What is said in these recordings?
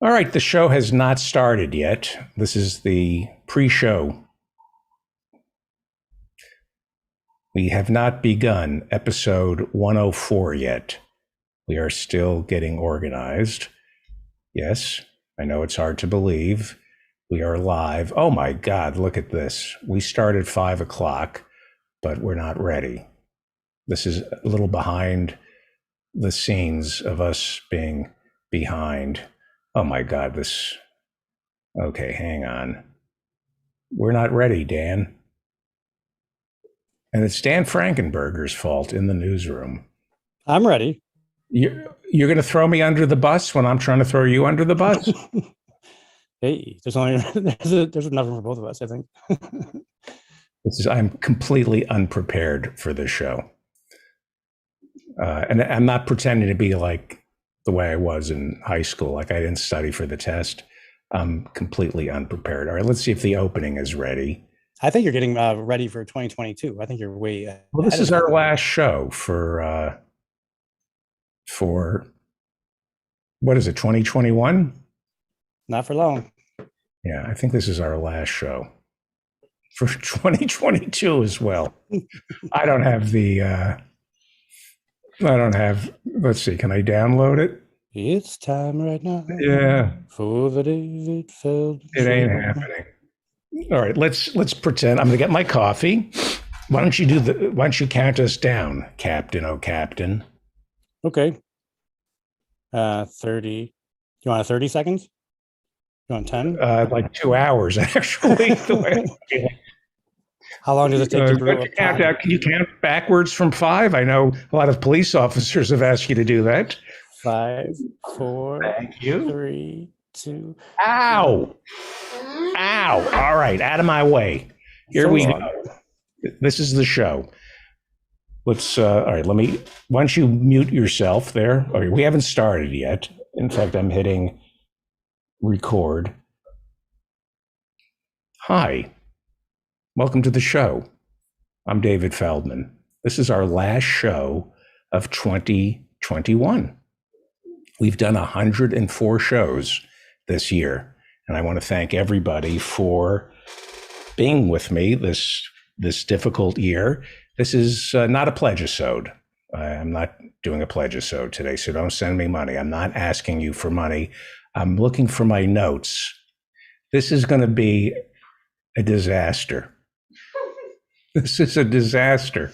All right, the show has not started yet. This is the pre show. We have not begun episode 104 yet. We are still getting organized. Yes, I know it's hard to believe. We are live. Oh my God, look at this. We started 5 o'clock, but we're not ready. This is a little behind the scenes of us being behind. Oh my God, this. Okay, hang on. We're not ready, Dan. And it's Dan Frankenberger's fault in the newsroom. I'm ready. You're going to throw me under the bus when I'm trying to throw you under the bus? Hey, there's enough room for both of us, I think. I'm completely unprepared for this show. And I'm not pretending to be like the way I was in high school. Like I didn't study for the test. I'm completely unprepared. All right, let's see if the opening is ready. I think you're getting ready for 2022. I think you're way. Well, this is our last show for what is it, 2021? Not for long. Yeah, I think this is our last show for 2022 as well. I don't have let's see, can I download it? It's time right now. Yeah. For the David Feldman. It ain't happening. All right, let's pretend I'm going to get my coffee. Why don't you count us down, Captain, oh Captain? Okay. 30. You want 30 seconds? You want 10? Like 2 hours, actually. The way I'm feeling. How long does it take to brew up? Can you count backwards from 5? I know a lot of police officers have asked you to do that. 5, 4, Thank you. 3, 2. Ow! Ow! All right, out of my way. Here we go. This is the show. Let's. All right. Why don't you mute yourself there? All right, we haven't started yet. In fact, I'm hitting record. Hi. Welcome to the show. I'm David Feldman. This is our last show of 2021. We've done 104 shows this year, and I want to thank everybody for being with me this difficult year. This is not a pledge-isode. I'm not doing a pledge-isode today, so don't send me money. I'm not asking you for money. I'm looking for my notes. This is going to be a disaster. This is a disaster.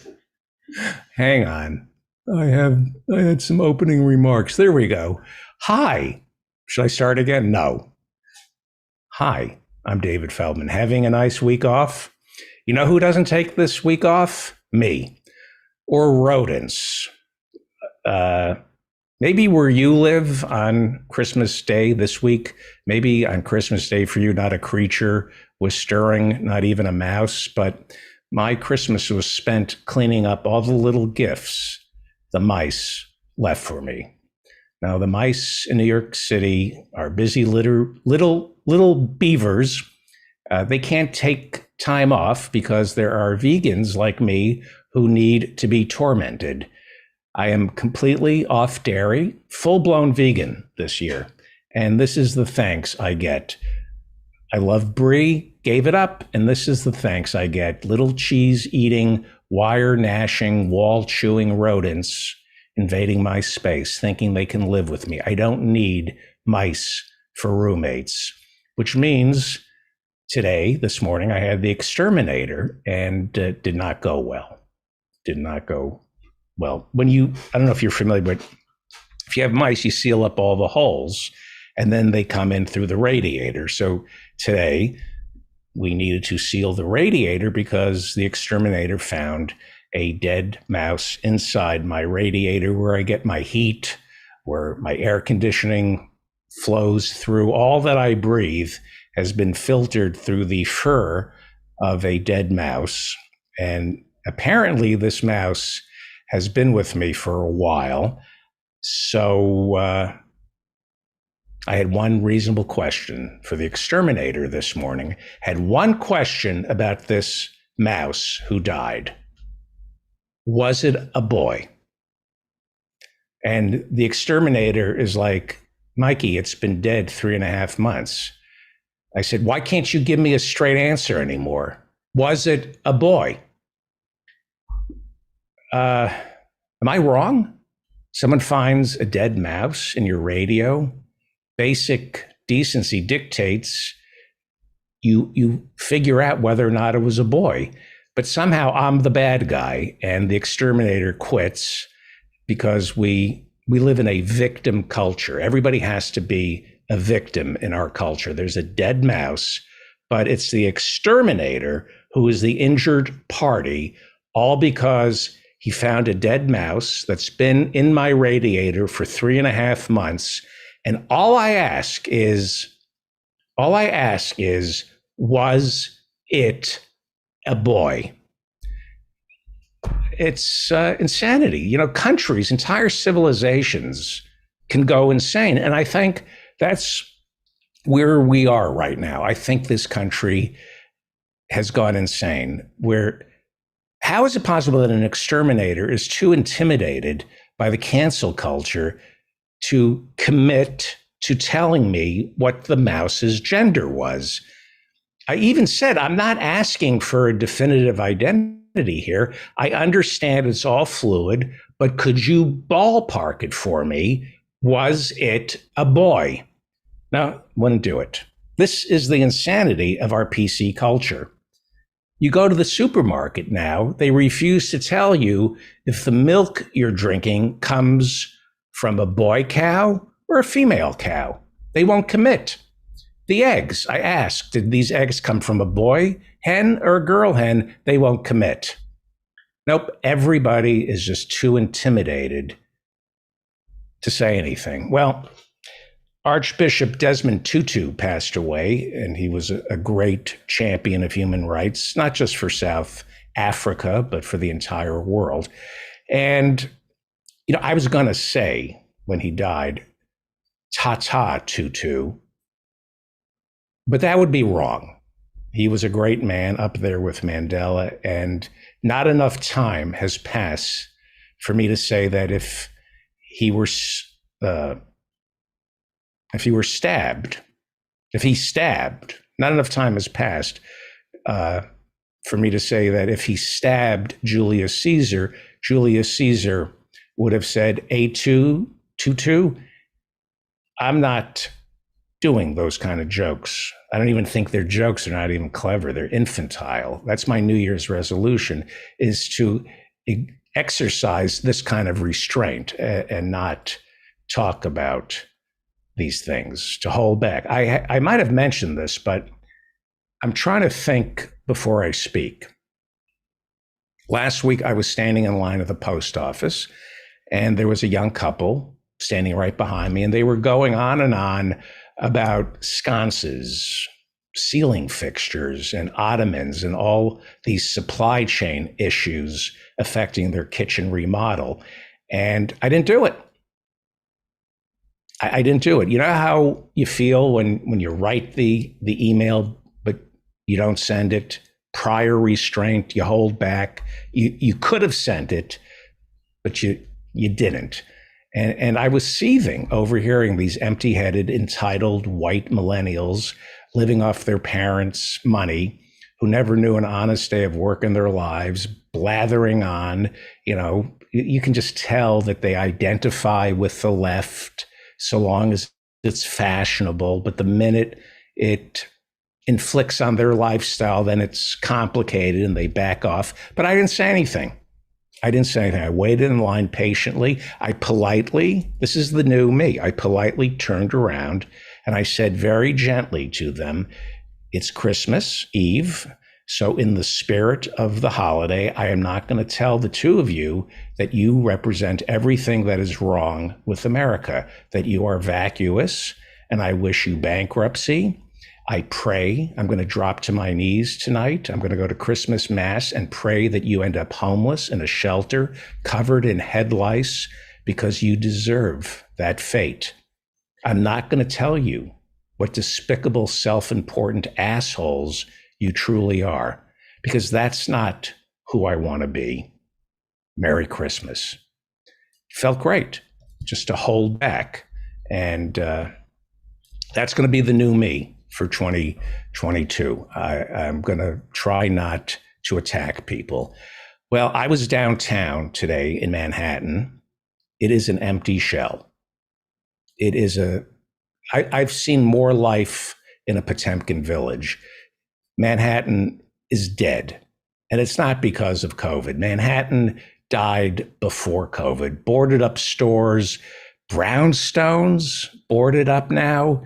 Hang on. I had some opening remarks. There we go. Hi. Should I start again? No. Hi, I'm David Feldman. Having a nice week off? You know who doesn't take this week off? Me. Or rodents. Maybe where you live on Christmas Day this week, maybe on Christmas Day for you, not a creature was stirring, not even a mouse, but my Christmas was spent cleaning up all the little gifts the mice left for me. Now, the mice in New York City are busy little beavers. They can't take time off because there are vegans like me who need to be tormented. I am completely off dairy, full-blown vegan this year. And this is the thanks I get. I love brie, gave it up, and this is the thanks I get. Little cheese-eating, wire-gnashing, wall-chewing rodents invading my space, thinking they can live with me. I don't need mice for roommates, which means this morning, I had the exterminator and did not go well. Did not go well. I don't know if you're familiar, but if you have mice, you seal up all the holes and then they come in through the radiator. So today we needed to seal the radiator because the exterminator found a dead mouse inside my radiator where I get my heat, where my air conditioning flows through. All that I breathe has been filtered through the fur of a dead mouse. And apparently this mouse has been with me for a while. So I had one reasonable question for the exterminator this morning. Had one question about this mouse who died. Was it a boy? And the exterminator is like, Mikey, it's been dead 3.5 months. I said, why can't you give me a straight answer anymore? Was it a boy? Am I wrong? Someone finds a dead mouse in your radio. Basic decency dictates you figure out whether or not it was a boy. But somehow I'm the bad guy, and the exterminator quits because we live in a victim culture. Everybody has to be a victim in our culture. There's a dead mouse, but it's the exterminator who is the injured party, all because he found a dead mouse that's been in my radiator for 3.5 months. And all I ask is, was it a boy? It's insanity. You know, countries, entire civilizations can go insane. And I think that's where we are right now. I think this country has gone insane. How is it possible that an exterminator is too intimidated by the cancel culture to commit to telling me what the mouse's gender was? I even said, I'm not asking for a definitive identity here. I understand it's all fluid, but could you ballpark it for me? Was it a boy? No, wouldn't do it. This is the insanity of our PC culture. You go to the supermarket now, they refuse to tell you if the milk you're drinking comes from a boy cow or a female cow. They won't commit. The eggs, I asked, did these eggs come from a boy hen or a girl hen? They won't commit. Nope, everybody is just too intimidated to say anything. Well, Archbishop Desmond Tutu passed away, and he was a great champion of human rights, not just for South Africa, but for the entire world. And, you know, I was going to say when he died, ta-ta, Tutu, but that would be wrong. He was a great man up there with Mandela, and not enough time has passed for me to say that if he stabbed, not enough time has passed for me to say that if he stabbed Julius Caesar would have said, A2, Tutu, I'm not doing those kind of jokes. I don't even think they're jokes. They're not even clever. They're infantile. That's my New Year's resolution, is to exercise this kind of restraint and not talk about these things, to hold back. I might have mentioned this, but I'm trying to think before I speak. Last week, I was standing in line at the post office, and there was a young couple standing right behind me, and they were going on and on about sconces, ceiling fixtures, and ottomans, and all these supply chain issues affecting their kitchen remodel. And I didn't do it. I didn't do it. You know how you feel when you write the email, but you don't send it? Prior restraint, you hold back. You could have sent it, but you didn't. And I was seething overhearing these empty-headed, entitled white millennials living off their parents' money, who never knew an honest day of work in their lives, blathering on. You know, you can just tell that they identify with the left so long as it's fashionable. But the minute it inflicts on their lifestyle, then it's complicated and they back off. But I didn't say anything. I waited in line patiently. I politely, this is the new me, I politely turned around and I said very gently to them, it's Christmas Eve. So in the spirit of the holiday, I am not going to tell the two of you that you represent everything that is wrong with America, that you are vacuous, and I wish you bankruptcy. I pray, I'm going to drop to my knees tonight. I'm going to go to Christmas Mass and pray that you end up homeless in a shelter, covered in head lice, because you deserve that fate. I'm not going to tell you what despicable, self-important assholes you truly are, because that's not who I want to be. Merry Christmas. Felt great just to hold back And that's going to be the new me for 2022. I'm going to try not to attack people. Well, I was downtown today in Manhattan. It is an empty shell. It is I've seen more life in a Potemkin village. Manhattan is dead. And it's not because of COVID. Manhattan died before COVID. Boarded up stores, brownstones boarded up now.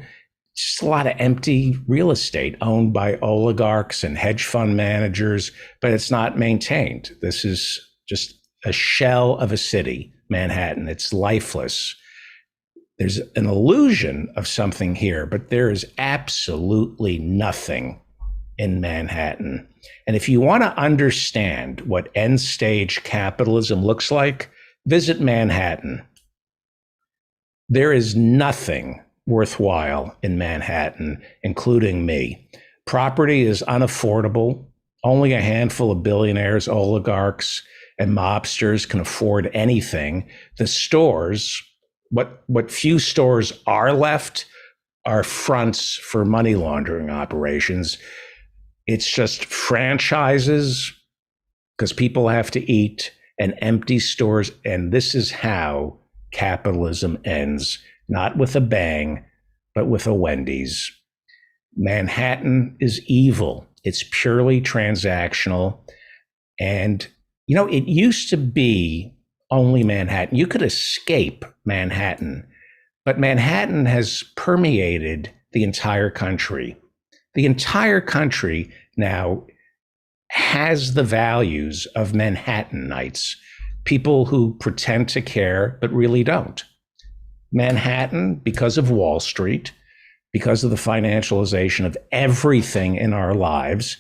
Just a lot of empty real estate owned by oligarchs and hedge fund managers, but it's not maintained. This is just a shell of a city, Manhattan. It's lifeless. There's an illusion of something here, but there is absolutely nothing in Manhattan. And if you want to understand what end stage capitalism looks like, visit Manhattan. There is nothing worthwhile in Manhattan, including me. Property is unaffordable. Only a handful of billionaires, oligarchs, and mobsters can afford anything. The stores, what few stores are left, are fronts for money laundering operations. It's just franchises because people have to eat and empty stores. And this is how capitalism ends, not with a bang, but with a Wendy's. Manhattan is evil. It's purely transactional. And, it used to be only Manhattan. You could escape Manhattan, but Manhattan has permeated the entire country. The entire country now has the values of Manhattanites, people who pretend to care but really don't. Manhattan, because of Wall Street, because of the financialization of everything in our lives,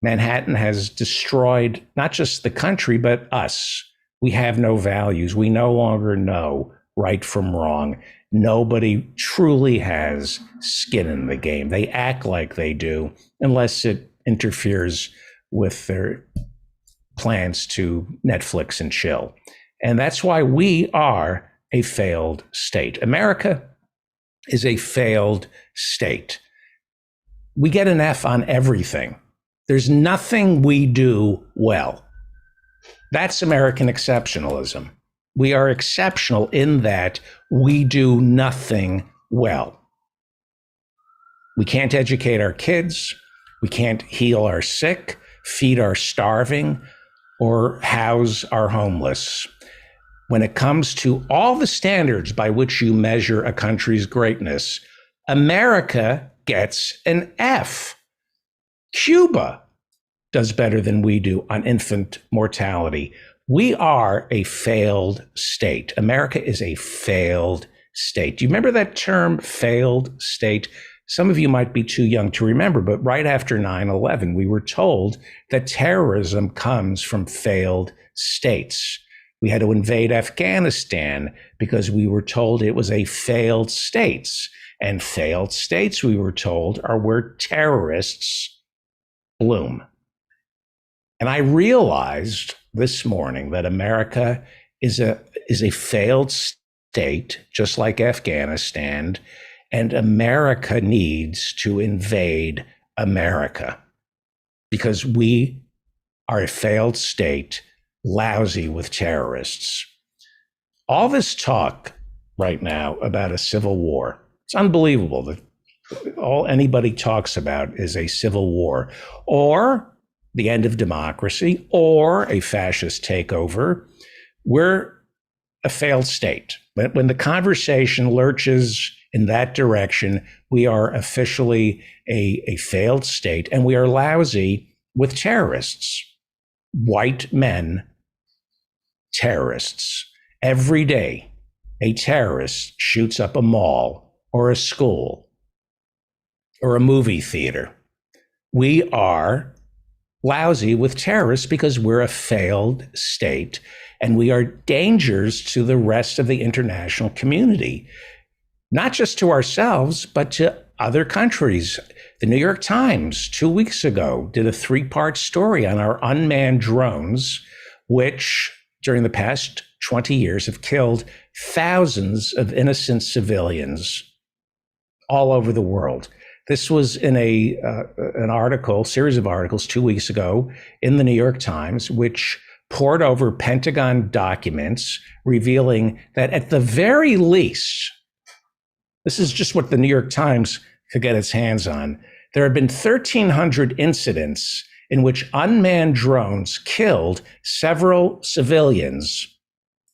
Manhattan has destroyed not just the country, but us. We have no values. We no longer know right from wrong. Nobody truly has skin in the game. They act like they do, unless it interferes with their plans to Netflix and chill. And that's why we are a failed state. America is a failed state. We get an F on everything. There's nothing we do well. That's American exceptionalism. We are exceptional in that we do nothing well. We can't educate our kids. We can't heal our sick, feed our starving, or house our homeless. When it comes to all the standards by which you measure a country's greatness, America gets an F. Cuba does better than we do on infant mortality. We are a failed state. America is a failed state. Do you remember that term, failed state? Some of you might be too young to remember, but right after 9/11, we were told that terrorism comes from failed states. We had to invade Afghanistan because we were told it was a failed states. And failed states, we were told, are where terrorists bloom. And I realized this morning that America is a failed state, just like Afghanistan, and America needs to invade America because we are a failed state, lousy with terrorists. All this talk right now about a civil war, it's unbelievable that all anybody talks about is a civil war or the end of democracy or a fascist takeover. We're a failed state. When the conversation lurches in that direction, we are officially a failed state, and we are lousy with terrorists. White men, terrorists. Every day, a terrorist shoots up a mall or a school or a movie theater. We are lousy with terrorists because we're a failed state, and we are dangers to the rest of the international community, not just to ourselves, but to other countries. The New York Times 2 weeks ago did a 3-part story on our unmanned drones, which during the past 20 years have killed thousands of innocent civilians all over the world. This was in an article, series of articles 2 weeks ago in the New York Times, which poured over Pentagon documents revealing that at the very least, this is just what the New York Times could get its hands on, there have been 1,300 incidents in which unmanned drones killed several civilians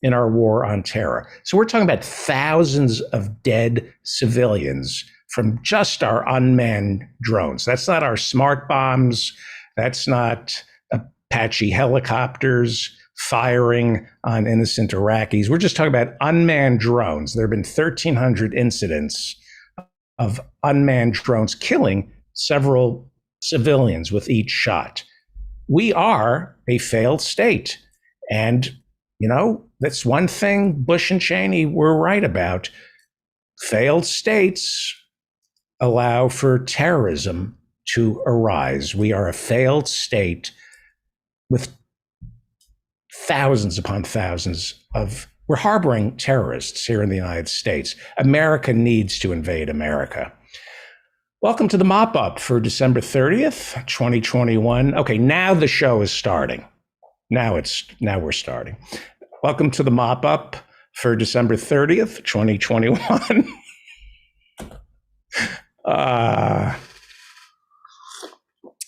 in our war on terror. So we're talking about thousands of dead civilians from just our unmanned drones. That's not our smart bombs. That's not Apache helicopters firing on innocent Iraqis. We're just talking about unmanned drones. There have been 1,300 incidents of unmanned drones killing several civilians with each shot. We are a failed state. And, that's one thing Bush and Cheney were right about. Failed states allow for terrorism to arise. We are a failed state with thousands upon thousands we're harboring terrorists here in the United States. America needs to invade America. Welcome to the mop up for December 30th, 2021. Okay, now the show is starting. Now we're starting. Welcome to the mop up for December 30th, 2021.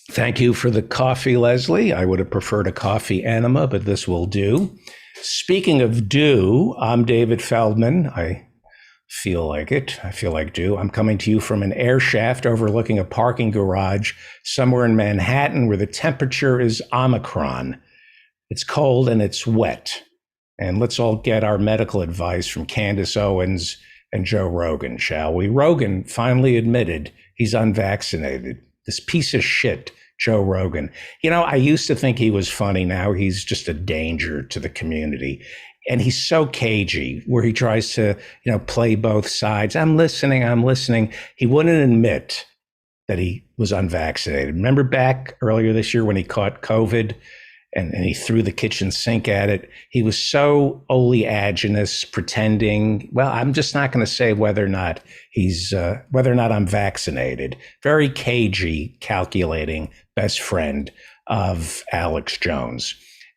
Thank you for the coffee, Leslie. I would have preferred a coffee enema, but this will do. Speaking of do, I'm David Feldman. I feel like it. I feel like do. I'm coming to you from an air shaft overlooking a parking garage somewhere in Manhattan where the temperature is Omicron. It's cold and it's wet. And let's all get our medical advice from Candace Owens and Joe Rogan, shall we? Rogan finally admitted he's unvaccinated. This piece of shit, Joe Rogan. I used to think he was funny. Now he's just a danger to the community. And he's so cagey where he tries to, play both sides. I'm listening. He wouldn't admit that he was unvaccinated. Remember back earlier this year when he caught COVID and he threw the kitchen sink at it? He was so oleaginous, pretending, well, I'm just not going to say whether or not I'm vaccinated. Very cagey, calculating best friend of Alex Jones.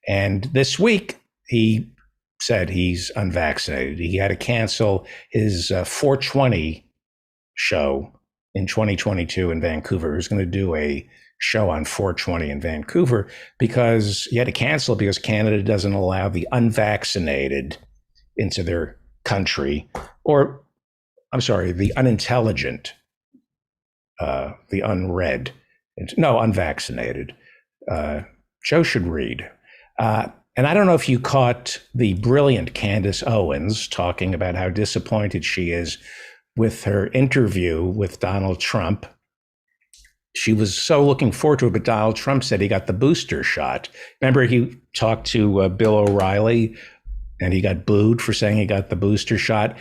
And this week, he said he's unvaccinated. He had to cancel his 420 show in 2022 in Vancouver. He was going to do a show on 420 in Vancouver because he had to cancel it because Canada doesn't allow the unvaccinated into their country, or I'm sorry, the unintelligent, the unread, unvaccinated. Joe should read. And I don't know if you caught the brilliant Candace Owens talking about how disappointed she is with her interview with Donald Trump. She was so looking forward to it, but Donald Trump said he got the booster shot. Remember, he talked to Bill O'Reilly and he got booed for saying he got the booster shot.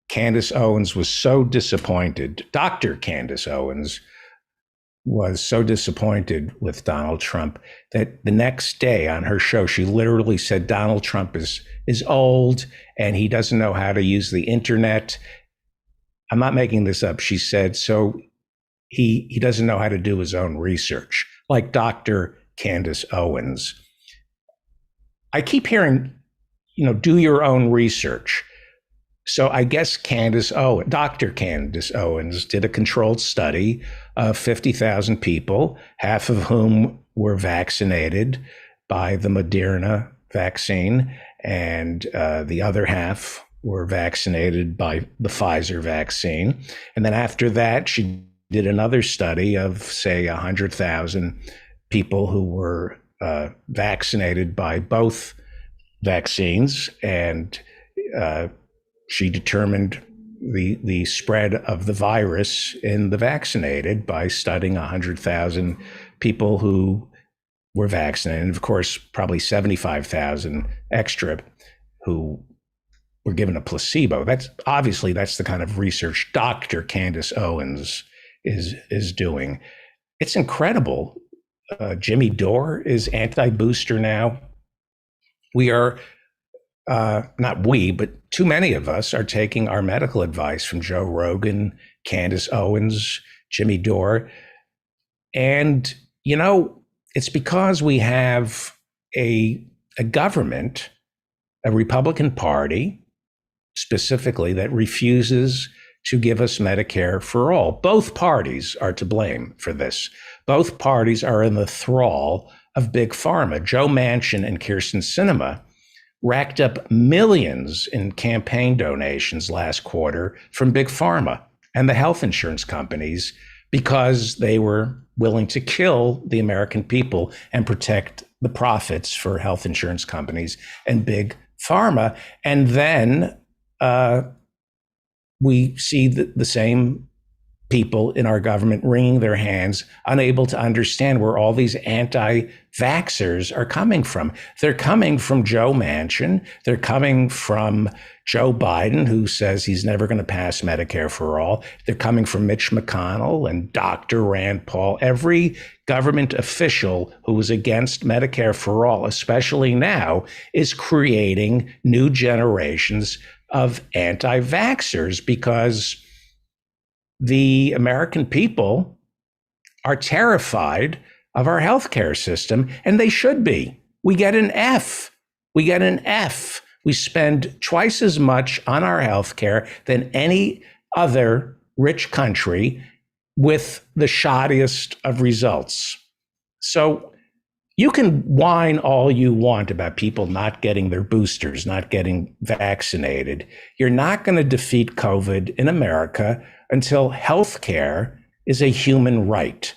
Candace Owens was so disappointed. Dr. Candace Owens was so disappointed with Donald Trump that the next day on her show, she literally said Donald Trump is old and he doesn't know how to use the internet. I'm not making this up. She said, so he doesn't know how to do his own research, like Dr. Candace Owens. I keep hearing, do your own research. So I guess Dr. Candace Owens did a controlled study of 50,000 people, half of whom were vaccinated by the Moderna vaccine, and the other half were vaccinated by the Pfizer vaccine. And then after that, she did another study of, say, 100,000 people who were vaccinated by both vaccines, and she determined the spread of the virus in the vaccinated by studying 100,000 people who were vaccinated. And of course, probably 75,000 extra who were given a placebo. That's the kind of research Dr. Candace Owens is doing. It's incredible. Jimmy Dore is anti-booster now. We are not we, but too many of us are taking our medical advice from Joe Rogan, Candace Owens, Jimmy Dore. And, it's because we have a government, a Republican Party specifically, that refuses to give us Medicare for all. Both parties are to blame for this. Both parties are in the thrall of Big Pharma. Joe Manchin and Kyrsten Sinema racked up millions in campaign donations last quarter from Big Pharma and the health insurance companies because they were willing to kill the American people and protect the profits for health insurance companies and Big Pharma. And then we see the same people in our government wringing their hands, unable to understand where all these anti-vaxxers are coming from. They're coming from Joe Manchin. They're coming from Joe Biden, who says he's never going to pass Medicare for all. They're coming from Mitch McConnell and Dr. Rand Paul. Every government official who was against Medicare for all, especially now, is creating new generations of anti-vaxxers because the American people are terrified of our healthcare system, and they should be. We get an F. We spend twice as much on our healthcare than any other rich country with the shoddiest of results. So you can whine all you want about people not getting their boosters, not getting vaccinated. You're not going to defeat COVID in America until healthcare is a human right.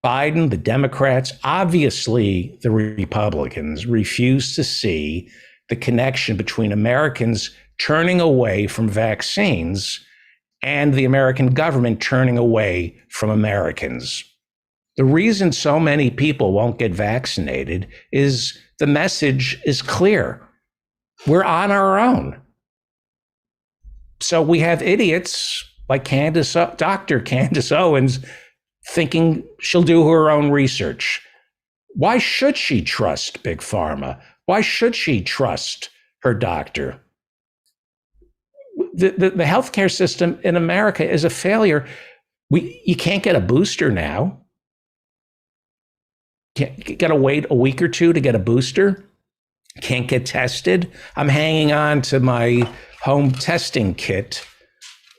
Biden, the Democrats, obviously the Republicans refuse to see the connection between Americans turning away from vaccines and the American government turning away from Americans. The reason so many people won't get vaccinated is the message is clear. We're on our own. So we have idiots like Dr. Candace Owens thinking she'll do her own research. Why should she trust Big Pharma? Why should she trust her doctor? The healthcare system in America is a failure. You can't get a booster now. Got to wait a week or two to get a booster. Can't get tested. I'm hanging on to my home testing kit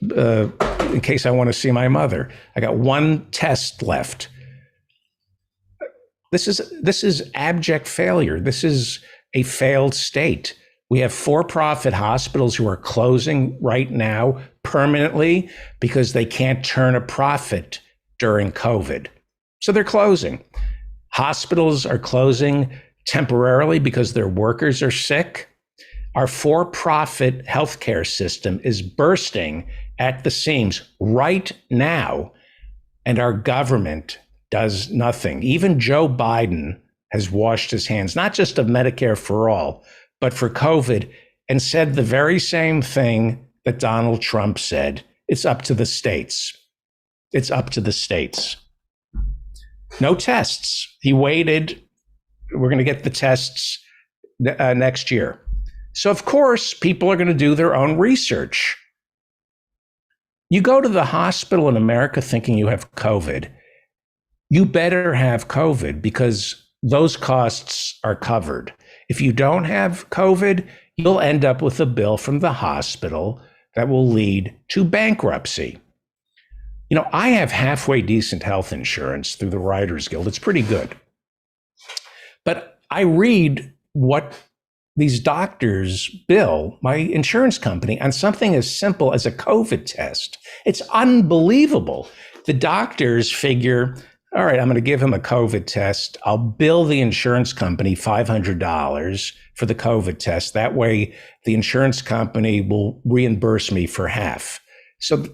in case I want to see my mother. I got one test left. This is abject failure. This is a failed state. We have for-profit hospitals who are closing right now permanently because they can't turn a profit during COVID. So they're closing. Hospitals are closing temporarily because their workers are sick. Our for-profit healthcare system is bursting at the seams right now, and our government does nothing. Even Joe Biden has washed his hands, not just of Medicare for all, but for COVID, and said the very same thing that Donald Trump said. It's up to the states. It's up to the states. No tests. He waited. We're going to get the tests next year. So, of course, people are going to do their own research. You go to the hospital in America thinking you have COVID. You better have COVID because those costs are covered. If you don't have COVID, you'll end up with a bill from the hospital that will lead to bankruptcy. I have halfway decent health insurance through the Writers Guild. It's pretty good. But I read what these doctors bill my insurance company on something as simple as a COVID test. It's unbelievable. The doctors figure, all right, I'm going to give him a COVID test. I'll bill the insurance company $500 for the COVID test. That way, the insurance company will reimburse me for half. So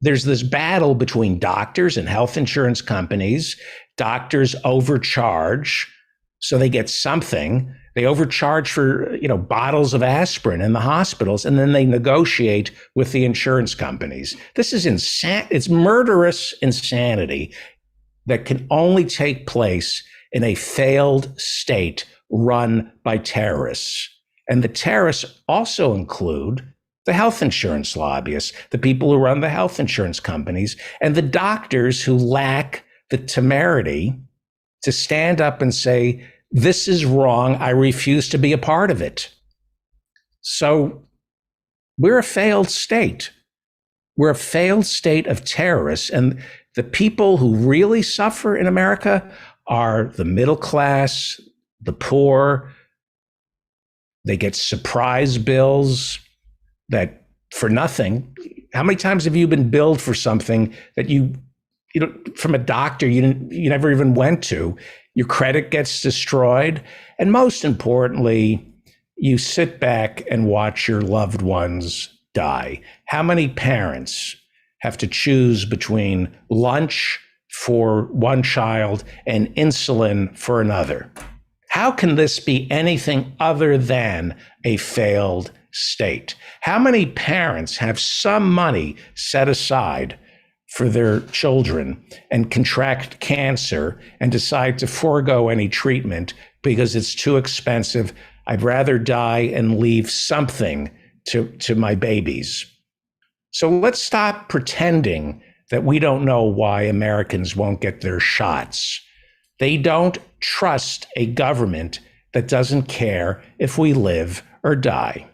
there's this battle between doctors and health insurance companies. Doctors overcharge, so they get something. They overcharge for, bottles of aspirin in the hospitals, and then they negotiate with the insurance companies. This is insane. It's murderous insanity that can only take place in a failed state run by terrorists. And the terrorists also include the health insurance lobbyists, the people who run the health insurance companies, and the doctors who lack the temerity to stand up and say, this is wrong. I refuse to be a part of it. So we're a failed state. We're a failed state of terrorists. And the people who really suffer in America are the middle class, the poor. They get surprise bills that for nothing. How many times have you been billed for something that you know, from a doctor you never even went to? Your credit gets destroyed. And most importantly, you sit back and watch your loved ones die. How many parents have to choose between lunch for one child and insulin for another? How can this be anything other than a failed state? How many parents have some money set aside for their children and contract cancer and decide to forego any treatment because it's too expensive? I'd rather die and leave something to my babies. So let's stop pretending that we don't know why Americans won't get their shots. They don't trust a government that doesn't care if we live or die.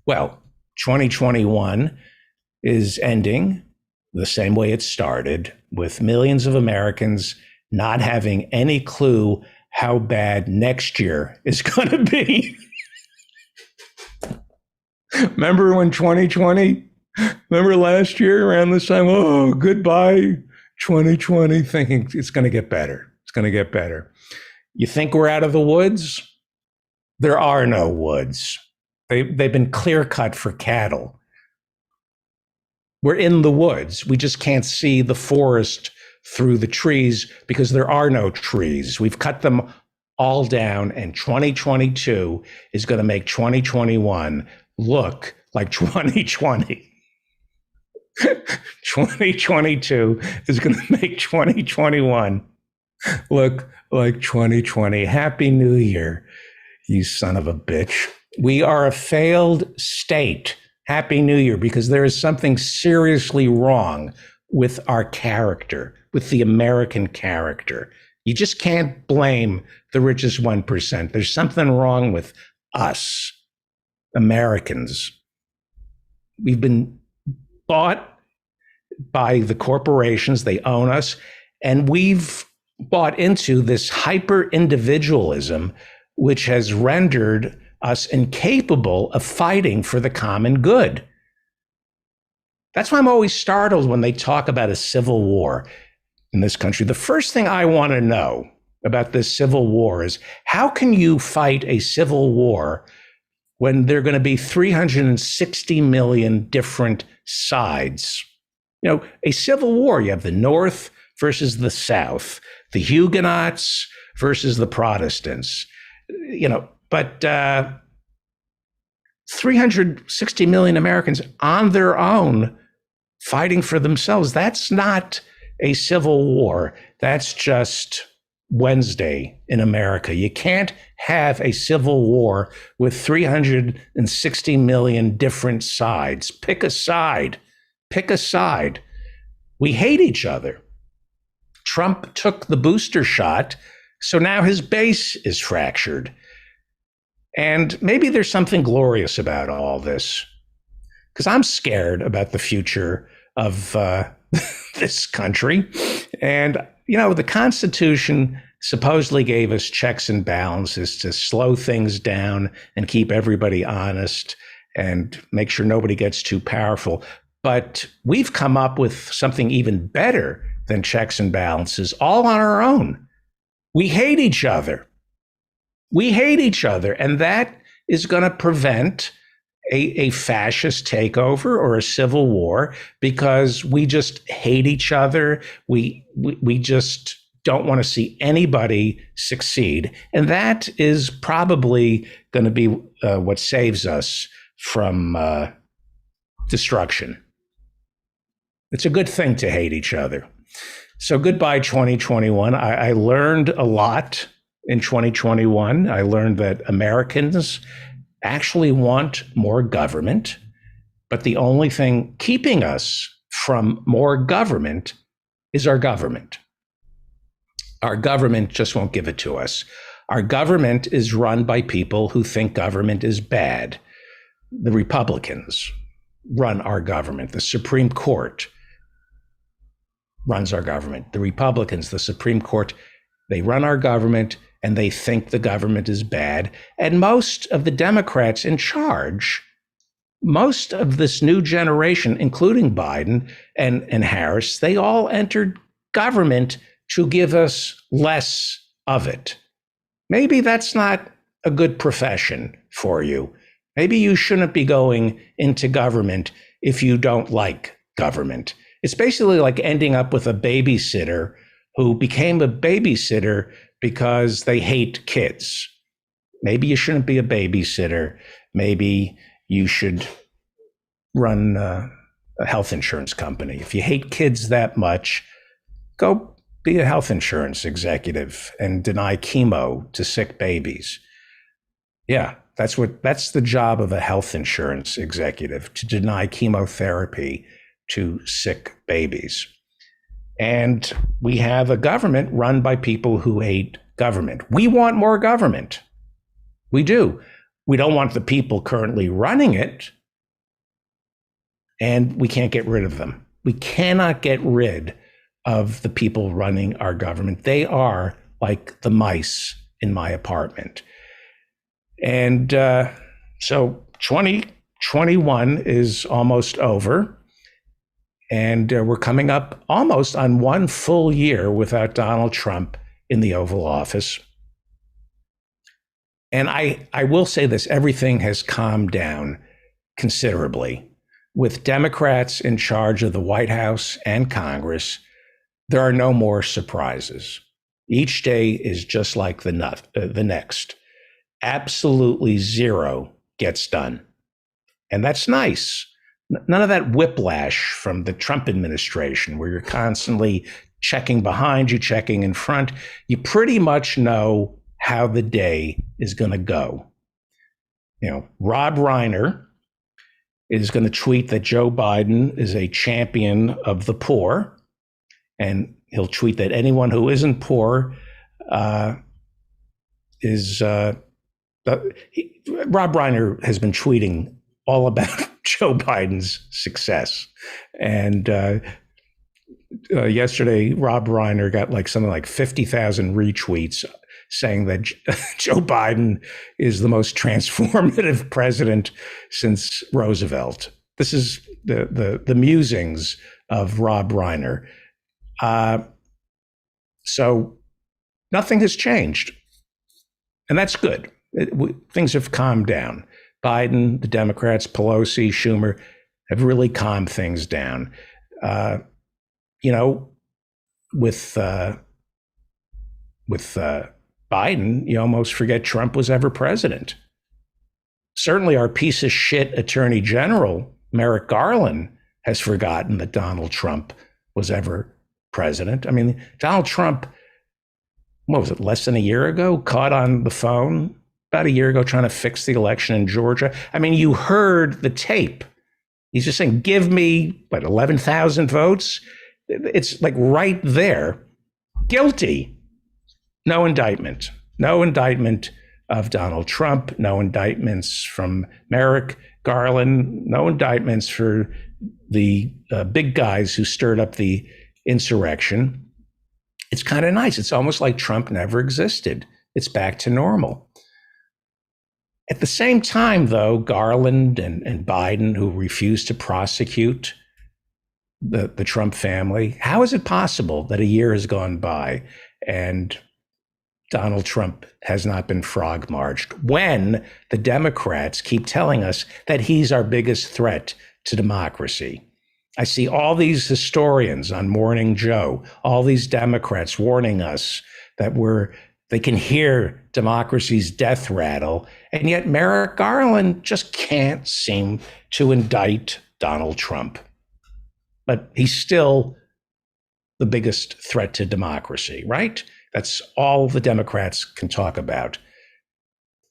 Well, 2021 is ending the same way it started, with millions of Americans not having any clue how bad next year is going to be. Remember when 2020? Remember last year around this time? Oh, goodbye, 2020, thinking it's going to get better. It's going to get better. You think we're out of the woods? There are no woods. They've been clear cut for cattle. We're in the woods. We just can't see the forest through the trees because there are no trees. We've cut them all down, and 2022 is going to make 2021 look like 2020. 2022 is going to make 2021 look like 2020. Happy New Year, you son of a bitch. We are a failed state. Happy New Year, because there is something seriously wrong with our character, with the American character. You just can't blame the richest 1%. There's something wrong with us, Americans. We've been bought by the corporations. They own us. And we've bought into this hyper-individualism, which has rendered us incapable of fighting for the common good. That's why I'm always startled when they talk about a civil war in this country. The first thing I want to know about this civil war is, how can you fight a civil war when there are going to be 360 million different sides? You know, a civil war, you have the North versus the South, the Huguenots versus the Protestants, you know, but 360 million Americans on their own fighting for themselves. That's not a civil war. That's just Wednesday in America. You can't have a civil war with 360 million different sides. Pick a side. Pick a side. We hate each other. Trump took the booster shot, so now his base is fractured. And maybe there's something glorious about all this, because I'm scared about the future of this country. And, you know, the Constitution supposedly gave us checks and balances to slow things down and keep everybody honest and make sure nobody gets too powerful. But we've come up with something even better than checks and balances, all on our own. We hate each other. We hate each other. And that is going to prevent a fascist takeover or a civil war, because we just hate each other. We just don't want to see anybody succeed. And that is probably going to be what saves us from destruction. It's a good thing to hate each other. So goodbye, 2021. I learned a lot in 2021. I learned that Americans actually want more government, but the only thing keeping us from more government is our government. Our government just won't give it to us. Our government is run by people who think government is bad. The Republicans run our government. The Supreme Court runs our government. The Republicans, the Supreme Court, they run our government and they think the government is bad. And most of the Democrats in charge, most of this new generation, including Biden and Harris, they all entered government to give us less of it. Maybe that's not a good profession for you. Maybe you shouldn't be going into government if you don't like government. It's basically like ending up with a babysitter who became a babysitter because they hate kids. Maybe you shouldn't be a babysitter. Maybe you should run a health insurance company. If you hate kids that much, go be a health insurance executive and deny chemo to sick babies. Yeah, that's the job of a health insurance executive, to deny chemotherapy to sick babies. And we have a government run by people who hate government. We want more government. We do. We don't want the people currently running it, and we can't get rid of them. We cannot get rid of the people running our government. They are like the mice in my apartment. And so 2021 is almost over. And we're coming up almost on one full year without Donald Trump in the Oval Office. And I will say this, everything has calmed down considerably. With Democrats in charge of the White House and Congress, there are no more surprises. Each day is just like the next. Absolutely zero gets done. And that's nice. None of that whiplash from the Trump administration where you're constantly checking behind you, checking in front. You pretty much know how the day is going to go. You know, Rob Reiner is going to tweet that Joe Biden is a champion of the poor. And he'll tweet that anyone who isn't poor is Rob Reiner has been tweeting all about Joe Biden's success. And yesterday, Rob Reiner got something like 50,000 retweets saying that Joe Biden is the most transformative president since Roosevelt. This is the musings of Rob Reiner. So nothing has changed. And that's good. Things have calmed down. Biden, the Democrats, Pelosi, Schumer have really calmed things down. With Biden, you almost forget Trump was ever president. Certainly our piece of shit attorney general, Merrick Garland, has forgotten that Donald Trump was ever president. I mean, Donald Trump, what was it, less than a year ago, caught on the phone about a year ago trying to fix the election in Georgia. I mean, you heard the tape. He's just saying, give me, 11,000 votes? It's like right there. Guilty. No indictment. No indictment of Donald Trump. No indictments from Merrick Garland. No indictments for the big guys who stirred up the insurrection. It's kind of nice. It's almost like Trump never existed. It's back to normal. At the same time, though, Garland and Biden, who refused to prosecute the Trump family, how is it possible that a year has gone by and Donald Trump has not been frog-marched when the Democrats keep telling us that he's our biggest threat to democracy? I see all these historians on Morning Joe, all these Democrats warning us that they can hear democracy's death rattle, and yet Merrick Garland just can't seem to indict Donald Trump. But he's still the biggest threat to democracy, right? That's all the Democrats can talk about.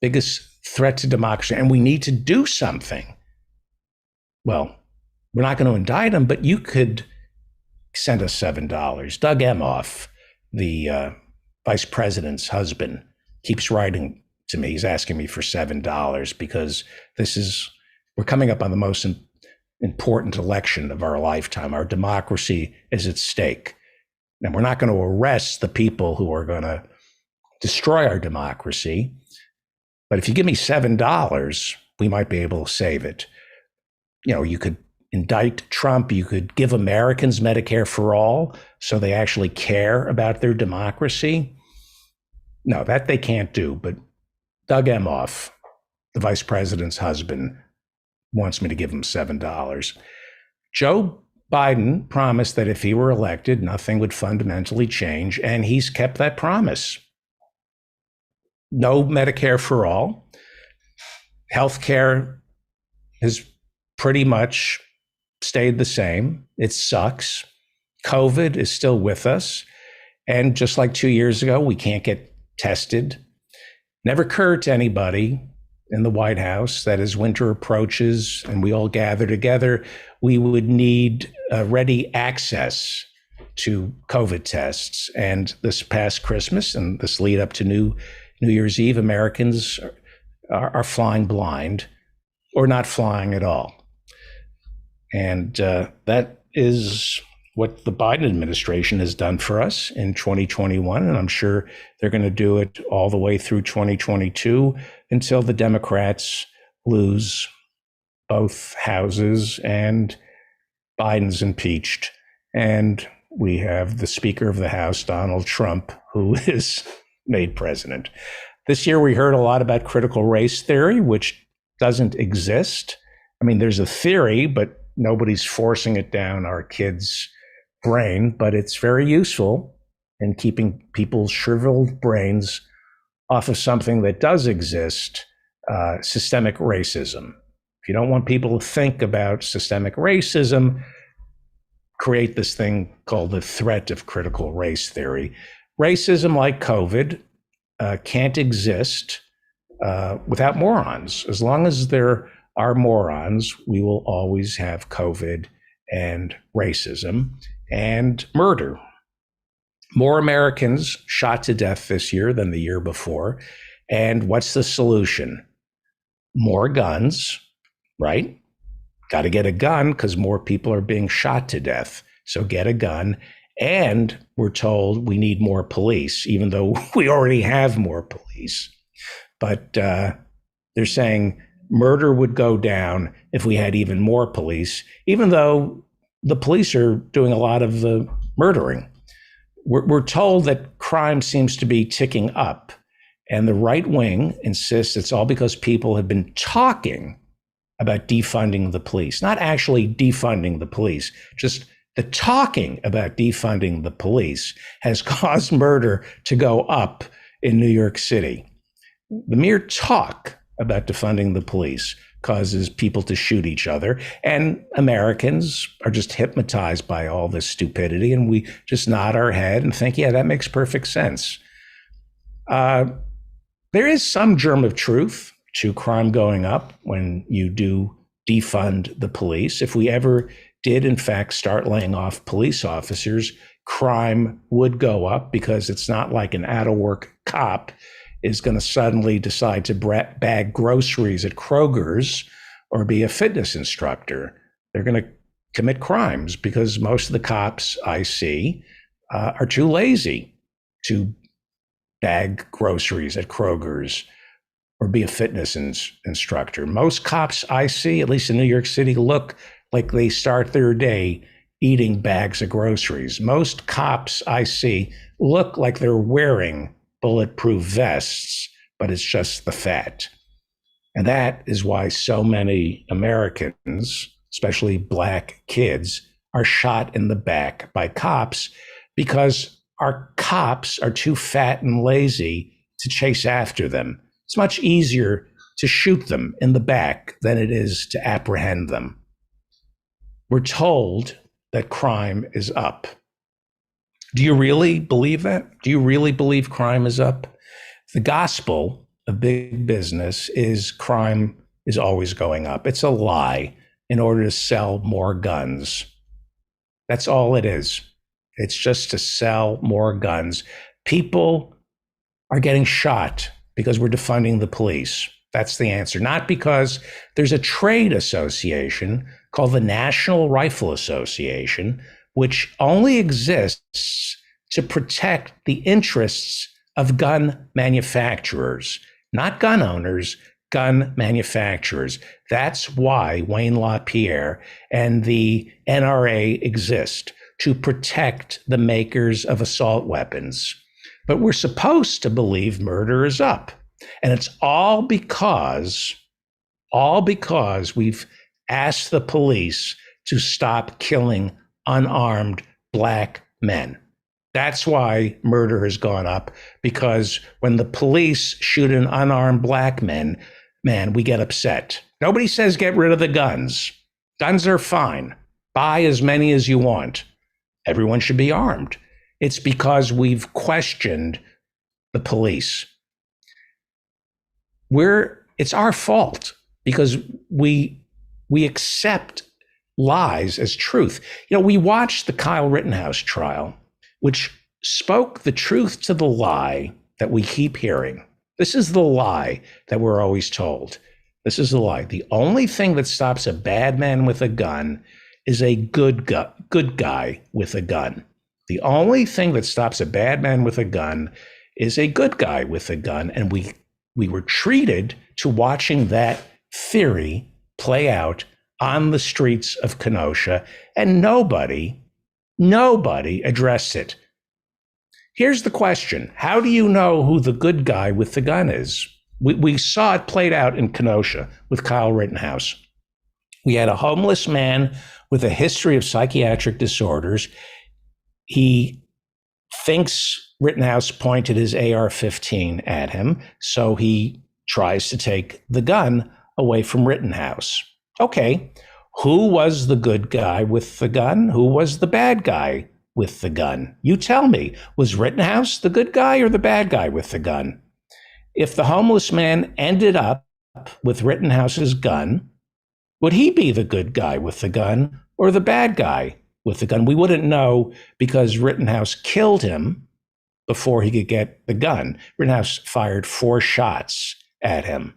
Biggest threat to democracy, and we need to do something. Well, we're not going to indict him, but you could send us $7. Doug Emhoff, the vice president's husband, keeps writing to me. He's asking me for $7 because we're coming up on the most important election of our lifetime. Our democracy is at stake. And we're not going to arrest the people who are going to destroy our democracy. But if you give me $7, we might be able to save it. You could indict Trump. You could give Americans Medicare for all so they actually care about their democracy. No, that they can't do. But Doug Emhoff, the vice president's husband, wants me to give him $7. Joe Biden promised that if he were elected, nothing would fundamentally change, and he's kept that promise. No Medicare for all. Healthcare has pretty much stayed the same. It sucks. COVID is still with us. And just like 2 years ago, we can't get tested. Never occurred to anybody in the White House that as winter approaches and we all gather together, we would need ready access to COVID tests. And this past Christmas and this lead up to New Year's Eve, Americans are flying blind or not flying at all. And that is what the Biden administration has done for us in 2021. And I'm sure they're going to do it all the way through 2022 until the Democrats lose both houses and Biden's impeached. And we have the Speaker of the House, Donald Trump, who is made president. This year, we heard a lot about critical race theory, which doesn't exist. I mean, there's a theory, but nobody's forcing it down our kids' brain, but it's very useful in keeping people's shriveled brains off of something that does exist, systemic racism. If you don't want people to think about systemic racism, create this thing called the threat of critical race theory. Racism, like COVID, can't exist without morons. As long as there are morons, we will always have COVID and racism and murder. More Americans shot to death this year than the year before. And what's the solution? More guns, right? Got to get a gun because more people are being shot to death. So get a gun. And we're told we need more police, even though we already have more police. But they're saying murder would go down if we had even more police, even though the police are doing a lot of the murdering. We're told that crime seems to be ticking up, and the right wing insists it's all because people have been talking about defunding the police, not actually defunding the police, just the talking about defunding the police has caused murder to go up in New York City. The mere talk about defunding the police causes people to shoot each other, and Americans are just hypnotized by all this stupidity, and we just nod our head and think, yeah, that makes perfect sense. There is some germ of truth to crime going up when you do defund the police. If we ever did, in fact, start laying off police officers, crime would go up, because it's not like an out-of-work cop is going to suddenly decide to bag groceries at Kroger's or be a fitness instructor. They're going to commit crimes because most of the cops I see are too lazy to bag groceries at Kroger's or be a fitness instructor. Most cops I see, at least in New York City, look like they start their day eating bags of groceries. Most cops I see look like they're wearing bulletproof vests, but it's just the fat. And that is why so many Americans, especially Black kids, are shot in the back by cops, because our cops are too fat and lazy to chase after them. It's much easier to shoot them in the back than it is to apprehend them. We're told that crime is up. Do you really believe that? Do you really believe crime is up? The gospel of big business is crime is always going up. It's a lie in order to sell more guns. That's all it is. It's just to sell more guns. People are getting shot because we're defunding the police. That's the answer. Not because there's a trade association called the National Rifle Association, which only exists to protect the interests of gun manufacturers, not gun owners, gun manufacturers. That's why Wayne LaPierre and the NRA exist, to protect the makers of assault weapons. But we're supposed to believe murder is up. And it's all because we've asked the police to stop killing unarmed Black men. That's why murder has gone up, because when the police shoot an unarmed Black man, we get upset. Nobody says get rid of the guns. Guns are fine. Buy as many as you want. Everyone should be armed. It's because we've questioned the police. It's our fault because we accept lies as truth. We watched the Kyle Rittenhouse trial, which spoke the truth to the lie that we keep hearing. This is the lie that we're always told. This is the lie. The only thing that stops a bad man with a gun is a good guy with a gun. The only thing that stops a bad man with a gun is a good guy with a gun. And we were treated to watching that theory play out on the streets of Kenosha, and nobody addressed it. Here's the question. How do you know who the good guy with the gun is? We saw it played out in Kenosha with Kyle Rittenhouse. We had a homeless man with a history of psychiatric disorders. He thinks Rittenhouse pointed his AR-15 at him, so he tries to take the gun away from Rittenhouse. Okay, who was the good guy with the gun? Who was the bad guy with the gun? You tell me. Was Rittenhouse the good guy or the bad guy with the gun? If the homeless man ended up with Rittenhouse's gun, would he be the good guy with the gun or the bad guy with the gun? We wouldn't know because Rittenhouse killed him before he could get the gun. Rittenhouse fired 4 shots at him.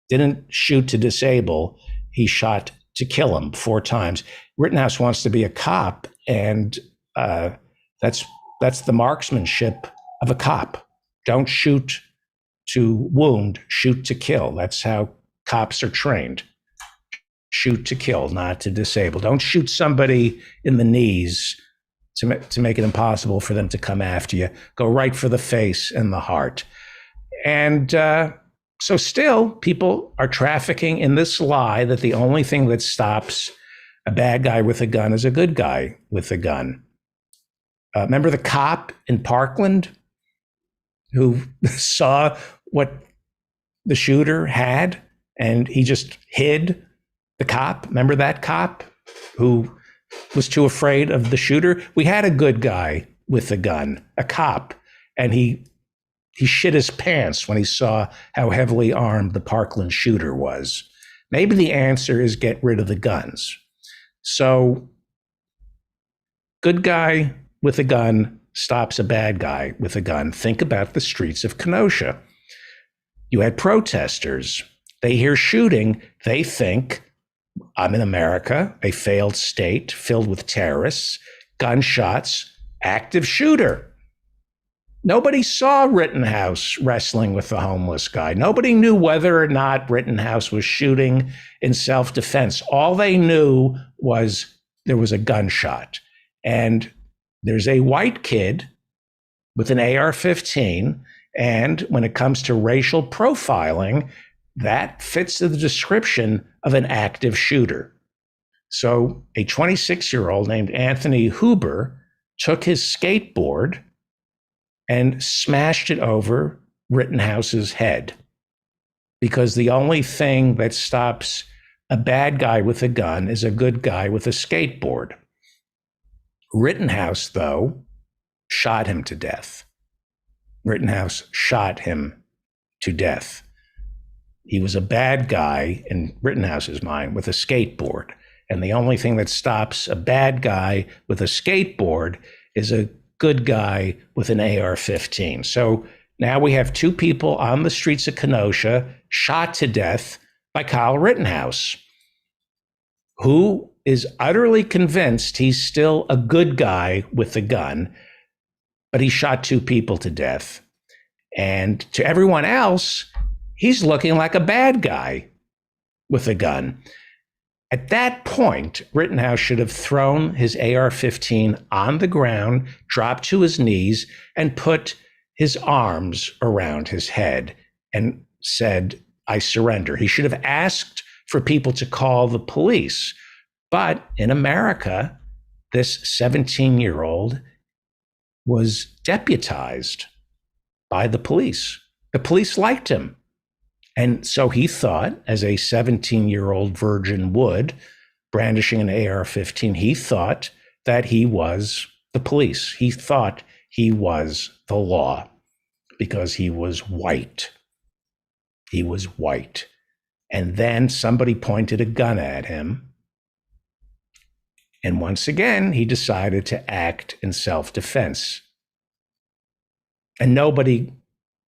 Didn't shoot to disable, he shot to kill him 4 times. Rittenhouse wants to be a cop, and that's the marksmanship of a cop. Don't shoot to wound, shoot to kill. That's how cops are trained. Shoot to kill, not to disable. Don't shoot somebody in the knees to make it impossible for them to come after you. Go right for the face and the heart. And so still, people are trafficking in this lie that the only thing that stops a bad guy with a gun is a good guy with a gun. Remember the cop in Parkland who saw what the shooter had and he just hid the cop? Remember that cop who was too afraid of the shooter? We had a good guy with a gun, a cop, and he shit his pants when he saw how heavily armed the Parkland shooter was. Maybe the answer is get rid of the guns. So, good guy with a gun stops a bad guy with a gun. Think about the streets of Kenosha. You had protesters. They hear shooting. They think, I'm in America, a failed state filled with terrorists, gunshots, active shooter. Nobody saw Rittenhouse wrestling with the homeless guy. Nobody knew whether or not Rittenhouse was shooting in self-defense. All they knew was there was a gunshot. And there's a white kid with an AR-15. And when it comes to racial profiling, that fits the description of an active shooter. So a 26-year-old named Anthony Huber took his skateboard and smashed it over Rittenhouse's head, because the only thing that stops a bad guy with a gun is a good guy with a skateboard. Rittenhouse, though, shot him to death. Rittenhouse shot him to death. He was a bad guy in Rittenhouse's mind with a skateboard. And the only thing that stops a bad guy with a skateboard is a good guy with an AR-15. So now we have two people on the streets of Kenosha shot to death by Kyle Rittenhouse, who is utterly convinced he's still a good guy with a gun, but he shot two people to death. And to everyone else, he's looking like a bad guy with a gun. At that point, Rittenhouse should have thrown his AR-15 on the ground, dropped to his knees, and put his arms around his head and said, "I surrender." He should have asked for people to call the police. But in America, this 17-year-old was deputized by the police. The police liked him. And so he thought, as a 17-year-old virgin would, brandishing an AR-15, he thought that he was the police. He thought he was the law because he was white. He was white. And then somebody pointed a gun at him. And once again, he decided to act in self-defense. And nobody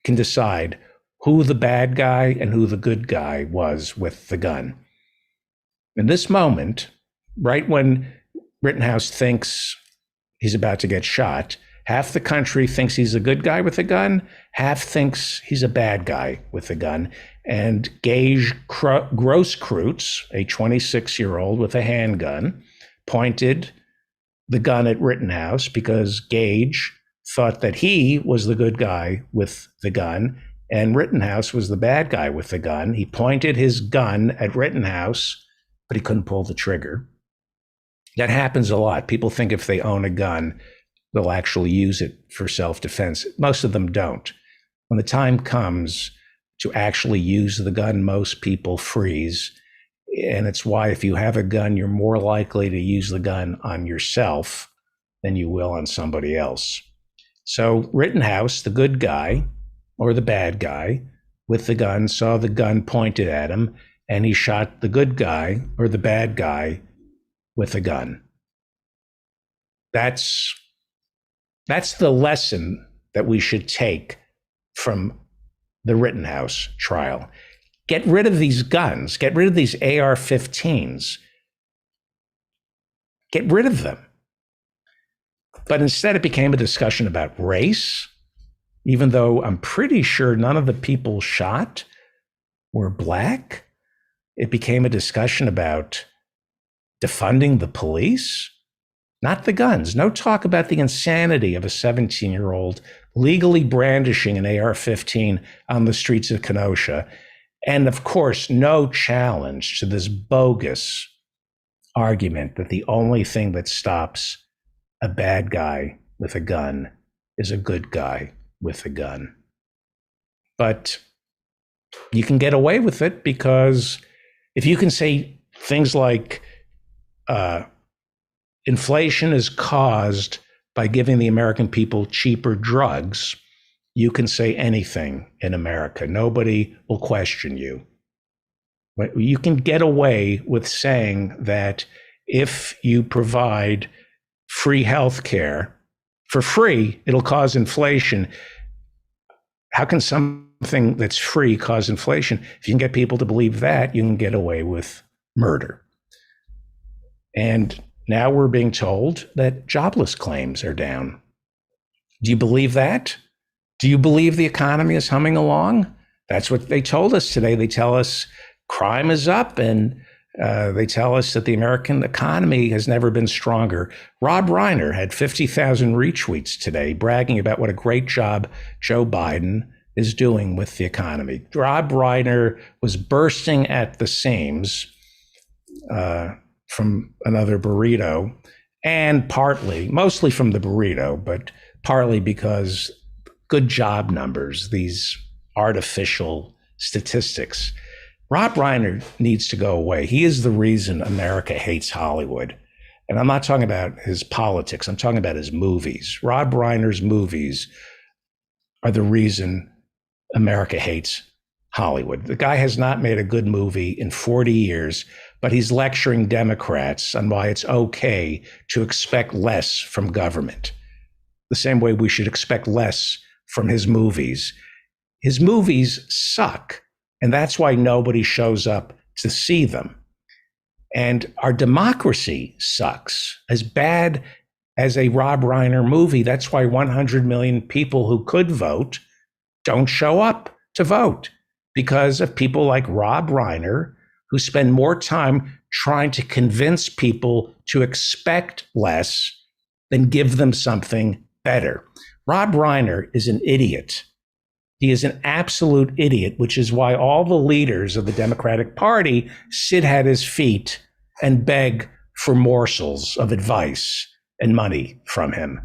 can decide who the bad guy and who the good guy was with the gun. In this moment, right when Rittenhouse thinks he's about to get shot, half the country thinks he's a good guy with a gun, half thinks he's a bad guy with a gun. And Gage Grosskreutz, a 26-year-old with a handgun, pointed the gun at Rittenhouse because Gage thought that he was the good guy with the gun and Rittenhouse was the bad guy with the gun. He pointed his gun at Rittenhouse, but he couldn't pull the trigger. That happens a lot. People think if they own a gun, they'll actually use it for self-defense. Most of them don't. When the time comes to actually use the gun, most people freeze. And it's why if you have a gun, you're more likely to use the gun on yourself than you will on somebody else. So Rittenhouse, the good guy, or the bad guy with the gun, saw the gun pointed at him, and he shot the good guy or the bad guy with a gun. That's the lesson that we should take from the Rittenhouse trial. Get rid of these guns. Get rid of these AR-15s. Get rid of them. But instead, it became a discussion about race, even though I'm pretty sure none of the people shot were black. It became a discussion about defunding the police, not the guns. No talk about the insanity of a 17-year-old legally brandishing an AR-15 on the streets of Kenosha. And of course, no challenge to this bogus argument that the only thing that stops a bad guy with a gun is a good guy with a gun. But you can get away with it because if you can say things like inflation is caused by giving the American people cheaper drugs, you can say anything in America. Nobody will question you. But you can get away with saying that if you provide free health care for free, it'll cause inflation. How can something that's free cause inflation? If you can get people to believe that, you can get away with murder. And now we're being told that jobless claims are down. Do you believe that? Do you believe the economy is humming along? That's what they told us today. They tell us crime is up, and they tell us that the American economy has never been stronger. Rob Reiner had 50,000 retweets today bragging about what a great job Joe Biden is doing with the economy. Rob Reiner was bursting at the seams from another burrito, and mostly from the burrito, but partly because good job numbers, these artificial statistics. Rob Reiner needs to go away. He is the reason America hates Hollywood. And I'm not talking about his politics. I'm talking about his movies. Rob Reiner's movies are the reason America hates Hollywood. The guy has not made a good movie in 40 years, but he's lecturing Democrats on why it's okay to expect less from government. The same way we should expect less from his movies. His movies suck, and that's why nobody shows up to see them. And our democracy sucks. As bad as a Rob Reiner movie, that's why 100 million people who could vote don't show up to vote, because of people like Rob Reiner, who spend more time trying to convince people to expect less than give them something better. Rob Reiner is an idiot. He is an absolute idiot, which is why all the leaders of the Democratic Party sit at his feet and beg for morsels of advice and money from him.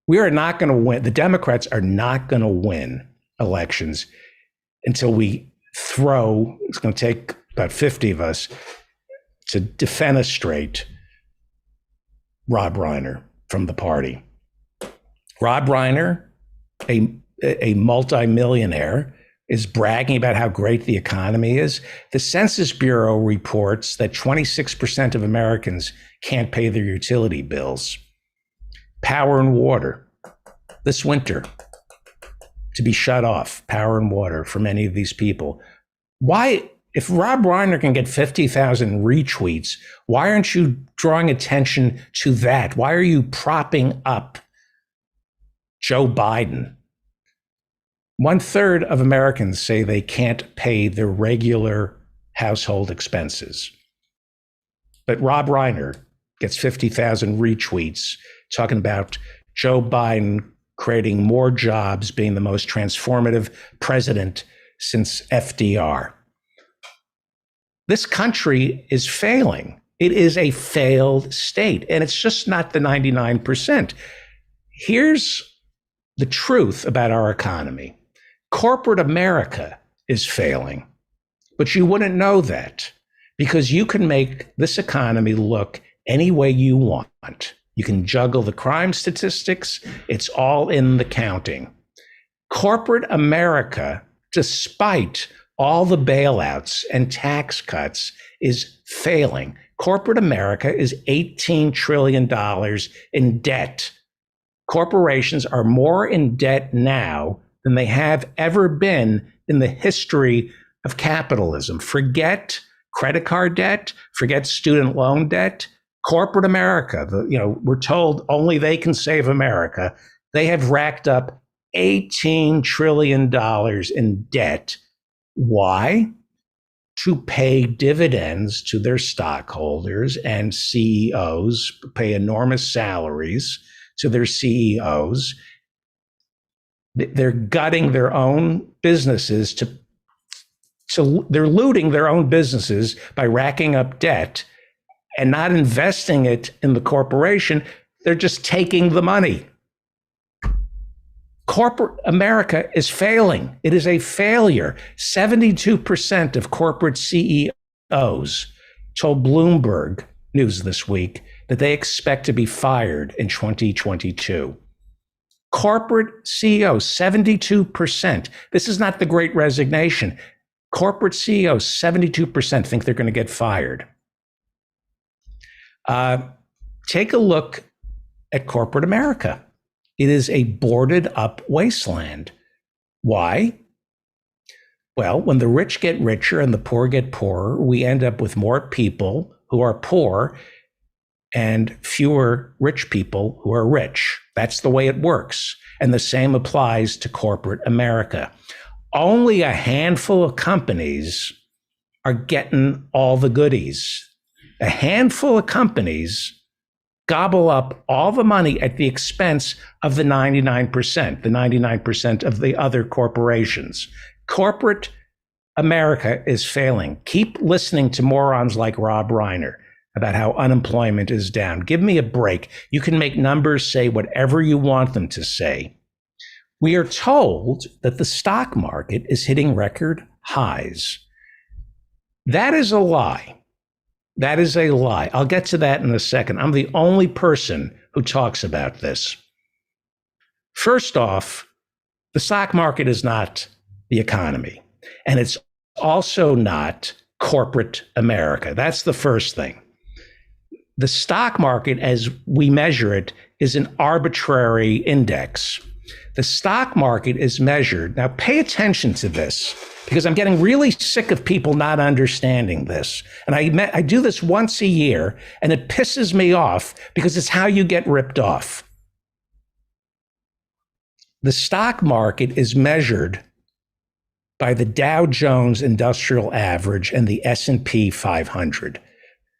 We are not going to win. The Democrats are not going to win elections until we throw, it's going to take about 50 of us to defenestrate Rob Reiner from the party. Rob Reiner, a multimillionaire, is bragging about how great the economy is. The Census Bureau reports that 26% of Americans can't pay their utility bills. Power and water this winter to be shut off, power and water for many of these people. Why, if Rob Reiner can get 50,000 retweets, why aren't you drawing attention to that? Why are you propping up Joe Biden? 1/3 of Americans say they can't pay their regular household expenses. But Rob Reiner gets 50,000 retweets talking about Joe Biden creating more jobs, being the most transformative president since FDR. This country is failing. It is a failed state, and it's just not the 99%. Here's the truth about our economy. Corporate America is failing, but you wouldn't know that because you can make this economy look any way you want. You can juggle the crime statistics. It's all in the counting. Corporate America, despite all the bailouts and tax cuts, is failing. Corporate America is $18 trillion in debt. Corporations are more in debt now than they have ever been in the history of capitalism. Forget credit card debt, forget student loan debt. Corporate America, we're told only they can save America. They have racked up $18 trillion in debt. Why? To pay dividends to their stockholders, and CEOs pay enormous salaries to their CEOs. They're gutting their own businesses they're looting their own businesses by racking up debt and not investing it in the corporation. They're just taking the money. Corporate America is failing. It is a failure. 72% of corporate CEOs told Bloomberg News this week that they expect to be fired in 2022. Corporate CEOs, 72%. This is not the Great Resignation. Corporate CEOs, 72% think they're going to get fired. Take a look at corporate America. It is a boarded up wasteland. Why? Well, when the rich get richer and the poor get poorer, we end up with more people who are poor and fewer rich people who are rich. That's the way it works. And the same applies to corporate America. Only a handful of companies are getting all the goodies. A handful of companies gobble up all the money at the expense of the 99% of the other corporations. Corporate America is failing. Keep listening to morons like Rob Reiner about how unemployment is down. Give me a break. You can make numbers say whatever you want them to say. We are told that the stock market is hitting record highs. That is a lie. That is a lie. I'll get to that in a second. I'm the only person who talks about this. First off, the stock market is not the economy, and it's also not corporate America. That's the first thing. The stock market, as we measure it, is an arbitrary index. The stock market is measured. Now, pay attention to this, because I'm getting really sick of people not understanding this. And I do this once a year, and it pisses me off because it's how you get ripped off. The stock market is measured by the Dow Jones Industrial Average and the S&P 500.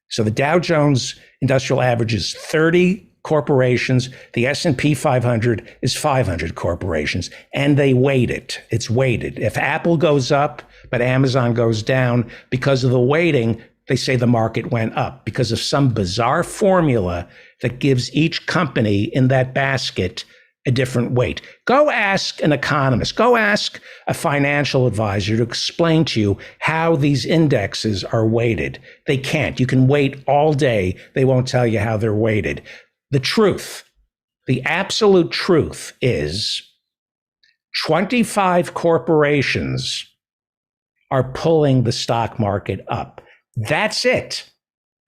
So the Dow Jones Industrial Average is 30 corporations. The S&P 500 is 500 corporations, and they weight it. It's weighted. If Apple goes up, but Amazon goes down, because of the weighting, they say the market went up because of some bizarre formula that gives each company in that basket a different weight. Go ask an economist, go ask a financial advisor to explain to you how these indexes are weighted. They can't. You can wait all day. They won't tell you how they're weighted. The truth, the absolute truth is 25 corporations are pulling the stock market up. That's it.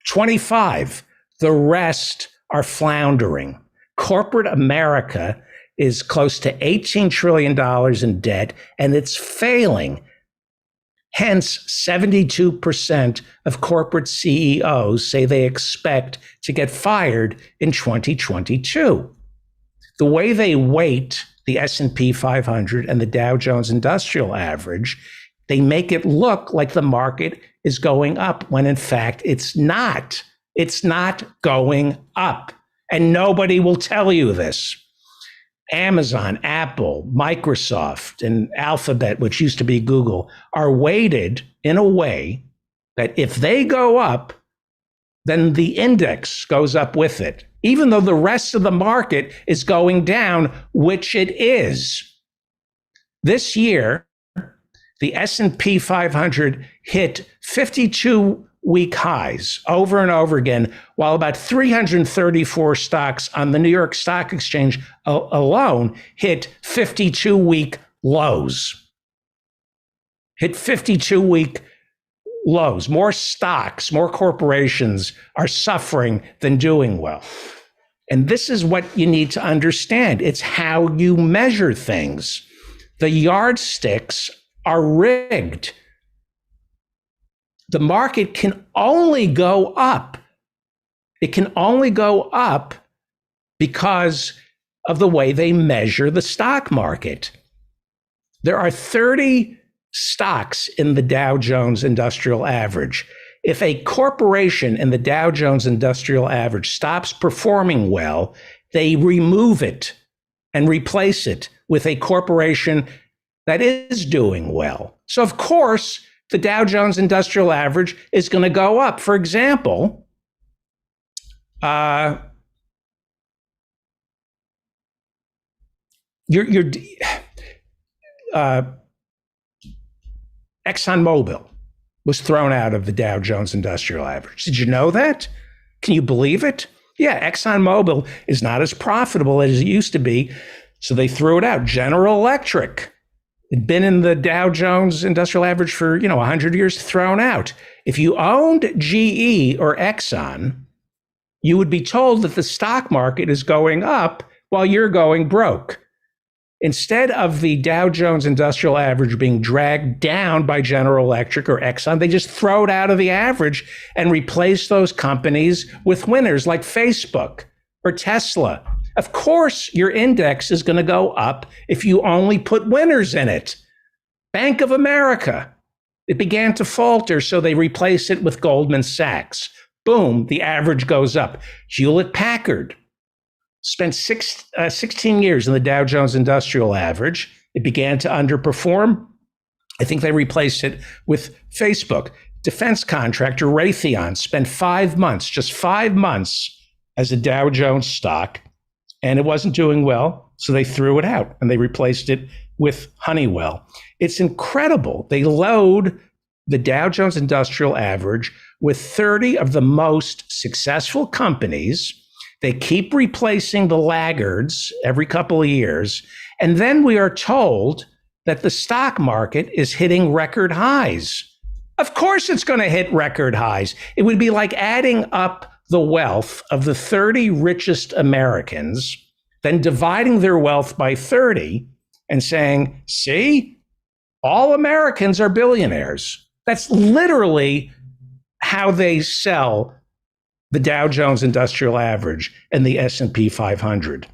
25. The rest are floundering. Corporate America is close to $18 trillion in debt, and it's failing. Hence, 72% of corporate CEOs say they expect to get fired in 2022. The way they weight the S&P 500 and the Dow Jones Industrial Average, they make it look like the market is going up, when in fact it's not. It's not going up. And nobody will tell you this. Amazon, Apple, Microsoft, and Alphabet, which used to be Google, are weighted in a way that if they go up, then the index goes up with it, even though the rest of the market is going down, which it is. This year, the S&P 500 hit 52-week highs over and over again, while about 334 stocks on the New York Stock Exchange alone hit 52-week lows. Hit 52-week lows. More stocks, more corporations are suffering than doing well. And this is what you need to understand. It's how you measure things. The yardsticks are rigged. The market can only go up. It can only go up because of the way they measure the stock market. There are 30 stocks in the Dow Jones Industrial Average. If a corporation in the Dow Jones Industrial Average stops performing well, they remove it and replace it with a corporation that is doing well. So of course, the Dow Jones Industrial Average is going to go up. For example, ExxonMobil was thrown out of the Dow Jones Industrial Average. Did you know that? Can you believe it? Yeah, ExxonMobil is not as profitable as it used to be, so they threw it out. General Electric had been in the Dow Jones Industrial Average for 100 years, thrown out. If you owned GE or Exxon, you would be told that the stock market is going up while you're going broke. Instead of the Dow Jones Industrial Average being dragged down by General Electric or Exxon, they just throw it out of the average and replace those companies with winners like Facebook or Tesla. Of course, your index is going to go up if you only put winners in it. Bank of America, it began to falter, so they replaced it with Goldman Sachs. Boom, the average goes up. Hewlett Packard spent 16 years in the Dow Jones Industrial Average. It began to underperform. I think they replaced it with Facebook. Defense contractor Raytheon spent 5 months, just 5 months, as a Dow Jones stock, and it wasn't doing well, so they threw it out and they replaced it with Honeywell. It's incredible. They load the Dow Jones Industrial Average with 30 of the most successful companies. They keep replacing the laggards every couple of years. And then we are told that the stock market is hitting record highs. Of course, it's going to hit record highs. It would be like adding up the wealth of the 30 richest Americans, then dividing their wealth by 30 and saying, see, all Americans are billionaires. That's literally how they sell the Dow Jones Industrial Average and the S&P 500.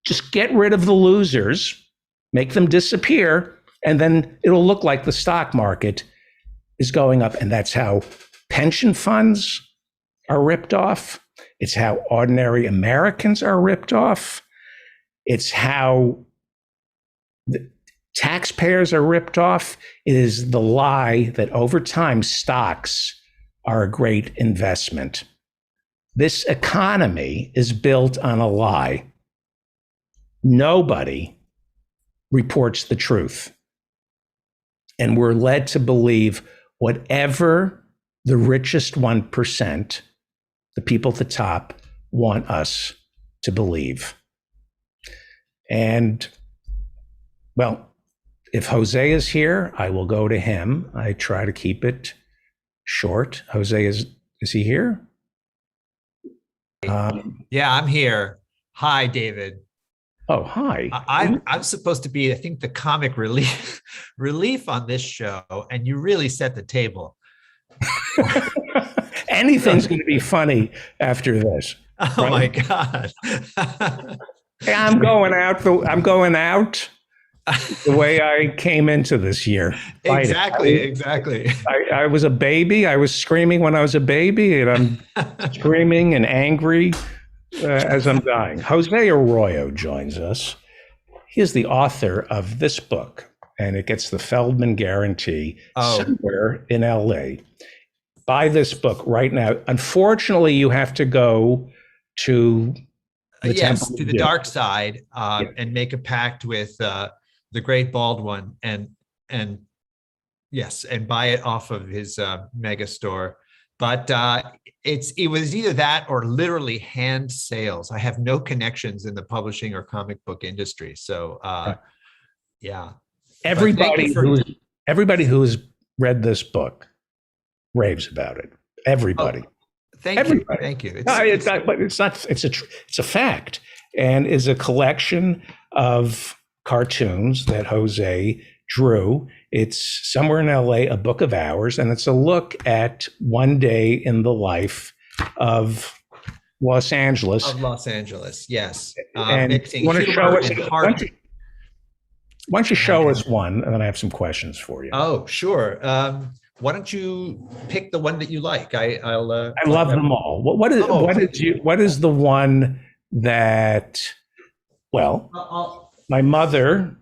Just get rid of the losers, make them disappear, and then it'll look like the stock market is going up. And that's how pension funds are ripped off. It's how ordinary Americans are ripped off. It's how the taxpayers are ripped off. It is the lie that over time stocks are a great investment. This economy is built on a lie. Nobody reports the truth. And we're led to believe whatever the richest 1%, the people at the top, want us to believe. And, well, if Jose is here, I will go to him. I try to keep it short. Jose, is he here? Yeah, I'm here. Hi, David. Oh, hi. I'm supposed to be, I think, the comic relief on this show, and you really set the table. Anything's going to be funny after this. Oh right? my God. Hey, I'm going out the way I came into this year. Exactly. I was a baby. I was screaming when I was a baby, and I'm screaming and angry as I'm dying. Jose Arroyo joins us. He is the author of this book, and it gets the Feldman Guarantee somewhere in LA. Buy this book right now. Unfortunately, you have to go to the dark side and make a pact with the great Baldwin and buy it off of his mega store. But it was either that or literally hand sales. I have no connections in the publishing or comic book industry. So yeah. Everybody who has read this book raves about it. Everybody. Thank you. It's a fact, and is a collection of cartoons that Jose drew. It's somewhere in LA, a book of hours, and it's a look at one day in the life of Los Angeles. Yes. And mixing you want to show us? Why don't you show us one, and then I have some questions for you. Oh, sure. Why don't you pick the one that you like? I love them all. What is the one that? Well, my mother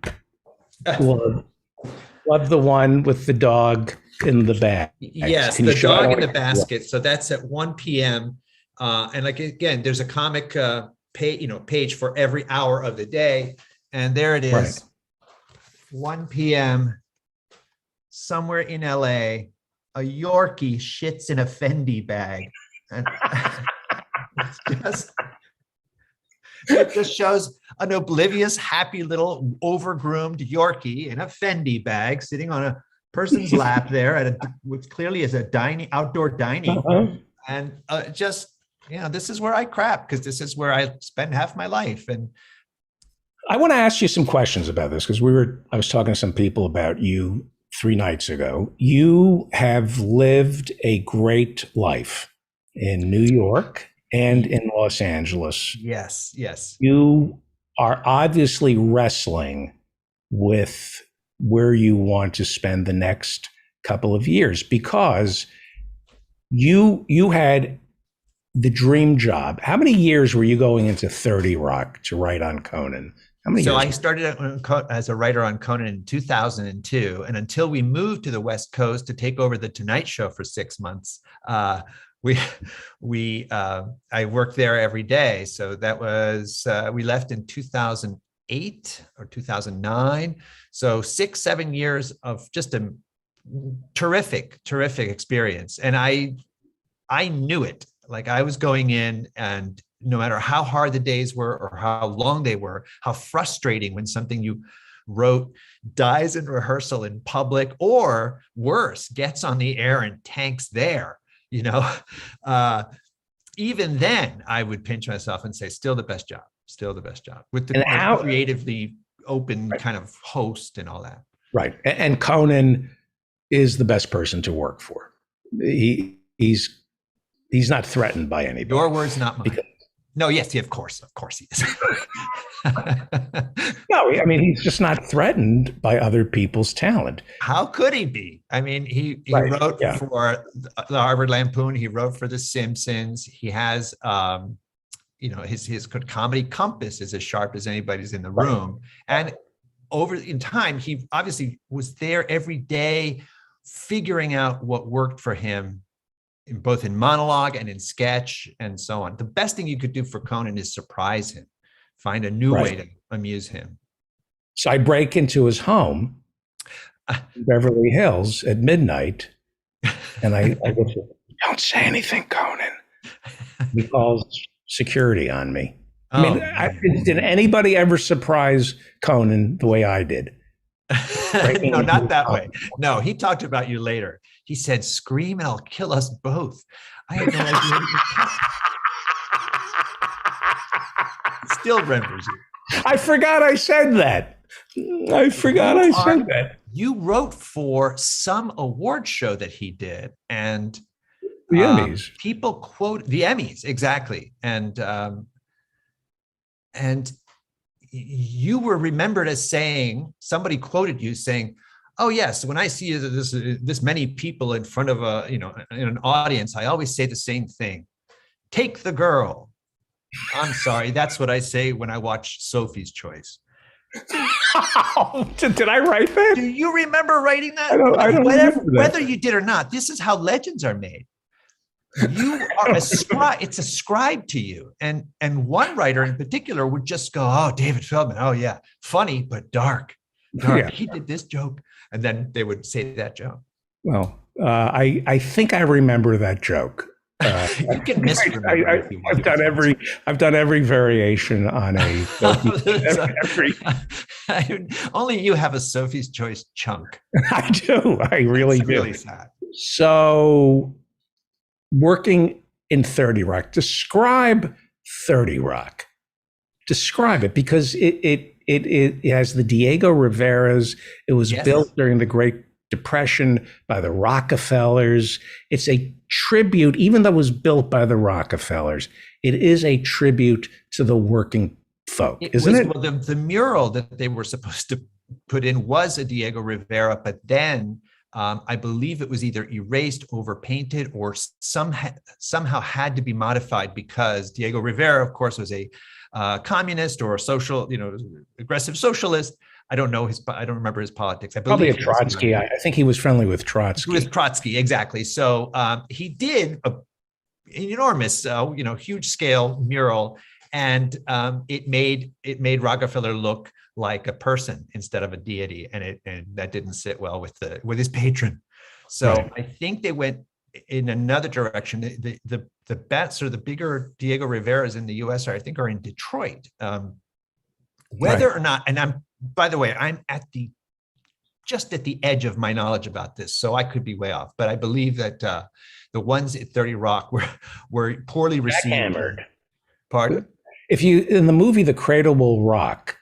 loved the one with the dog in the bag. Yes, the dog in the basket. So that's at 1 p.m. And like again, there's a comic page for every hour of the day, and there it is. Right. 1 p.m. somewhere in LA, a Yorkie shits in a Fendi bag. And it just shows an oblivious, happy little overgroomed Yorkie in a Fendi bag sitting on a person's lap there at which clearly is a outdoor dining. And this is where I crap, because this is where I spend half my life. And I want to ask you some questions about this, because I was talking to some people about you 3 nights ago. You have lived a great life in New York and in Los Angeles. Yes. You are obviously wrestling with where you want to spend the next couple of years, because you had the dream job. How many years were you going into 30 Rock to write on Conan? I started as a writer on Conan in 2002, and until we moved to the West Coast to take over the Tonight Show for 6 months, I worked there every day. So that was we left in 2008 or 2009. So 6-7 years of just a terrific experience. And I knew it. Like I was going in, and no matter how hard the days were or how long they were, how frustrating when something you wrote dies in rehearsal in public, or worse, gets on the air and tanks there, even then I would pinch myself and say, still the best job with the creatively open kind of host and all that. Right. And Conan is the best person to work for. He's not threatened by anybody. Your words, not mine. No, yes, of course he is. No, I mean, he's just not threatened by other people's talent. How could he be? I mean, he wrote for the Harvard Lampoon. He wrote for The Simpsons. He has, his comedy compass is as sharp as anybody's in the room. And in time, he obviously was there every day, figuring out what worked for him, both in monologue and in sketch and so on. The best thing you could do for Conan is surprise him, find a new way to amuse him. So I break into his home in Beverly Hills at midnight, and I go, "Don't say anything, Conan." He calls security on me. I mean, did anybody ever surprise Conan the way I did? No, not that way. No, he talked about you later. He said, "Scream and I'll kill us both." I had no idea. Still remembers you. I forgot I said that. You wrote for some award show that he did, and the Emmys. People quote the Emmys, exactly, and you were remembered as saying, somebody quoted you saying, "Oh yes, when I see this many people in front of in an audience, I always say the same thing: take the girl." I'm sorry, that's what I say when I watch Sophie's Choice. Did I write that? Do you remember writing that? I don't remember that. Whether you did or not, this is how legends are made. You are ascribed. It's ascribed to you, and one writer in particular would just go, "Oh, David Feldman. Oh yeah, funny but dark. Yeah. He did this joke," and then they would say that joke. Well, I think I remember that joke. You can misremember. I've done every variation on a only you have a Sophie's Choice chunk. I do. I really do. Really sad. So, working in 30 Rock, describe 30 Rock. Describe it, because it has the Diego Riveras. It was built during the Great Depression by the Rockefellers. It's a tribute, even though it was built by the Rockefellers, it is a tribute to the working folk, isn't it? Well, the mural that they were supposed to put in was a Diego Rivera, but then I believe it was either erased, overpainted, or somehow had to be modified, because Diego Rivera, of course, was a communist or a social, aggressive socialist. I don't remember his politics. I believe probably a Trotsky. I think he was friendly with Trotsky. He was Trotsky, exactly. So he did an enormous, huge scale mural, and it made Rockefeller look like a person instead of a deity, and that didn't sit well with his patron. So right. I think they went in another direction. The bets, or the bigger Diego Riveras in the U.S. are in Detroit. Whether or not, and by the way, I'm just at the edge of my knowledge about this, so I could be way off, but I believe that the ones at 30 Rock were poorly received. Jackhammered. Pardon? In the movie The Cradle Will Rock,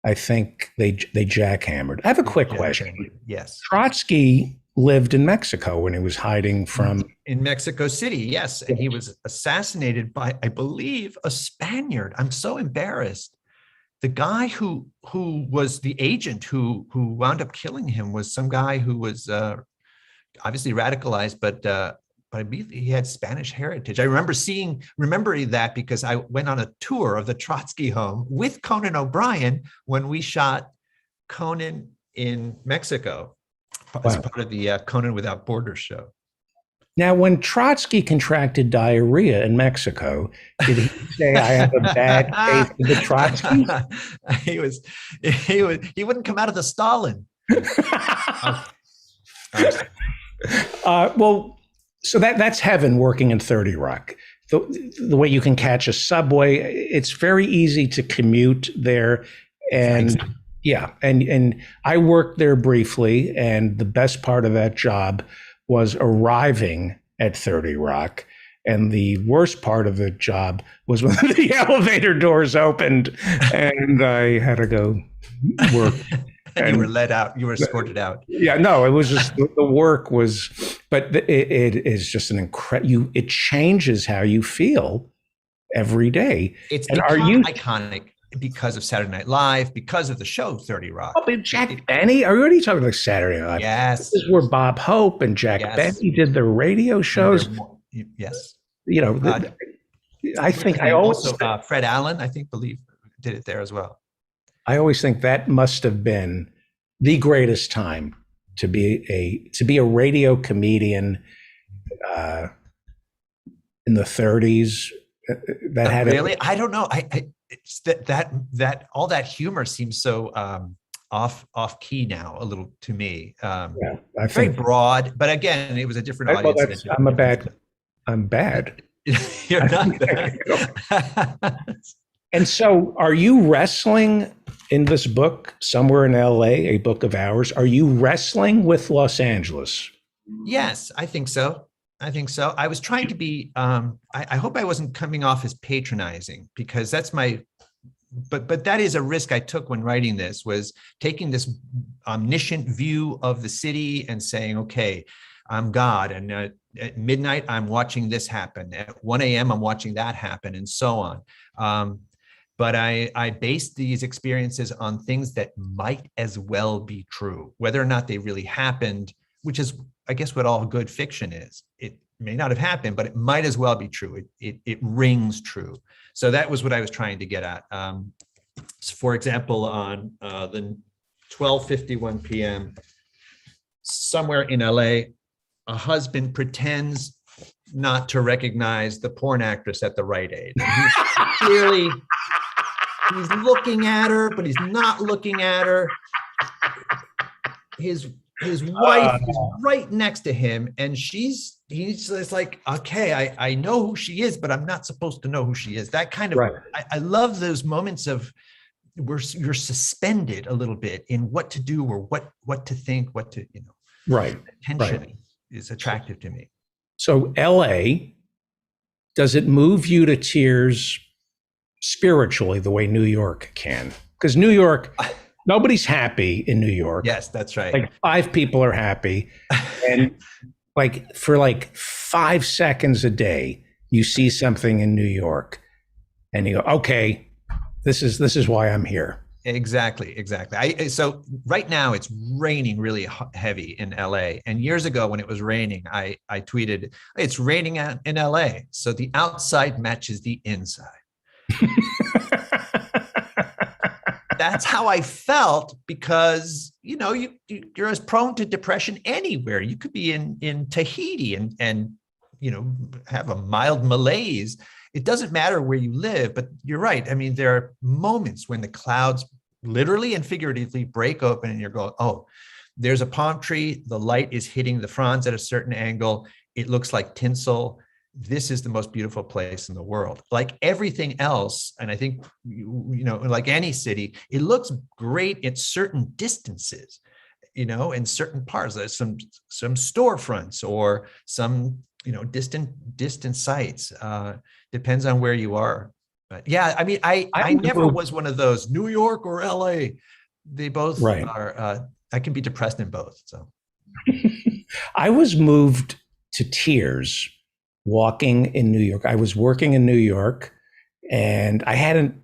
I think they jackhammered. I have a quick question. Yes. Trotsky lived in Mexico when he was hiding from... In Mexico City, yes. And he was assassinated by, I believe, a Spaniard. I'm so embarrassed. The guy who was the agent who wound up killing him was some guy who was obviously radicalized, but I believe he had Spanish heritage. I remember remembering that because I went on a tour of the Trotsky home with Conan O'Brien when we shot Conan in Mexico as part of the Conan Without Borders show. Now, when Trotsky contracted diarrhea in Mexico, did he say, "I have a bad case of the Trotsky"? He wouldn't come out of the Stalin. Well, so that's heaven working in 30 Rock. The way you can catch a subway, it's very easy to commute there. And yeah, and I worked there briefly, and the best part of that job was arriving at 30 Rock. And the worst part of the job was when the elevator doors opened and I had to go work. And you were let out. You were escorted out. Yeah, no, it was just the work was, but it is just an incredible. It changes how you feel every day. It's and become iconic because of Saturday Night Live, because of the show 30 Rock. Oh, but Jack Benny, are you already talking about Saturday Night Live? Yes, this is where Bob Hope and Jack Benny did their radio shows. Yes, you know, I think I also Fred Allen, I think, did it there as well. I always think that must have been the greatest time to be a radio comedian in the 30s. That had really, I don't know. It's that all that humor seems so off key now a little to me. I think very broad, but again, it was a different audience. I'm bad. You're not bad. And so, are you wrestling in this book somewhere in LA, A Book of Hours? Are you wrestling with Los Angeles? Yes, I think so. I was trying to be, I hope I wasn't coming off as patronizing, because that's but that is a risk I took when writing this, was taking this omniscient view of the city and saying, okay, I'm God. And at midnight, I'm watching this happen. At 1 a.m., I'm watching that happen, and so on. But I based these experiences on things that might as well be true, whether or not they really happened, which is, I guess, what all good fiction is. It may not have happened, but it might as well be true. It rings true. So that was what I was trying to get at. So for example, on the 12:51 p.m., somewhere in LA, a husband pretends not to recognize the porn actress at the Rite Aid. He's looking at her, but he's not looking at her. His wife is right next to him, and he's just like, okay, I know who she is, but I'm not supposed to know who she is. That kind of, right. I love those moments of where you're suspended a little bit in what to do or what to think, what to, right. Tension is attractive to me. So LA, does it move you to tears spiritually the way New York can? Because New York, nobody's happy in New York. Yes, that's right. Like 5 people are happy. And for 5 seconds a day, you see something in New York and you go, okay, this is why I'm here. Exactly. So right now it's raining really heavy in LA. And years ago when it was raining, I tweeted, it's raining in LA. So the outside matches the inside. That's how I felt, because you're as prone to depression anywhere. You could be in Tahiti and have a mild malaise. It doesn't matter where you live, but you're right. I mean, there are moments when the clouds literally and figuratively break open and you're going, oh, there's a palm tree. The light is hitting the fronds at a certain angle. It looks like tinsel. This is the most beautiful place in the world. Like everything else, and I think, like any city, it looks great at certain distances, in certain parts. There's some storefronts or some, distant sites. Depends on where you are. But yeah, I mean, I never was one of those New York or LA. They both are, I can be depressed in both. So I was moved to tears walking in New York. I was working in New York and I hadn't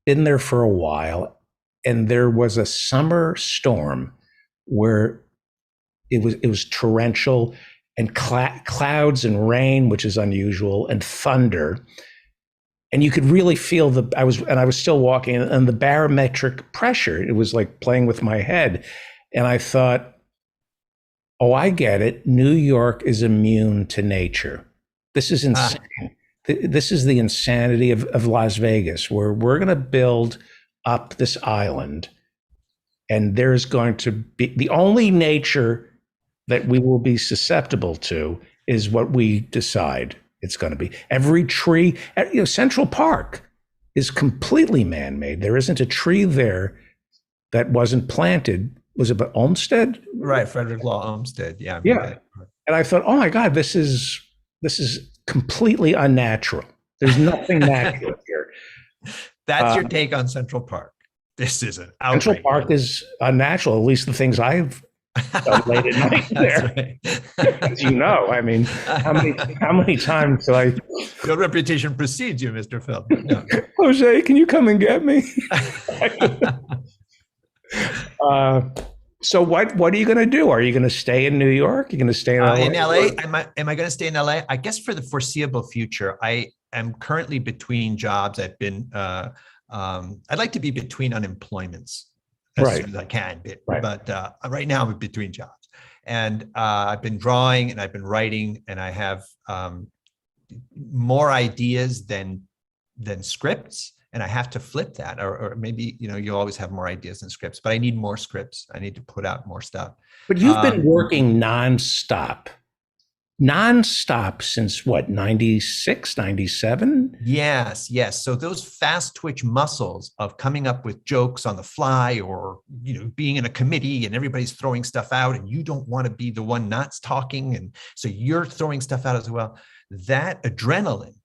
been there for a while. And there was a summer storm where it was torrential and clouds and rain, which is unusual, and thunder. And you could really feel I was still walking, and the barometric pressure, it was like playing with my head. And I thought, oh, I get it. New York is immune to nature. This is insane. This is the insanity of Las Vegas, where we're going to build up this island, and there's going to be the only nature that we will be susceptible to is what we decide it's going to be. Every tree, Central Park is completely man-made. There isn't a tree there that wasn't planted. Was it Olmsted? Right, Frederick Law Olmsted. Yeah. Yeah. And I thought, oh my God, this is completely unnatural. There's nothing natural here. That's your take on Central Park. This is an outrage. Central Park is unnatural, at least the things I've done late at night there. Right. As you know, I mean, how many times do I... Your reputation precedes you, Mr. Feldman. No. Jose, can you come and get me? So what are you going to do? Are you going to stay in New York? You're going to stay in LA? In LA? Am I going to stay in LA? I guess for the foreseeable future. I am currently between jobs. I've been. I'd like to be between unemployments as soon as I can. But right now I'm between jobs, and I've been drawing and I've been writing, and I have more ideas than scripts. And I have to flip that, or maybe, you always have more ideas than scripts, but I need more scripts. I need to put out more stuff. But you've been working nonstop since what, 96, 97? Yes. So those fast twitch muscles of coming up with jokes on the fly, or, being in a committee and everybody's throwing stuff out and you don't want to be the one not talking. And so you're throwing stuff out as well. That adrenaline,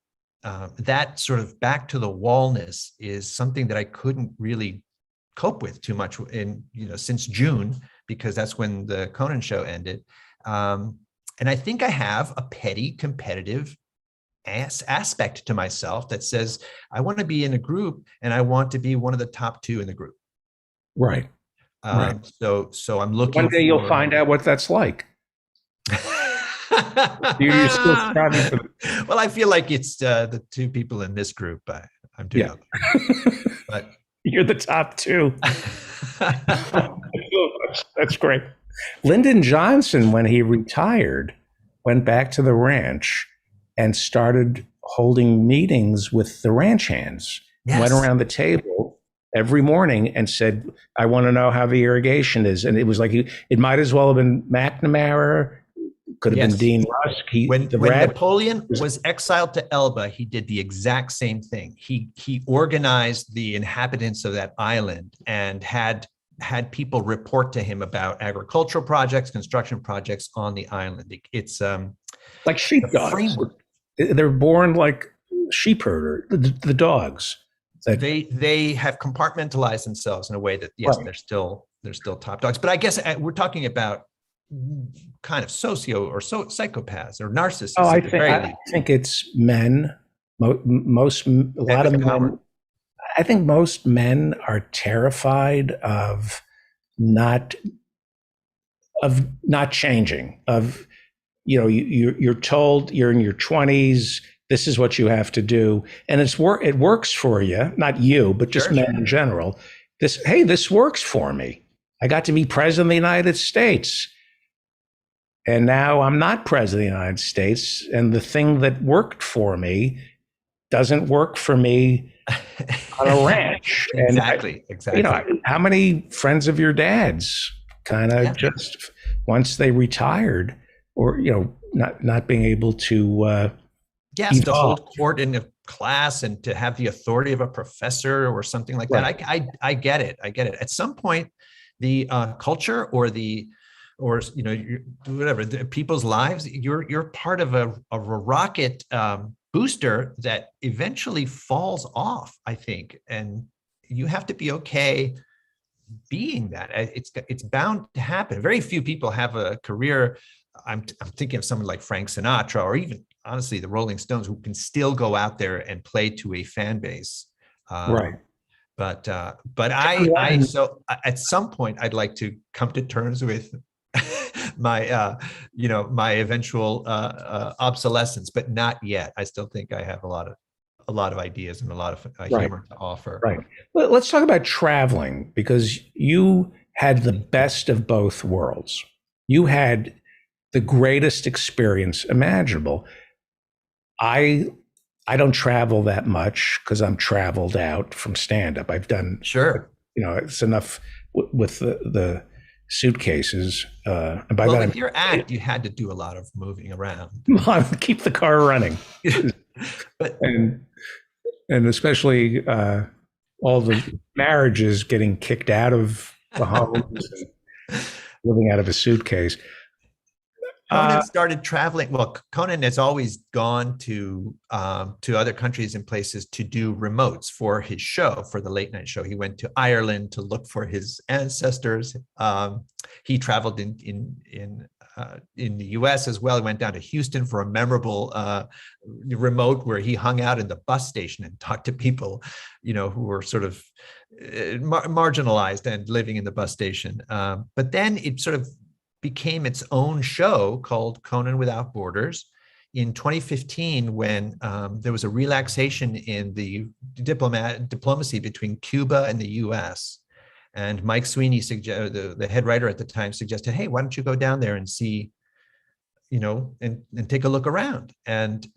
that sort of back to the wallness is something that I couldn't really cope with too much since June, because that's when the Conan show ended. And I think I have a petty competitive aspect to myself that says, I want to be in a group and I want to be one of the top two in the group. Right. So I'm looking. One day you'll find out what that's like. You're still striving for Well, I feel like it's the two people in this group. I'm doing but you're the top two. That's great. Lyndon Johnson, when he retired, went back to the ranch and started holding meetings with the ranch hands. Yes. Went around the table every morning and said, I want to know how the irrigation is. And it was like, it might as well have been McNamara. Could have been Dean Rusk. When Napoleon was exiled to Elba, he did the exact same thing. He organized the inhabitants of that island and had people report to him about agricultural projects, construction projects on the island. It's like sheepdogs. They're born like sheep herder. The dogs. They have compartmentalized themselves in a way that they're still top dogs. But I guess we're talking about kind of psychopaths or narcissists. Oh, I think it's men. I think most men are terrified of not changing. You're told you're in your 20s. This is what you have to do, and it works for you. Not you, but just men in general. This works for me. I got to be president of the United States. And now I'm not president of the United States, and the thing that worked for me doesn't work for me on a ranch. Exactly. How many friends of your dad's kind of just once they retired, or not being able to to hold court in a class and to have the authority of a professor or something like that. I get it. At some point, the culture or whatever, the people's lives, you're part of a rocket booster that eventually falls off, I think, and you have to be okay being that. It's bound to happen. Very few people have a career. I'm thinking of someone like Frank Sinatra, or even honestly the Rolling Stones, who can still go out there and play to a fan base. But so at some point I'd like to come to terms with my my eventual obsolescence, but not yet. I still think I have a lot of ideas and a lot of humor to offer. Right. Well, let's talk about traveling, because you had the best of both worlds. You had the greatest experience imaginable. I don't travel that much because I'm traveled out from stand-up. I've done it's enough with the suitcases. And by Well, that, with your act, you had to do a lot of moving around. keep the car running. But And especially all the marriages getting kicked out of the homes and living out of a suitcase. Conan started traveling. Well, Conan has always gone to other countries and places to do remotes for his show, for the late night show. He went to Ireland to look for his ancestors. He traveled in the U.S. as well. He went down to Houston for a memorable remote where he hung out in the bus station and talked to people, who were sort of marginalized and living in the bus station. But then it sort of became its own show called Conan Without Borders in 2015, when there was a relaxation in the diplomacy between Cuba and the U.S. And Mike Sweeney, the head writer at the time, suggested, "Hey, why don't you go down there and see, and take a look around?" And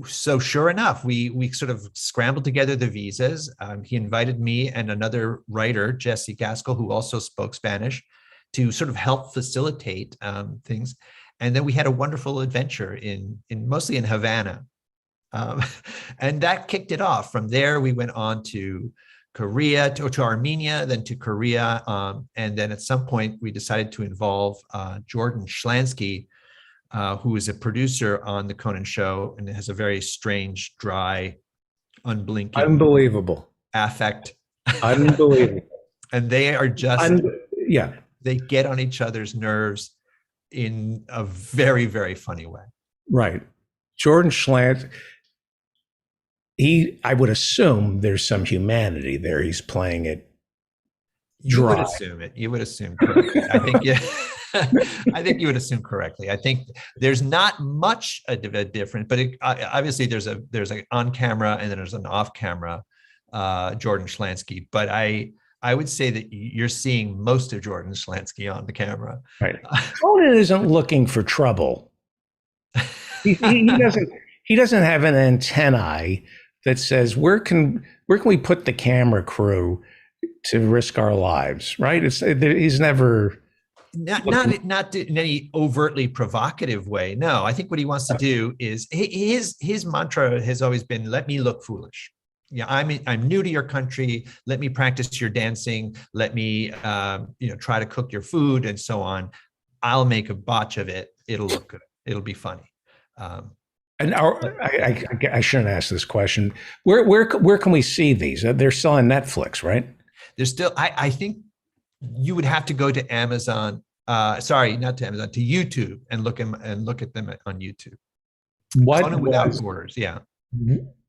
so sure enough, we sort of scrambled together the visas. He invited me and another writer, Jesse Gaskell, who also spoke Spanish, to sort of help facilitate things. And then we had a wonderful adventure in mostly in Havana. And that kicked it off. From there, we went on to Korea, to Armenia, then to Korea. And then at some point, we decided to involve Jordan Schlansky, who is a producer on the Conan show and has a very strange, dry, unblinking, Unbelievable. affect. Unbelievable. And they are just, yeah. They get on each other's nerves in a very, very funny way. Right. Jordan Schlant, I would assume there's some humanity there. He's playing it dry. You would assume it. You would assume correctly. I think, yeah. I think you would assume correctly. I think there's not much a difference, but obviously there's an on camera and then there's an off camera Jordan Schlansky. But I would say that you're seeing most of Jordan Schlansky on the camera. Right. Conan isn't looking for trouble. He doesn't have an antennae that says where can we put the camera crew to risk our lives, right? He's never not in any overtly provocative way. No, I think what he wants to do is his mantra has always been, let me look foolish. Yeah, I'm new to your country. Let me practice your dancing. Let me try to cook your food and so on. I'll make a botch of it. It'll look good. It'll be funny. And I shouldn't ask this question. Where can we see these? They're still on Netflix, right? There's still. I think you would have to go to Amazon. Sorry, not to Amazon, to YouTube and look at them on YouTube. Conan Without Borders. Yeah.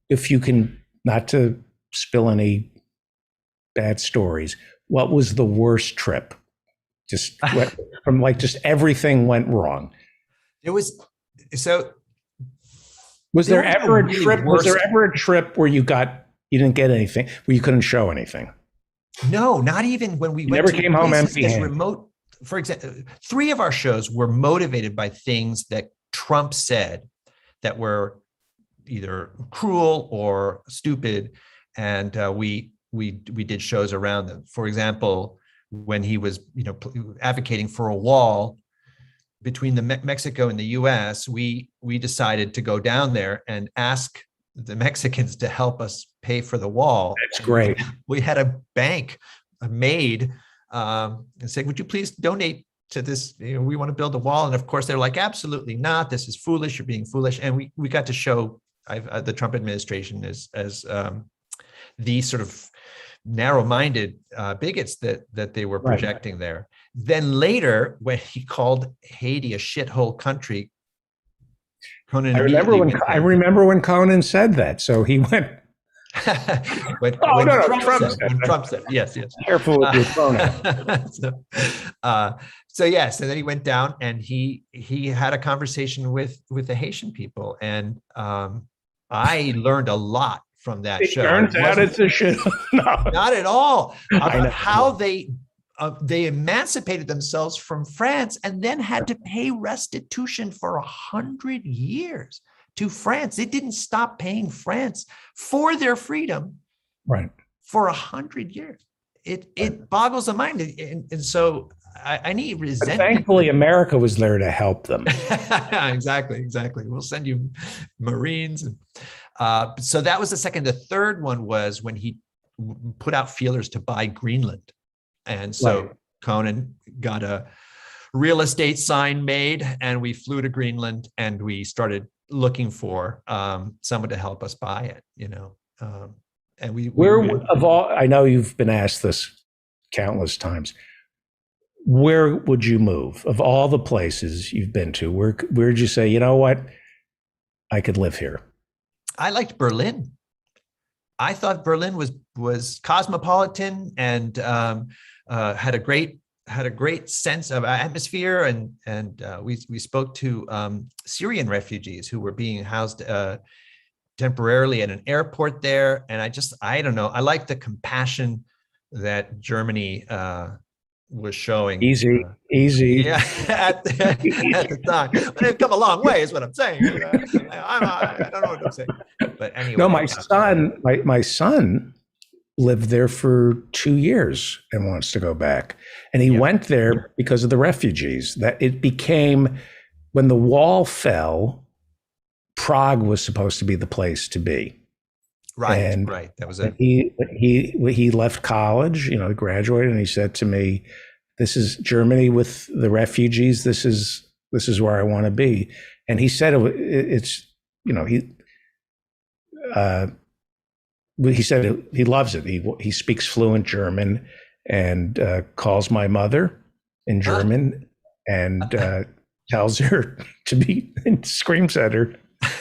If you can, not to spill any bad stories, what was the worst trip? Just everything went wrong. It was so. Was there ever a trip? Was there ever a trip where you didn't get anything, where you couldn't show anything? No, not even when we went. Never came home empty-handed. Remote, for example, 3 of our shows were motivated by things that Trump said that were either cruel or stupid, and we did shows around them. For example, when he was advocating for a wall between Mexico and the U.S., we decided to go down there and ask the Mexicans to help us pay for the wall. That's great. We had a bank made and said, "Would you please donate to this? We want to build a wall." And of course, they're like, "Absolutely not. This is foolish. You're being foolish." And we got to show the Trump administration as the sort of narrow-minded bigots that they were projecting there. Then later, when he called Haiti a shithole country, Conan. I remember when Conan said that. So he went. when Trump said, yes. Careful with your pronouns. So yes, and then he went down and he had a conversation with the Haitian people, and I learned a lot from that show. Turns out it's a shit. No, not at all. About how they emancipated themselves from France and then had to pay restitution for 100 years to France. They didn't stop paying France for their freedom, right, for 100 years. it boggles the mind. And so I need But resentment. thankfully, America was there to help them. Exactly. We'll send you Marines. So that was the second. The third one was when he put out feelers to buy Greenland. And so Right. Conan got a real estate sign made, and we flew to Greenland, and we started looking for someone to help us buy it, and we Where of all, I know you've been asked this countless times. Where would you move of all the places you've been to? Where'd you say, you know what, I could live here? I liked Berlin. I thought Berlin was cosmopolitan and had a great sense of atmosphere, and we spoke to Syrian refugees who were being housed temporarily at an airport there, and I don't know, I like the compassion that Germany was showing. Easy. Yeah, at the time. But they've come a long way, is what I'm saying. I don't know what I'm saying. But anyway. No, my son lived there for 2 years and wants to go back. And he went there because of the refugees. That it became, when the wall fell, Prague was supposed to be the place to be. Right. That was it. He left college, graduated, and he said to me, "This is Germany with the refugees. This is where I want to be." And he said he said he loves it. He speaks fluent German and calls my mother in German and tells her to be, and screams at her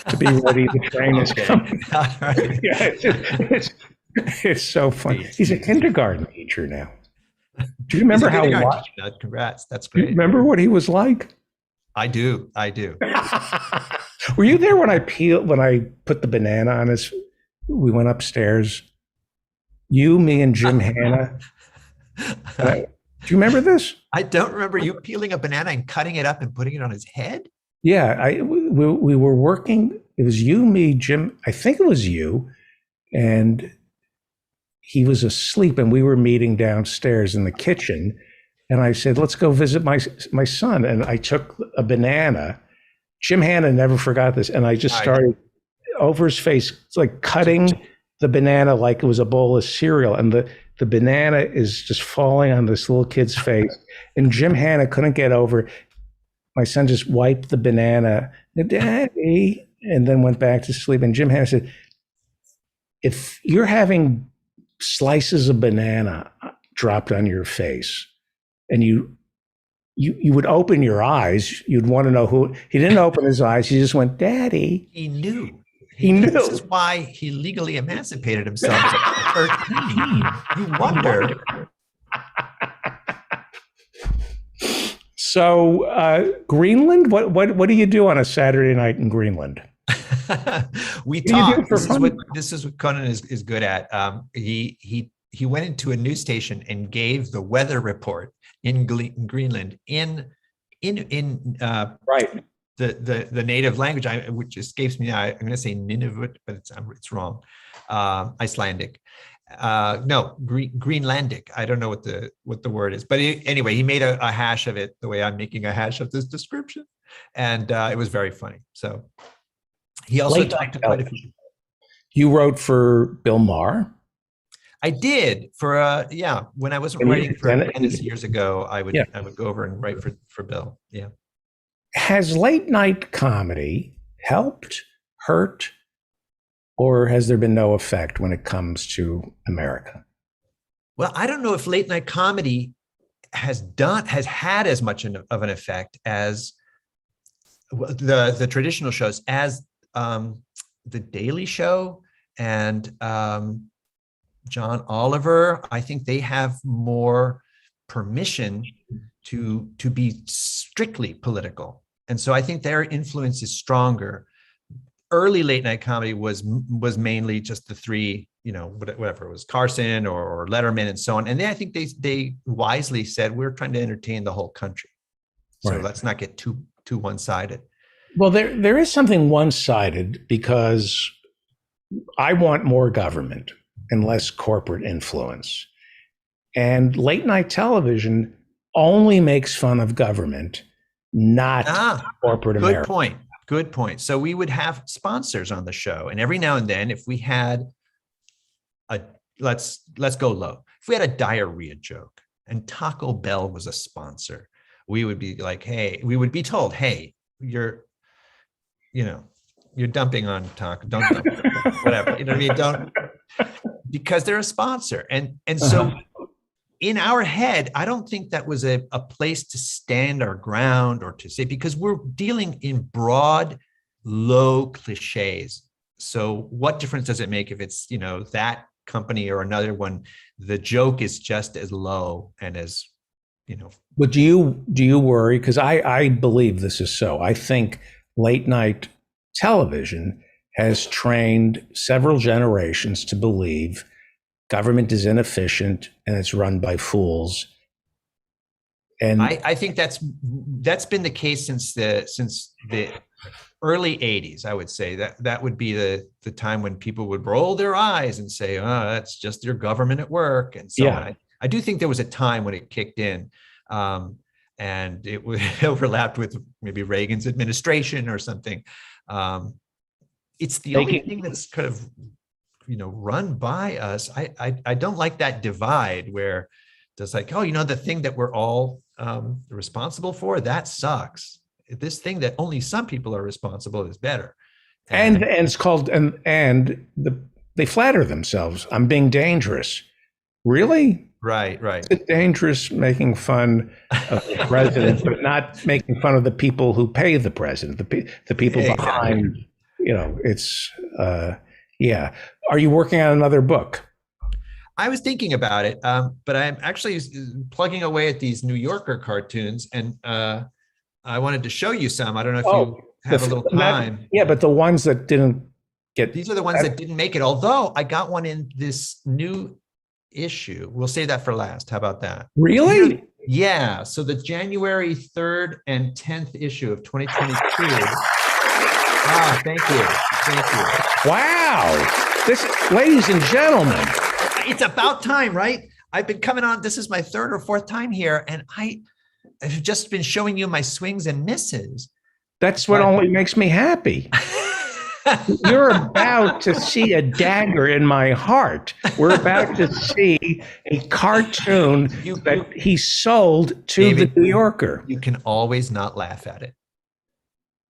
to be ready. The train is coming. Right. Yeah, it's so fun. He's a kindergarten teacher now. Do you remember Congrats. That's Do you great. remember what he was like? I do. Were you there when I put the banana on his? We went upstairs. You, me, and Jim Hanna. Do you remember this? I don't remember you peeling a banana and cutting it up and putting it on his head. Yeah, we were working. It was you, me, Jim. I think it was you, and he was asleep, and we were meeting downstairs in the kitchen. And I said, "Let's go visit my son." And I took a banana. Jim Hanna never forgot this, and I just started over his face, like cutting the banana like it was a bowl of cereal, and the banana is just falling on this little kid's face. And Jim Hanna couldn't get over it. My son just wiped the banana, "Daddy," and then went back to sleep. And Jim Hanna said, "If you're having slices of banana dropped on your face, and you would open your eyes, you'd want to know who." He didn't open his eyes. He just went, "Daddy." He knew. He knew. This is why he legally emancipated himself at 13. You wonder. So Greenland, what do you do on a Saturday night in Greenland? We What do you do talk. for fun? This is what Conan is good at. He went into a news station and gave the weather report in Greenland in Right. the native language, which escapes me now. I'm going to say Nunavut, but it's wrong. Icelandic. No, Greenlandic. I don't know what the word is, but anyway, he made a hash of it the way I'm making a hash of this description, and it was very funny. So he also talked to quite a few. You wrote for Bill Maher. I did for when I was writing for Dennis years ago, I would go over and write for Bill. Yeah. Has late night comedy helped, hurt, or has there been no effect when it comes to America? Well, I don't know if late night comedy has had as much of an effect as the traditional shows, as the Daily Show and John Oliver. I think they have more permission to be strictly political, and so I think their influence is stronger. Early late night comedy was mainly just the three, whatever it was, Carson or Letterman and so on. And I think they wisely said, we're trying to entertain the whole country, so let's not get too one-sided. Well, there is something one-sided, because I want more government and less corporate influence. And late night television only makes fun of government, not corporate Good America. point. Good point. So we would have sponsors on the show, and every now and then, if we had a let's go low. If we had a diarrhea joke and Taco Bell was a sponsor, we would be like, hey, we would be told, hey, you're dumping on Taco, don't dump, whatever. You know what I mean? Don't, because they're a sponsor. And so in our head, I don't think that was a place to stand our ground or to say, because we're dealing in broad, low cliches. So what difference does it make if it's, that company or another one? The joke is just as low and as, But do you worry? Because I believe this is so. I think late night television has trained several generations to believe government is inefficient and it's run by fools. And I think that's been the case since the early 80s. I would say that would be the time when people would roll their eyes and say, oh, that's just your government at work. And so on. I do think there was a time when it kicked in, and it overlapped with maybe Reagan's administration or something. It's the only thing that's kind of, run by us. I don't like that divide where it's like, oh, the thing that we're all responsible for, that sucks. This thing that only some people are responsible is better. And it's called, they flatter themselves. I'm being dangerous. Really? Right. It's dangerous making fun of the president, but not making fun of the people who pay the president, the people behind, it's, yeah. Are you working on another book? I was thinking about it, but I'm actually plugging away at these New Yorker cartoons, and I wanted to show you some. I don't know if you have a little time. But the ones that didn't get... These are the ones that didn't make it, although I got one in this new issue. We'll save that for last. How about that? Really? Yeah. So the January 3rd and 10th issue of 2022. Thank you. Wow. Ladies and gentlemen. It's about time, right? I've been coming on. This is my third or fourth time here, and I've just been showing you my swings and misses. That's what only makes me happy. You're about to see a dagger in my heart. We're about to see a cartoon that he sold to David, the New Yorker. You can always not laugh at it.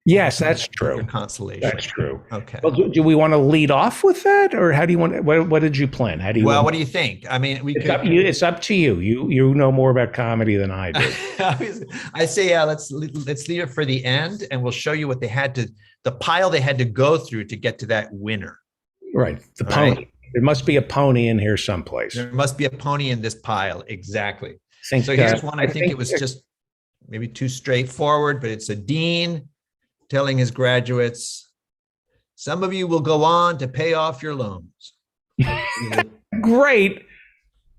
Yes, that's true. Your consolation. That's true. Okay. Well, do we want to lead off with that, or how do you want? What did you plan? How do you? Well, what do you think? I mean, it's up to you. You know more about comedy than I do. I say, let's leave it for the end, and we'll show you what the pile they had to go through to get to that winner. Right, the pony. Right. There must be a pony in here someplace. There must be a pony in this pile. Exactly. So here's one. I think it was just maybe too straightforward, but it's a dean telling his graduates, some of you will go on to pay off your loans. Great.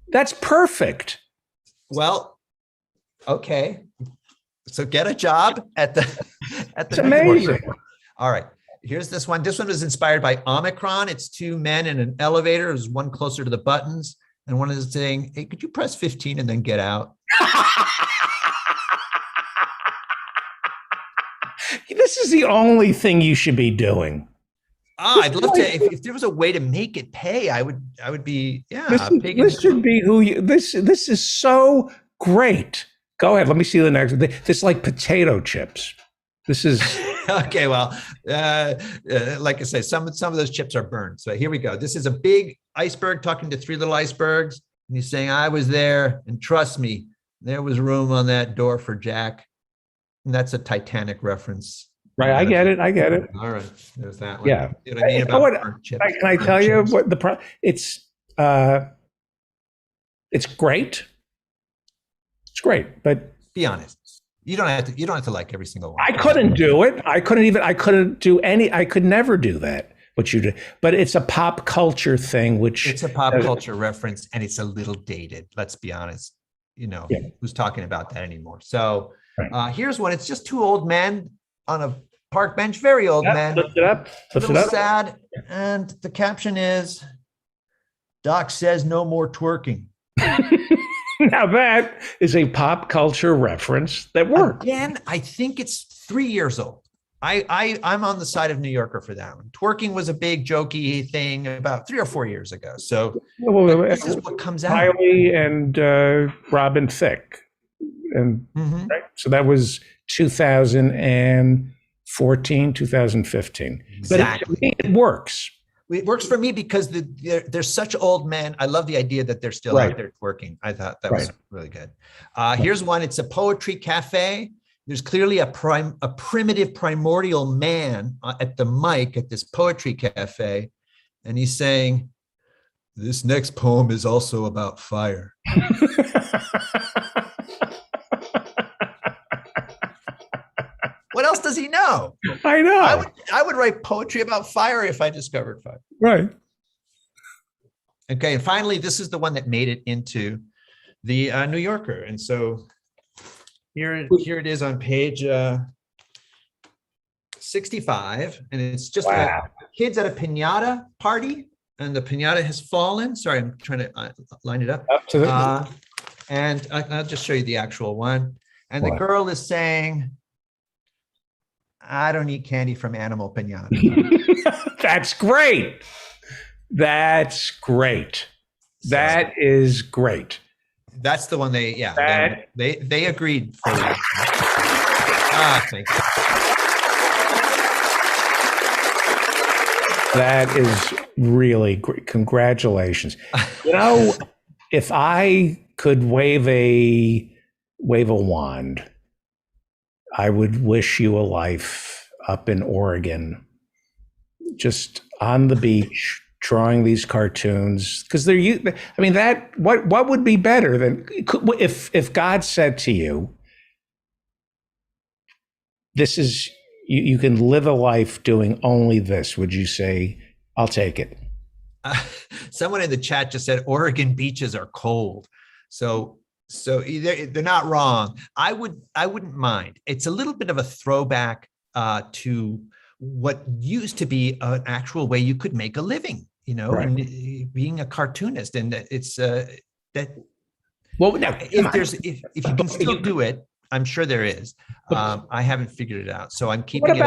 That's perfect. Well, okay. So get a job at the It's amazing. All right. Here's this one. This one was inspired by Omicron. It's two men in an elevator. There's one closer to the buttons, and one is saying, hey, could you press 15 and then get out? This is the only thing you should be doing. I'd love to. If there was a way to make it pay, I would be. Yeah, this should be who you. This is so great. Go ahead. Let me see the next. This is like potato chips. This is okay. Well, like I say, some of those chips are burned. So here we go. This is a big iceberg talking to three little icebergs, and he's saying, "I was there, and trust me, there was room on that door for Jack." And that's a Titanic reference. Right, I get it. All right, there's that one. Yeah. You know what I mean about chips. Can I tell you what it's great. It's great, but be honest. You don't have to like every single one. I couldn't do it. I could never do that. What you do, but it's a pop culture thing, it's a pop culture reference, and it's a little dated. Let's be honest. Who's talking about that anymore? So. Here's one. It's just two old men on a park bench, very old men. Lift it up. Sad. And the caption is, Doc says no more twerking. Now that is a pop culture reference that works. Again, I think it's 3 years old. I'm on the side of New Yorker for that one. Twerking was a big jokey thing about 3 or 4 years ago. So this is what comes out. Riley and Robin Thicke. And right? So that was 2014, 2015. Exactly. But it works. It works for me because they're such old men. I love the idea that they're still out there twerking. I thought that was really good. Here's one. It's a poetry cafe. There's clearly a primitive primordial man at the mic at this poetry cafe. And he's saying, this next poem is also about fire. What else does he know? I know. I would write poetry about fire if I discovered fire. Right. Okay. And finally, this is the one that made it into the New Yorker. And so here it is on page 65. And it's just about kids at a piñata party. And the piñata has fallen. Sorry, I'm trying to line it up. And I'll just show you the actual one. And the girl is saying, I don't eat candy from animal piñata. That's great. That's great. That is great. That's the one they agreed for. Thank you. That is really great. Congratulations. You know, if I could wave a wand, I would wish you a life up in Oregon, just on the beach, drawing these cartoons. Because I mean, what would be better than if God said to you, this is, you can live a life doing only this, would you say, I'll take it? Someone in the chat just said Oregon beaches are cold. So they're not wrong. I wouldn't mind. It's a little bit of a throwback to what used to be an actual way you could make a living, and being a cartoonist. And it's that. Well, now, if you can still do it, I'm sure there is. I haven't figured it out, so I'm keeping it.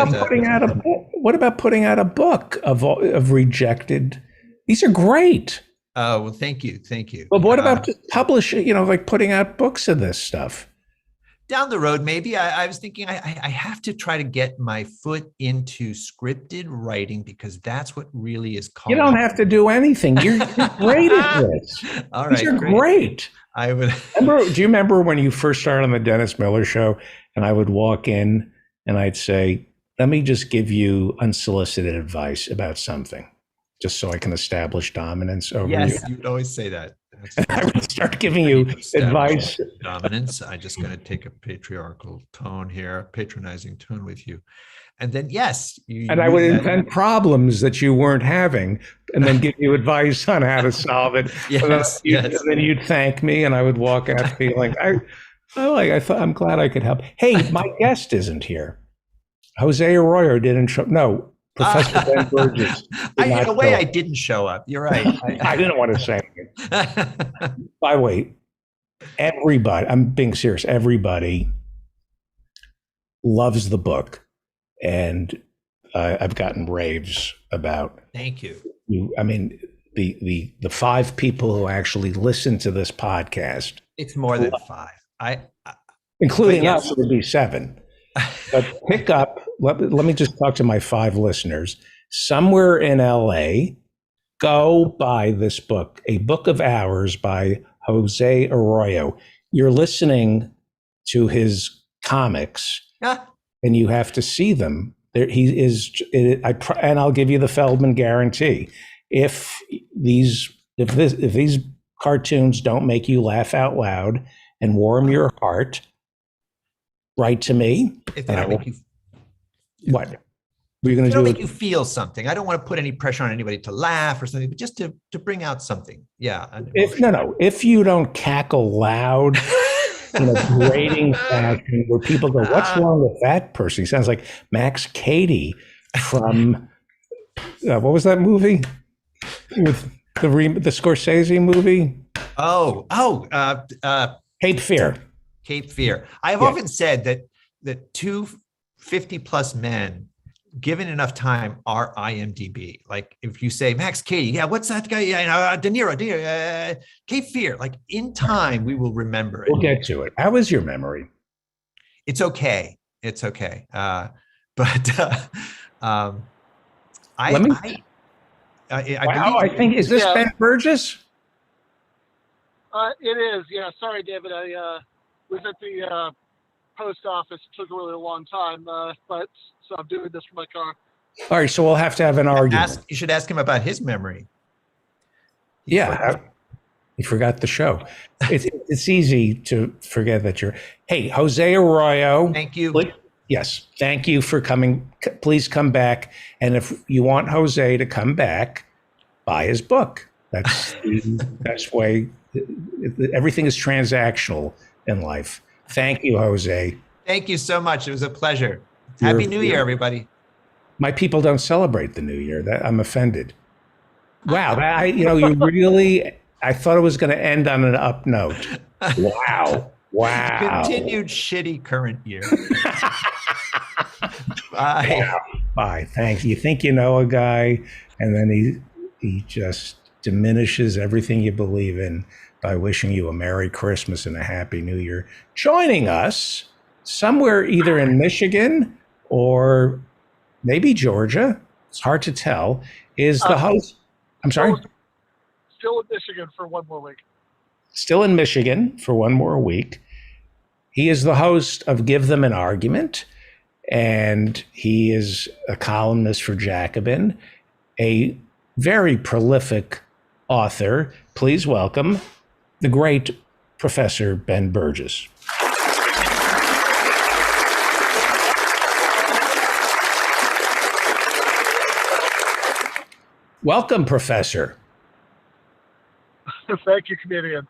What about putting out a book of rejected? These are great. Oh, well, thank you. Well, what about just publishing, like putting out books of this stuff? Down the road, maybe. I was thinking I have to try to get my foot into scripted writing because that's what really is called. You don't have to do anything. You're great at this. All right. You're great. I would. Do you remember when you first started on the Dennis Miller Show and I would walk in and I'd say, let me just give you unsolicited advice about something, just so I can establish dominance over you. Yes, you would always say that. I would start giving you advice. Dominance. I'm just going to take a patriarchal tone here, patronizing tone with you. And then, yes. I would invent problems that you weren't having and then give you advice on how to solve it. Yes. And then you'd thank me and I would walk out feeling, I'm glad I could help. Hey, my guest isn't here. Jose Arroyo didn't show. No. Professor Ben Burgess. In a way, I didn't show up. You're right. I didn't want to say it. By the way, everybody, I'm being serious, everybody loves the book. And I've gotten raves about. Thank you. I mean, the 5 people who actually listen to this podcast. It's more than 5. Including us, it would be 7. But pick up, let me just talk to my 5 listeners. Somewhere in LA, go buy this book, A Book of Hours by Jose Arroyo. You're listening to his comics, and you have to see them. He is, and I'll give you the Feldman guarantee. If these cartoons don't make you laugh out loud and warm your heart, write to me. If they don't make you, what? Were you going to do? Make you feel something. I don't want to put any pressure on anybody to laugh or something, but just to bring out something. Yeah. If you don't cackle loud in a grating fashion where people go, "What's wrong with that person?" He sounds like Max Cady from what was that movie with the Scorsese movie? Cape Fear. Cape Fear. I have Yeah. often said that two 50-plus men, given enough time, are IMDb. Like if you say Max Cady, yeah, what's that guy? Yeah, De Niro, Cape Fear. Like in time, we will remember it. We'll get to it. How is your memory? It's okay. It's okay. But Let me. I Wow, I believe think is this Yeah. Ben Burgess? It is. Yeah. Sorry, David. I was at the post office. It took a really long time, but so I'm doing this from my car. All right, so we'll have to have an argument. you should ask him about his memory. Yeah, you forgot the show. It's easy to forget that you're. Hey, Jose Arroyo. Thank you. Yes, thank you for coming. Please come back. And if you want Jose to come back, buy his book. That's the best way. Everything is transactional in life. Thank you, Jose. Thank you so much. It was a pleasure. Happy New Year, everybody. My people don't celebrate the New Year. I'm offended. Wow, you really. I thought it was going to end on an up note. Wow. Continued shitty current year. Bye. Wow. Bye. Thank you. You think you know a guy, and then he just diminishes everything you believe in by wishing you a Merry Christmas and a Happy New Year. Joining us somewhere either in Michigan or maybe Georgia, it's hard to tell, is the host. I'm sorry? Still in Michigan for one more week. Still in Michigan for one more week. He is the host of Give Them an Argument, and he is a columnist for Jacobin, a very prolific author. Please welcome the great Professor Ben Burgess. Welcome, Professor. Thank you, comedian.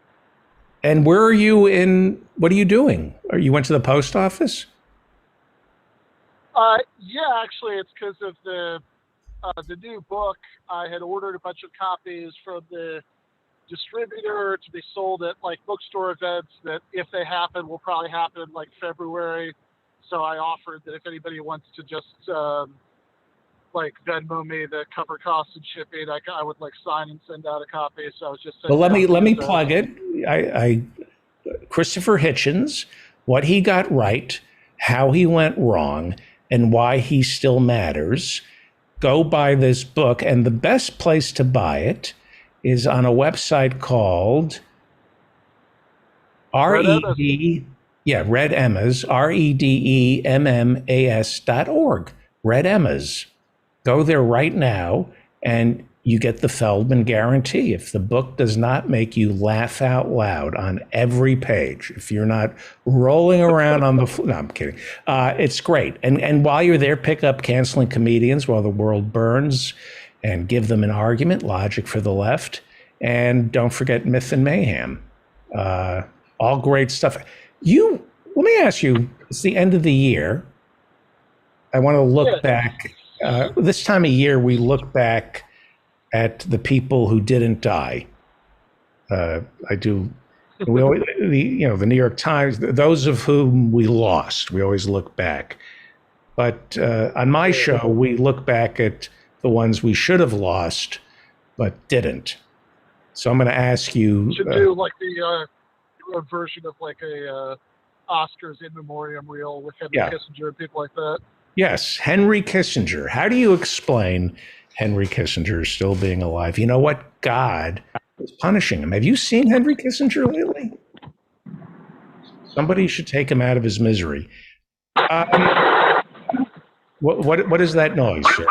And where are you what are you doing? You went to the post office? Yeah, actually, it's because of the new book. I had ordered a bunch of copies from the distributor to be sold at like bookstore events that, if they happen, will probably happen in like February. So I offered that if anybody wants to just like Venmo me the cover costs and shipping, I would like sign and send out a copy. So I was just saying. Well, let me plug it. I Christopher Hitchens, what he got right, how he went wrong, and why he still matters. Go buy this book, and the best place to buy it is on a website called Red Emmas, REDEMMAS.org. Red Emmas. Go there right now, and you get the Feldman guarantee. If the book does not make you laugh out loud on every page, if you're not rolling around on the floor, no, I'm kidding. It's great. And while you're there, pick up Canceling Comedians While the World Burns and Give Them an Argument, Logic for the Left. And don't forget Myth and Mayhem. All great stuff. Let me ask you, it's the end of the year. I want to look back. This time of year, we look back at the people who didn't die. I do. We always, the New York Times, those of whom we lost, we always look back. But on my show, we look back at the ones we should have lost, but didn't. So I'm going to ask you. You should do like the version of like a Oscars in memoriam reel with Henry Kissinger and people like that. Yes, Henry Kissinger. How do you explain Henry Kissinger still being alive? You know what? God is punishing him. Have you seen Henry Kissinger lately? Somebody should take him out of his misery. What is that noise, sir?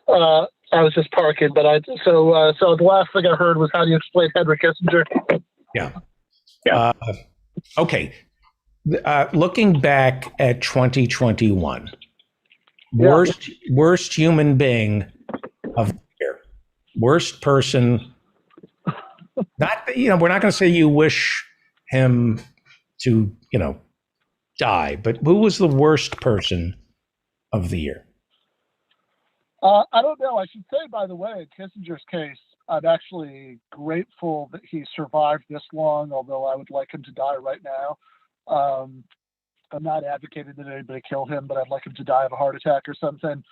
I was just parking, but so the last thing I heard was, how do you explain Henry Kissinger? Yeah. Okay. Looking back at 2021, worst human being of the year, worst person. Not, we're not going to say you wish him to, die, but who was the worst person of the year? I don't know. I should say, by the way, in Kissinger's case, I'm actually grateful that he survived this long, although I would like him to die right now. I'm not advocating that anybody kill him, but I'd like him to die of a heart attack or something.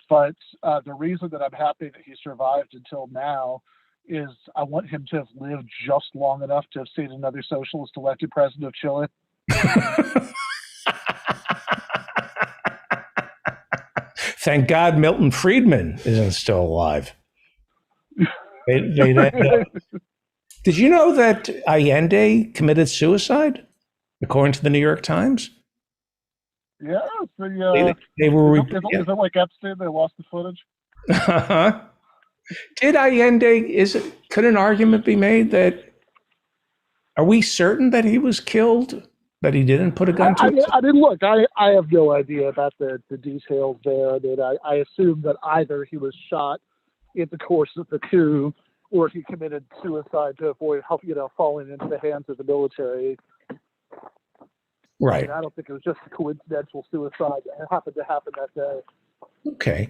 But the reason that I'm happy that he survived until now is I want him to have lived just long enough to have seen another socialist elected president of Chile. Thank God Milton Friedman isn't still alive. Did you know that Allende committed suicide, according to the New York Times? Yeah, They were. is it like Epstein? They lost the footage. Did Allende? Could an argument be made that? Are we certain that he was killed? That he didn't put a gun to his? I mean, look, I have no idea about the details there. I mean, I assume that either he was shot in the course of the coup, or he committed suicide to avoid, falling into the hands of the military. Right. I mean, I don't think it was just a coincidental suicide that happened to happen that day. Okay.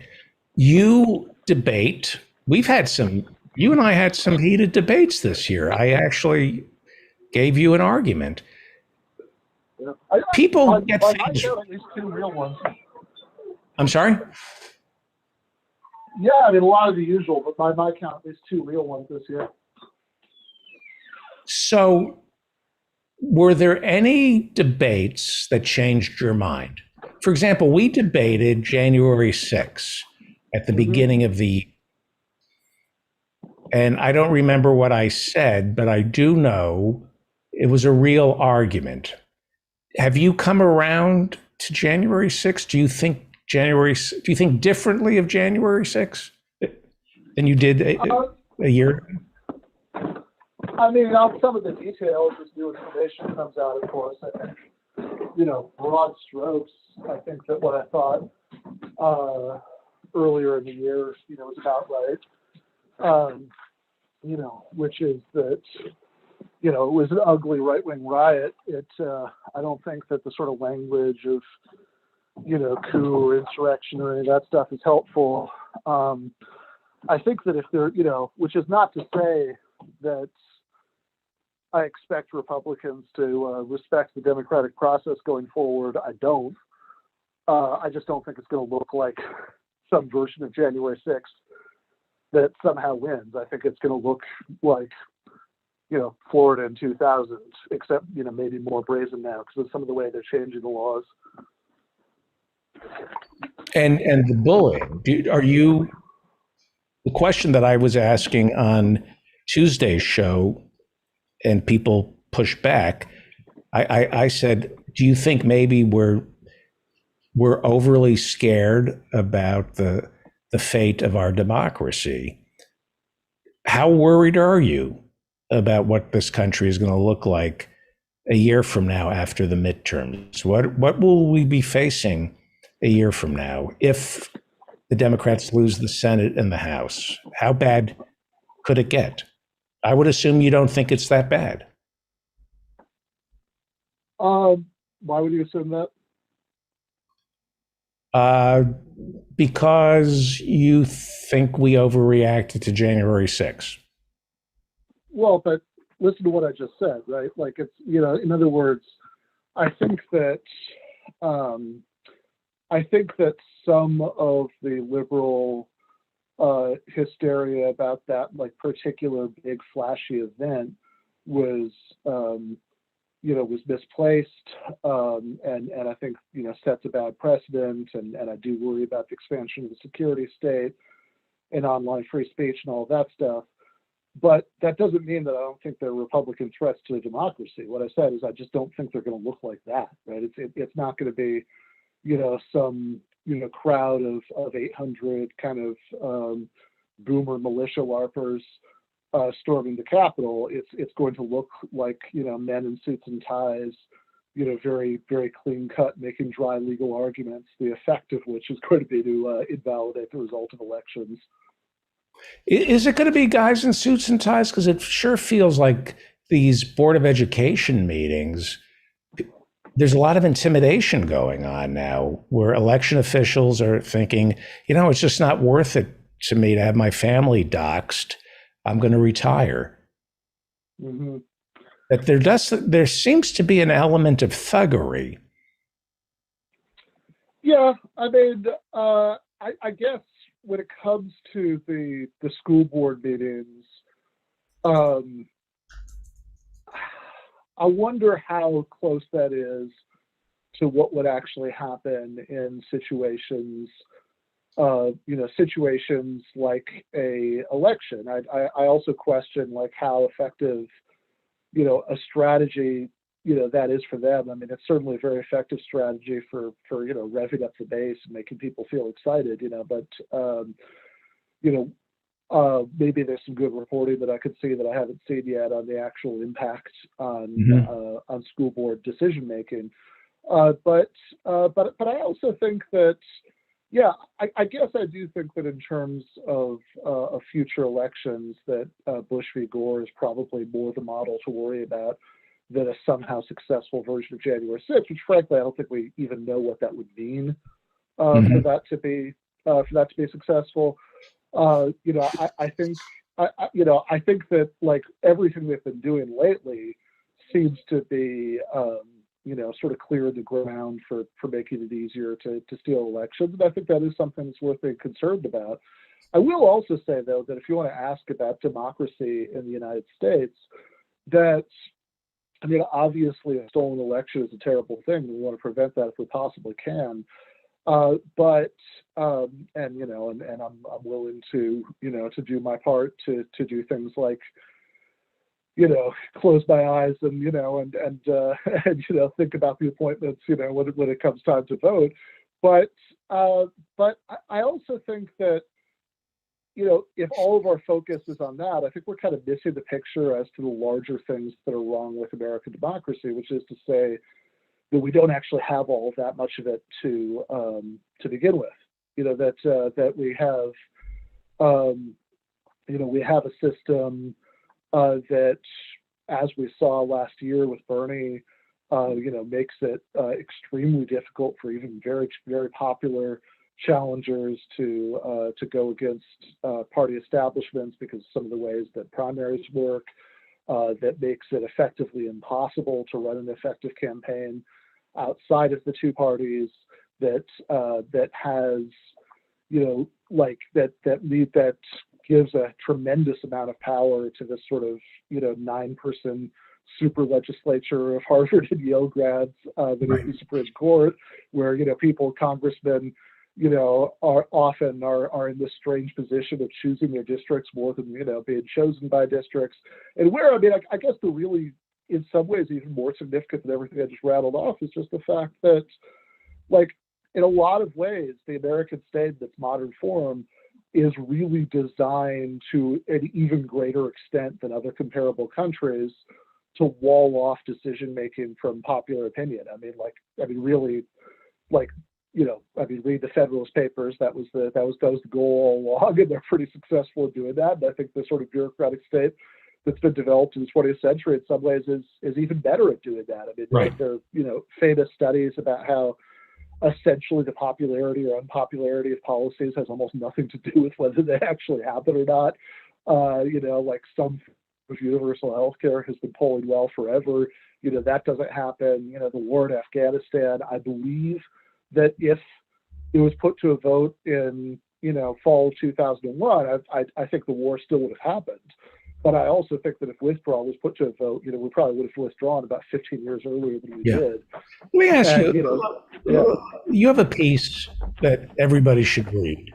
You debate. You and I had some heated debates this year. I actually gave you an argument. Yeah. People I get count things. at least two real ones. I'm sorry? Yeah, I mean, a lot of the usual, but by my count, at least two real ones this year. So, were there any debates that changed your mind? For example, we debated January 6th at the beginning of the, and I don't remember what I said, but I do know it was a real argument. Have you come around to January 6th? Do you think differently of January 6th than you did a year ago? I mean, on some of the details, as new information comes out, of course, I think, broad strokes, I think that what I thought earlier in the year, was about right. Which is that, it was an ugly right-wing riot. I don't think that the sort of language of, coup or insurrection or any of that stuff is helpful. I think that if there, which is not to say that I expect Republicans to respect the democratic process going forward. I don't. I just don't think it's going to look like some version of January 6th that somehow wins. I think it's going to look like, Florida in 2000, except, maybe more brazen now because of some of the way they're changing the laws. And the bullying, the question that I was asking on Tuesday's show and people push back, I said, do you think maybe we're overly scared about the fate of our democracy? How worried are you about what this country is going to look like a year from now after the midterms? What will we be facing a year from now if the Democrats lose the Senate and the House? How bad could it get? I would assume you don't think it's that bad. Why would you assume that? Because you think we overreacted to January 6th. Well, but listen to what I just said, right? Like it's, in other words, I think that some of the liberal hysteria about that like particular big flashy event was misplaced, and I think sets a bad precedent, and I do worry about the expansion of the security state and online free speech and all that stuff. But that doesn't mean that I don't think they're Republican threats to democracy. What I said is I just don't think they're going to look like that, right? It's not going to be some crowd of 800 kind of boomer militia LARPers storming the Capitol. It's going to look like men in suits and ties, very very clean cut, making dry legal arguments. The effect of which is going to be to invalidate the result of elections. Is it going to be guys in suits and ties? Because it sure feels like these Board of Education meetings, there's a lot of intimidation going on now where election officials are thinking, it's just not worth it to me to have my family doxxed. I'm going to retire. Mm-hmm. That there seems to be an element of thuggery. Yeah, I mean, I guess when it comes to the school board meetings, I wonder how close that is to what would actually happen in situations, situations like a election. I also question like how effective, a strategy, that is for them. I mean, it's certainly a very effective strategy for revving up the base and making people feel excited, but maybe there's some good reporting that I could see that I haven't seen yet on the actual impact on school board decision making. But I also think that, yeah, I guess I do think that in terms of future elections, that Bush v. Gore is probably more the model to worry about than a somehow successful version of January 6th, which frankly I don't think we even know what that would mean for that to be successful. I think that like everything they've been doing lately seems to be sort of clearing the ground for making it easier to steal elections. And I think that is something that's worth being concerned about. I will also say, though, that if you want to ask about democracy in the United States, that, I mean, obviously a stolen election is a terrible thing. We want to prevent that if we possibly can. I'm willing to, to do my part to do things like, close my eyes and, think about the appointments, when it comes time to vote. But I also think that, if all of our focus is on that, I think we're kind of missing the picture as to the larger things that are wrong with American democracy, which is to say that we don't actually have all of that much of it to begin with. That we have, we have a system that, as we saw last year with Bernie, makes it extremely difficult for even very, very popular challengers to go against party establishments because of some of the ways that primaries work. That makes it effectively impossible to run an effective campaign outside of the two parties. That has, that gives a tremendous amount of power to this sort of 9-person super legislature of Harvard and Yale grads that is the Supreme Court, where people, congressmen, are often in this strange position of choosing their districts more than being chosen by districts. And where, I mean, I guess the really, in some ways, even more significant than everything I just rattled off is just the fact that, like, in a lot of ways, the American state in its modern form is really designed to an even greater extent than other comparable countries to wall off decision making from popular opinion. Really, read the Federalist Papers. That was the goal all along, and they're pretty successful in doing that. And I think the sort of bureaucratic state that's been developed in the 20th century, in some ways, is even better at doing that. I mean, there are famous studies about how essentially the popularity or unpopularity of policies has almost nothing to do with whether they actually happen or not. Like some universal health care has been polling well forever. That doesn't happen. The war in Afghanistan, I believe that if it was put to a vote in, fall 2001, I think the war still would have happened. But I also think that if withdrawal was put to a vote, we probably would have withdrawn about 15 years earlier than we did. Let me ask you, you have a piece that everybody should read.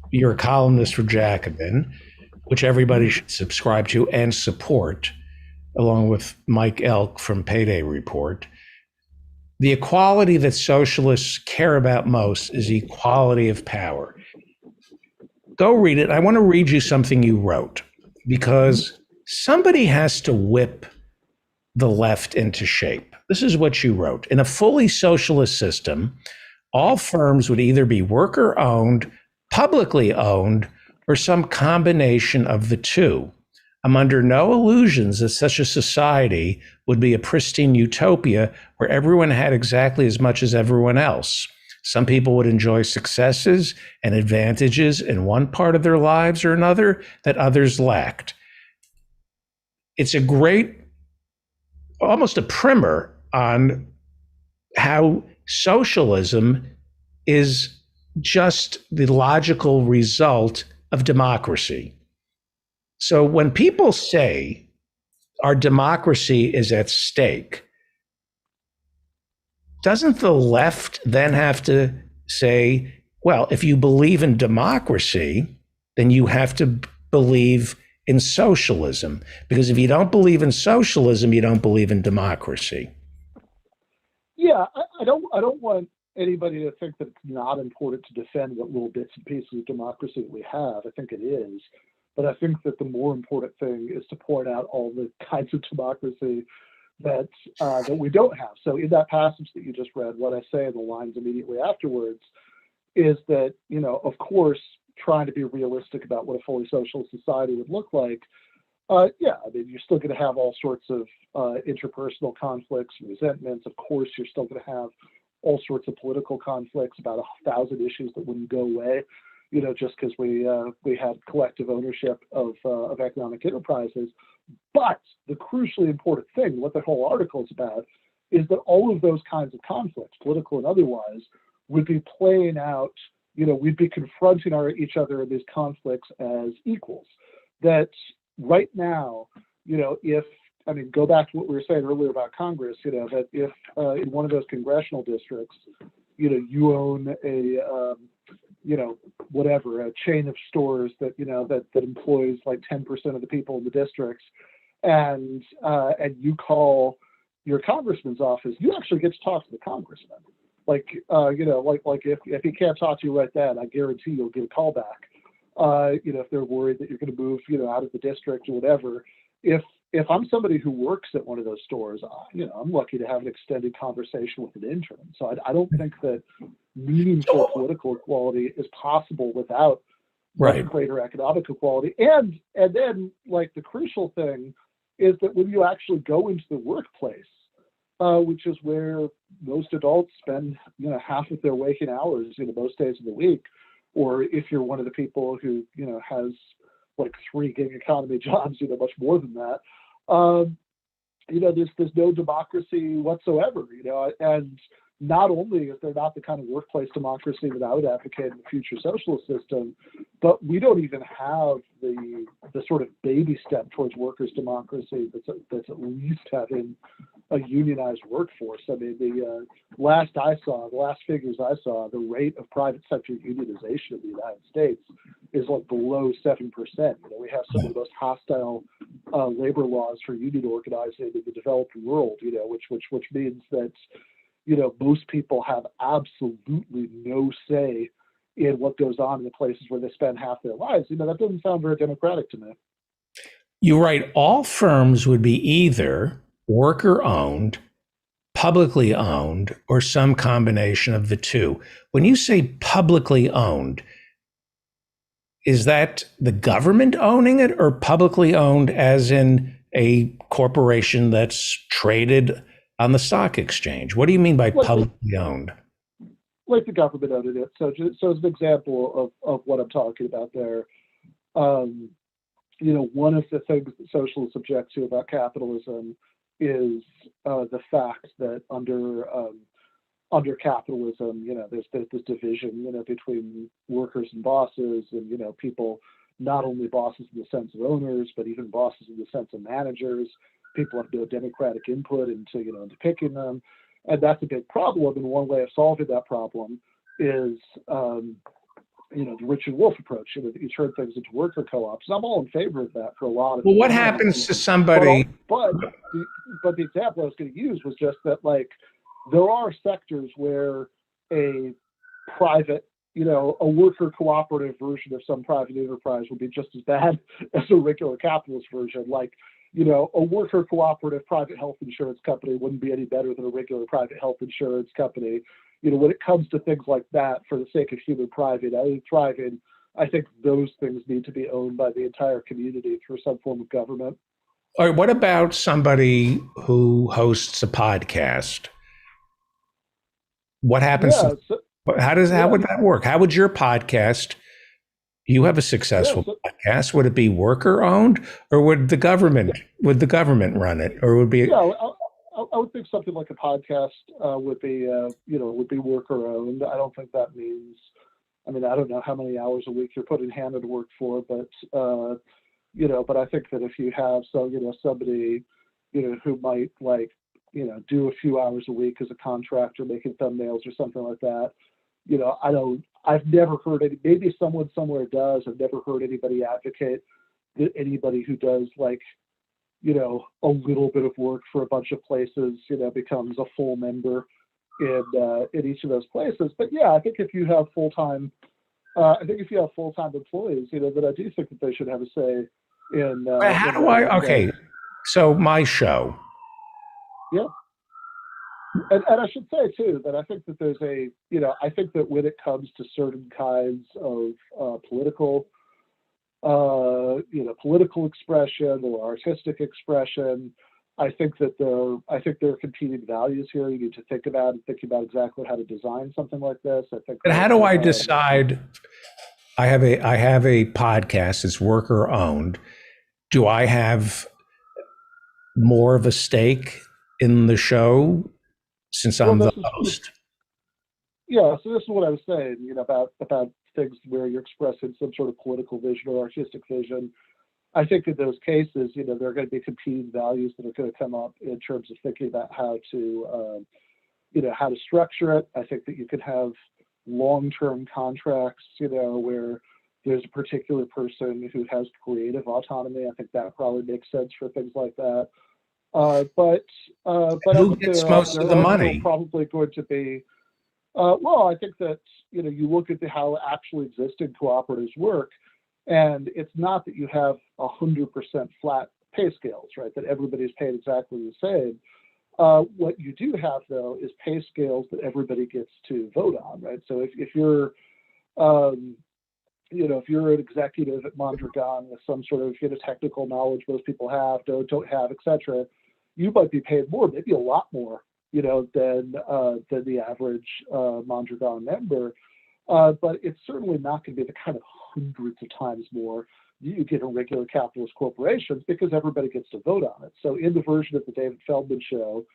You're a columnist for Jacobin, which everybody should subscribe to and support, along with Mike Elk from Payday Report. The equality that socialists care about most is equality of power. Go read it. I want to read you something you wrote, because somebody has to whip the left into shape. This is what you wrote. In a fully socialist system, all firms would either be worker-owned, publicly owned, or some combination of the two. I'm under no illusions that such a society would be a pristine utopia where everyone had exactly as much as everyone else. Some people would enjoy successes and advantages in one part of their lives or another that others lacked. it's a great, almost a primer on how socialism is just the logical result of democracy. So when people say our democracy is at stake, doesn't the left then have to say, well, if you believe in democracy, then you have to believe in socialism? Because if you don't believe in socialism, you don't believe in democracy. Yeah, I don't want anybody to think that it's not important to defend what little bits and pieces of democracy that we have. I think it is. But I think that the more important thing is to point out all the kinds of democracy that we don't have. So in that passage that you just read, what I say in the lines immediately afterwards is that, of course, trying to be realistic about what a fully socialist society would look like, you're still going to have all sorts of interpersonal conflicts, resentments. Of course, you're still going to have all sorts of political conflicts about 1,000 issues that wouldn't go away, just because we had collective ownership of economic enterprises. But the crucially important thing, what the whole article is about, is that all of those kinds of conflicts, political and otherwise, would be playing out, we'd be confronting each other in these conflicts as equals. That right now, go back to what we were saying earlier about Congress, that if in one of those congressional districts, you own a chain of stores that that employs like 10% of the people in the districts, and you call your congressman's office, you actually get to talk to the congressman. If he can't talk to you right then, I guarantee you'll get a call back. If they're worried that you're going to move, out of the district or whatever. If I'm somebody who works at one of those stores, I'm lucky to have an extended conversation with an intern. So I don't think that meaningful political equality is possible without greater economic equality. And then, the crucial thing is that when you actually go into the workplace, which is where most adults spend, half of their waking hours, most days of the week, or if you're one of the people who, has like 3 gig economy jobs, much more than that. There's no democracy whatsoever, and not only is there not the kind of workplace democracy that I would advocate in the future socialist system, but we don't even have the sort of baby step towards workers' democracy that's at least having a unionized workforce. I mean, the last figures I saw, the rate of private sector unionization in the United States is like below 7%. We have some of the most hostile labor laws for union organizing in the developed world, which means that most people have absolutely no say in what goes on in the places where they spend half their lives. That doesn't sound very democratic to me. You're right. All firms would be either worker-owned, publicly owned, or some combination of the two. When you say publicly owned, is that the government owning it, or publicly owned as in a corporation that's traded on the stock exchange? What do you mean by publicly owned? Like the government owned it. So as an example of what I'm talking about there, one of the things that socialists object to about capitalism is the fact that under capitalism, there's this division, between workers and bosses, and people, not only bosses in the sense of owners, but even bosses in the sense of managers. People have no democratic input into picking them, and that's a big problem. And one way of solving that problem is the Richard Wolff approach. You turn things into worker co-ops. And I'm all in favor of that for a lot of. Well, what happens to somebody? But the example I was going to use was just that, there are sectors where a private, a worker cooperative version of some private enterprise would be just as bad as a regular capitalist version. A worker cooperative private health insurance company wouldn't be any better than a regular private health insurance company. When it comes to things like that, for the sake of human thriving, I think those things need to be owned by the entire community through some form of government. All right, what about somebody who hosts a podcast? What happens? How would that work? How would your podcast, You have a successful Yeah, podcast. Would it be worker owned, or would the government run it, or would it be? Yeah, I would think something like a podcast would be would be worker owned. I don't think that means. I mean, I don't know how many hours a week you're putting hand into work for, but but I think that if you have somebody who might do a few hours a week as a contractor making thumbnails or something like that, I've never heard any. Maybe someone somewhere does. I've never heard anybody advocate that anybody who does a little bit of work for a bunch of places, becomes a full member in each of those places. But yeah, I think if you have full-time employees, then I do think that they should have a say in. How do I? Okay, so my show. Yeah. And I should say too that I think that there's I think that when it comes to certain kinds of political expression or artistic expression, I think there are competing values here. You need to think about exactly how to design something like this. I think. But how do I decide? I have a podcast. It's worker owned. Do I have more of a stake in the show since I'm the host? Yeah. So this is what I was saying. About things where you're expressing some sort of political vision or artistic vision. I think in those cases, there are going to be competing values that are going to come up in terms of thinking about how to structure it. I think that you could have long-term contracts, where there's a particular person who has creative autonomy. I think that probably makes sense for things like that. But who gets most of the money? Probably going to be. I think that you look at how actually existing cooperatives work, and it's not that you have 100% flat pay scales, right? That everybody's paid exactly the same. What you do have though is pay scales that everybody gets to vote on, right? So if you're if you're an executive at Mondragon with some sort of technical knowledge most people have, don't have, etc., you might be paid more, maybe a lot more, than the average Mondragon member. But it's certainly not going to be the kind of hundreds of times more you get in regular capitalist corporations, because everybody gets to vote on it. So in the version of the David Feldman show,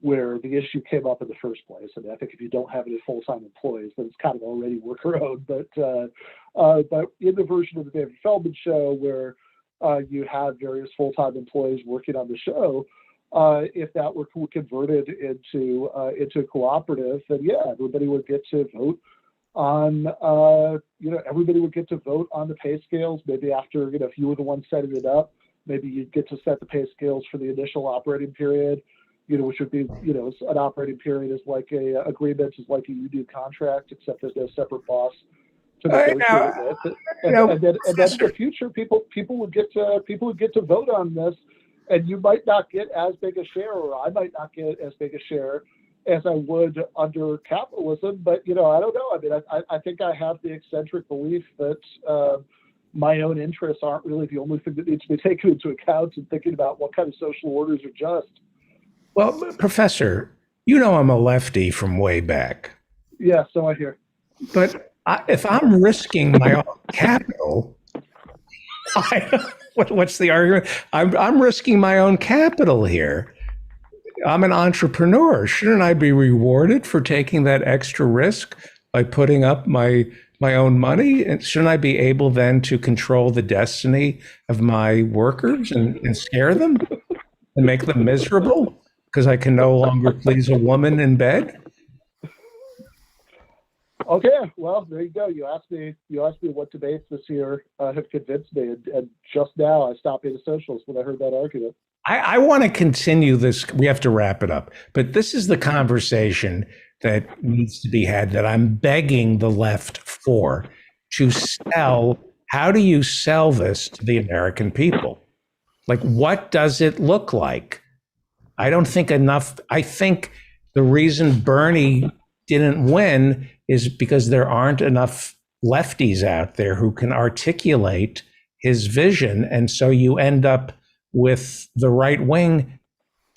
where the issue came up in the first place, I mean, I think if you don't have any full-time employees, then it's kind of already worker owned. But in the version of the David Feldman show, where you have various full-time employees working on the show, if that were converted into a cooperative, then yeah, everybody would get to vote on everybody would get to vote on the pay scales. Maybe after if you were the one setting it up, maybe you'd get to set the pay scales for the initial operating period, which would be an operating period is like a agreement, is like a union contract, except there's no separate boss to negotiate with. And then in the future, people would get to vote on this, and you might not get as big a share, or I might not get as big a share as I would under capitalism. But I don't know. I mean, I think I have the eccentric belief that my own interests aren't really the only thing that needs to be taken into account in thinking about what kind of social orders are just. Well, Professor, I'm a lefty from way back. Yeah, so I hear. But if I'm risking my own capital, what's the argument? I'm risking my own capital here. I'm an entrepreneur. Shouldn't I be rewarded for taking that extra risk by putting up my own money? And shouldn't I be able then to control the destiny of my workers and scare them and make them miserable because I can no longer please a woman in bed? Okay, well, there you go. You asked me what debates this year have convinced me, and just now I stopped being a socialist when I heard that argument. I want to continue this. We have to wrap it up, but this is the conversation that needs to be had, that I'm begging the left for, to sell. How do you sell this to the American people? Like, what does it look like? I don't think enough. I think the reason Bernie didn't win is because there aren't enough lefties out there who can articulate his vision. And so you end up with the right wing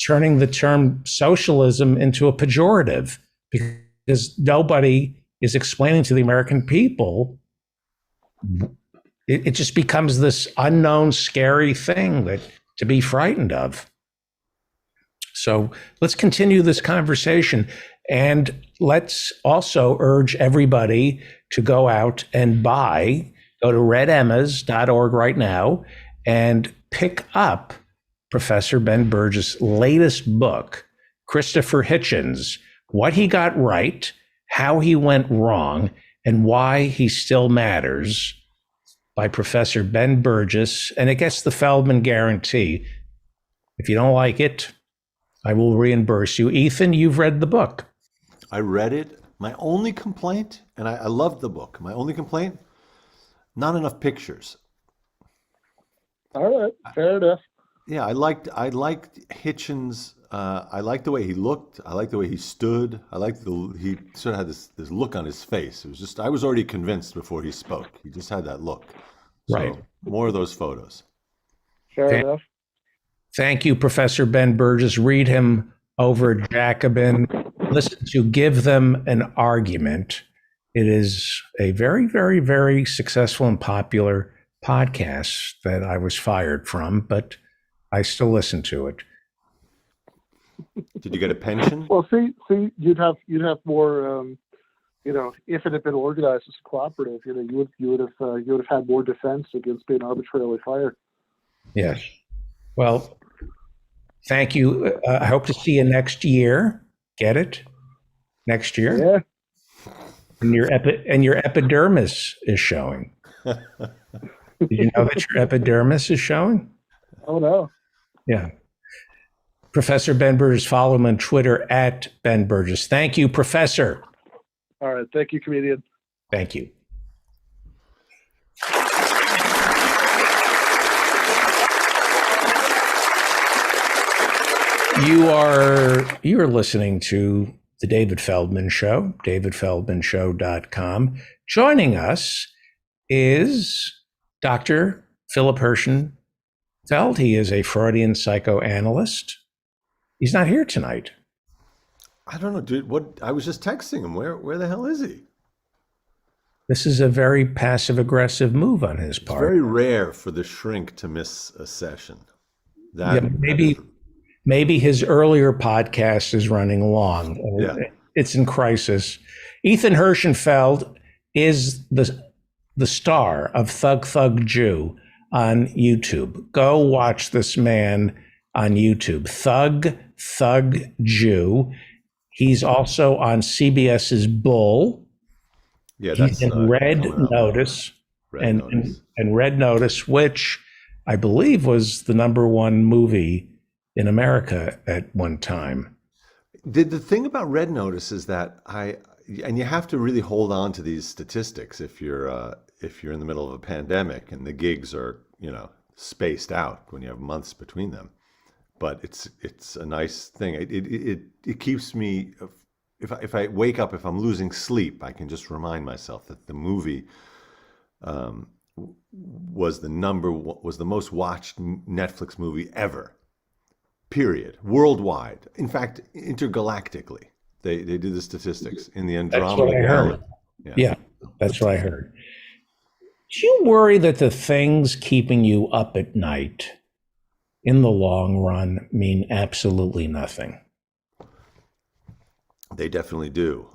turning the term socialism into a pejorative, because nobody is explaining to the American people it just becomes this unknown, scary thing that to be frightened of. So let's continue this conversation. And let's also urge everybody to go out and go to redemmas.org right now and pick up Professor Ben Burgis' latest book, Christopher Hitchens, What He Got Right, How He Went Wrong, and Why He Still Matters, by Professor Ben Burgis. And it gets the Feldman guarantee. If you don't like it, I will reimburse you. Ethan, you've read the book. I read it. My only complaint, and I loved the book, my only complaint, not enough pictures. All right, fair enough. Yeah, I liked Hitchens. I liked the way he looked. I liked the way he stood. I liked he sort of had this look on his face. It was just, I was already convinced before he spoke. He just had that look. So, Right. more of those photos. Fair Okay. enough. Thank you, Professor Ben Burgis. Read him over Jacobin. Listen to Give Them an Argument. It is a very, very, very successful and popular podcast that I was fired from, but I still listen to it. Did you get a pension? Well, see, you'd have more. If it had been organized as a cooperative, you would have had more defense against being arbitrarily fired. Yes. Well, thank you. I hope to see you next year. Get it? Next year? Yeah. And your epidermis is showing. Did you know that your epidermis is showing? Oh no. Yeah. Professor Ben Burgis, follow him on Twitter at Ben Burgis. Thank you, Professor. All right. Thank you, comedian. Thank you. You are listening to The David Feldman Show, davidfeldmanshow.com. Joining us is Dr. Philip Hirschenfeld. He is a Freudian psychoanalyst. He's not here tonight. I don't know, dude. What? I was just texting him. Where the hell is he? This is a very passive-aggressive move on his It's part. very rare for the shrink to miss a session. Yeah, maybe his earlier podcast is running long. Yeah. It's in crisis. Ethan Hirschenfeld is the star of Thug Thug Jew on YouTube. Go watch this man on YouTube. Thug Jew. He's also on CBS's Bull. Yeah, He's that's in Red coming up. Notice. Red Notice. And Red Notice, which I believe was the #1 movie in America at one time. The thing about Red Notice is that and you have to really hold on to these statistics if you're in the middle of a pandemic and the gigs are, spaced out when you have months between them. But it's a nice thing. It keeps me, if I wake up, if I'm losing sleep, I can just remind myself that the movie was the most watched Netflix movie ever. Period. Worldwide. In fact, intergalactically. They do the statistics in the Andromeda That's what I heard. Galaxy. Yeah, that's what I heard. Do you worry that the things keeping you up at night in the long run mean absolutely nothing? They definitely do.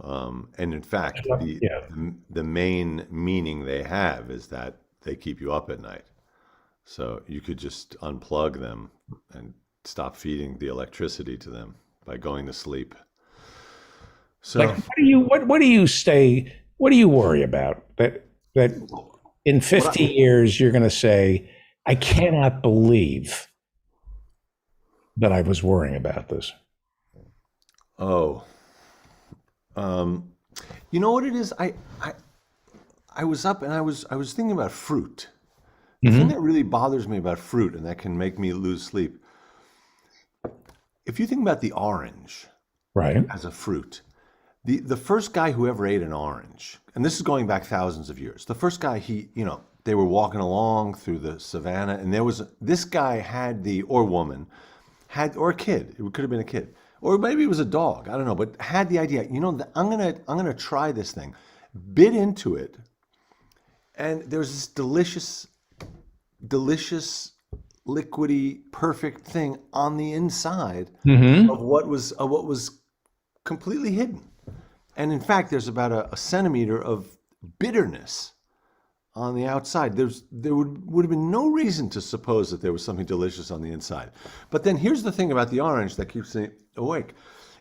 And in fact, the main meaning they have is that they keep you up at night. So you could just unplug them and stop feeding the electricity to them by going to sleep. So Like, what do you worry about? That in 50 years you're going to say, I cannot believe that I was worrying about this. You know what it is? I was up and I was thinking about fruit. The thing that really bothers me about fruit and that can make me lose sleep, if you think about the orange Right. as a fruit, the first guy who ever ate an orange, and this is going back thousands of years, the first guy, they were walking along through the savannah, and this guy or woman or a kid, it could have been a kid, or maybe it was a dog, I don't know, but had the idea, I'm gonna try this thing, bit into it, And there's this delicious, liquidy, perfect thing on the inside Mm-hmm. of what was completely hidden. And in fact, there's about a centimeter of bitterness on the outside. There would have been no reason to suppose that there was something delicious on the inside. But then here's the thing about the orange that keeps me awake.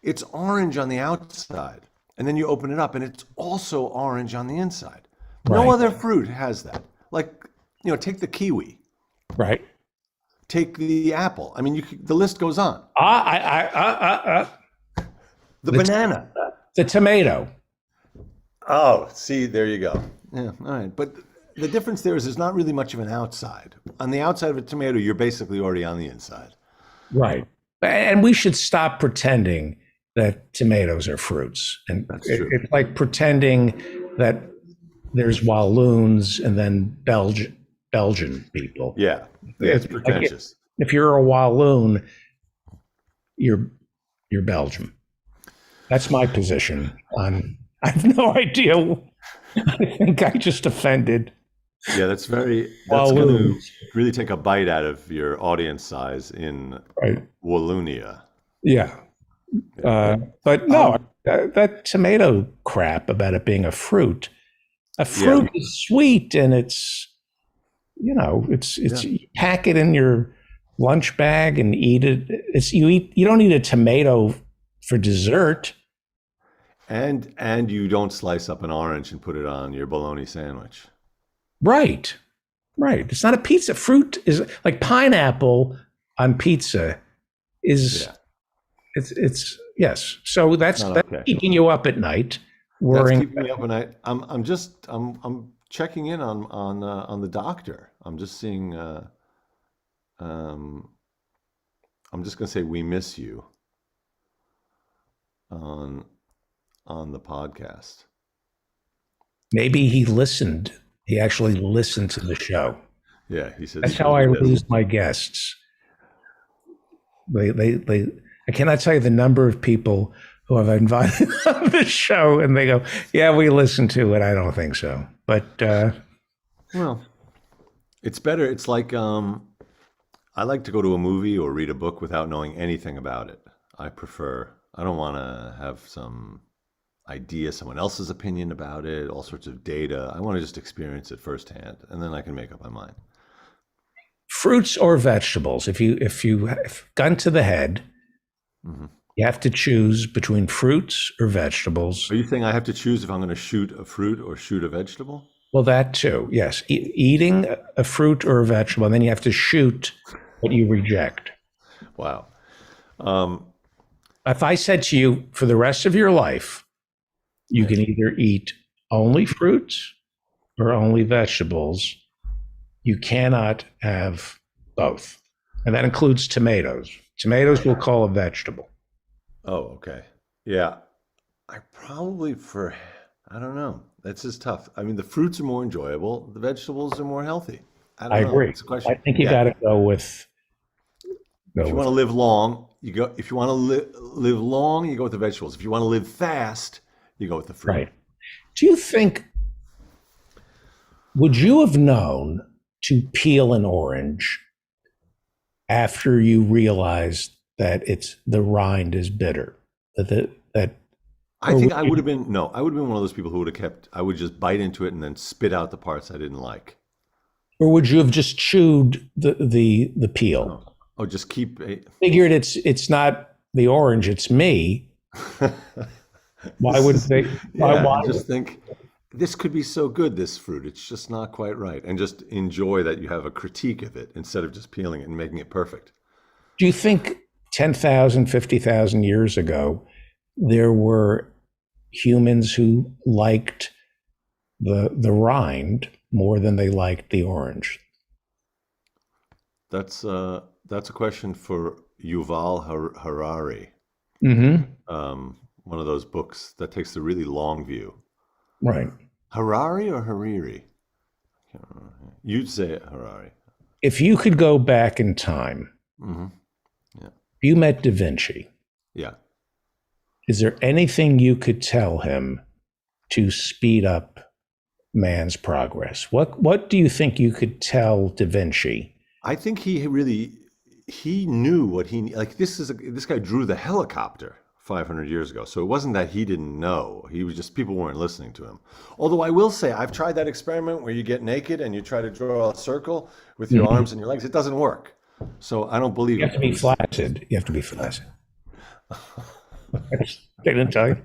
It's orange on the outside, and then you open it up, and it's also orange on the inside. No Right. other fruit has that. Like, take the kiwi, Right. take the apple. I mean, the list goes on. The banana. The tomato. Oh, see, there you go. Yeah, all right. But the difference there is there's not really much of an outside. On the outside of a tomato, you're basically already on the inside. Right. And we should stop pretending that tomatoes are fruits. And That's true. it's like pretending that there's Walloons and then Belgian people. Yeah, it's pretentious. If you're a Walloon, you're Belgium. That's my position on. I have no idea. I think I just offended. Yeah, that's going to Walloons. really take a bite out of your audience size in Right. Wallonia. Yeah. But no, that tomato crap about it being a fruit. A fruit is sweet, and it's you pack it in your lunch bag and eat it. You don't eat a tomato for dessert. And you don't slice up an orange and put it on your bologna sandwich. Right. Right. It's not a pizza. Fruit is like pineapple on pizza is it's yes. So that's okay. keeping you up at night, That's worrying. keeping me up at night. I'm checking in on the doctor. I'm just seeing. I'm just gonna say we miss you on the podcast. Maybe he listened. He actually listened to the show. Yeah, he said That's how I lose my guests. I cannot tell you the number of people who I've invited on the show, and they go, "Yeah, we listened to it." I don't think so, but Well, it's better. It's like I like to go to a movie or read a book without knowing anything about it. I don't want to have some idea, someone else's opinion about it, all sorts of data. I want to just experience it firsthand, and then I can make up my mind. fruits or vegetables. If you've gun to the head, Mhm. you have to choose between fruits or vegetables. Are you saying I have to choose if I'm going to shoot a fruit or shoot a vegetable? Well, that too, yes. Eating a fruit or a vegetable, and then you have to shoot what you reject. Wow. If I said to you, for the rest of your life, you can either eat only fruits or only vegetables, you cannot have both. And that includes tomatoes. Tomatoes we'll call a vegetable. Oh, okay. Yeah. I don't know. That's just tough. I mean, the fruits are more enjoyable. The vegetables are more healthy. I don't know. agree. It's a question. I think you got to go with. If you want to live long, you go. If you want to live long, you go with the vegetables. If you want to live fast, you go with the fruit. Right. Do you think, would you have known to peel an orange after you realized that the rind is bitter? I think I would have been one of those people who would have kept. I would just bite into it and then spit out the parts I didn't like. Or would you have just chewed the peel? Oh, just keep. Figured it's not the orange, it's me. Why would they? Why? Just think, this could be so good, this fruit. It's just not quite right. And just enjoy that you have a critique of it instead of just peeling it and making it perfect. Do you think 10,000, 50,000 years ago, there were humans who liked the rind more than they liked the orange? That's a question for Yuval Harari. Mm-hmm. One of those books that takes the really long view. Right. Harari or Hariri? You'd say Harari. If you could go back in time, Mm-hmm. you met Da Vinci. Yeah. Is there anything you could tell him to speed up man's progress? What do you think you could tell Da Vinci? I think he knew what like this guy drew the helicopter 500 years ago. So it wasn't that he didn't know. He was just, people weren't listening to him. Although I will say, I've tried that experiment where you get naked and you try to draw a circle with your arms and your legs. It doesn't work. So I don't believe You have to be flaccid. You have to be flaccid. They didn't tell you.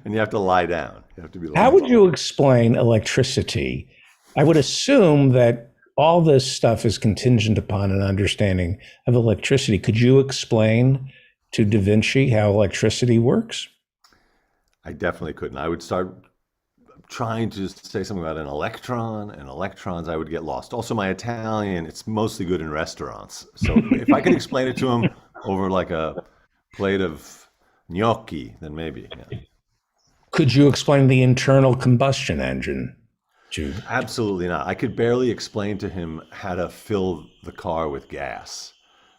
And you have to lie down. You have to be. How would you explain electricity? I would assume that all this stuff is contingent upon an understanding of electricity. Could you explain to Da Vinci how electricity works? I definitely couldn't. I would start trying to say something about an electron and electrons. I would get lost. Also, my Italian, it's mostly good in restaurants. So if I could explain it to him over like a plate of gnocchi, then maybe. Yeah. Could you explain the internal combustion engine? Absolutely not. I could barely explain to him how to fill the car with gas.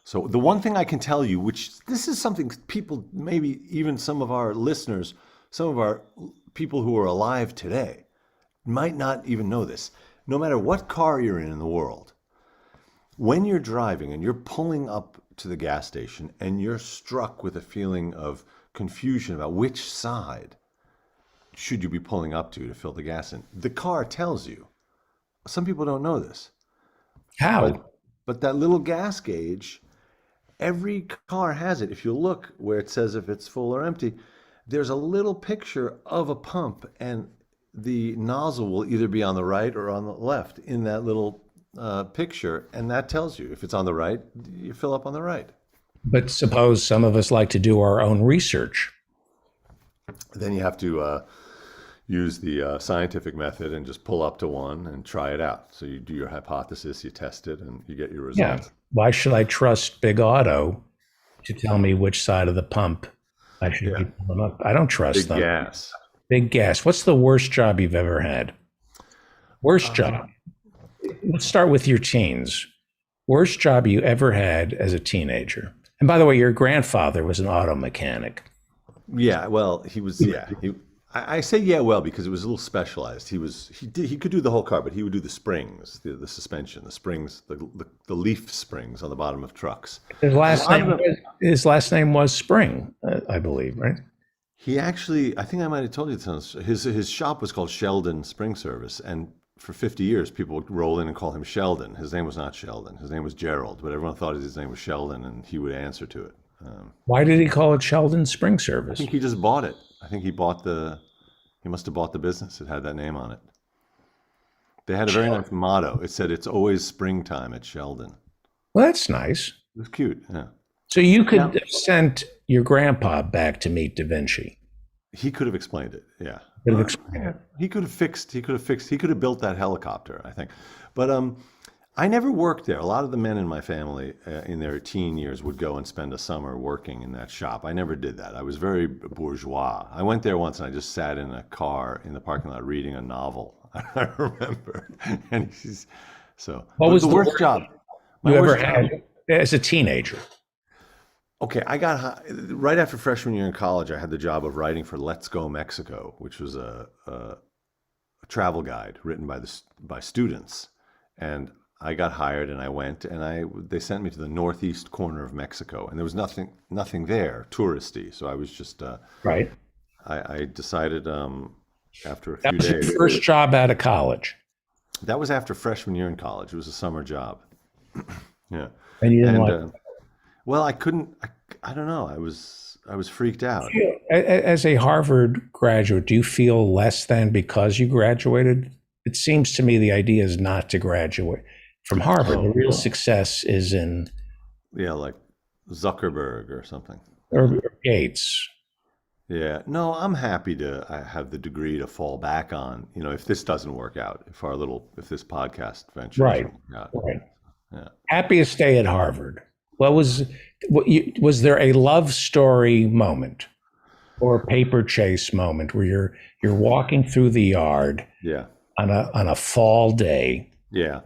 So the one thing I can tell you, which this is something people, maybe even some of our listeners, some of our people who are alive today might not even know this. No matter what car you're in the world, when you're driving and you're pulling up to the gas station and you're struck with a feeling of confusion about which side should you be pulling up to fill the gas in, the car tells you. Some people don't know this. How? But that little gas gauge, every car has it. If you look where it says if it's full or empty, there's a little picture of a pump, and the nozzle will either be on the right or on the left in that little picture, and that tells you if it's on the right, you fill up on the right. But suppose some of us like to do our own research. Then you have to use the scientific method and just pull up to one and try it out. So you do your hypothesis, you test it, and you get your results. Yeah. Why should I trust Big Auto to tell me which side of the pump I should be pulling up? I don't trust Big them. gas. Big gas. What's the worst job you've ever had? Worst job. Let's start with your teens. Worst job you ever had as a teenager. And by the way, your grandfather was an auto mechanic. Yeah, well, he was. Yeah, I say well because it was a little specialized. He could do the whole car, but he would do the springs, the suspension, the springs, the leaf springs on the bottom of trucks. His last name was Spring, I believe, right? He actually, I think I might have told you this. His shop was called Sheldon Spring Service, and for 50 years, people would roll in and call him Sheldon. His name was not Sheldon. His name was Gerald, but everyone thought his name was Sheldon, and he would answer to it. Why did he call it Sheldon Spring I Service? think he just bought it. I think he must have bought the business. It had that name on it. They had a very nice motto. It said, "It's always springtime at Sheldon." Well, that's nice. It was cute. Yeah. So you could have sent your grandpa back to meet Da Vinci. He could have explained it. Yeah. Could have explained it. He could have built that helicopter, I think. But I never worked there. A lot of the men in my family in their teen years would go and spend a summer working in that shop. I never did that. I was very bourgeois. I went there once and I just sat in a car in the parking lot reading a novel. I remember. And What was the worst job you ever had as a teenager? Okay, I got right after freshman year in college. I had the job of writing for Let's Go Mexico, which was a travel guide written by students, and I got hired and I went and they sent me to the northeast corner of Mexico, and there was nothing there touristy. So I was just Right. I decided after a That few was your days. first job out of college. That was after freshman year in college. It was a summer job. Yeah. And you didn't And like well, I couldn't. I don't know. I was freaked out. As a Harvard graduate, do you feel less than because you graduated? It seems to me the idea is not to graduate from Harvard. The real success is in Yeah, like Zuckerberg or something. or Gates. Yeah. No, I'm happy to have the degree to fall back on. You know, if this doesn't work out, if this podcast venture Right. doesn't work out. Right. Yeah. Happiest day at Harvard. Was there a love story moment or a paper chase moment where you're walking through the yard Yeah. on a fall day Yeah.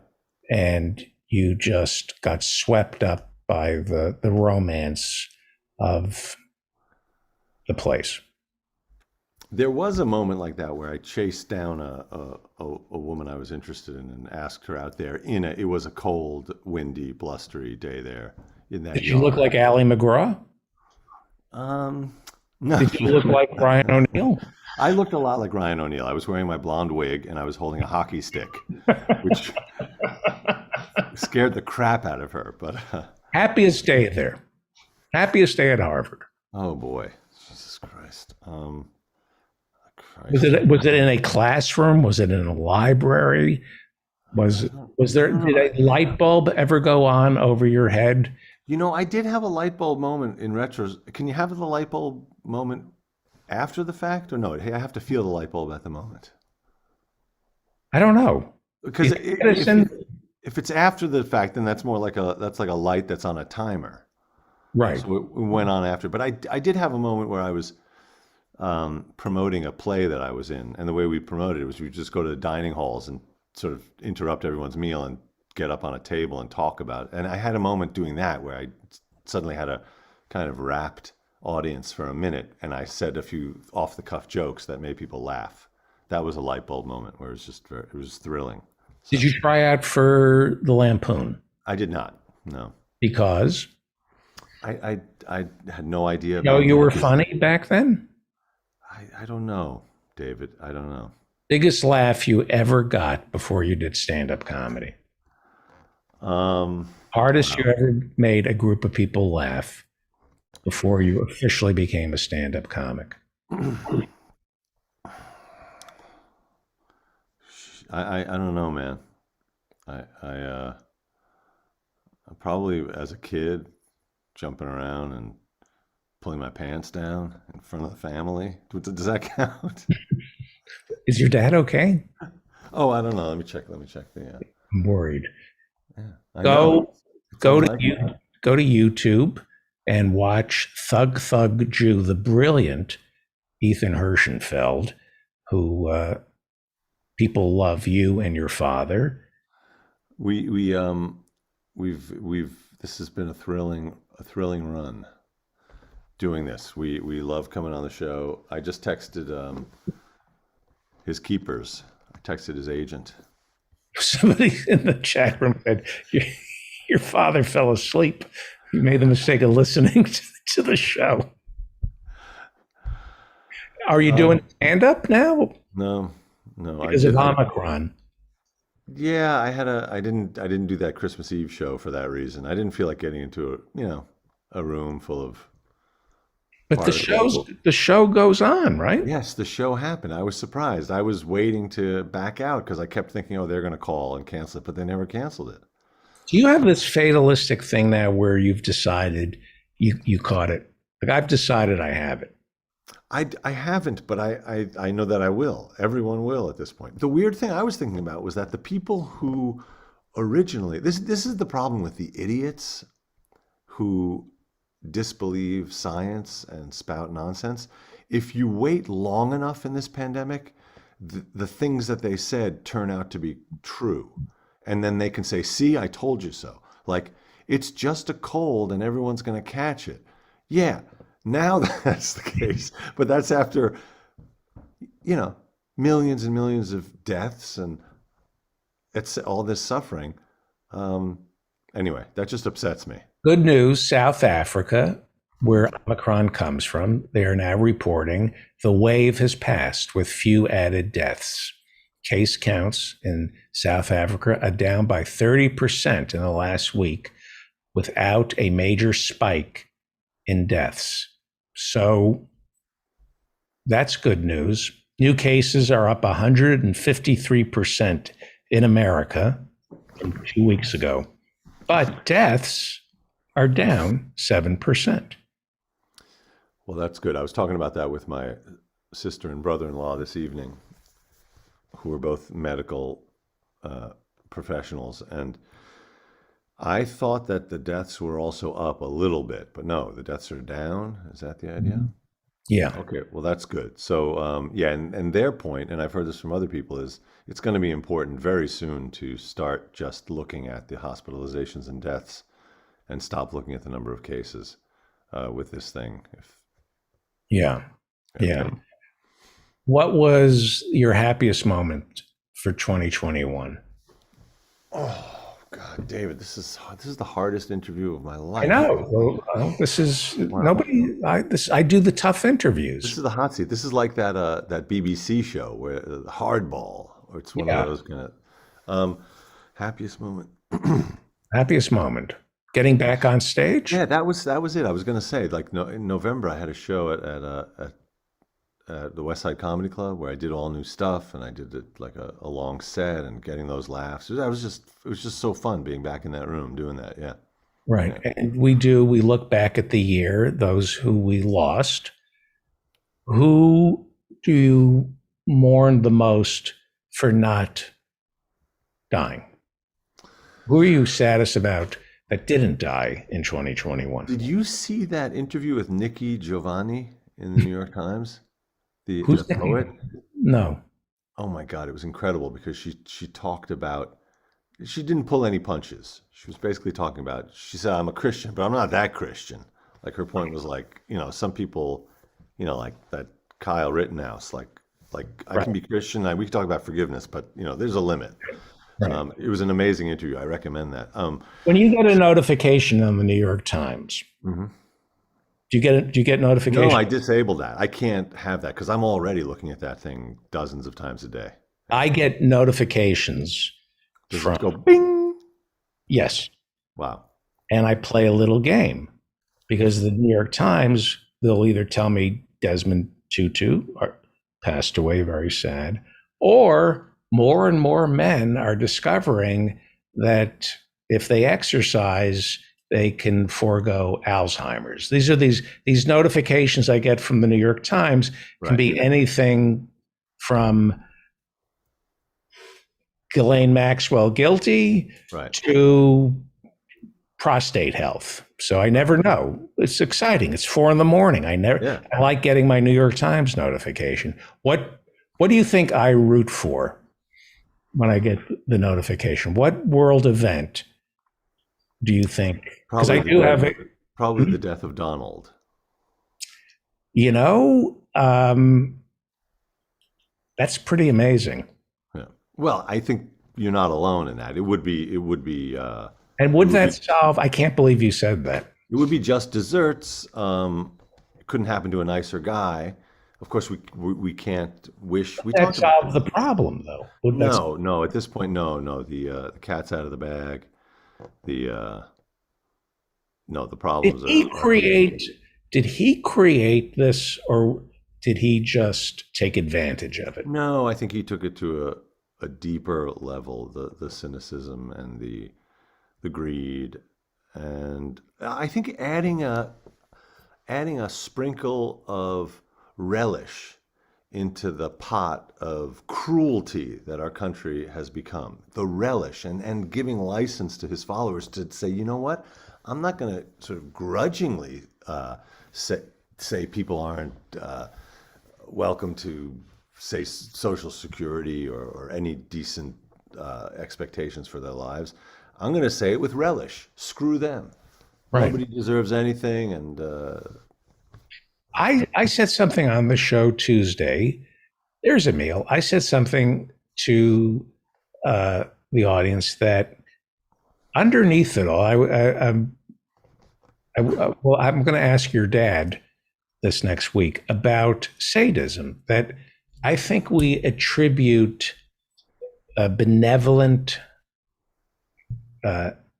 and you just got swept up by the romance of the place? There was a moment like that where I chased down a woman I was interested in and asked her out there it was a cold, windy, blustery day there in that Did you look yard. like Ally McGraw? No. Did you look like Ryan O'Neal? I looked a lot like Ryan O'Neal. I was wearing my blonde wig and I was holding a hockey stick, which scared the crap out of her. But Happiest day there. Happiest day at Harvard. oh boy, Jesus Christ. Was it in a classroom? Was it in a library? Was there did a light bulb ever go on over your head? You know, I did have a light bulb moment in retro. Can you have the light bulb moment after the fact, or no? I have to feel the light bulb at the moment. I don't know. Because Edison- if it's after the fact, then that's more like that's like a light that's on a timer. Right. So it went on after. But I did have a moment where I was promoting a play that I was in, and the way we promoted it was we just go to the dining halls and sort of interrupt everyone's meal and get up on a table and talk about it. And I had a moment doing that where I suddenly had a kind of rapt audience for a minute, and I said a few off-the-cuff jokes that made people laugh. That was a light bulb moment where it was thrilling. Did you try out for the Lampoon? I did not. No, Because I had no idea. you were funny back then? I don't know, David. I don't know. Biggest laugh you ever got before you did stand-up comedy? Hardest you ever made a group of people laugh before you officially became a stand-up comic? I don't know, man. I probably as a kid jumping around and pulling my pants down in front of the family. Does that count? Is your dad okay? Oh, I don't know. Let me check the. I'm worried. I know. Go to Like go to YouTube and watch Thug Thug Jew, the brilliant Ethan Hirschenfeld, who people love you and your father. we've this has been a thrilling run doing this. We love coming on the show. I just texted his keepers. I texted his agent. Somebody in the chat room said, your father fell asleep. You made the mistake of listening to the show. Are you doing stand-up now? No, Because of Omicron. Yeah, I didn't do that Christmas Eve show for that reason. I didn't feel like getting into a room full of. But the show goes on, right? Yes, the show happened. I was surprised. I was waiting to back out because I kept thinking, oh, they're going to call and cancel it, but they never canceled it. Do you have this fatalistic thing now where you've decided you caught it? Like, I've decided I have it. I haven't, but I know that I will. Everyone will at this point. The weird thing I was thinking about was that the people who originally this is the problem with the idiots who disbelieve science and spout nonsense. If you wait long enough in this pandemic, the things that they said turn out to be true. And then they can say, see, I told you so. Like, it's just a cold and everyone's going to catch it. Yeah, now that's the case. But that's after, millions and millions of deaths and it's all this suffering. Anyway, that just upsets me. Good news, South Africa, where Omicron comes from, they are now reporting the wave has passed with few added deaths. Case counts in South Africa are down by 30% in the last week without a major spike in deaths. So that's good news. New cases are up 153% in America from 2 weeks ago, but deaths are down 7%. Well, that's good. I was talking about that with my sister and brother-in-law this evening, who are both medical professionals. And I thought that the deaths were also up a little bit, but no, the deaths are down. Is that the idea? Yeah. Okay, well, that's good. So, and their point, and I've heard this from other people, is it's going to be important very soon to start just looking at the hospitalizations and deaths and stop looking at the number of cases with this thing. Yeah. What was your happiest moment for 2021? Oh God, David, this is the hardest interview of my life. I know. Well, this is nobody. I do the tough This interviews. is the hot seat. This is like that BBC show where the Hardball, or it's one Yeah. of those kind of happiest moment. Happiest moment. Getting back on stage. Yeah, that was it. I was going to say, like, no, in November I had a show at the West Side Comedy Club where I did all new stuff, and I did like a long set and getting those laughs. It was just so fun being back in that room doing that. Yeah. Right. And we look back at the year, those who we lost. Who do you mourn the most for not dying? Who are you saddest about that didn't die in 2021? Did you see that interview with Nikki Giovanni in the New York Times? Who's the Nikki? poet? No. Oh my God, it was incredible because she talked about, she didn't pull any punches. She was basically talking about, she said, I'm a Christian, but I'm not that Christian. Like her point was like, some people, like that Kyle Rittenhouse, like I can be Christian, we can talk about forgiveness, but there's a limit. Right. It was an amazing interview. I recommend that. When you get a notification on the New York Times, Mhm. do you get notification? No, I disabled that. I can't have that because I'm already looking at that thing dozens of times a day. I get notifications Does from it go bing? yes, Wow. and I play a little game because the New York Times, they'll either tell me Desmond Tutu passed away, very sad, or more and more men are discovering that if they exercise, they can forego Alzheimer's. These are these notifications I get from the New York Times can Right. be anything from Ghislaine Maxwell guilty Right. to prostate health. So I never know. It's exciting. It's 4 a.m. Yeah. I like getting my New York Times notification. What do you think I root for when I get the notification? What world event do you think? Because I do have it. Probably the death of Donald. That's pretty amazing. Yeah. Well, I think you're not alone in that. It would be And would It would that be- solve? I can't believe you said that. just desserts. It couldn't happen to a nicer guy. Of course, we can't wish. We That talked about solve the problem, though. Wouldn't that solve- no. At this point, no. The cat's out of the bag. No, the problems. Did he create this, or did he just take advantage of it? No, I think he took it to a deeper level. The cynicism and the greed, and I think adding a sprinkle of relish into the pot of cruelty that our country has become, the relish, and giving license to his followers to say, you know what, I'm not going to sort of grudgingly say people aren't welcome to, say, Social Security or any decent expectations for their lives. I'm going to say it with relish. Screw them. Right. Nobody deserves anything, and I said something on the show Tuesday. There's Emil. I said something to the audience that underneath it all, I'm going to ask your dad this next week about sadism. That I think we attribute benevolent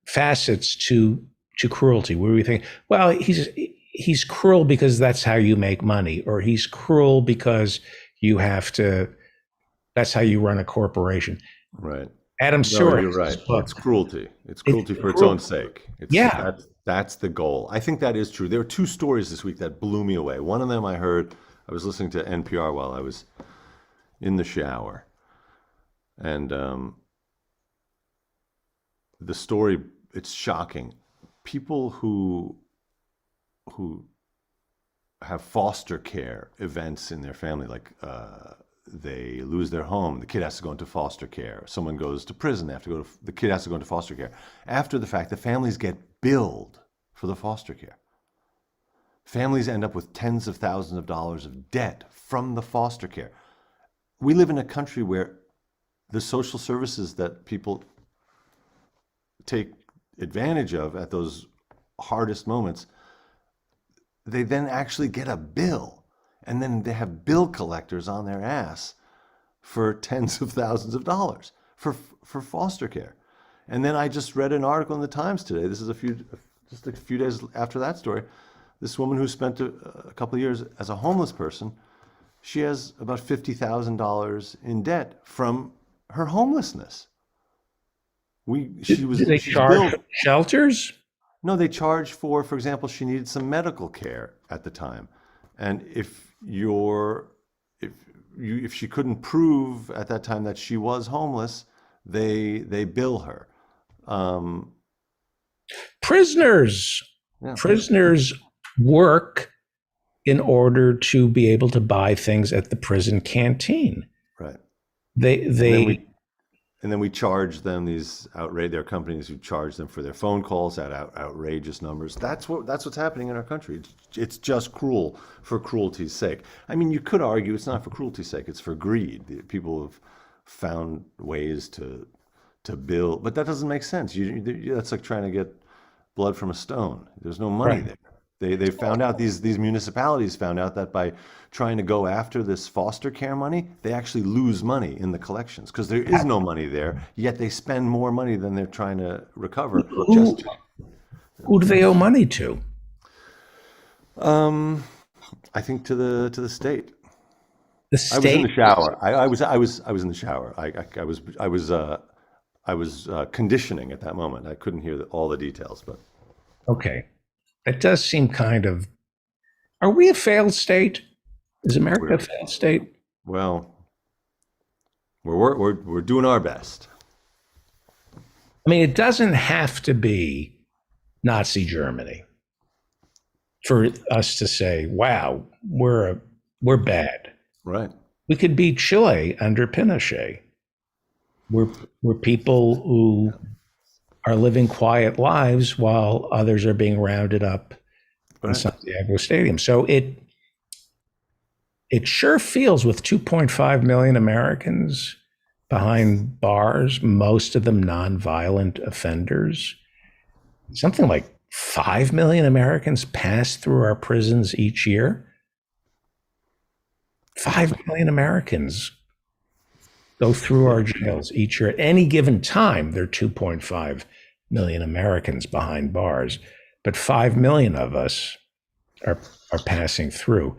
facets to cruelty, where we think, well, he's cruel because that's how you make money, or he's cruel because you have to. That's how you run a corporation. right. Adam No, Sorrell's you're right. book. It's cruelty. It's cruelty for its cruel. own sake. Yeah. That's the goal. I think that is true. There were two stories this week that blew me away. One of them I was listening to NPR while I was in the shower. And the story, it's shocking. People who have foster care events in their family, like they lose their home, the kid has to go into foster care. Someone goes to prison, the kid has to go into foster care. After the fact, the families get billed for the foster care. Families end up with tens of thousands of dollars of debt from the foster care. we live in a country where the social services that people take advantage of at those hardest moments, they then actually get a bill, and then they have bill collectors on their ass for tens of thousands of dollars for foster care. And then I just read an article in the Times today. This is just a few days after that story. This woman who spent a couple of years as a homeless person, she has about $50,000 in debt from her homelessness. Do they charge shelters? No, they charge for example, she needed some medical care at the time, and if she couldn't prove at that time that she was homeless, they bill her. Prisoners work in order to be able to buy things at the prison canteen. Right. And then we charge them there are companies who charge them for their phone calls at outrageous numbers. That's what's happening in our country. It's just cruel for cruelty's sake. I mean, you could argue it's not for cruelty's sake, it's for greed. People have found ways to bill, but that doesn't make sense. That's like trying to get blood from a stone. There's no money there. They found out, these municipalities found out that by trying to go after this foster care money, they actually lose money in the collections because there is no money there, yet they spend more money than they're trying to recover. Who do they owe money to? I think to the state. The state? I was in the shower. I was in the shower. I was conditioning at that moment. I couldn't hear all the details, but okay. It does seem kind of. Are we a failed state? Is America a failed state? Well, we're doing our best. I mean, it doesn't have to be Nazi Germany for us to say, "Wow, we're bad." Right. We could be Chile under Pinochet. We're people who are living quiet lives while others are being rounded up in Santiago Stadium. So it sure feels, with 2.5 million Americans behind bars, most of them nonviolent offenders, something like 5 million Americans pass through our prisons each year. 5 million Americans go through our jails each year. At any given time, there are 2.5 million Americans behind bars, but 5 million of us are passing through.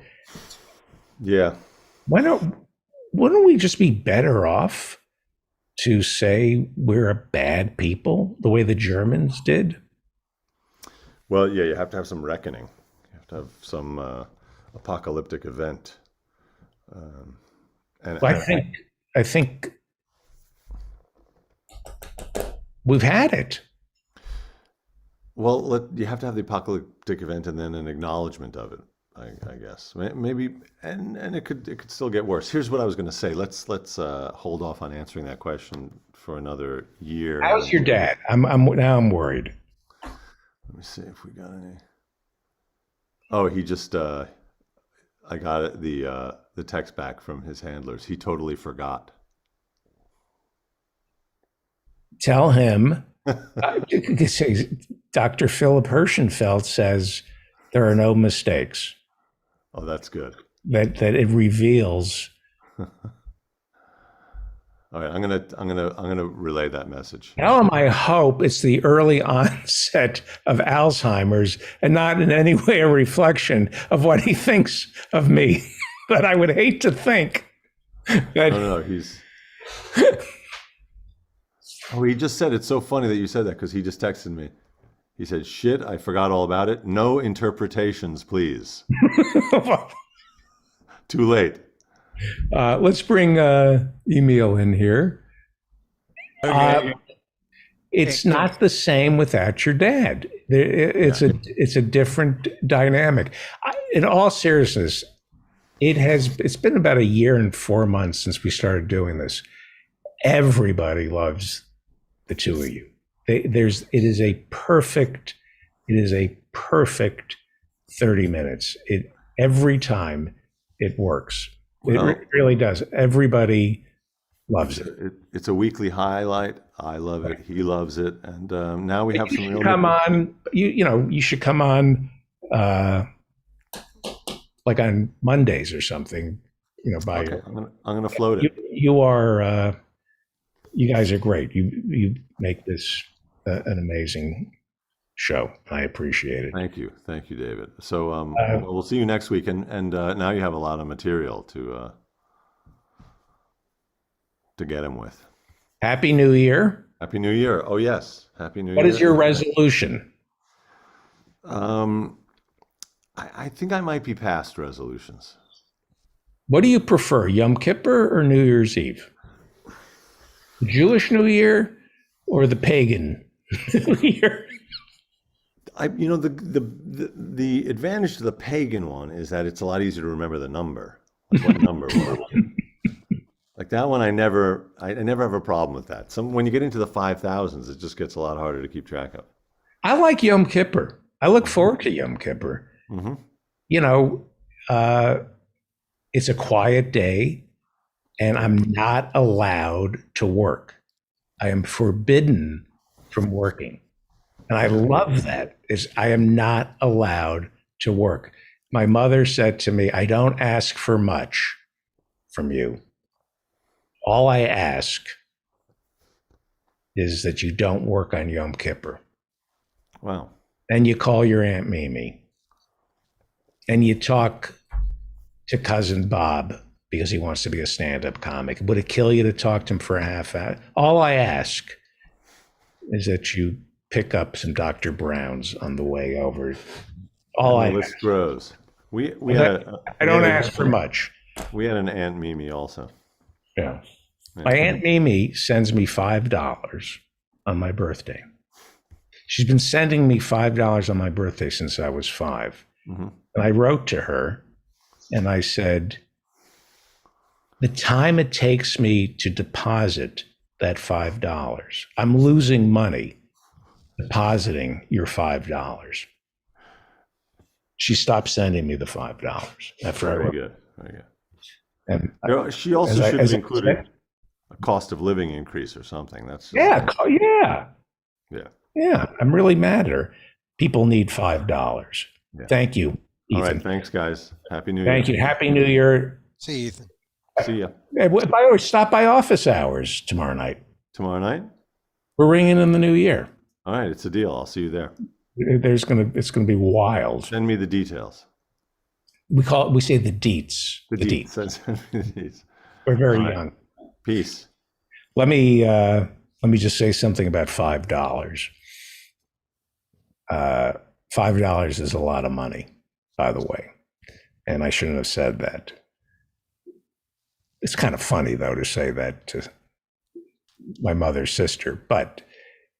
Yeah. Wouldn't we just be better off to say we're a bad people the way the Germans did? Well, yeah, you have to have some reckoning. You have to have some apocalyptic event. I think we've had it. Well, you have to have the apocalyptic event and then an acknowledgement of it, I guess. Maybe, and it could still get worse. Here's what I was going to say. Let's hold off on answering that question for another year. How's your dad? I'm worried. Let me see if we got any. Oh, he just I got it, the text back from his handlers. He totally forgot. Tell him. Dr. Philip Hirschenfeld says there are no mistakes. Oh, that's good. That it reveals. All right, I'm gonna relay that message. Tell him I hope it's the early onset of Alzheimer's and not in any way a reflection of what he thinks of me. But I would hate to think that. No, he's. Oh, he just said, it's so funny that you said that because he just texted me. He said, "Shit, I forgot all about it. No interpretations, please." Too late. Let's bring Emil in here. Okay. It's not the same without your dad. It's a different dynamic. In all seriousness, it's been about 1 year and 4 months since we started doing this. Everybody loves the two of you. It is a perfect 30 minutes. Every time it works. Well, really does. Everybody loves it. it's a weekly highlight. I love it. He loves it. And now we have You some should real. come on. You should come on, like on Mondays or something. By Okay, I'm gonna float it. you are. You guys are great. You make this an amazing show. I appreciate it. Thank you, David. So well, we'll see you next week, and now you have a lot of material to get him with. Happy New Year. Happy New Year. Oh yes, Happy New Year. What is your resolution? I think I might be past resolutions. What do you prefer, Yom Kippur or New Year's Eve? The Jewish New Year or the pagan New Year? The advantage to the pagan one is that it's a lot easier to remember the number. Like what number we're on. Like that one, I never have a problem with that. When you get into the 5,000s, it just gets a lot harder to keep track of. I like Yom Kippur. I look forward to Yom Kippur. Mm-hmm. It's a quiet day, and I'm not allowed to work. I am forbidden from working. And I love that, is I am not allowed to work. My mother said to me, I don't ask for much from you. All I ask is that you don't work on Yom Kippur. Wow. And you call your Aunt Mimi. And you talk to Cousin Bob because he wants to be a stand-up comic. Would it kill you to talk to him for a half hour? All I ask is that you pick up some Dr. Browns on the way over. All I list grows. I don't ask for much. We had an Aunt Mimi also. Yeah. My Aunt Mimi sends me $5 on my birthday. She's been sending me $5 on my birthday since I was 5. Mm-hmm. And I wrote to her and I said, the time it takes me to deposit that $5, I'm losing money depositing your $5. She stopped sending me the $5 after I wrote. Very good. And She also should have included a cost of living increase or something. That's yeah. I'm really mad at her. People need $5. Yeah. Thank you, Ethan. All right, thanks, guys. Happy New Year. Thank you. Happy New Year. See you, Ethan. See ya. By the way, stop by office hours tomorrow night. Tomorrow night? We're ringing in the new year. All right, it's a deal. I'll see you there. It's gonna be wild. Send me the details. We say the deets. The deets. Send me the deets. We're very right. young. Peace. Let me just say something about $5. $5 is a lot of money, by the way, and I shouldn't have said that. It's kind of funny though to say that to my mother's sister, but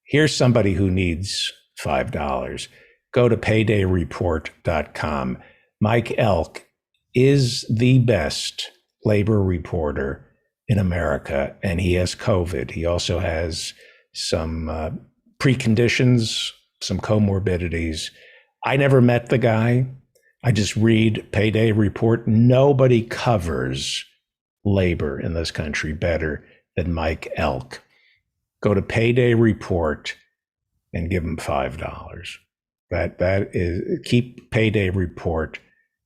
here's somebody who needs $5. Go to paydayreport.com. Mike Elk is the best labor reporter in America, and he has COVID. He also has some preconditions, some comorbidities. I never met the guy. I just read Payday Report. Nobody covers labor in this country better than Mike Elk. Go to Payday Report and give him $5. That is, keep Payday Report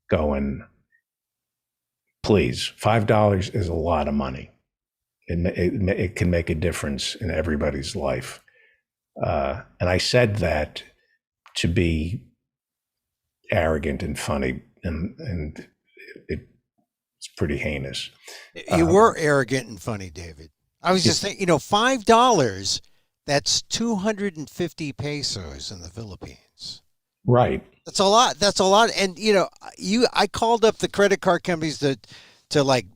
going. Please, $5 is a lot of money. It can make a difference in everybody's life. And I said that to be arrogant and funny, and it's pretty heinous. You were arrogant and funny, David. I was just thinking, $5, that's 250 pesos in the Philippines. Right. That's a lot. That's a lot. And, I called up the credit card companies to like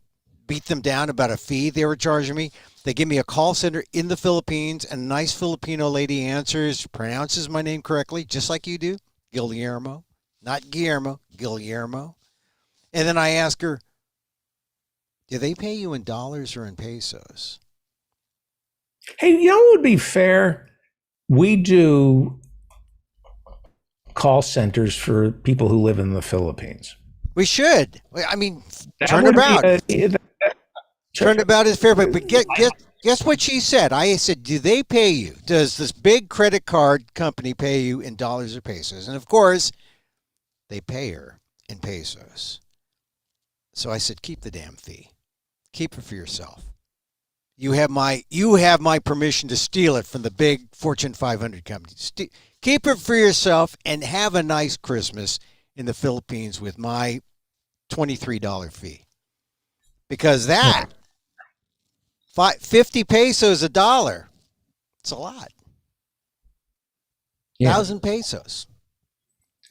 beat them down about a fee they were charging me. They give me a call center in the Philippines, and a nice Filipino lady answers, pronounces my name correctly, just like you do. Guillermo. Not Guillermo, Guillermo. And then I ask her, do they pay you in dollars or in pesos? Hey, what would be fair? We do call centers for people who live in the Philippines. We should. I mean, That turnabout. wouldn't be Turnabout is fair, but guess what she said? I said, do they pay you? Does this big credit card company pay you in dollars or pesos? And of course, they pay her in pesos. So I said, keep the damn fee. Keep it for yourself. You have my permission to steal it from the big Fortune 500 companies. Keep it for yourself and have a nice Christmas in the Philippines with my $23 fee. Because that 50 pesos a dollar. It's a lot. Yeah. 1,000 pesos.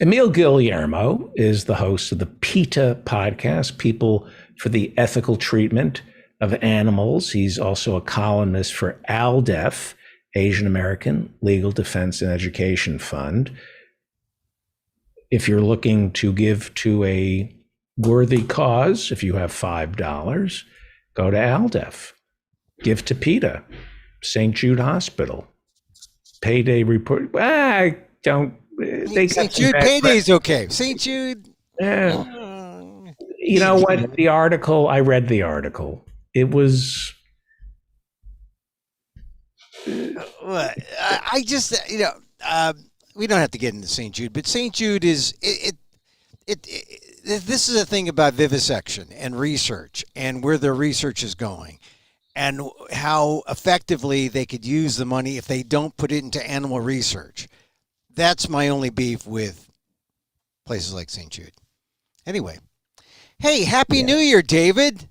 Emil Guillermo is the host of the PETA podcast, People for the Ethical Treatment of Animals. He's also a columnist for ALDEF, Asian American Legal Defense and Education Fund. If you're looking to give to a worthy cause, if you have $5, go to ALDEF. Give to PETA, St. Jude Hospital. Payday report. I don't. They St. Jude payday's okay. St. Jude. You know what? The article, I read the article. It was. I just, we don't have to get into St. Jude, but St. Jude is this is a thing about vivisection and research and where their research is going and how effectively they could use the money if they don't put it into animal research. That's my only beef with places like St. Jude. Anyway, hey, Happy New Year, David.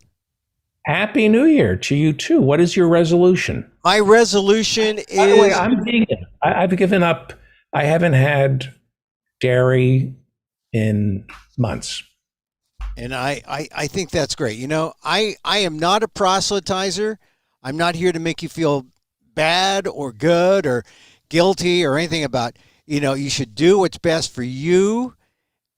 Happy New Year to you too. What is your resolution? My resolution is. By the way, I'm vegan. I've given up. I haven't had dairy in months. And I think that's great. I am not a proselytizer. I'm not here to make you feel bad or good or guilty or anything about, you should do what's best for you.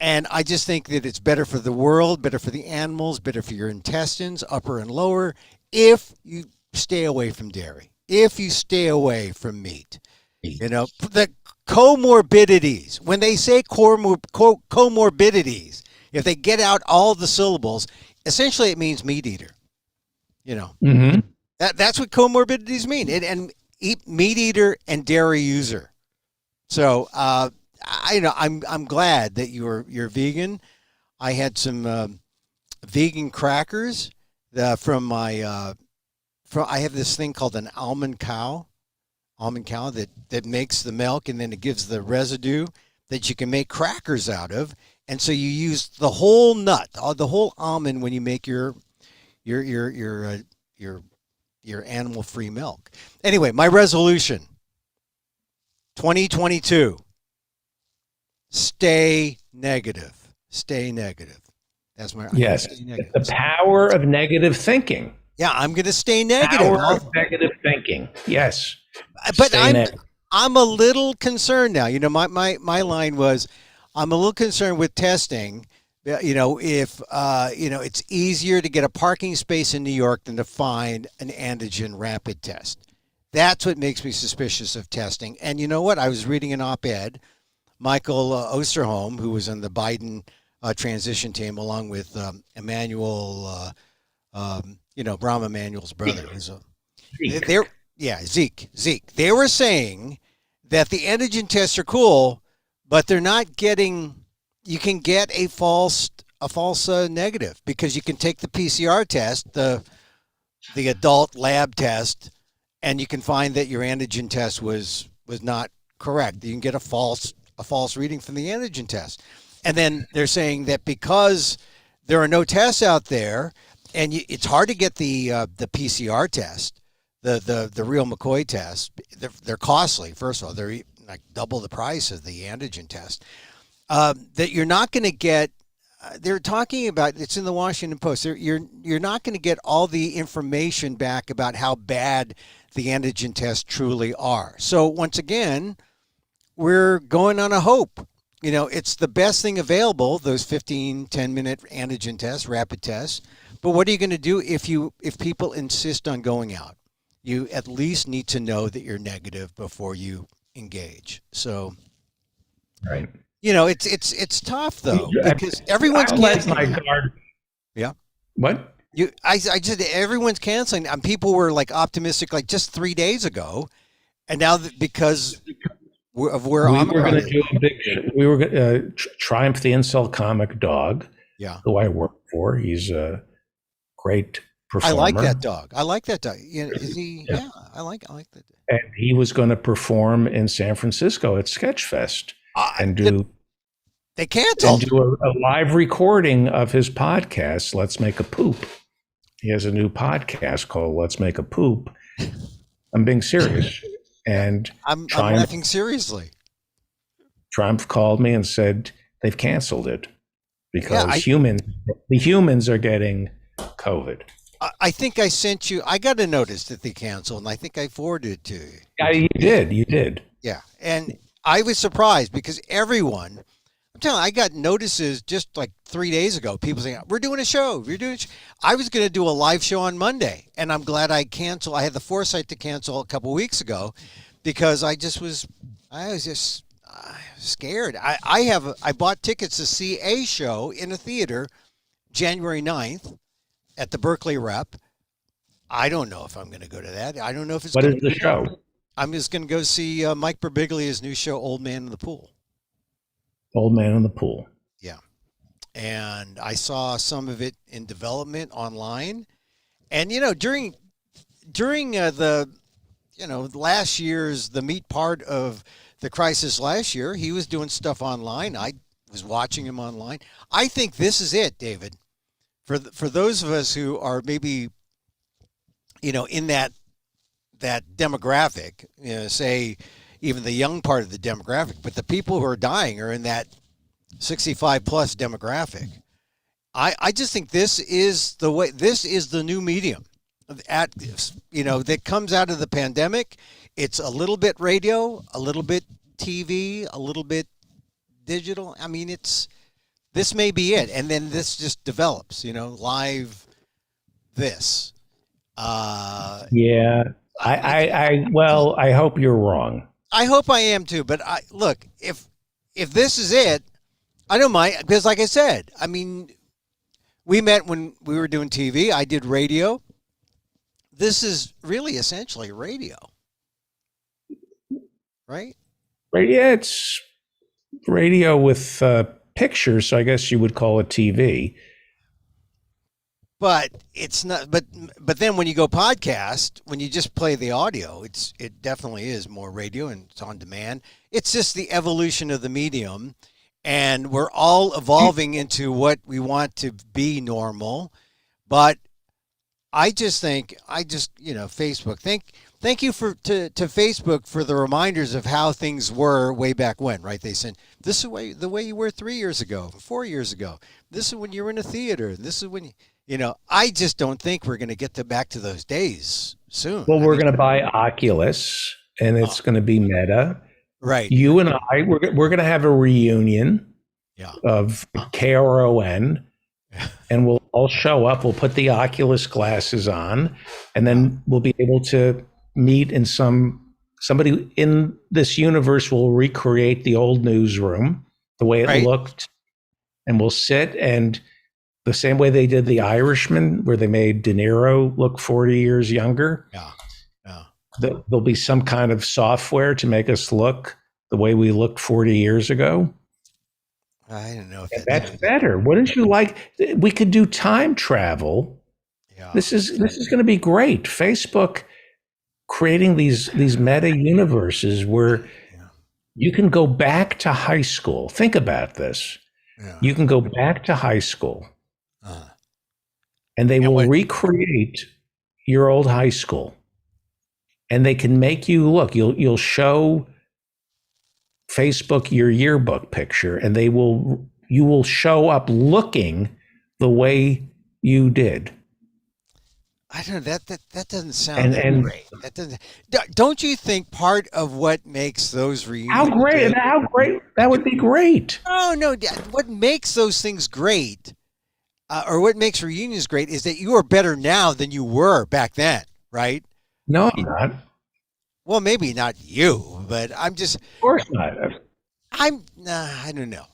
And I just think that it's better for the world, better for the animals, better for your intestines, upper and lower, if you stay away from dairy, if you stay away from meat. The comorbidities, when they say comorbidities, if they get out all the syllables, essentially it means meat eater. Mm-hmm. That's what comorbidities mean. And eat meat eater and dairy user. So I'm glad that you're vegan. I had some vegan crackers from I have this thing called an almond cow that makes the milk, and then it gives the residue that you can make crackers out of. And so you use the whole nut, the whole almond when you make your animal-free milk. Anyway, my resolution, 2022, stay negative. Stay negative. That's my yes. The power of negative thinking. Yeah, I'm going to stay negative. Power of negative thinking. Yes. But I'm a little concerned now. My line was, I'm a little concerned with testing. If it's easier to get a parking space in New York than to find an antigen rapid test. That's what makes me suspicious of testing. And you know what? I was reading an op-ed. Michael Osterholm, who was on the Biden transition team, along with Emmanuel, Rahm Emanuel's brother. Zeke. They were saying that the antigen tests are cool, but they're not getting. You can get a false negative because you can take the PCR test, the adult lab test, and you can find that your antigen test was not correct. You can get a false reading from the antigen test. And then they're saying that because there are no tests out there, and it's hard to get the PCR test, the real McCoy test. They're costly. First of all, they're like double the price of the antigen test. That you're not going to get. They're talking about, it's in the Washington Post. You're not going to get all the information back about how bad the antigen tests truly are. So once again, we're going on a hope. It's the best thing available, those 10-minute antigen tests, rapid tests. But what are you going to do if people insist on going out? You at least need to know that you're negative before you engage. So, right. it's tough though because everyone's I let my canceling. guard. Yeah. What? I just everyone's canceling, and people were like optimistic like just 3 days ago, and now because of where We I'm were going to do a big. We were Triumph the Incel Comic Dog, Yeah, who I work for. He's a great I performer. like that dog. I like that dog. Is he? Yeah. Yeah, I like that. And he was going to perform in San Francisco at Sketchfest and do They canceled. a live recording of his podcast, Let's Make a Poop. He has a new podcast called Let's Make a Poop. I'm being serious. And I'm Triumph, laughing seriously. Triumph called me and said they've canceled it because Yeah, the humans are getting COVID. I think I sent you. I got a notice that they canceled, and I think I forwarded it to you. Yeah, you did. Yeah, and I was surprised because everyone. I'm telling you, I got notices just like 3 days ago. People saying, we're doing a show. I was going to do a live show on Monday, and I'm glad I canceled. I had the foresight to cancel a couple weeks ago because I was just scared. I bought tickets to see a show in a theater January 9th at the Berkeley Rep. I don't know if I'm going to go to that. I don't know if it's What gonna is the be- show? I'm just going to go see Mike Birbiglia's new show, Old Man in the Pool. Old Man in the Pool. Yeah. And I saw some of it in development online. And, during the last year's, the meat part of the crisis last year, he was doing stuff online. I was watching him online. I think this is it, David. For those of us who are maybe, in that demographic, say even the young part of the demographic, but the people who are dying are in that 65 plus demographic. I just think this is the new medium that comes out of the pandemic. It's a little bit radio, a little bit TV, a little bit digital. I mean, this may be it. And then this just develops, live this. Yeah. I hope you're wrong. I hope I am too, but look, if this is it, I don't mind because, like I said, I mean, we met when we were doing TV. I did radio. This is really essentially radio, right? Yeah, it's radio with pictures, so I guess you would call it TV. But it's not. But then when you go podcast, when you just play the audio, it definitely is more radio and it's on demand. It's just the evolution of the medium. And we're all evolving into what we want to be normal. But I just think, Facebook. Thank you to Facebook for the reminders of how things were way back when, right? They said, this is the way you were 3 years ago, 4 years ago. This is when you were in a theater. This is when, I just don't think we're going to get back to those days soon. Well, we're going to buy Oculus, and it's going to be Meta. Right. You and I, we're going to have a reunion of KRON, and we'll all show up. We'll put the Oculus glasses on, and then we'll be able to meet in somebody in this universe will recreate the old newsroom the way it looked, and we'll sit and the same way they did The Irishman, where they made De Niro look 40 years younger. Yeah. There'll be some kind of software to make us look the way we looked 40 years ago. I don't know if that's better. Wouldn't you like? We could do time travel. Yeah. This is going to be great. Facebook creating these meta universes where you can go back to high school. Think about this. Yeah. You can go back to high school, and they will recreate your old high school. And they can make you look. You'll show Facebook your yearbook picture, and you will show up looking the way you did. I don't know, that doesn't sound great. That doesn't. Don't you think part of what makes those reunions? How great! That would be great. Oh no! What makes those things great, or what makes reunions great, is that you are better now than you were back then, right? No, I'm not. Well, maybe not you, but I'm just. Of course not. I don't know.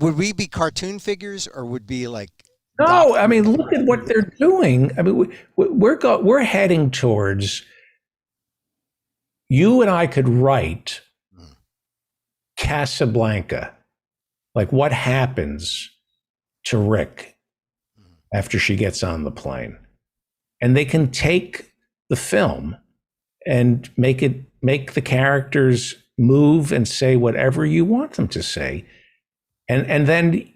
Would we be cartoon figures or would be like No, I mean, look at what they're doing. I mean, we're heading towards. You and I could write Casablanca, like what happens to Rick after she gets on the plane, and they can take the film and make the characters move and say whatever you want them to say, and then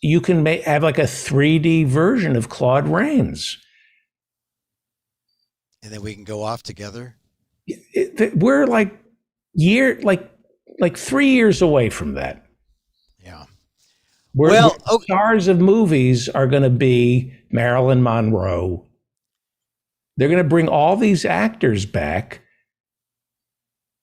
you can have like a 3D version of Claude Rains. and then we can go off together. We're like 3 years away from that. Yeah. The stars of movies are going to be Marilyn Monroe. They're going to bring all these actors back,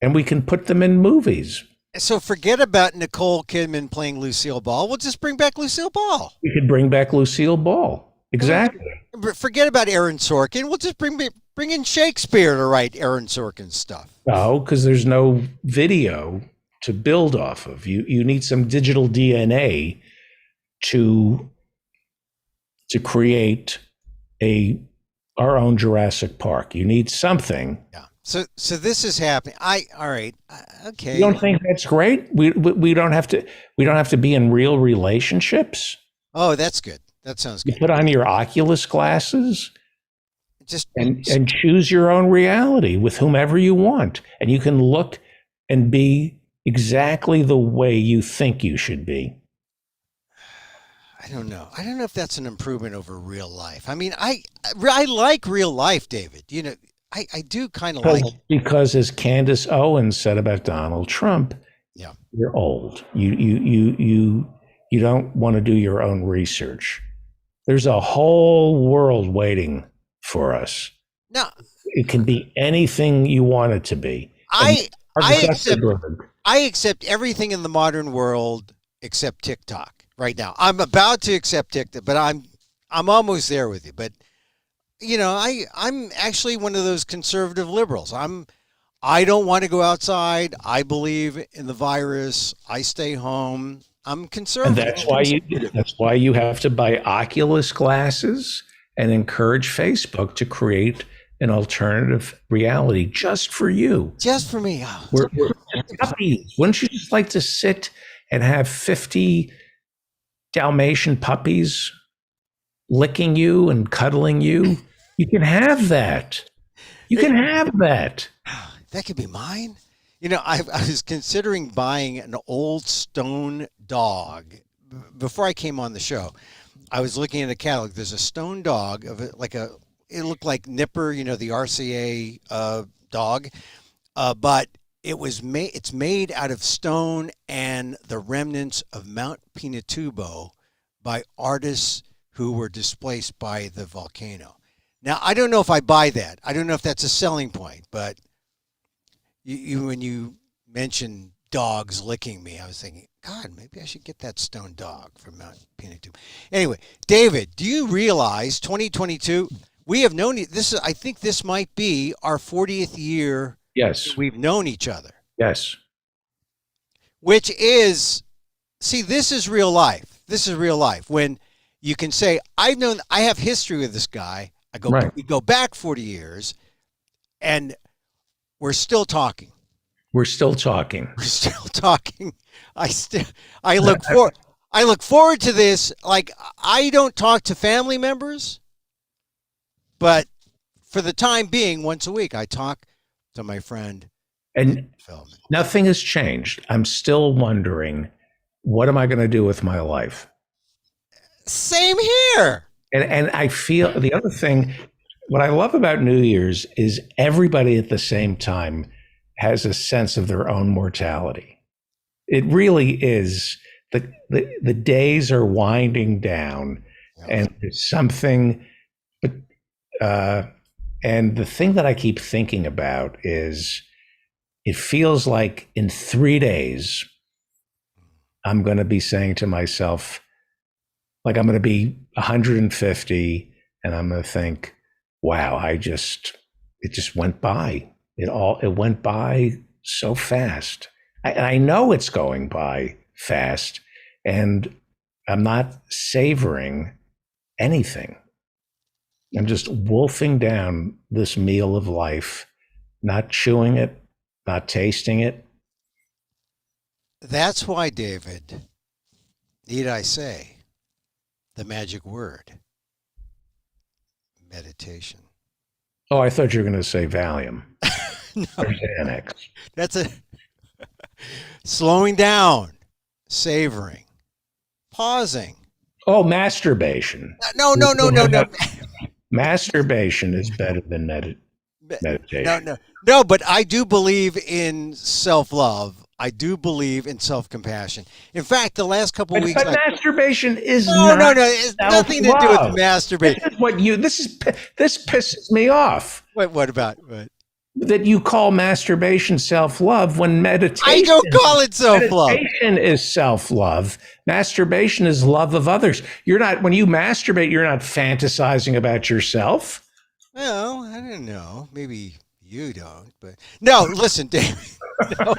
and we can put them in movies. So forget about Nicole Kidman playing Lucille Ball. We'll just bring back Lucille Ball. We could bring back Lucille Ball. Exactly. Forget about Aaron Sorkin. We'll just bring in Shakespeare to write Aaron Sorkin's stuff. No, because there's no video to build off of. You need some digital DNA to create our own Jurassic Park. You need something. Yeah. So this is happening. All right. Okay. You don't think that's great? We don't have to be in real relationships. Oh, that's good. That sounds You good. put on your Oculus glasses Just and choose your own reality with whomever you want, and you can look and be exactly the way you think you should be. I don't know. I don't know if that's an improvement over real life. I mean, I like real life, David. You know, I do kind of like it. Because as Candace Owens said about Donald Trump, Yeah. you're old. You don't want to do your own research. There's a whole world waiting for us. Now, It can be anything you want it to be. I Mark accept Zuckerberg. I accept everything in the modern world except TikTok right now. I'm about to accept TikTok, but I'm almost there with you. But you know, I'm actually one of those conservative liberals. I don't want to go outside. I believe in the virus. I stay home. I'm And conservative. that's why you have to buy Oculus glasses and encourage Facebook to create an alternative reality just for you. Just for me. Oh, We're puppies. Wouldn't you just like to sit and have 50 Dalmatian puppies licking you and cuddling you? You can have that. You can have that. that could be mine. You know, I was considering buying an old stone dog before I came on the show. I was looking at a catalog. There's a stone dog of it, it looked like Nipper, you know, the RCA dog, but it's made out of stone and the remnants of Mount Pinatubo by artists who were displaced by the volcano. Now, I don't know if I buy that. I don't know if that's a selling point, but you when you mentioned dogs licking me, I was thinking, God, maybe I should get that stone dog from Mount Pinatubo. Anyway, David, do you realize 2022? We have known this. I think this might be our 40th year. Yes. We've known each other. Yes. Which is, see, this is real life. This is real life. When you can say, I have history with this guy. We go back 40 years, and we're still talking. We're still talking. We're still talking. I look forward to this. Like, I don't talk to family members, but for the time being, once a week, I talk to my friend. And Feldman. nothing has changed. I'm still wondering, what am I going to do with my life? Same here. And I feel the other thing, what I love about New Year's is everybody at the same time has a sense of their own mortality. It really is. The days are winding down, and there's something. And the thing that I keep thinking about is, it feels like in 3 days, I'm going to be saying to myself, like, I'm going to be 150, and I'm going to think, wow, it just went by. It went by so fast. I know it's going by fast, and I'm not savoring anything. I'm just wolfing down this meal of life, not chewing it, not tasting it. That's why, David, need I say the magic word, meditation. Oh, I thought you were going to say Valium No, or Xanax. that's a slowing down, savoring, pausing. Oh, masturbation. No. Masturbation is better than meditation. No, but I do believe in self-love. I do believe in self-compassion. In fact, the last couple of weeks, But masturbation is no, not it's nothing to do self-love. with masturbation. This pisses me off What about? What? that you call masturbation self-love when meditation. I don't call it self-love. Meditation is self-love. Masturbation is love of others. You're not, when you masturbate, you're not fantasizing about yourself. Well, I don't know. Maybe you don't, but no. Listen, Dave. No.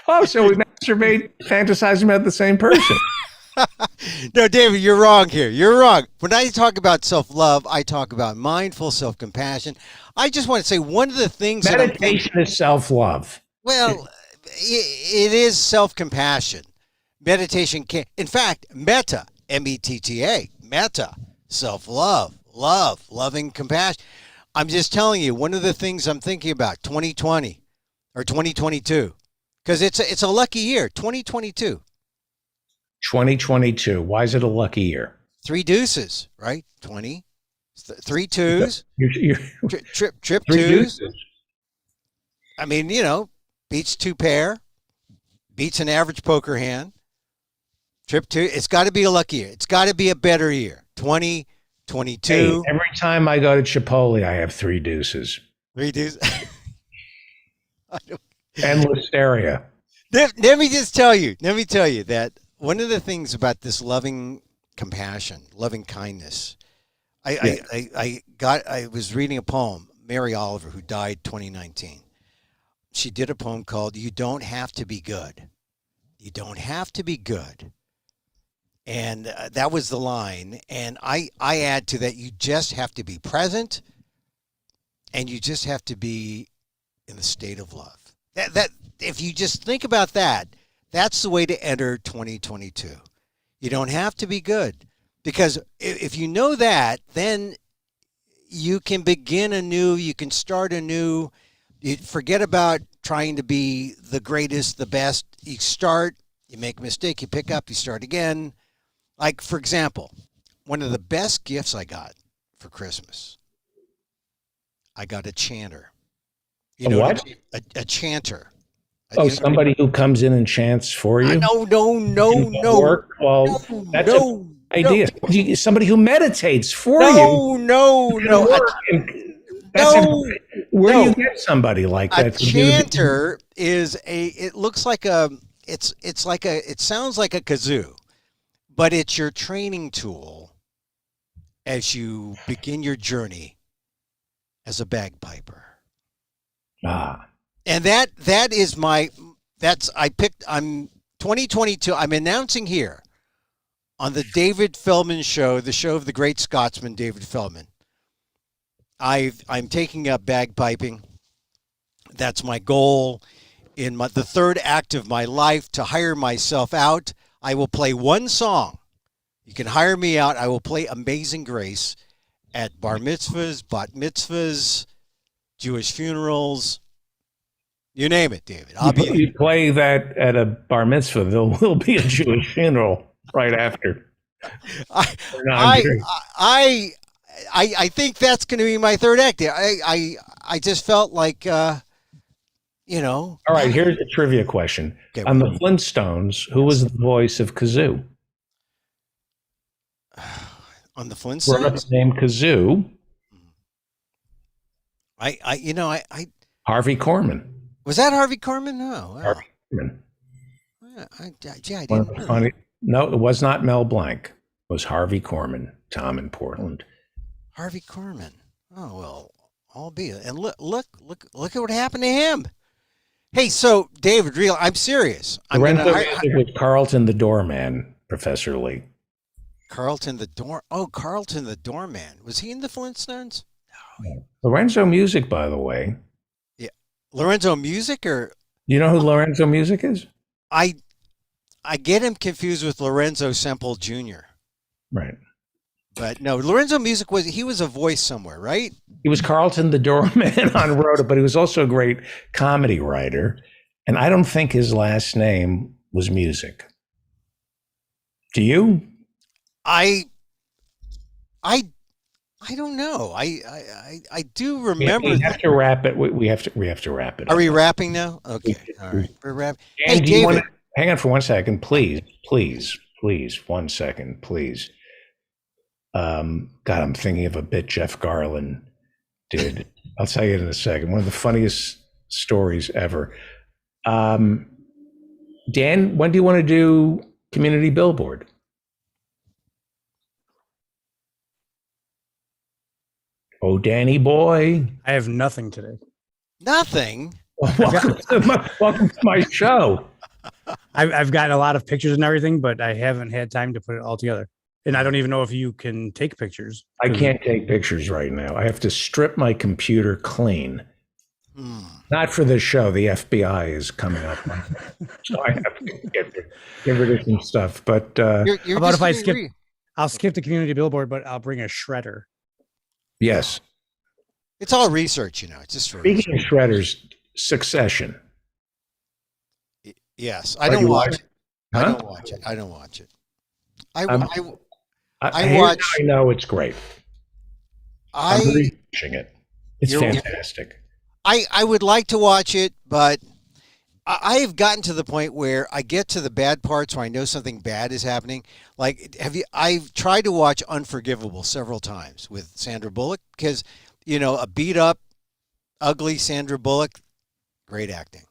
Oh, so we masturbate fantasizing about the same person. No, David, you're wrong here. You're wrong. When I talk about self-love, I talk about mindful self-compassion. I just want to say one of the things Meditation is self-love. well, it is self-compassion. Meditation can, in fact, metta, M-E-T-T-A, metta, self-love, loving compassion. I'm just telling you, one of the things I'm thinking about, 2020 or 2022, because it's a lucky year, 2022. 2022. Why is it a lucky year? 3 deuces, right? 20, 3 twos, You're trip three twos. deuces. I mean, beats 2 pair, beats an average poker hand. Trip 2. It's got to be a lucky year. It's got to be a better year. 2022. Hey, every time I go to Chipotle, I have 3 deuces. 3 deuces. And Listeria. Let me tell you that one of the things about this loving compassion, loving kindness, I was reading a poem, Mary Oliver, who died 2019. She did a poem called "You Don't Have to Be Good." You don't have to be good. And that was the line. And I add to that, you just have to be present, and you just have to be in the state of love. That if you just think about that, that's the way to enter 2022. You don't have to be good, because if you know that, then you can begin anew. You can start anew. You forget about trying to be the greatest, the best. You start, you make a mistake, you pick up, you start again. Like, for example, one of the best gifts I got for Christmas, I got a chanter. A what? A chanter. Oh, somebody who comes in and chants for you? No. Work? Well, that's an idea. Somebody who meditates for you. No. Where do you get somebody like that? A chanter is it looks like it sounds like a kazoo, but it's your training tool as you begin your journey as a bagpiper. And that is I'm 2022. I'm announcing here on the David Feldman Show, the show of the great Scotsman, David Feldman. I'm taking up bagpiping. That's my goal in the third act of my life, to hire myself out. I will play one song. You can hire me out. I will play Amazing Grace at bar mitzvahs, bat mitzvahs, Jewish funerals. You name it, David. You play that at a bar mitzvah, there will be a Jewish funeral right after. I think that's going to be my third act. I just felt like, All right, here's a trivia question. Okay, On the Flintstones, who was the voice of Kazoo? On the Grown-up Flintstones, named Kazoo. Harvey Korman. Was that Harvey Korman? No. Wow. Harvey Korman. I didn't One of the know. funny. No, it was not Mel Blanc. It was Harvey Korman. Tom in Portland. Harvey Korman. Oh well, albeit, and look at what happened to him. Hey, so David, I'm serious. I'm gonna Lorenzo Music was Carlton the Doorman, Professor Lee. Carlton the door. Oh, Carlton the doorman. Was he in the Flintstones? Lorenzo Music, by the way. Yeah, Lorenzo Music, or You know who Lorenzo Music is? I get him confused with Lorenzo Semple Jr. Right. But no, Lorenzo Music was a voice somewhere, right? He was Carlton the Doorman on Rhoda, but he was also a great comedy writer. And I don't think his last name was Music. Do you? I don't know. I do remember. We have to wrap it. We have to wrap it. Are we wrapping now? Okay. All right. We're wrapping. And Hey, do you want David. to hang on for 1 second, please, 1 second, please. God, I'm thinking of a bit Jeff Garlin did. I'll tell you in a second. One of the funniest stories ever. Dan, when do you want to do Community Billboard? Oh, Danny boy. I have nothing today. Nothing. Welcome to my show. I've gotten a lot of pictures and everything, but I haven't had time to put it all together. And I don't even know if you can take pictures. I can't take pictures right now. I have to strip my computer clean. Not for this show. The FBI is coming up. So I have to get rid of some stuff. But You're How about if I just skip? I'll skip the community billboard, but I'll bring a shredder. yes. It's all research, It's just for Speaking of shredders, Succession. Yes, I Are don't you watch watching? it. I Huh? don't watch it. I don't watch it. I Here's watch- how I know it's great. I'm I rewatching it. It's You're- fantastic. I would like to watch it, but I have gotten to the point where I get to the bad parts where I know something bad is happening. Like, I've tried to watch Unforgivable several times with Sandra Bullock because, a beat up, ugly Sandra Bullock, great acting.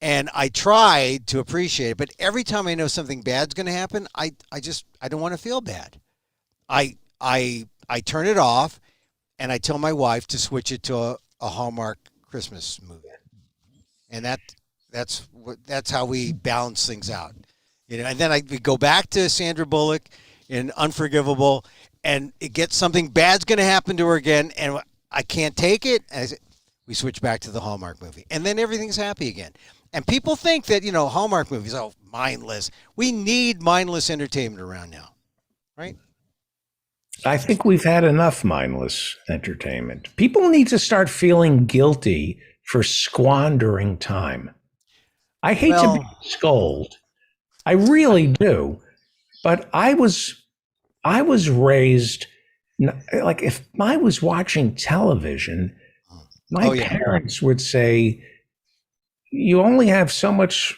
And I tried to appreciate it, but every time I know something bad's going to happen, I don't want to feel bad. I turn it off, and I tell my wife to switch it to a Hallmark Christmas movie, and that's how we balance things out. And then we go back to Sandra Bullock in Unforgivable, and it gets something bad's going to happen to her again, and I can't take it. We switch back to the Hallmark movie, and then everything's happy again. And people think that Hallmark movies, mindless. We need mindless entertainment around now, right? I think we've had enough mindless entertainment. People need to start feeling guilty for squandering time. I hate to be scold. I really do. But I was raised like if I was watching television, my parents would say, you only have so much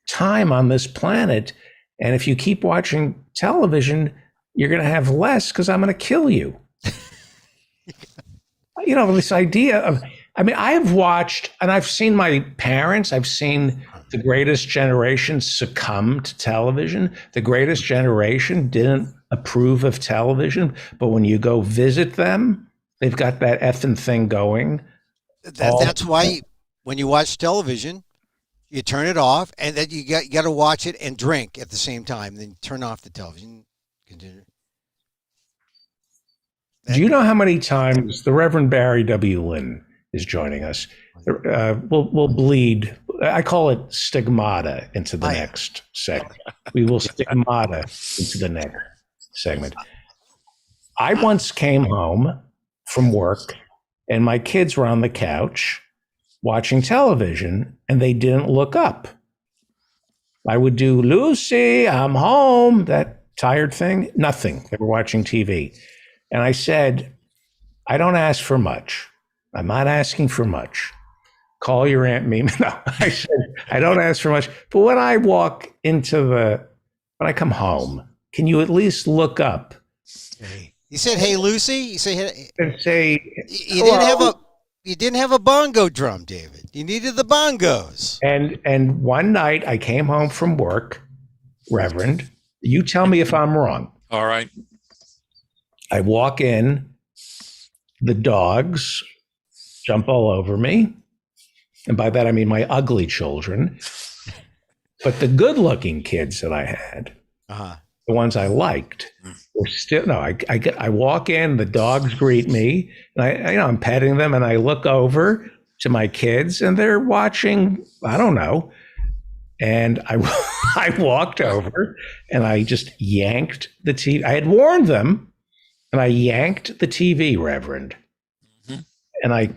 time on this planet. And if you keep watching television, you're going to have less because I'm going to kill you. This idea of, I've watched and I've seen my parents, I've seen the Greatest Generation succumb to television. The Greatest Generation didn't approve of television, but when you go visit them, they've got that effing thing going. That's why when you watch television, you turn it off, and then you got to watch it and drink at the same time. Then turn off the television. Continue. Do you know how many times the Reverend Barry W. Lynn is joining us? We'll bleed. I call it stigmata into the next segment. We will stigmata into the next segment. I once came home from work, and my kids were on the couch watching television, and they didn't look up. I would do, Lucy, I'm home, that tired thing. Nothing. They were watching TV. And I said, I don't ask for much. I'm not asking for much. Call your Aunt Mimi. No, I said, I don't ask for much. But when I come home, can you at least look up? You said, "Hey, Lucy." You say, "Hey," and say, you didn't have a bongo drum, David. You needed the bongos. And one night I came home from work, Reverend. You tell me if I'm wrong. All right. I walk in, the dogs jump all over me. And by that, I mean my ugly children. But the good-looking kids that I had, Uh-huh. the ones I liked, were still, no, I walk in, the dogs greet me, and I'm petting them, and I look over to my kids, and they're watching, I don't know. And I walked over, and I just yanked the TV. I had warned them, and I yanked the TV, Reverend. And it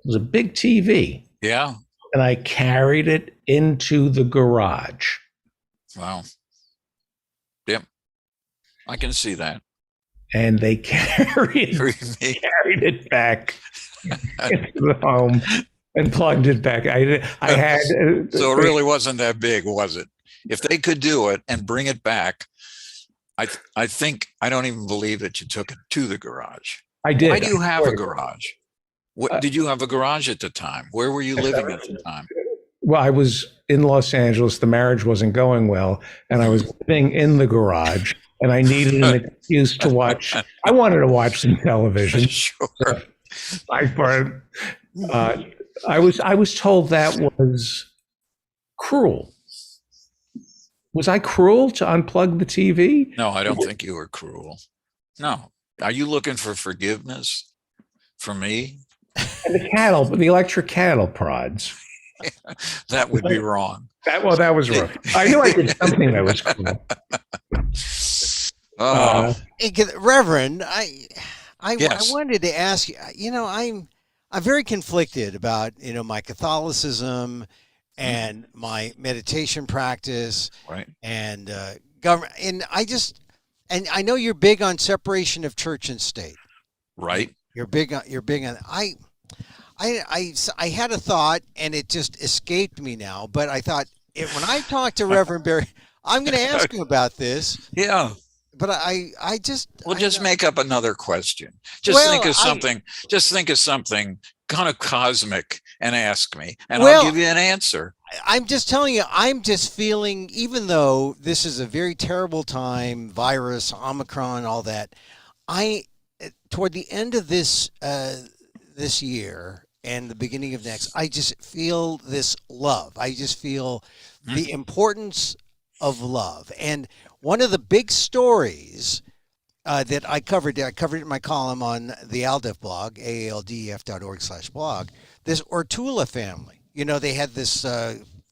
was a big TV. Yeah. And I carried it into the garage. Wow. Yep. I can see that. And they carried it back into the home and plugged it back. I had. So it really wasn't that big, was it? If they could do it and bring it back, I think, I don't even believe that you took it to the garage. I did. Why do you have a garage? What did you have a garage at the time? Where were you living at the time? Well, I was in Los Angeles. The marriage wasn't going well, and I was living in the garage, and I needed an excuse to watch. I wanted to watch some television. Sure. I was told that was cruel. Was I cruel to unplug the TV? No, I don't think you were cruel. No. Are you looking for forgiveness from me? And the electric cattle prods. That would be wrong. That was wrong. I knew I did something that was cruel. Hey, Reverend, I Yes. wanted to ask you. I'm very conflicted about my Catholicism and my meditation practice, Right. and government. And I know you're big on separation of church and state. Right. You're big on. I had a thought, and it just escaped me now. But I thought when I talk to Reverend Barry, I'm going to ask him about this. Yeah. But I just Make up another question. Just think of something kind of cosmic and ask me, and I'll give you an answer. I'm just telling you, I'm just feeling, even though this is a very terrible time, virus, Omicron, all that, toward the end of this year and the beginning of next, I just feel this love. I just feel the importance of love. And one of the big stories that I covered it in my column on the ALDEF blog, aaldef.org/blog, this Ortula family. They had this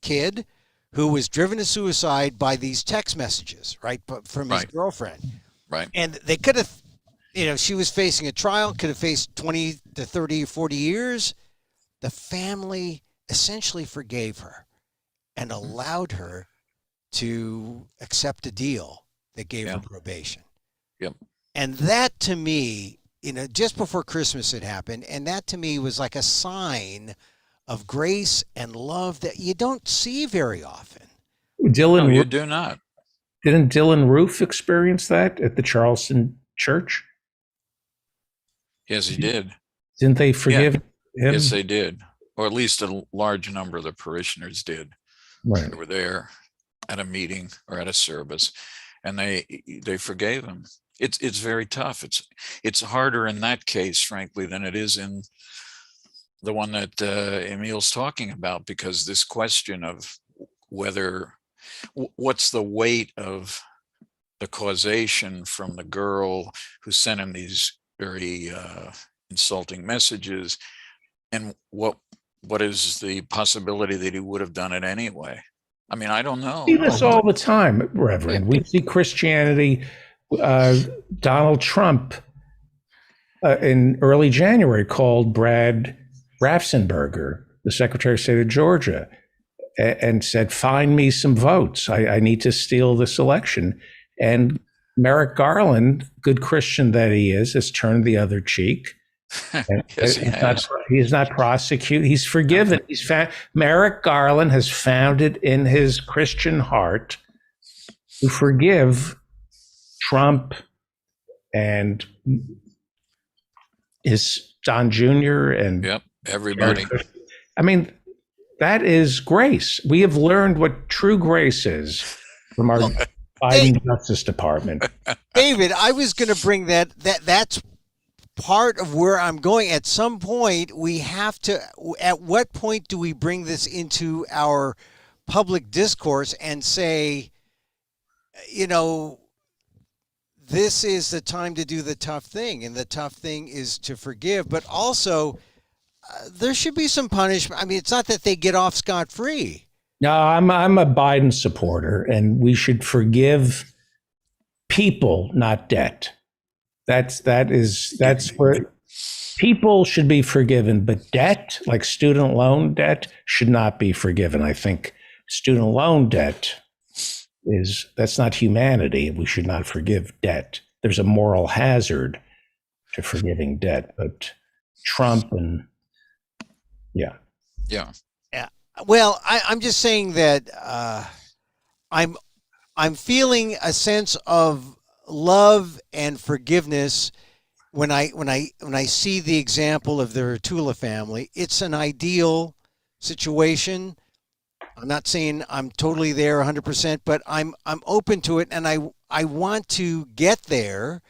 kid who was driven to suicide by these text messages, right, from his girlfriend. Right. And they could have, she was facing a trial, could have faced 20 to 30, 40 years. The family essentially forgave her and allowed her to accept a deal that gave her probation. Yep. And that to me, just before Christmas it happened, and that to me was like a sign of grace and love that you don't see very often. Dylan, you do not. Didn't Dylan Roof experience that at the Charleston church? Yes, he did. Didn't they forgive him? Yes, they did. Or at least a large number of the parishioners did. Right. They were there at a meeting or at a service, and they forgave him. It's very tough. It's harder in that case, frankly, than it is in the one that Emil's talking about, because this question of what's the weight of the causation from the girl who sent him these very insulting messages, and what is the possibility that he would have done it anyway? I mean, I don't know. We see this all the time, Reverend. We see Christianity. Donald Trump in early January called Brad Raffensperger, the Secretary of State of Georgia, and said, "Find me some votes. I need to steal this election." And Merrick Garland, good Christian that he is, has turned the other cheek. Yes, he has. He's not prosecuted. He's forgiven. Merrick Garland has found it in his Christian heart to forgive Trump and his Don Jr. and everybody. I mean, that is grace. We have learned what true grace is from our Biden Justice Department. David, I was going to bring that's part of where I'm going. At some point, we have to. At what point do we bring this into our public discourse and say, this is the time to do the tough thing, and the tough thing is to forgive, but also there should be some punishment. I mean, it's not that they get off scot-free. No, I'm a Biden supporter, and we should forgive people, not debt. That's where people should be forgiven, but debt, like student loan debt, should not be forgiven. I think student loan debt that's not humanity. We should not forgive debt. There's a moral hazard to forgiving debt, but Trump and yeah. Yeah. Well, I'm just saying that I'm feeling a sense of love and forgiveness when I see the example of the Rotula family. It's an ideal situation. I'm not saying I'm totally there 100%, but I'm open to it, and I want to get there,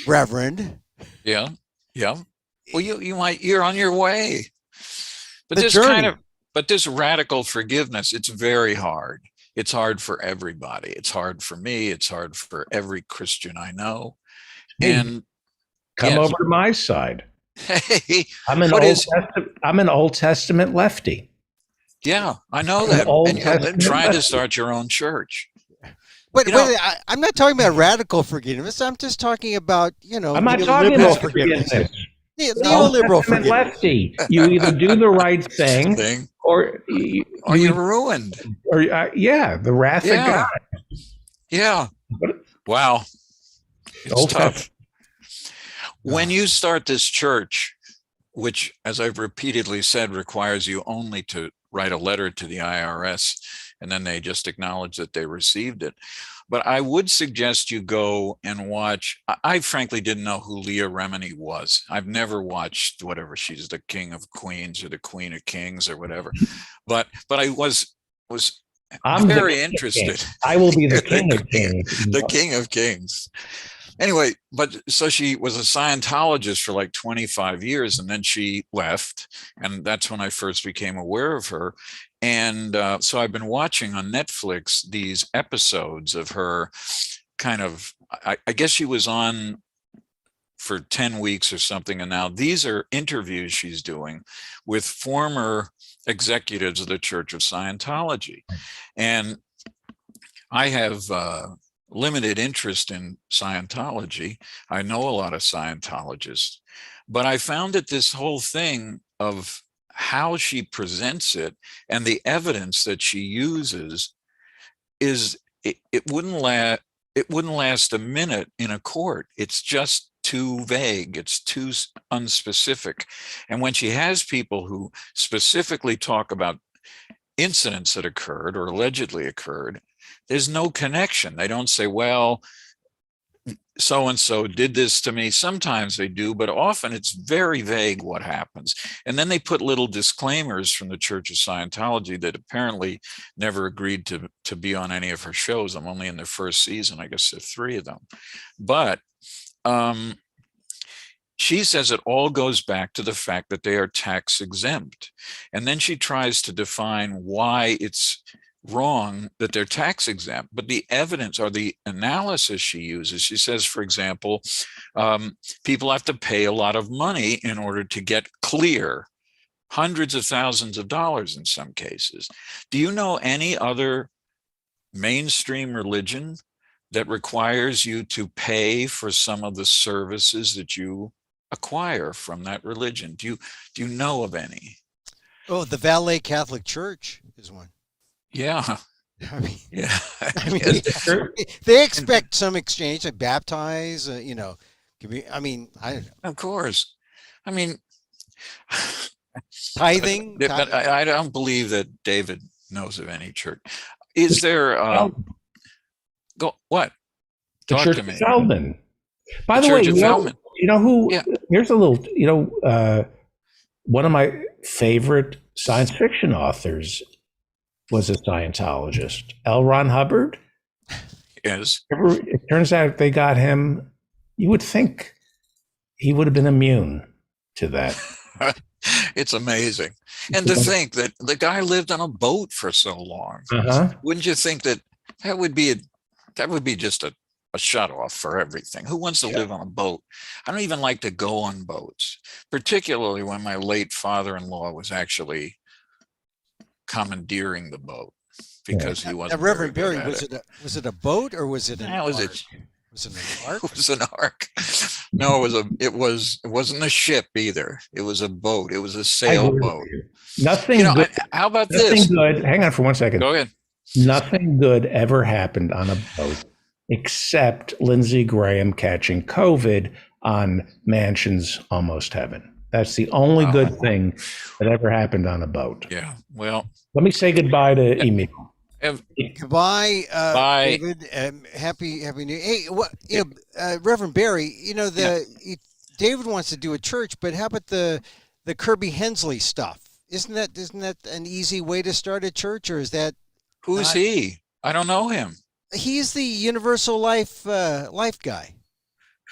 Reverend. Yeah. Yeah. Well, you're on your way. But this radical forgiveness, it's very hard. It's hard for everybody. It's hard for me. It's hard for every Christian I know. And come over to my side. Hey, I'm an Old Testament lefty. Yeah, I know that. And you're trying to start your own church. But I'm not talking about radical forgiveness. I'm just talking about, I'm not talking about forgiveness. Neoliberal forgiveness. Lefty. You either do the right thing or you're ruined. Or the wrath of God. Yeah. Wow. It's tough. When you start this church, which, as I've repeatedly said, requires you only to write a letter to the IRS, and then they just acknowledge that they received it. But I would suggest you go and watch. I frankly didn't know who Leah Remini was. I've never watched whatever she's the King of Queens or the Queen of Kings or whatever. But I was I'm very interested. I will be the King of Kings. The King of Kings. Anyway, but so she was a Scientologist for like 25 years, and then she left, and that's when I first became aware of her. And so I've been watching on Netflix these episodes of her kind of, I guess she was on for 10 weeks or something, and now these are interviews she's doing with former executives of the Church of Scientology. And I have limited interest in Scientology. I know a lot of Scientologists, but I found that this whole thing of how she presents it and the evidence that she uses is it wouldn't last a minute in a court. It's just too vague. It's too unspecific. And when she has people who specifically talk about incidents that occurred or allegedly occurred, there's no connection. They don't say, well, so-and-so did this to me. Sometimes they do, but often it's very vague what happens. And then they put little disclaimers from the Church of Scientology that apparently never agreed to be on any of her shows. I'm only in their first season. I guess there are 3 of them. But she says it all goes back to the fact that they are tax exempt. And then she tries to define why it's wrong that they're tax exempt, but the evidence or the analysis she uses, she says, for example, people have to pay a lot of money in order to get clear, hundreds of thousands of dollars in some cases. Do you know any other mainstream religion that requires you to pay for some of the services that you acquire from that religion? Do you know of any? Oh, the Valet Catholic Church is one. Yeah. I mean, Yeah. They expect some exchange, like baptize, I don't know. Of course. I mean, Tithing. but I don't believe that David knows of any church. Is there, what? The Talk Church to of me. Feldman. By the Church way, of Feldman. you know who, Yeah. here's a little, one of my favorite science fiction authors was a Scientologist, L. Ron Hubbard. Yes. It turns out they got him, you would think he would have been immune to that. It's amazing. And to think that the guy lived on a boat for so long. Uh-huh. Wouldn't you think that would be just a shut off for everything? Who wants to live on a boat? I don't even like to go on boats, particularly when my late father-in-law was actually commandeering the boat because he wasn't. Now, Reverend very Barry, good at was it a boat or was it an That was ark? it. Was it an ark? It was an ark. No, it wasn't a ship either. It was a boat. It was a sailboat. Nothing You know, good. how about Nothing this? good. Hang on for 1 second. Go ahead. Nothing good ever happened on a boat except Lindsey Graham catching COVID on Mansion's Almost Heaven. That's the only good thing that ever happened on a boat. Yeah. Well, Let me say goodbye to Emil. Goodbye, Bye. David. Happy New Year. Hey, Reverend Barry, David wants to do a church, but how about the Kirby Hensley stuff? Isn't that an easy way to start a church, or is that? who's he? I don't know him. He's the Universal Life guy.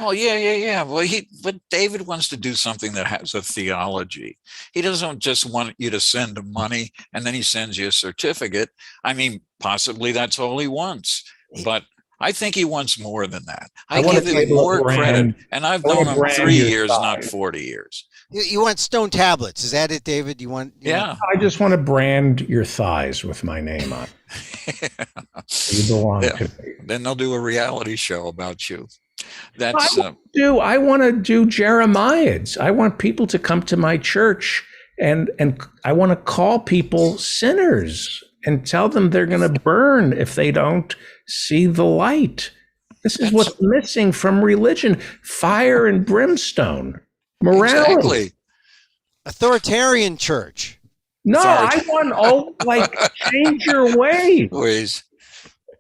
Oh, yeah. Well, but David wants to do something that has a theology. He doesn't just want you to send him money and then he sends you a certificate. I mean, possibly that's all he wants, but I think he wants more than that. I wanna give say him more brand- credit, and I've I wanna known him brand 3 your years, not side. 40 years. You want stone tablets? Is that it, David? You want? Yeah. I just want to brand your thighs with my name on. You belong Yeah. to me. Then they'll do a reality show about you. That's I want to do Jeremiads. I want people to come to my church and I want to call people sinners and tell them they're going to burn if they don't see the light. This is what's missing from religion: fire and brimstone, morality. exactly. Authoritarian church. No, I want change your ways. Ways.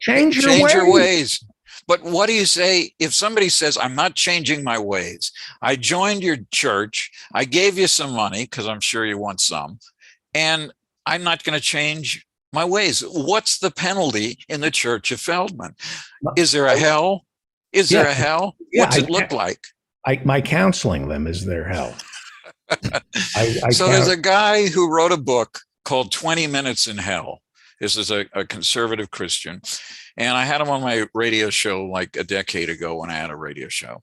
Change your Change ways. your ways. But what do you say if somebody says, I'm not changing my ways? I joined your church. I gave you some money because I'm sure you want some. And I'm not going to change my ways. What's the penalty in the Church of Feldman? Is there a hell? Is there a hell? Yeah, What's it look like? My counseling them is their hell. So there's a guy who wrote a book called 20 Minutes in Hell. This is a conservative Christian. And I had him on my radio show like a decade ago when I had a radio show.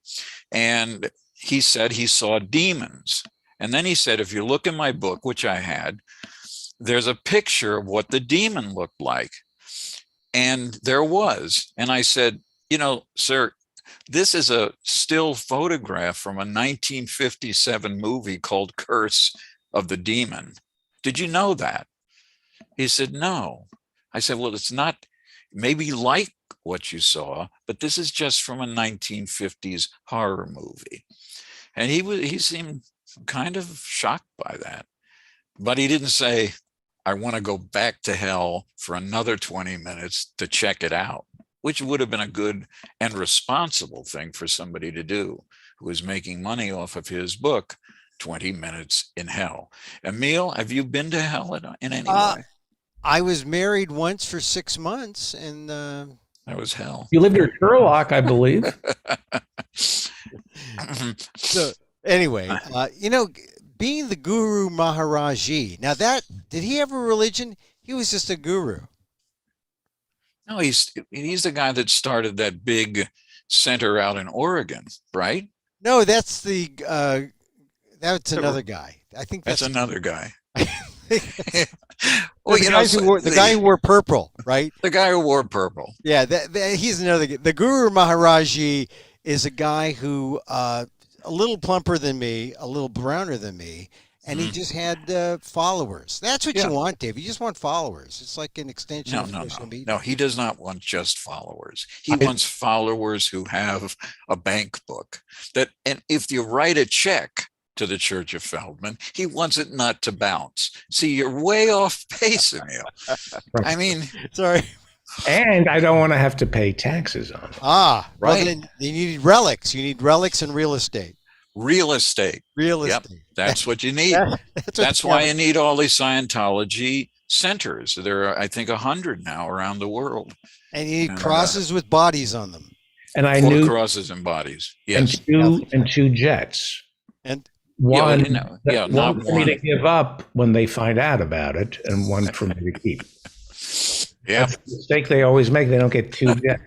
And he said he saw demons. And then he said, if you look in my book, which I had, there's a picture of what the demon looked like. And there was. And I said, sir, this is a still photograph from a 1957 movie called Curse of the Demon. Did you know that? He said, no. I said, well, it's not maybe like what you saw, but this is just from a 1950s horror movie. And he seemed kind of shocked by that. But he didn't say, I want to go back to hell for another 20 minutes to check it out, which would have been a good and responsible thing for somebody to do who was making money off of his book, 20 Minutes in Hell. Emil, have you been to hell in any way? I was married once for 6 months, and That was hell. You lived near Turlock, I believe. so anyway, being the Guru Maharaji. Now did he have a religion? He was just a guru. No, he's the guy that started that big center out in Oregon, right? No, that's that's another guy. I think That's another guy. Well, the guy who wore purple, right? The guy who wore purple. Yeah, he's another guy. The Guru Maharaji is a guy who a little plumper than me, a little browner than me, and he just had followers. That's what you want, Dave. You just want followers. It's like an extension of social media. No, he does not want just followers. He wants followers who have a bank book. And if you write a check to the Church of Feldman, he wants it not to bounce. See, you're way off base, Emil. I mean, sorry. And I don't want to have to pay taxes on it. Right. Well, then you need relics. You need relics and real estate. Real estate. Yep, that's what you need. That's why you need all these Scientology centers. There are, I think, 100 now around the world. And you need crosses with bodies on them. And I 4 knew crosses and bodies. and Yes. two jets. And Yeah, One, but not one for me to one. give up when they find out about it, and one for me to keep. Yeah. That's the mistake they always make. They don't get two jets.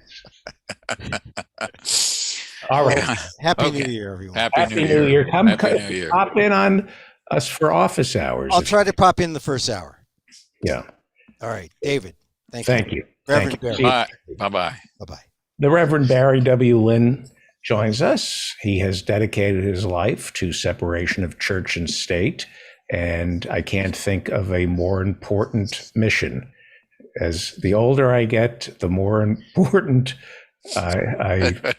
All right. Yeah. Happy Okay. New Year, everyone. Happy New Year. Come Happy New Year. pop in on us for office hours. I'll try to pop in the first hour. Yeah. All right, David. Thank Thank you. Reverend Thank you. Barry. Bye. Bye-bye. Bye-bye. The Reverend Barry W. Lynn joins us. He has dedicated his life to separation of church and state, and I can't think of a more important mission. As the older I get, the more important I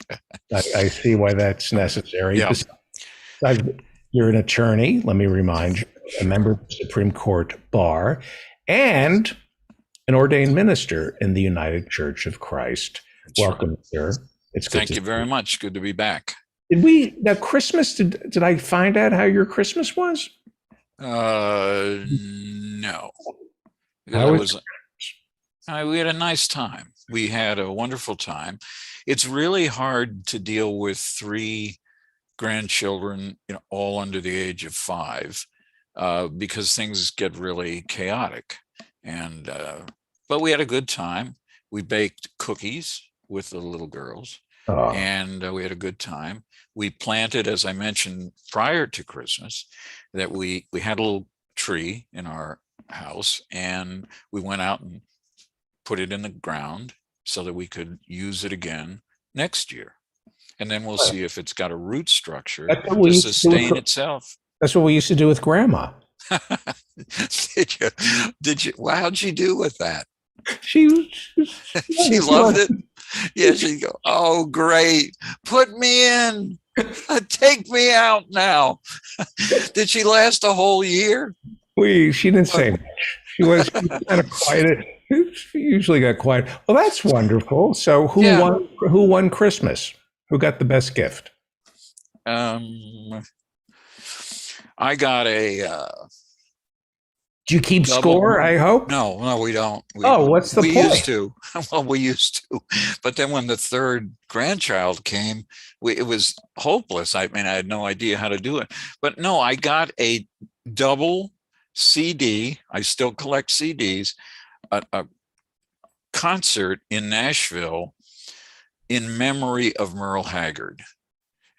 see why that's necessary. Yeah. Besides, you're an attorney, let me remind you, a member of the Supreme Court Bar, and an ordained minister in the United Church of Christ. Welcome, sir. It's good. Thank you very much. Good to be back. Did we now Christmas? Did I find out how your Christmas was? No. How That was- we had a nice time. We had a wonderful time. It's really hard to deal with 3 grandchildren, all under the age of 5, because things get really chaotic. And but we had a good time. We baked cookies with the little girls, Oh, and we had a good time. We planted, as I mentioned prior to Christmas, that we had a little tree in our house, and we went out and put it in the ground so that we could use it again next year. And then we'll see if it's got a root structure That's what we to used to do sustain with- itself. that's what we used to do with Grandma. Did you? Well, how'd she do with that? She She loved it. Yeah, she'd go, "Oh, great. Put me in. Take me out now." Did she last a whole year? She didn't say much. She was kind of quiet. She usually got quiet. Well, that's wonderful. So Yeah. who won Christmas? Who got the best gift? I got a Do you keep Double. score? I hope. no, we don't. What's the we point? used to. Well, we used to, but then when the 3rd grandchild came, it was hopeless. I mean, I had no idea how to do it. But no, I got a double CD. I still collect CDs. A concert in Nashville in memory of Merle Haggard.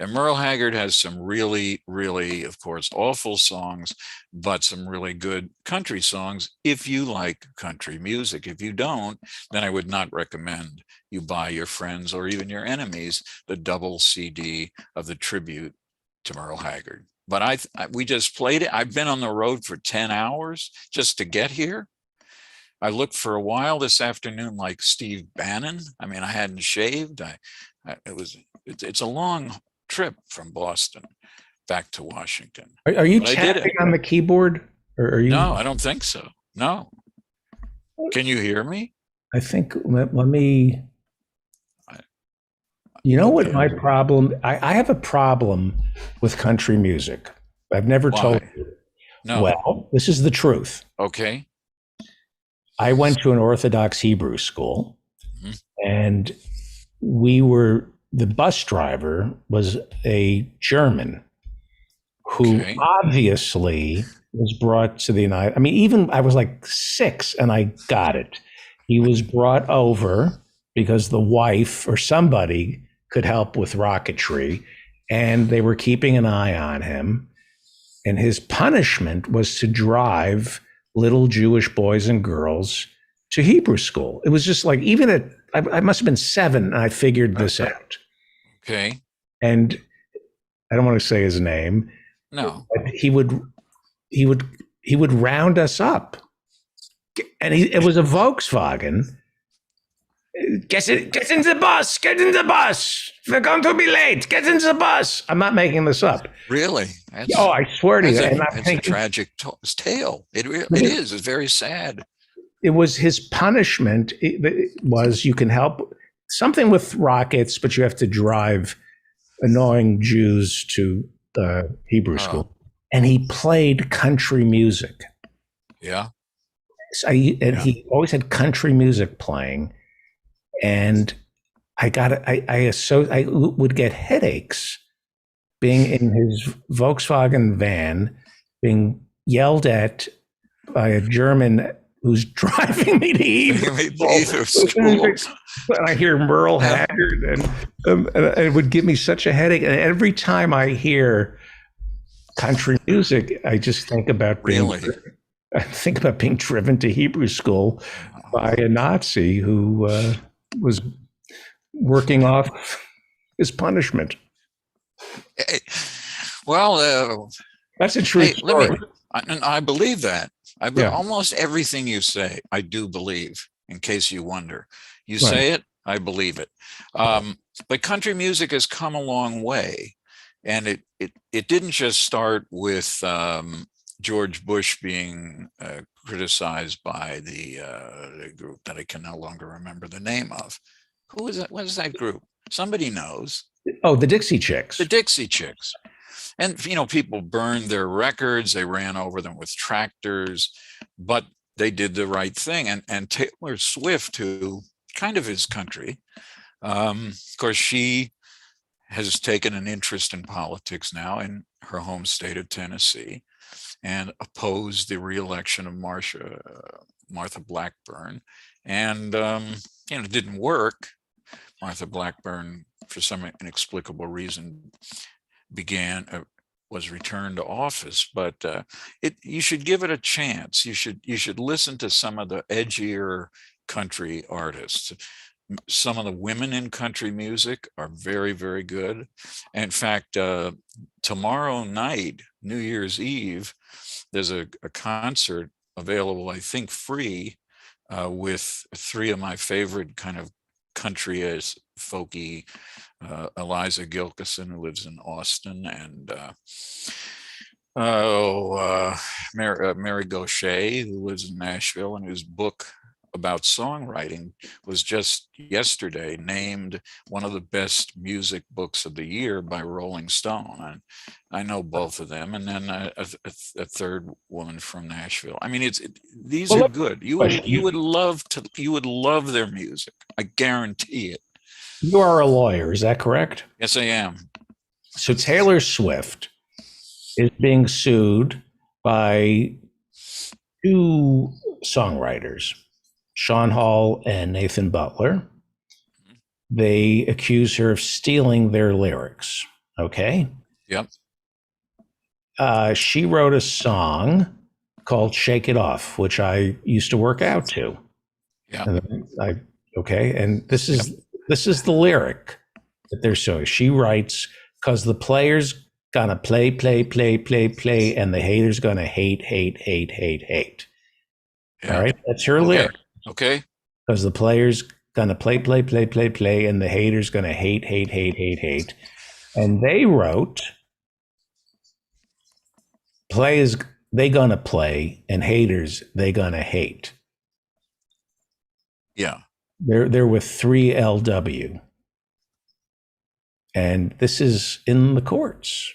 And Merle Haggard has some really, really, of course, awful songs, but some really good country songs if you like country music. If you don't, then I would not recommend you buy your friends or even your enemies the double CD of the tribute to Merle Haggard. But we just played it. I've been on the road for 10 hours just to get here. I looked for a while this afternoon like Steve Bannon. I mean, I hadn't shaved. It's a long trip from Boston back to Washington. Are you But I did it. tapping on the keyboard, or are you? No, I don't think so. No. Can you hear me? I think let me. You know what my problem? I have a problem with country music. I've never told Why? you. No. Well, this is the truth. Okay. I went to an Orthodox Hebrew school, Mhm. and the bus driver was a German who Okay. obviously was brought to the United. I mean, even I was like 6 and I got it. He was brought over because the wife or somebody could help with rocketry, and they were keeping an eye on him. And his punishment was to drive little Jewish boys and girls to Hebrew school. It was just like, even at, I must have been 7 and I figured this out. Okay. And I don't want to say his name, No. but he would round us up. And it was a Volkswagen. Get into the bus, get in the bus. We're going to be late. Get into the bus. I'm not making this up. Really? That's, Oh, I swear to you. And I'm that's a thinking, tragic tale. It is. It's very sad. it was his punishment. It was you can help something with rockets, but you have to drive annoying Jews to the Hebrew school. And he played country music. Yeah. He always had country music playing. And I would get headaches being in his Volkswagen van, being yelled at by a German who's driving me to Either school. And I hear Merle Yeah. Haggard, and it would give me such a headache. And every time I hear country music, I just think about Really? I think about being driven to Hebrew school by a Nazi who was working off his punishment. Hey, well, That's a true hey, story. I believe that. Yeah. Almost everything you say, I do believe, in case you wonder. You Right. say it, I believe it. But country music has come a long way. And it didn't just start with George Bush being criticized by the group that I can no longer remember the name of. Who is that? What is that group? Somebody knows. Oh, the Dixie Chicks. The Dixie Chicks. And, people burned their records. They ran over them with tractors, but they did the right thing. And Taylor Swift, who kind of is country, of course, she has taken an interest in politics now in her home state of Tennessee and opposed the reelection of Martha Blackburn. And, it didn't work. Martha Blackburn, for some inexplicable reason, was returned to office, but you should give it a chance. You should listen to some of the edgier country artists. Some of the women in country music are very, very good. In fact, tomorrow night, New Year's Eve, there's a concert available, I think free, with three of my favorite kind of country as folky, Eliza Gilkison, who lives in Austin, and Mary Gaucher, who lives in Nashville, and whose book about songwriting was just yesterday named one of the best music books of the year by Rolling Stone. And I know both of them, and then a third woman from Nashville. I mean, these are good. You would love their music. I guarantee it. You are a lawyer, is that correct? Yes, I am. So Taylor Swift is being sued by two songwriters, Sean Hall and Nathan Butler. They accuse her of stealing their lyrics. Okay. Yep. She wrote a song called "Shake It Off," which I used to work out to. Yeah. And this is the lyric that they're showing. She writes, "Cause the player's gonna play, and the hater's gonna hate. Yeah. All right, that's her lyric. Okay. Because the player's gonna play, and the hater's gonna hate. And they wrote, "Play they gonna play, and haters they gonna hate." Yeah. They're with 3LW, and this is in the courts,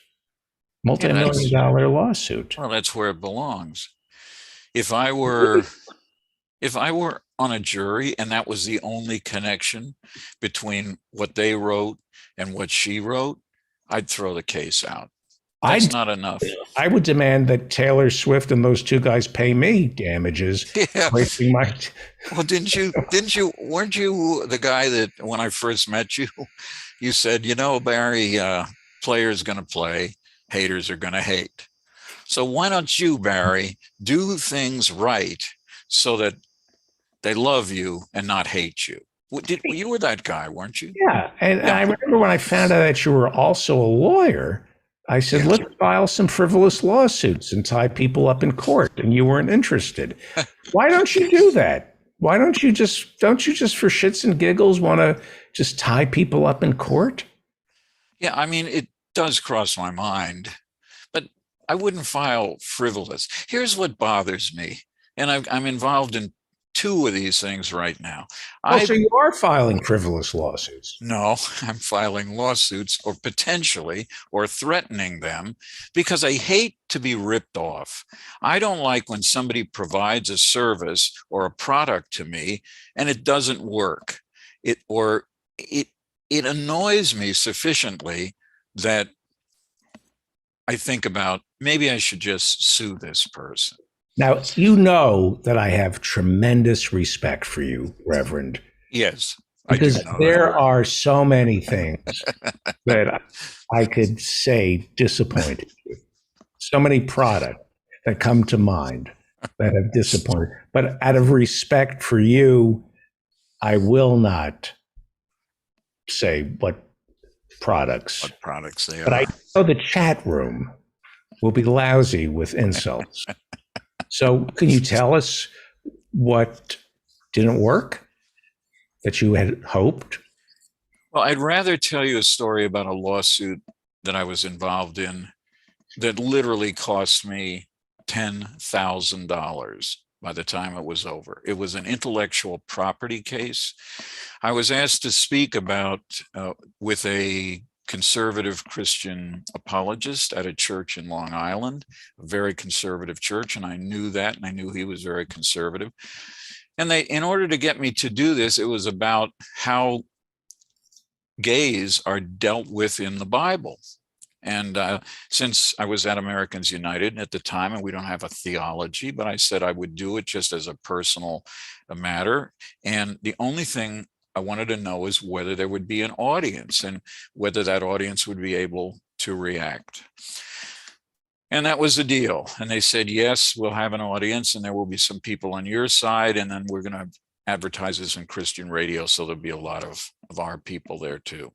multi-million-dollar lawsuit. Well, that's where it belongs. If I were on a jury and that was the only connection between what they wrote and what she wrote, I'd throw the case out. That's not enough. I would demand that Taylor Swift and those two guys pay me damages. Yeah. Wasting my. Well, weren't you the guy that when I first met you, you said, Barry, players going to play, haters are going to hate. So why don't you, Barry, do things right so that they love you and not hate you? You were that guy, weren't you? Yeah. And I remember when I found out that you were also a lawyer, I said, let's file some frivolous lawsuits and tie people up in court. And you weren't interested. Why don't you do that? Why don't you just for shits and giggles want to just tie people up in court? Yeah, I mean, it does cross my mind, but I wouldn't file frivolous. Here's what bothers me. And I'm involved in two of these things right now. So you are filing frivolous lawsuits? No, I'm filing lawsuits or potentially or threatening them because I hate to be ripped off. I don't like when somebody provides a service or a product to me and it doesn't work. Or it annoys me sufficiently that I think about maybe I should just sue this person. Now, you know that I have tremendous respect for you, Reverend, Yes, I do because know there that. are so many things that I could say disappointed you. So many products that come to mind that have disappointed. But out of respect for you, I will not say what products. What products they But are. I know the chat room will be lousy with insults. So can you tell us what didn't work that you had hoped? Well, I'd rather tell you a story about a lawsuit that I was involved in that literally cost me $10,000 by the time it was over. It was an intellectual property case. I was asked to speak about with a conservative Christian apologist at a church in Long Island, a very conservative church, and I knew that, and I knew he was very conservative. And in order to get me to do this, it was about how gays are dealt with in the Bible. And since I was at Americans United at the time, and we don't have a theology, but I said I would do it just as a personal matter. And the only thing I wanted to know is whether there would be an audience and whether that audience would be able to react. And that was the deal. And they said, yes, we'll have an audience and there will be some people on your side. And then we're going to advertise this in Christian radio. So there'll be a lot of our people there too.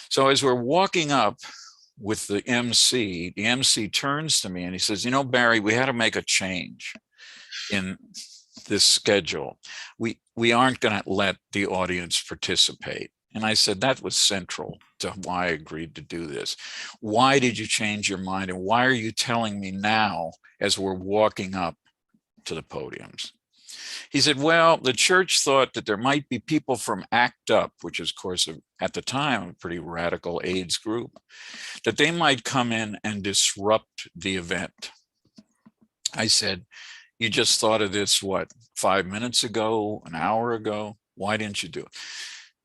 So as we're walking up with the MC turns to me and he says, you know, Barry, we had to make a change in this schedule. We aren't going to let the audience participate. And I said, that was central to why I agreed to do this. Why did you change your mind? And why are you telling me now as we're walking up to the podiums? He said, well, the church thought that there might be people from ACT UP, which is, of course, at the time, a pretty radical AIDS group, that they might come in and disrupt the event. I said, you just thought of this, what, 5 minutes ago, an hour ago? Why didn't you do it?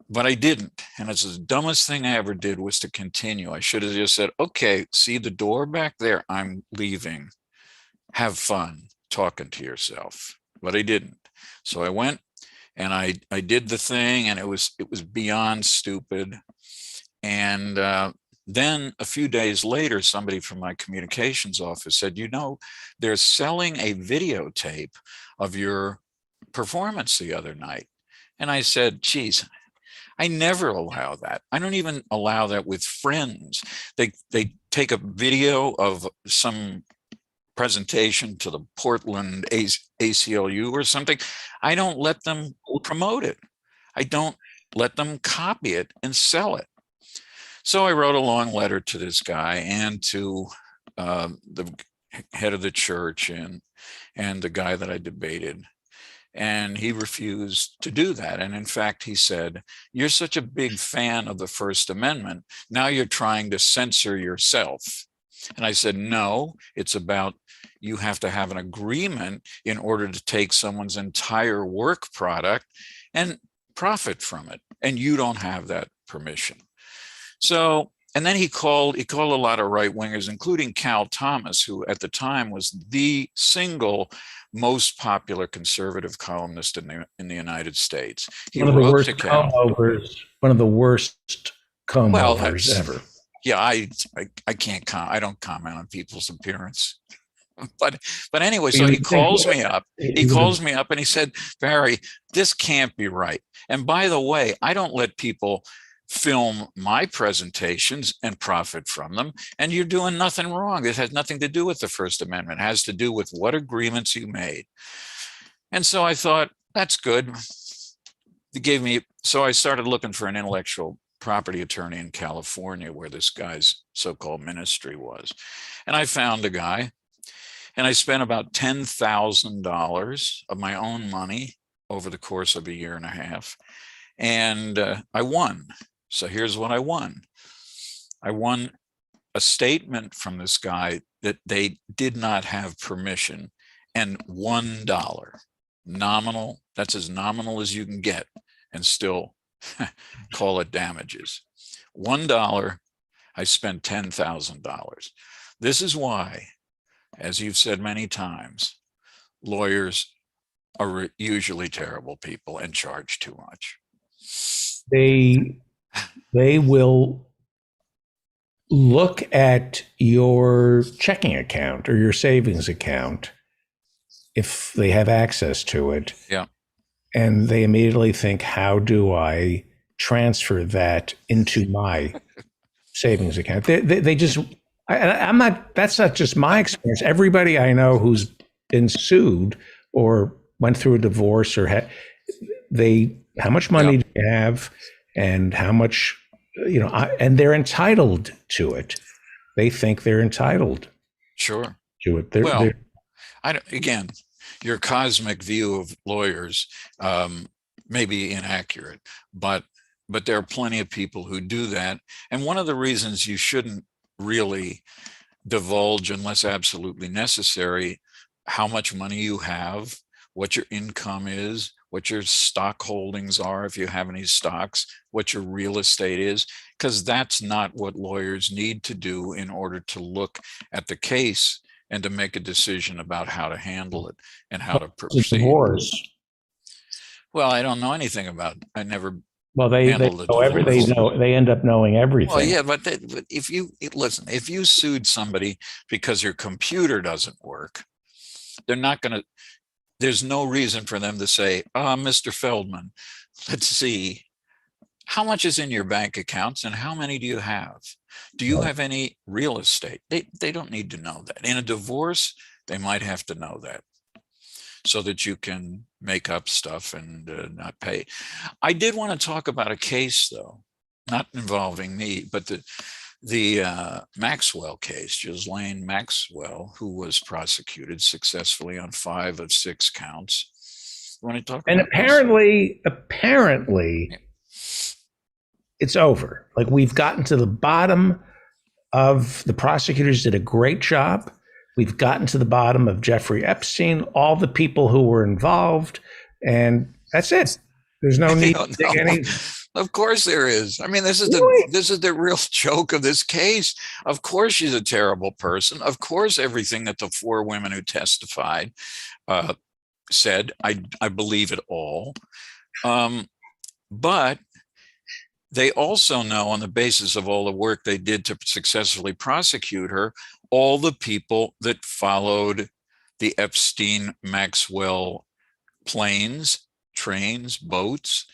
But I didn't. And it's the dumbest thing I ever did was to continue. I should have just said, okay, see the door back there? I'm leaving. Have fun talking to yourself. But I didn't. So I went and I did the thing, and it was beyond stupid. And then a few days later, somebody from my communications office said, you know, they're selling a videotape of your performance the other night. And I said, geez, I never allow that. I don't even allow that with friends. They take a video of some presentation to the Portland ACLU or something. I don't let them promote it. I don't let them copy it and sell it. So I wrote a long letter to this guy and to the head of the church and the guy that I debated. And he refused to do that. And in fact, he said, you're such a big fan of the First Amendment. Now you're trying to censor yourself. And I said, no, it's about you have to have an agreement in order to take someone's entire work product and profit from it. And you don't have that permission. So, and then he called a lot of right wingers, including Cal Thomas, who at the time was the single most popular conservative columnist in the United States. He One of the wrote worst to Cal. one of the worst comb-overs ever. Yeah, I can't I don't comment on people's appearance. But anyway, so he calls me up. He calls me up and he said, Barry, this can't be right. And by the way, I don't let people film my presentations and profit from them. And you're doing nothing wrong. It has nothing to do with the First Amendment. It has to do with what agreements you made. And so I thought, that's good. So I started looking for an intellectual property attorney in California where this guy's so-called ministry was. And I found a guy, and I spent about $10,000 of my own money over the course of a year and a half. And I won. So here's what I won. I won a statement from this guy that they did not have permission, and $1 nominal. That's as nominal as you can get and still call it damages. $1, I spent $10,000. This is why, as you've said many times, lawyers are usually terrible people and charge too much. They will look at your checking account or your savings account if they have access to it. Yeah. And they immediately think, how do I transfer that into my savings account? They just, I'm not, that's not just my experience. Everybody I know who's been sued or went through a divorce or how much money do you have and how much, and they're entitled to it. They think they're entitled Sure. to it. Again, your cosmic view of lawyers may be inaccurate, but there are plenty of people who do that. And one of the reasons you shouldn't really divulge, unless absolutely necessary, how much money you have, what your income is, what your stock holdings are, if you have any stocks, what your real estate is, because that's not what lawyers need to do in order to look at the case and to make a decision about how to handle it and how to proceed. Divorce. Well, I don't know anything about it. I never. Well, they end up knowing everything. Well, yeah, but if you listen, if you sued somebody because your computer doesn't work, they're not going to. There's no reason for them to say, Mr. Feldman, let's see, how much is in your bank accounts and how many do you have? Do you have any real estate? They don't need to know that. In a divorce, they might have to know that so that you can make up stuff and not pay. I did want to talk about a case, though, not involving me, but the Maxwell case, Ghislaine Maxwell, who was prosecuted successfully on 5 of 6 counts. You want to talk about apparently, it's over. Like, we've gotten to the bottom of, the prosecutors did a great job. We've gotten to the bottom of Jeffrey Epstein, all the people who were involved, and that's it. There's no need to dig any. Of course there is. I mean, this is the real joke of this case. Of course she's a terrible person. Of course everything that the 4 women who testified said, I believe it all. But they also know, on the basis of all the work they did to successfully prosecute her, all the people that followed the Epstein-Maxwell planes, trains, boats.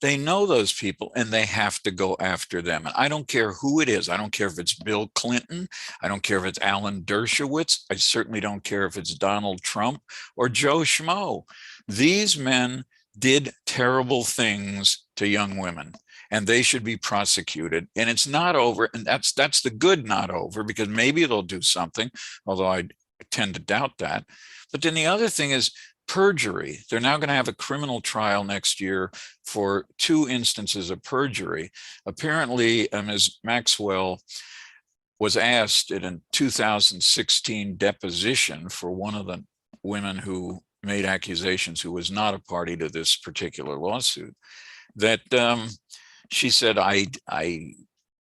They know those people and they have to go after them. And I don't care who it is. I don't care if it's Bill Clinton. I don't care if it's Alan Dershowitz. I certainly don't care if it's Donald Trump or Joe Schmo. These men did terrible things to young women, and they should be prosecuted. And it's not over. And that's the good not over, because maybe they'll do something, although I tend to doubt that. But then the other thing is perjury. They're now going to have a criminal trial next year for 2 instances of perjury. Apparently, Ms. Maxwell was asked in a 2016 deposition for one of the women who made accusations, who was not a party to this particular lawsuit, that she said,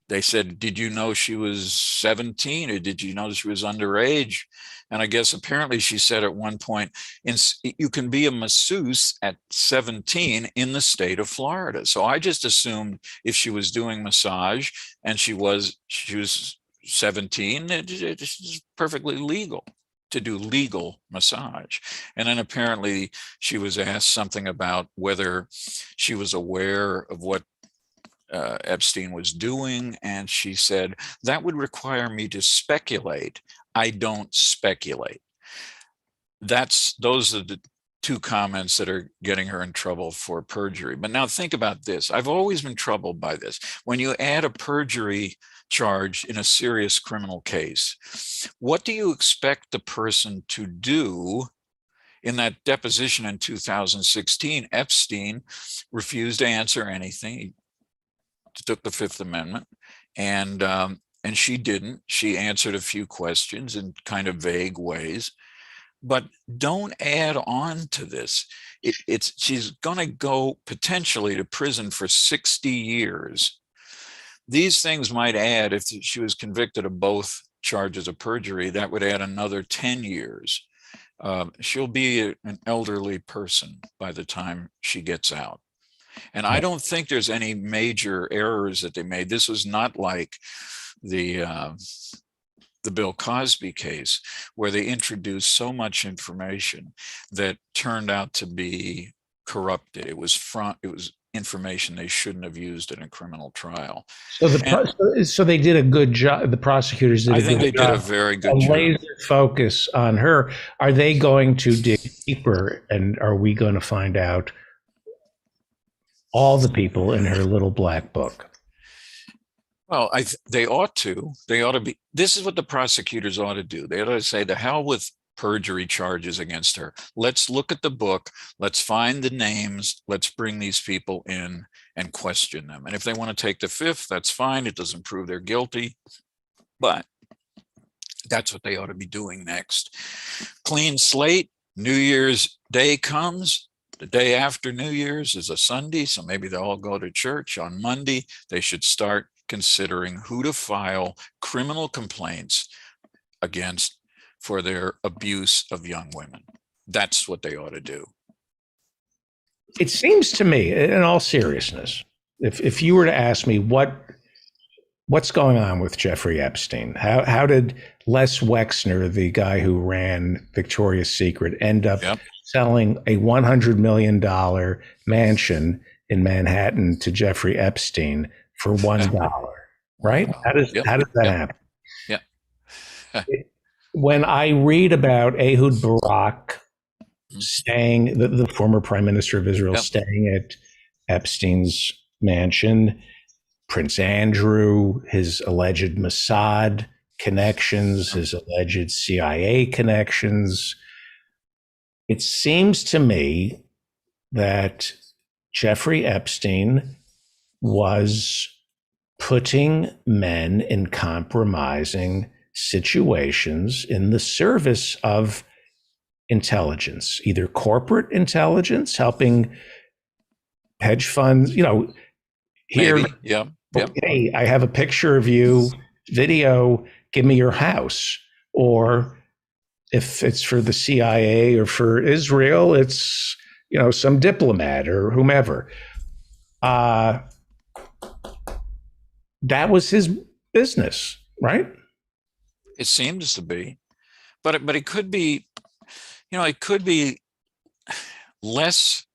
they said, did you know she was 17 or did you know she was underage? And I guess apparently she said at one point, you can be a masseuse at 17 in the state of Florida. So I just assumed if she was doing massage and she was 17, it's perfectly legal to do legal massage. And then apparently she was asked something about whether she was aware of what Epstein was doing, and she said, that would require me to speculate. I don't speculate. Those are the 2 comments that are getting her in trouble for perjury. But now think about this. I've always been troubled by this. When you add a perjury charge in a serious criminal case, what do you expect the person to do? In that deposition in 2016, Epstein refused to answer anything. He took the 5th Amendment, and she didn't. She answered a few questions in kind of vague ways. but don't add on to this. She's going to go potentially to prison for 60 years. These things might add, if she was convicted of both charges of perjury, that would add another 10 years. She'll be an elderly person by the time she gets out. And I don't think there's any major errors that they made. This was not like the Bill Cosby case, where they introduced so much information that turned out to be corrupted. It was information they shouldn't have used in a criminal trial. So they did a good job. The prosecutors did. I think they did a very good job. Laser focus on her. Are they going to dig deeper, and are we going to find out all the people in her little black book? Well, they ought to. They ought to be. This is what the prosecutors ought to do. They ought to say, the hell with perjury charges against her. Let's look at the book. Let's find the names. Let's bring these people in and question them. And if they want to take the fifth, that's fine. It doesn't prove they're guilty. But that's what they ought to be doing next. Clean slate. New Year's Day comes. The day after New Year's is a Sunday, so maybe they'll all go to church. On Monday, they should start considering who to file criminal complaints against for their abuse of young women. That's what they ought to do. It seems to me, in all seriousness, if you were to ask me what's going on with Jeffrey Epstein, how did Les Wexner, the guy who ran Victoria's Secret, end up selling a $100 million mansion in Manhattan to Jeffrey Epstein for $1, right? How does that happen? Yeah. When I read about Ehud Barak staying, the former prime minister of Israel, staying at Epstein's mansion, Prince Andrew, his alleged Mossad connections, his alleged CIA connections, it seems to me that Jeffrey Epstein was putting men in compromising situations in the service of intelligence, either corporate intelligence, helping hedge funds, here. Maybe. Yeah. Hey, I have a picture of you, video, give me your house. Or if it's for the CIA or for Israel, it's, some diplomat or whomever. That was his business, right? It seems to be, but it could be, it could be less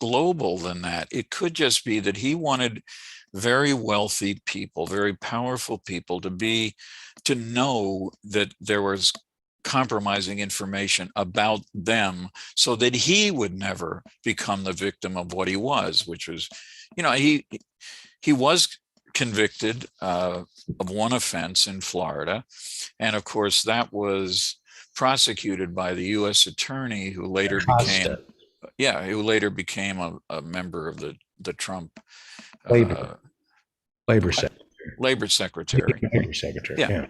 global than that. It could just be that he wanted very wealthy people, very powerful people to know that there was compromising information about them, so that he would never become the victim of what he was, which was, he was convicted of one offense in Florida. And of course, that was prosecuted by the U.S. attorney who later became a member of the Trump Labor Secretary. Labor Secretary. Yeah.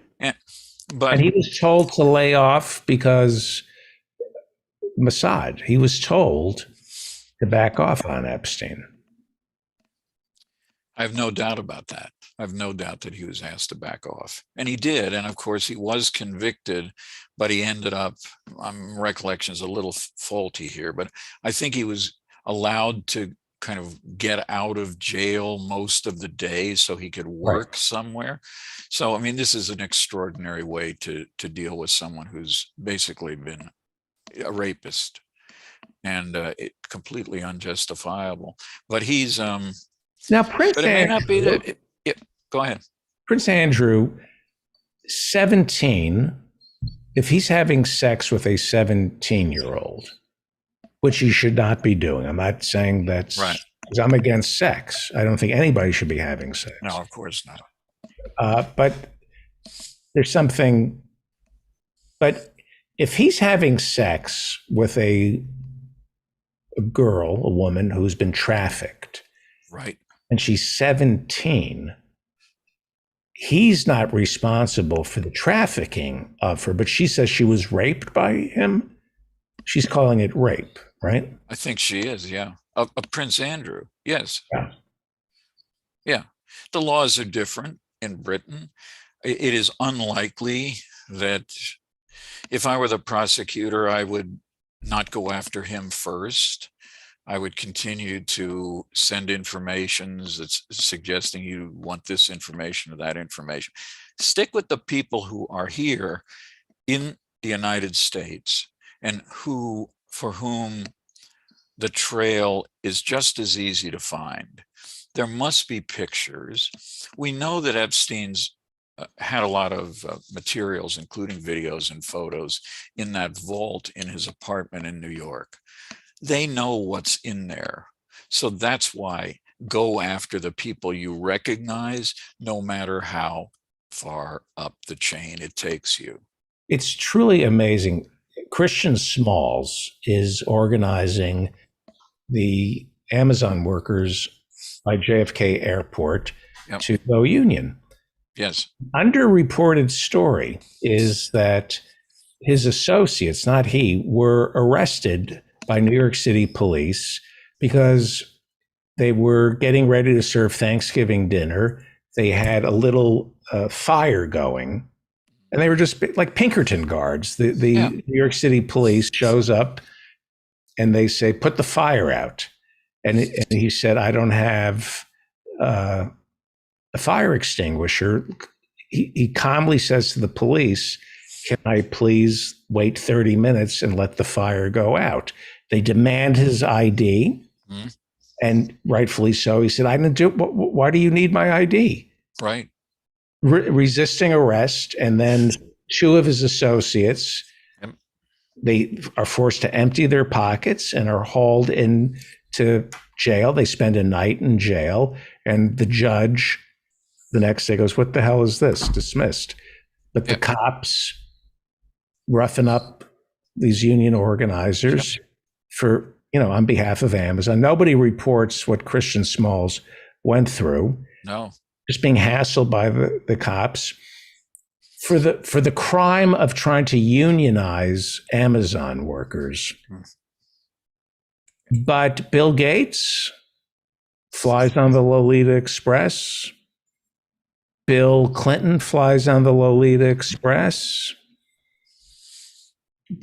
But and he was told to lay off because Mossad. He was told to back off on Epstein. I have no doubt about that. I have no doubt that he was asked to back off. And he did. And of course, he was convicted, but he ended up, recollection is a little faulty here, but I think he was allowed to kind of get out of jail most of the day so he could work somewhere. So, this is an extraordinary way to deal with someone who's basically been a rapist, and completely unjustifiable. But he's... Now, Prince but it may not be that. Go ahead. Prince Andrew, 17, if he's having sex with a 17-year-old, which he should not be doing. I'm not saying that's right. I'm against sex. I don't think anybody should be having sex. No, of course not. But there's something. But if he's having sex with a girl, a woman who's been trafficked, right, and she's 17, he's not responsible for the trafficking of her, but she says she was raped by him. she's calling it rape, right? I think she is, yeah. Of Prince Andrew, yes. Yeah. Yeah. The laws are different in Britain. It is unlikely that if I were the prosecutor, I would not go after him first. I would continue to send information that's suggesting you want this information or that information. Stick with the people who are here in the United States and for whom the trail is just as easy to find. There must be pictures. We know that Epstein's had a lot of materials, including videos and photos, in that vault in his apartment in New York. They know what's in there. So that's why go after the people you recognize, no matter how far up the chain it takes you. It's truly amazing. Christian Smalls is organizing the Amazon workers by JFK Airport Yep. to go union. Yes. Underreported story is that his associates, not he, were arrested by New York City police because they were getting ready to serve Thanksgiving dinner. They had a little fire going, and they were just like Pinkerton guards. The New York City police shows up, and they say, "Put the fire out." And he said, "I don't have a fire extinguisher." He calmly says to the police, "Can I please wait 30 minutes and let the fire go out?" They demand his ID, and rightfully so. He said, "I didn't do. Why do you need my ID?" Right. Resisting arrest, and then two of his associates, Yep. they are forced to empty their pockets and are hauled into jail. They spend a night in jail, and the judge the next day goes, "What the hell is this?" Dismissed. But the Yep. cops roughen up these union organizers for, on behalf of Amazon. Nobody reports what Christian Smalls went through. No. Just being hassled by the cops for the crime of trying to unionize Amazon workers. But Bill Gates flies on the Lolita Express. Bill Clinton flies on the Lolita Express.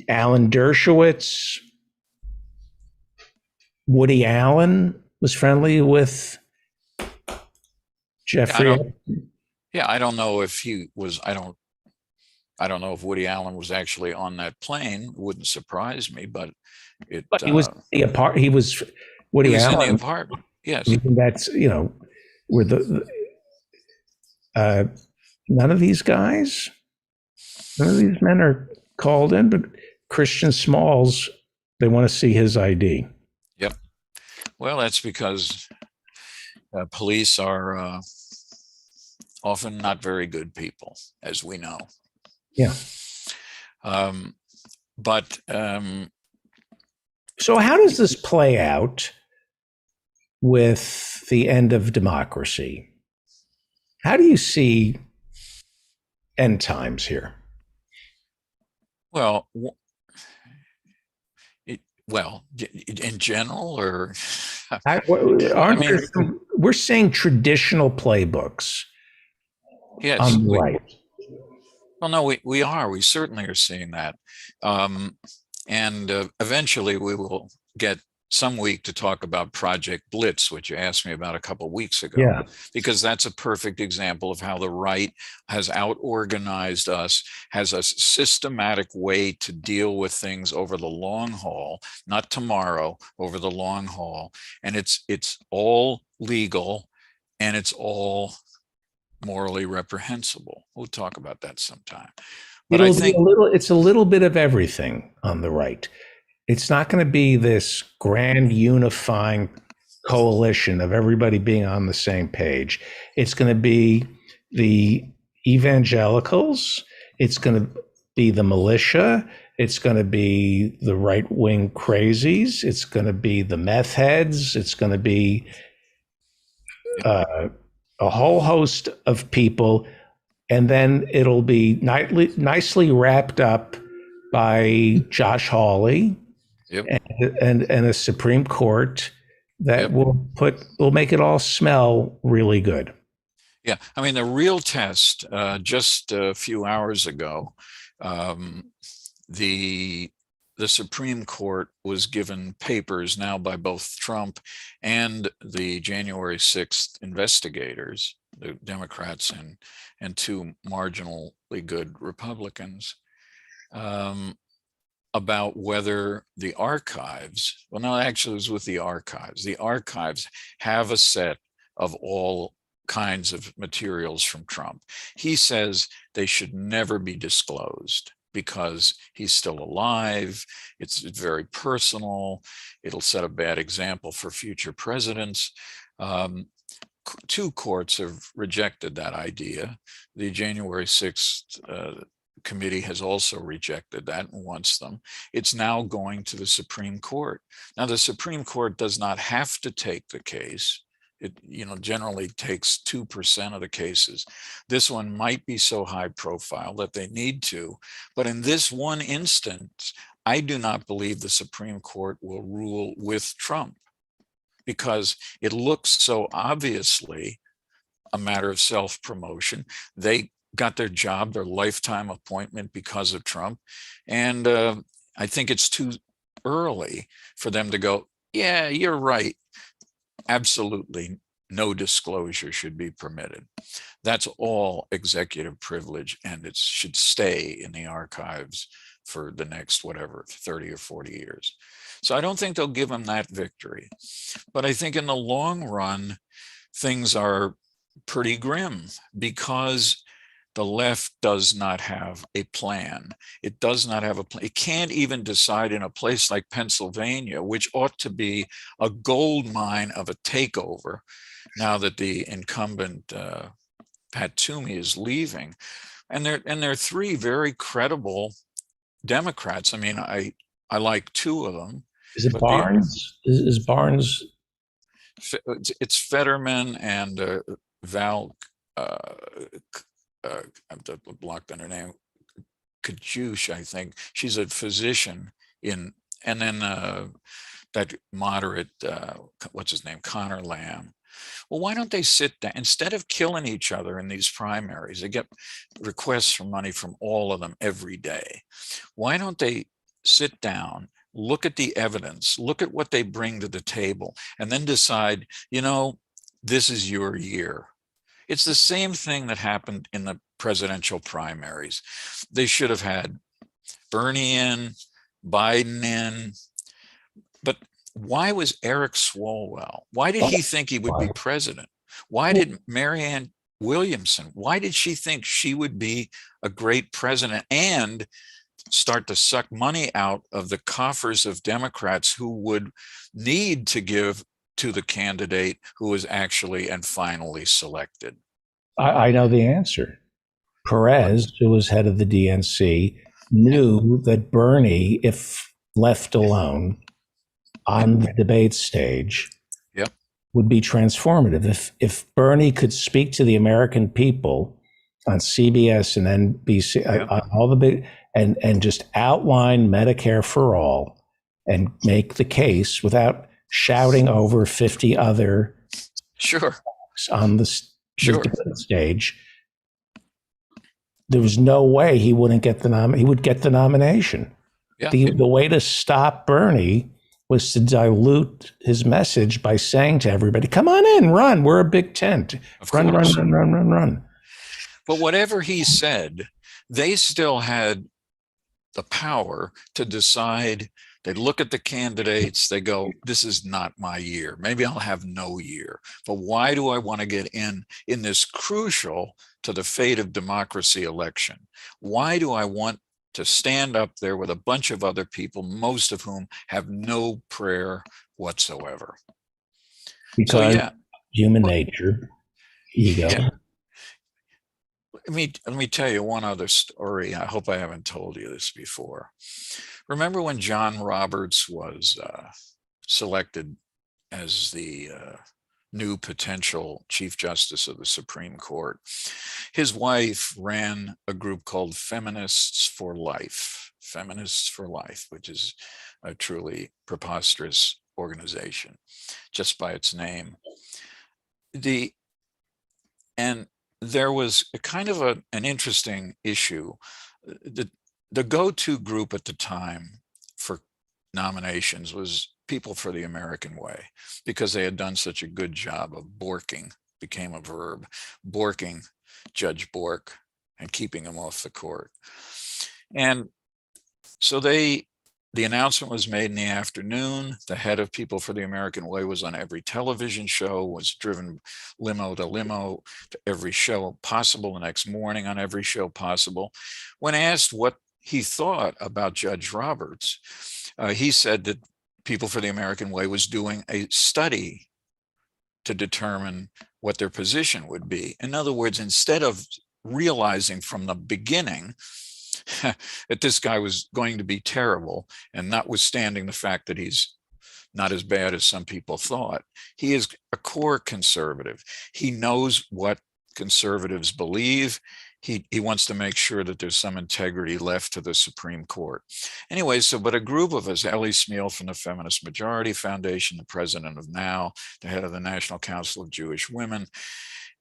Alan Dershowitz. Woody Allen was friendly with Jeffrey. I don't know if he was. I don't know if Woody Allen was actually on that plane. It wouldn't surprise me, but he was the apart. He was Woody Allen in the apartment. Yes, that's where none of these guys, none of these men are called in, but Christian Smalls, they want to see his ID. Yep. Well, that's because police are often not very good people, as we know. Yeah. But so how does this play out with the end of democracy? How do you see end times here? Well, in general, or we're seeing traditional playbooks. Yes. On the right. Well, no, we are. We certainly are seeing that. And eventually we will get some week to talk about Project Blitz, which you asked me about a couple of weeks ago. Yeah. Because that's a perfect example of how the right has out-organized us, has a systematic way to deal with things over the long haul, not tomorrow, over the long haul. And it's all legal and it's all morally reprehensible. We'll talk about that sometime. But I think it's a little bit of everything on the right. It's not going to be this grand unifying coalition of everybody being on the same page. It's going to be the evangelicals. It's going to be the militia. It's going to be the right-wing crazies. It's going to be the meth heads. It's going to be a whole host of people. And then it'll be nicely wrapped up by Josh Hawley Yep. and a Supreme Court that Yep. will make it all smell really good. Yeah, I mean, the real test, just a few hours ago, um, the Supreme Court was given papers now by both Trump and the January 6th investigators, the Democrats and two marginally good Republicans, about whether the archives, well, no, actually it was with the archives have a set of all kinds of materials from Trump. He says they should never be disclosed because he's still alive. It's very personal. It'll set a bad example for future presidents. Two courts have rejected that idea. The January 6th committee has also rejected that and wants them. It's now going to the Supreme Court. Now, the Supreme Court does not have to take the case. It, generally takes 2% of the cases. This one might be so high profile that they need to, but in this one instance, I do not believe the Supreme Court will rule with Trump because it looks so obviously a matter of self-promotion. They got their job, their lifetime appointment because of Trump. And I think it's too early for them to go, yeah, you're right. Absolutely no disclosure should be permitted. That's all executive privilege, and it should stay in the archives for the next, 30 or 40 years. So I don't think they'll give them that victory. But I think in the long run, things are pretty grim because the left does not have a plan. It does not have a plan. It can't even decide in a place like Pennsylvania, which ought to be a gold mine of a takeover now that the incumbent Pat Toomey is leaving. And there are three very credible Democrats. I mean, I like two of them. Is it Barnes? Is Barnes? It's Fetterman and Val. I've blocked on her name, Kajush, I think. She's a physician and then that moderate, what's his name, Connor Lamb. Well, why don't they sit down instead of killing each other in these primaries? They get requests for money from all of them every day. Why don't they sit down, look at the evidence, look at what they bring to the table, and then decide, this is your year. It's the same thing that happened in the presidential primaries. They should have had Bernie in, Biden in, but why was Eric Swalwell? Why did he think he would be president? Why did Marianne Williamson, why did she think she would be a great president and start to suck money out of the coffers of Democrats who would need to give to the candidate who was actually and finally selected? I know the answer. Perez, who was head of the DNC, knew that Bernie, if left alone on the debate stage, would be transformative. If Bernie could speak to the American people on CBS and NBC, on all the big, and just outline Medicare for all and make the case without shouting over 50 other on the stage, there was no way he wouldn't get he would get the nomination. Yeah. The way to stop Bernie was to dilute his message by saying to everybody, come on in, run, we're a big tent. Run. But whatever he said, they still had the power to decide. They look at the candidates, they go, this is not my year. Maybe I'll have no year. But why do I want to get in this crucial to the fate of democracy election? Why do I want to stand up there with a bunch of other people, most of whom have no prayer whatsoever? Because human nature, ego. Yeah. Let me tell you one other story. I hope I haven't told you this before. Remember when John Roberts was selected as the new potential Chief Justice of the Supreme Court? His wife ran a group called Feminists for Life. Feminists for Life, which is a truly preposterous organization just by its name. And there was a kind of an interesting issue. The go-to group at the time for nominations was People for the American Way, because they had done such a good job of borking, became a verb, borking Judge Bork and keeping him off the court. And so the announcement was made in the afternoon. The head of People for the American Way was on every television show, was driven limo to every show possible, the next morning on every show possible. When asked what he thought about Judge Roberts, he said that People for the American Way was doing a study to determine what their position would be. In other words, instead of realizing from the beginning that this guy was going to be terrible, and notwithstanding the fact that he's not as bad as some people thought, he is a core conservative. He knows what conservatives believe. He wants to make sure that there's some integrity left to the Supreme Court. Anyway, but a group of us, Ellie Smeal from the Feminist Majority Foundation, the president of NOW, the head of the National Council of Jewish Women,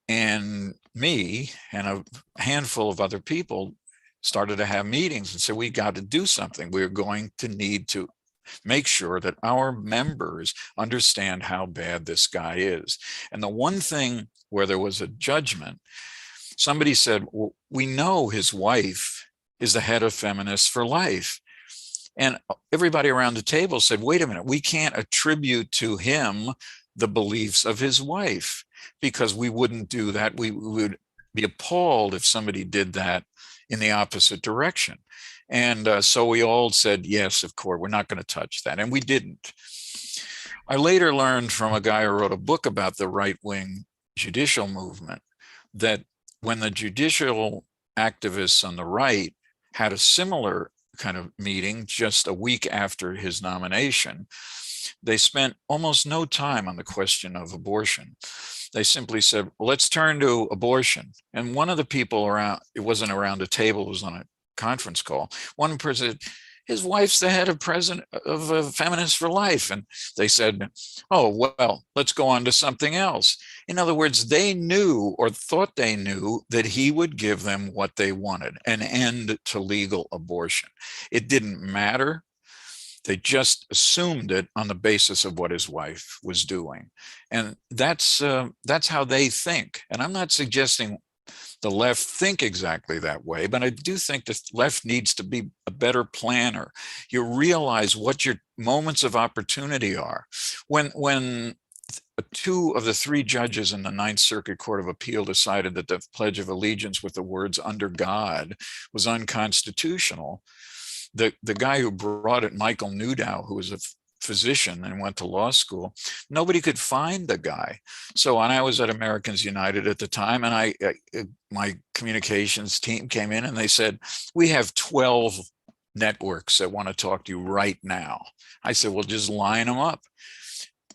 and me and a handful of other people started to have meetings and said, we got to do something. We're going to need to make sure that our members understand how bad this guy is. And the one thing where there was a judgment, somebody said, well, we know his wife is the head of Feminists for Life. And everybody around the table said, wait a minute, we can't attribute to him the beliefs of his wife, because we wouldn't do that. We would be appalled if somebody did that in the opposite direction. And so we all said, yes, of course, we're not going to touch that. And we didn't. I later learned from a guy who wrote a book about the right-wing judicial movement that when the judicial activists on the right had a similar kind of meeting just a week after his nomination, they spent almost no time on the question of abortion. They simply said, well, let's turn to abortion. And one of the people around, it wasn't around a table, it was on a conference call. One person said, his wife's the head of Feminists for Life. And they said, oh, well, let's go on to something else. In other words, they knew or thought they knew that he would give them what they wanted, an end to legal abortion. It didn't matter. They just assumed it on the basis of what his wife was doing. And that's how they think. And I'm not suggesting the left think exactly that way, but I do think the left needs to be a better planner. You realize what your moments of opportunity are. When two of the three judges in the Ninth Circuit Court of Appeal decided that the Pledge of Allegiance with the words "under God" was unconstitutional, the guy who brought it, Michael Newdow, who was a physician and went to law school, nobody could find the guy. So when I was at Americans United at the time, and my communications team came in and they said, we have 12 networks that want to talk to you right now. I said, well, just line them up,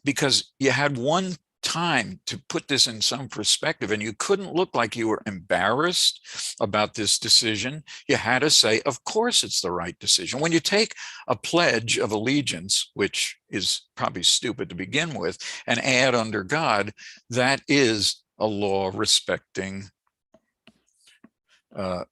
because you had one time to put this in some perspective, and you couldn't look like you were embarrassed about this decision. You had to say, of course, it's the right decision. When you take a pledge of allegiance, which is probably stupid to begin with, and add "under God," that is a law respecting an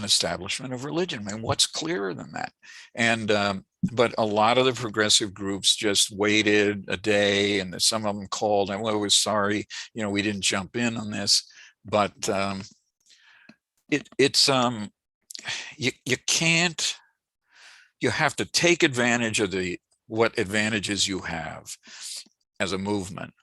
establishment of religion. I mean, what's clearer than that? And but a lot of the progressive groups just waited a day, and some of them called and, well, we're sorry, we didn't jump in on this. But you have to take advantage of what advantages you have as a movement,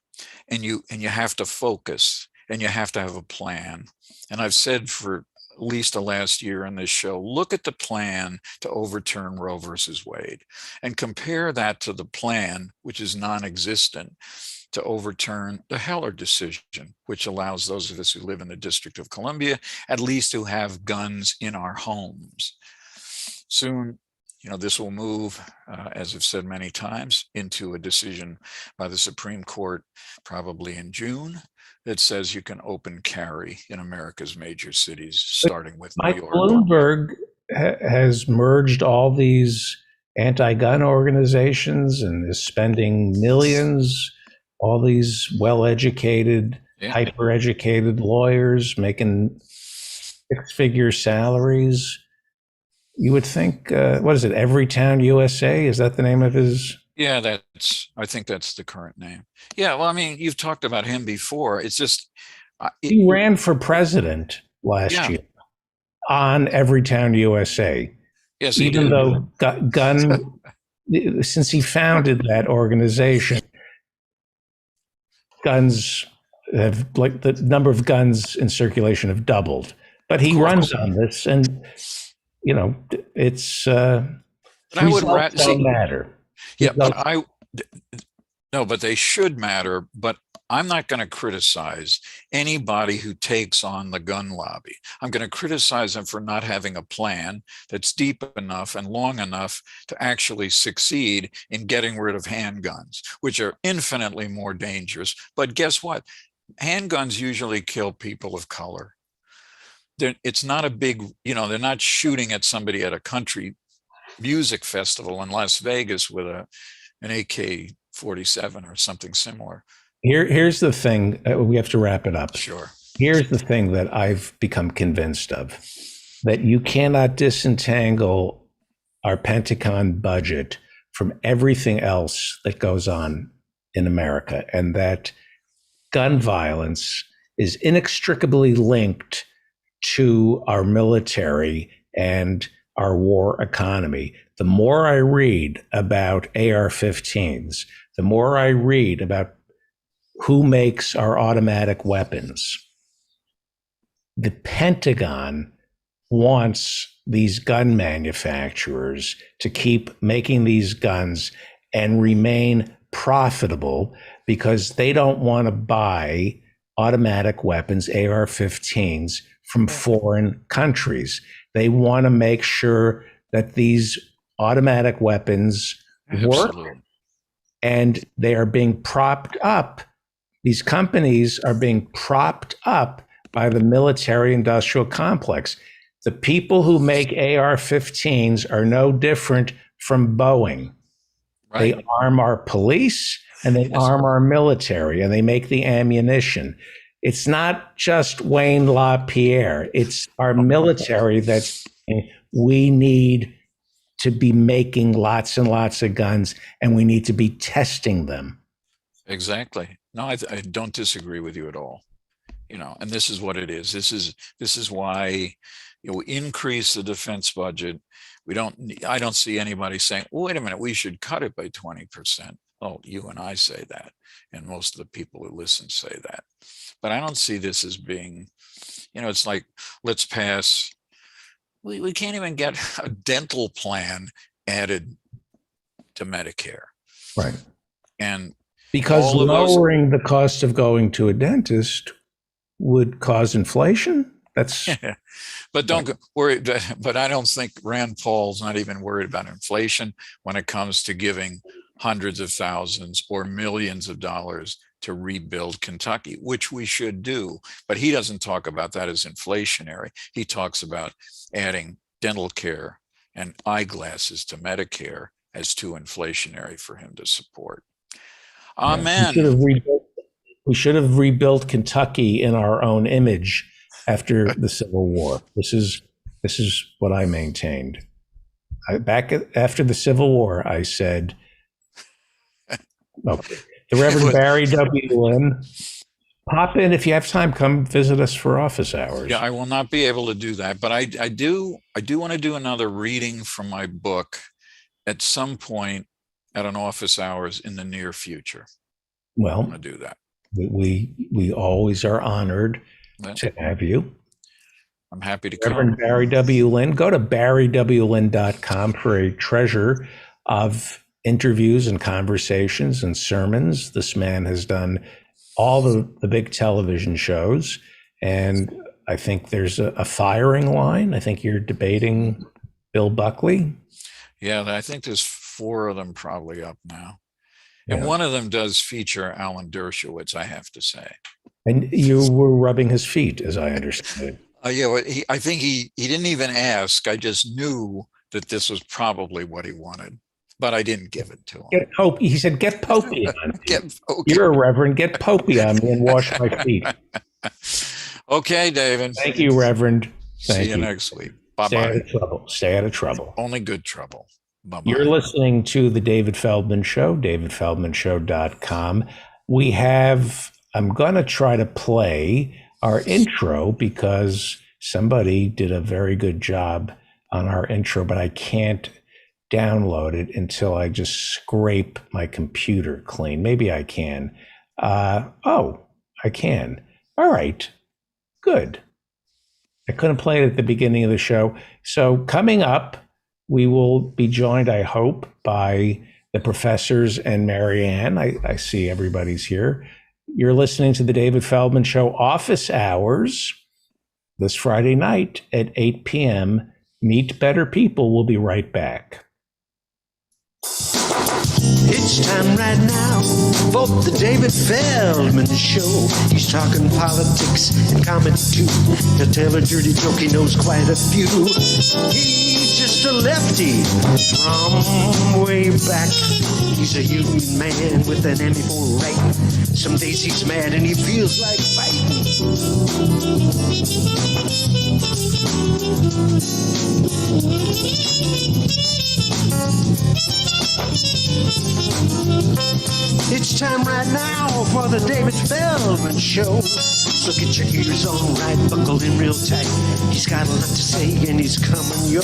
and you have to focus, and you have to have a plan. And I've said for at least the last year on this show, look at the plan to overturn Roe versus Wade and compare that to the plan, which is non-existent, to overturn the Heller decision, which allows those of us who live in the District of Columbia, at least who have guns in our homes. Soon, this will move, as I've said many times, into a decision by the Supreme Court, probably in June, that says you can open carry in America's major cities, starting with New Mike York. has merged all these anti-gun organizations and is spending millions, all these well-educated, Yeah. hyper-educated lawyers making six-figure salaries. You would think, what is it, Everytown USA? Is that the name of his? Yeah, I think that's the current name. Yeah, well, I mean, you've talked about him before. It's just, He ran for president last Yeah. year on Everytown USA. yes, he Even did. though gun, since he founded that organization, guns have, like, the number of guns in circulation have doubled. But he Of course. runs on this, and you know, it's But I would results don't matter. Yeah, but Results- no, but they should matter. But I'm not going to criticize anybody who takes on the gun lobby. I'm going to criticize them for not having a plan that's deep enough and long enough to actually succeed in getting rid of handguns, which are infinitely more dangerous. But guess what? Handguns usually kill people of color. It's not a big, they're not shooting at somebody at a country music festival in Las Vegas with an AK-47 or something similar. Here's the thing. We have to wrap it up. Sure. Here's the thing that I've become convinced of, that you cannot disentangle our Pentagon budget from everything else that goes on in America, and that gun violence is inextricably linked to our military and our war economy. The more I read about AR-15s, the more I read about who makes our automatic weapons, the Pentagon wants these gun manufacturers to keep making these guns and remain profitable, because they don't want to buy automatic weapons, AR-15s, from foreign countries. They want to make sure that these automatic weapons work, Absolutely. and they are being propped up. These companies are being propped up by the military industrial complex. The people who make AR-15s are no different from Boeing. Right. They arm our police and they arm our military, and they make the ammunition. It's not just Wayne LaPierre. It's our military that we need to be making lots and lots of guns, and we need to be testing them. Exactly. No, I don't disagree with you at all. And this is what it is. This is why increase the defense budget. I don't see anybody saying, well, wait a minute, we should cut it by 20%. Oh, you and I say that, and most of the people who listen say that. But I don't see this as being, it's like, let's pass. We can't even get a dental plan added to Medicare. Right. And because all of those- lowering the cost of going to a dentist would cause inflation. That's But don't worry. But I don't think Rand Paul's not even worried about inflation when it comes to giving hundreds of thousands or millions of dollars to rebuild Kentucky, which we should do. But he doesn't talk about that as inflationary. He talks about adding dental care and eyeglasses to Medicare as too inflationary for him to support. Amen. We should have rebuilt Kentucky in our own image after the Civil War. This is what I maintained. After the Civil War, I said, okay, the Reverend Barry W. Lynn, pop in if you have time. Come visit us for office hours. Yeah, I will not be able to do that, but I do want to do another reading from my book at some point at an office hours in the near future. I Well, want to do that. we always are honored to have you. I'm happy to come. Reverend Barry W. Lynn. Go to barrywlynn.com for a treasure of interviews and conversations and sermons. This man has done all the big television shows, and I think there's a firing line. I think you're debating Bill Buckley. Yeah, I think there's 4 of them probably up now. And Yeah. one of them does feature Alan Dershowitz, I have to say. And you were rubbing his feet, as I understood. Yeah, I think he didn't even ask. I just knew that this was probably what he wanted, but I didn't give it to him. Get Pope. He said, "Get Popey on me. Get You're a reverend. Get Popey on me and wash my feet." Okay, David. Thank you, Reverend. See Thank you you. next week. Stay out Bye-bye. of trouble. Stay out of trouble. Only good trouble. Bye-bye. You're listening to The David Feldman Show, davidfeldmanshow.com. I'm going to try to play our intro because somebody did a very good job on our intro, but I can't download it until I just scrape my computer clean. Maybe I can. I can. All right. Good. I couldn't play it at the beginning of the show. So coming up, we will be joined, I hope, by the professors and Marianne. I see everybody's here. You're listening to the David Feldman Show office hours this Friday night at 8 p.m. Meet better people. We'll be right back. It's time right now for the David Feldman Show. He's talking politics and comedy too. He'll tell a dirty joke, he knows quite a few. He's just a lefty from way back. He's a union man with an Emmy for writing. Some days he's mad and he feels like fighting. It's time right now for the David Feldman Show. So get your ears on right, buckle in real tight. He's got a lot to say and he's coming your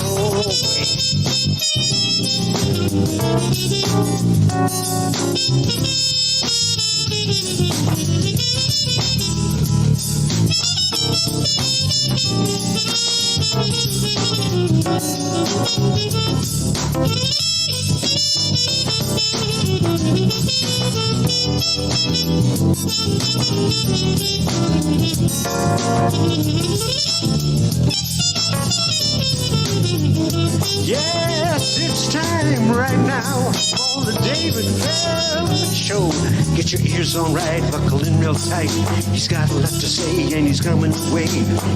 Yes, it's time right now for the David Feldman Show. Get your ears on right, buckle in real tight. He's got a lot to say and he's coming your way.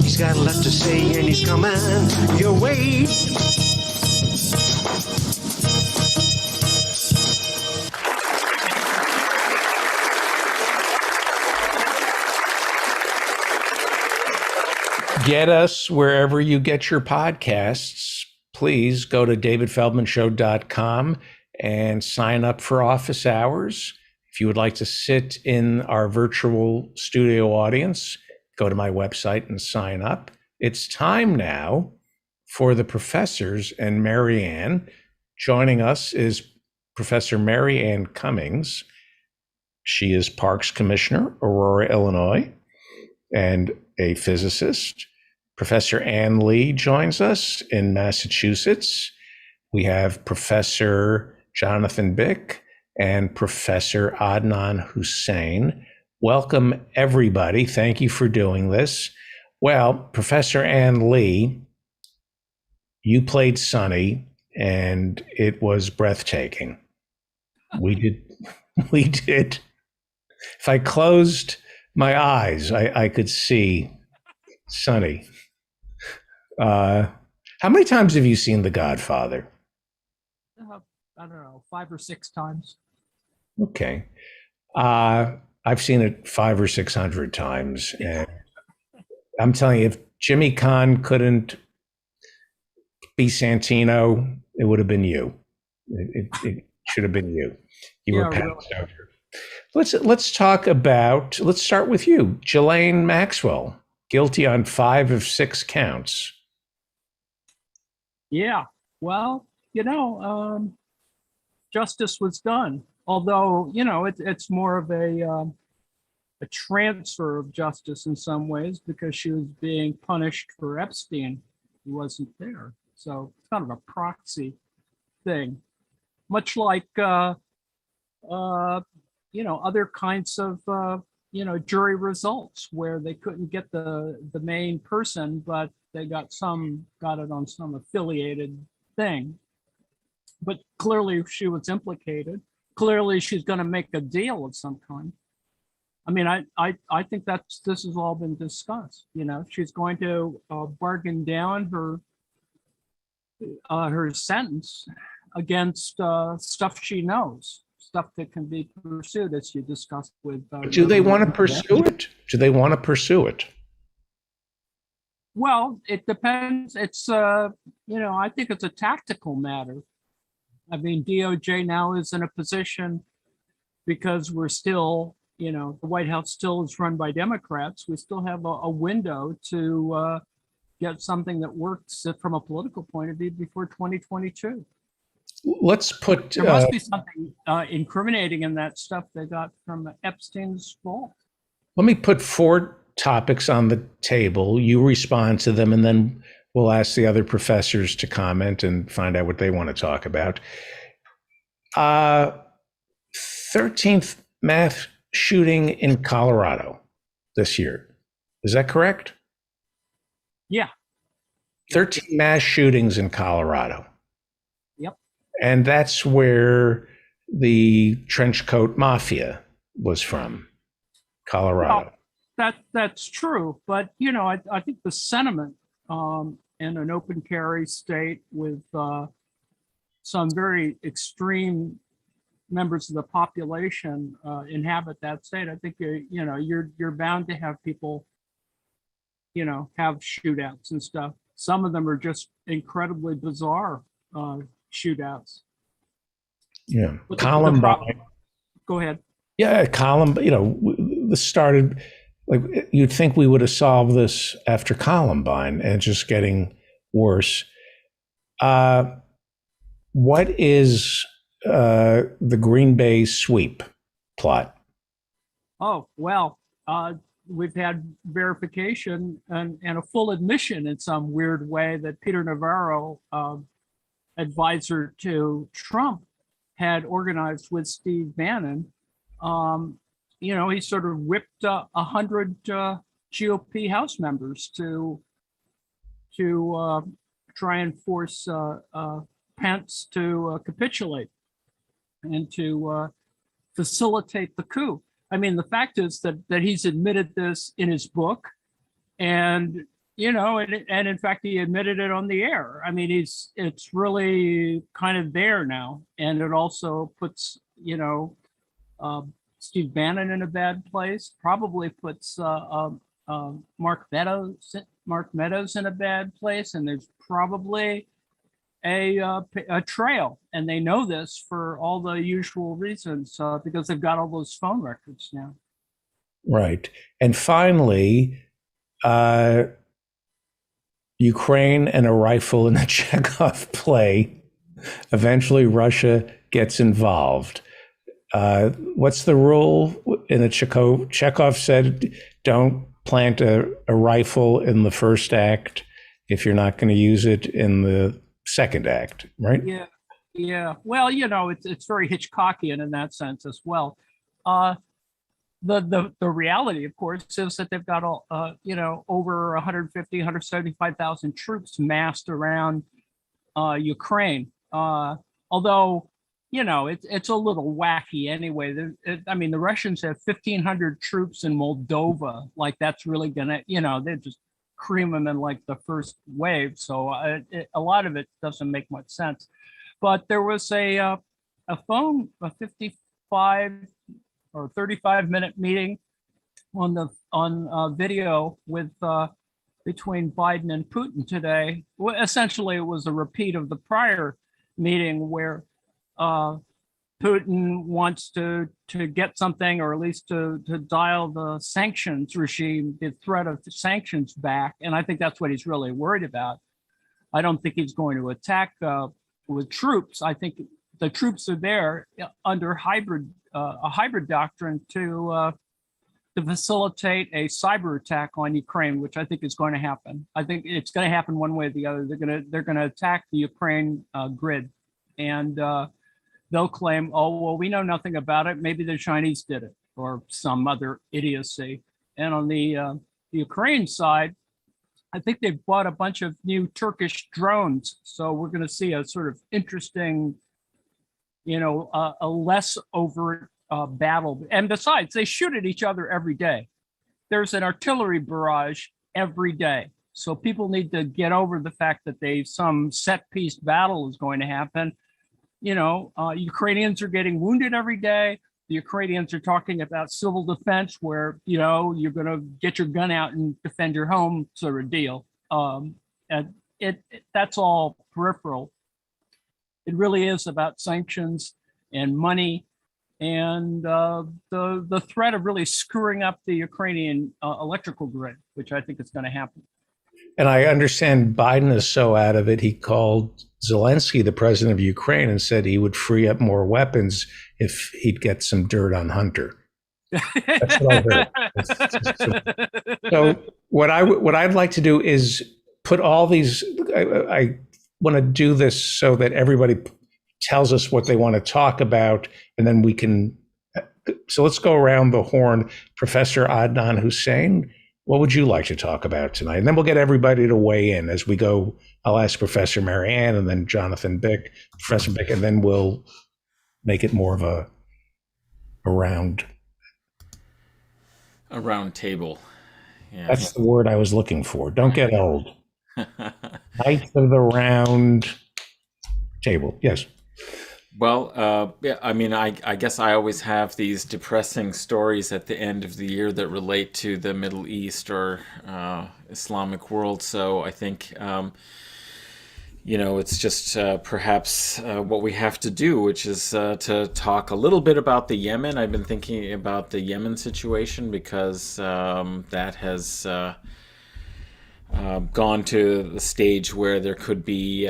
He's got a lot to say and he's coming your way. Get us wherever you get your podcasts. Please go to davidfeldmanshow.com and sign up for office hours. If you would like to sit in our virtual studio audience, go to my website and sign up. It's time now for the professors and Marianne. Joining us is Professor Marianne Cummings. She is Parks Commissioner, Aurora, Illinois, and a physicist. Professor Ann Lee joins us in Massachusetts. We have Professor Jonathan Bick and Professor Adnan Hussein. Welcome, everybody. Thank you for doing this. Well, Professor Ann Lee, you played Sunny, and it was breathtaking. We did. If I closed my eyes, I could see Sunny. How many times have you seen The Godfather? I don't know, 5 or 6 times. Okay. I've seen it 500 or 600 times. And I'm telling you, if Jimmy Kahn couldn't be Santino, it would have been you. It should have been you. You were passed over. Let's start with you. Ghislaine Maxwell, guilty on 5 of 6 counts. Yeah, well, justice was done. Although, it's more of a transfer of justice in some ways because she was being punished for Epstein, who wasn't there. So it's kind of a proxy thing, much like other kinds of jury results where they couldn't get the main person, but they got it on some affiliated thing. But but clearly she was implicated. Clearly she's going to make a deal of some kind. I mean, I think this has all been discussed. You know, she's going to bargain down her sentence against stuff she knows, stuff that can be pursued, as you discussed with. Do they want to pursue it? Do they want to pursue it? Well, it depends. It's I think it's a tactical matter. I mean, DOJ now is in a position, because we're still, the White House still is run by Democrats. We still have a window to get something that works from a political point of view before 2022. Let's put. There must be something incriminating in that stuff they got from Epstein's vault. Let me put 4 topics on the table. You respond to them, and then we'll ask the other professors to comment and find out what they want to talk about. 13th mass shooting in Colorado this year. Is that correct? Yeah. 13 mass shootings in Colorado. Yep. And that's where the trench coat mafia was from, Colorado. Well, that's true. But, I think the sentiment in an open carry state with some very extreme members of the population inhabit that state. I think you're bound to have people, have shootouts and stuff. Some of them are just incredibly bizarre shootouts. Yeah, But Columbine. Go ahead. Yeah, this started, like, you'd think we would have solved this after Columbine, and it's just getting worse. What is the Green Bay sweep plot? Oh, well, we've had verification and a full admission in some weird way that Peter Navarro, advisor to Trump, had organized with Steve Bannon. He sort of whipped 100 GOP House members to try and force Pence to capitulate and to facilitate the coup. I mean, the fact is that he's admitted this in his book, and and in fact he admitted it on the air. I mean, it's really kind of there now, and it also puts Steve Bannon in a bad place. Probably puts Mark Meadows in a bad place, and there's probably a trail, and they know this for all the usual reasons because they've got all those phone records now. Right. And finally, Ukraine and a rifle in a Chekhov play. Eventually, Russia gets involved. What's the rule in a Chekhov said, don't plant a rifle in the first act if you're not going to use it in the second act, right? Yeah. Well, it's very Hitchcockian in that sense as well. The reality, of course, is that they've got over 175,000 troops massed around Ukraine. Although it's a little wacky anyway. The Russians have 1,500 troops in Moldova. Like, that's really gonna, they just cream them in like the first wave. So a lot of it doesn't make much sense. But there was a 55 or 35-minute meeting on video with between Biden and Putin today. Well, essentially, it was a repeat of the prior meeting where Putin wants to get something, or at least to dial the sanctions regime, the threat of the sanctions back. And I think that's what he's really worried about. I don't think he's going to attack with troops. I think the troops are there under a hybrid doctrine to facilitate a cyber attack on Ukraine, which I think is going to happen. I think it's going to happen one way or the other. They're going to attack the Ukraine grid, and they'll claim, oh, well, we know nothing about it. Maybe the Chinese did it, or some other idiocy. And on the Ukraine side, I think they've bought a bunch of new Turkish drones. So we're going to see a sort of interesting, a less overt battle. And besides, they shoot at each other every day. There's an artillery barrage every day. So people need to get over the fact that some set piece battle is going to happen. Ukrainians are getting wounded every day. The Ukrainians are talking about civil defense where, you're going to get your gun out and defend your home sort of deal. And that's all peripheral. It really is about sanctions and money and the threat of really screwing up the Ukrainian electrical grid, which I think is going to happen. And I understand Biden is so out of it, he called Zelensky, the president of Ukraine, and said he would free up more weapons if he'd get some dirt on Hunter. That's what I heard. So what I'd like to do is put all these, I want to do this so that everybody tells us what they want to talk about, and then we can, so let's go around the horn. Professor Adnan Hussein, what would you like to talk about tonight? And then we'll get everybody to weigh in as we go. I'll ask Professor Marianne and then Jonathan Bick, Professor Bick, and then we'll make it more of a round table. Yeah. That's the word I was looking for. Don't get old. Knights of the round table. Yes. Well, yeah, I mean, I guess I always have these depressing stories at the end of the year that relate to the Middle East or Islamic world. So I think, it's just perhaps what we have to do, which is to talk a little bit about the Yemen. I've been thinking about the Yemen situation because that has gone to the stage where there could be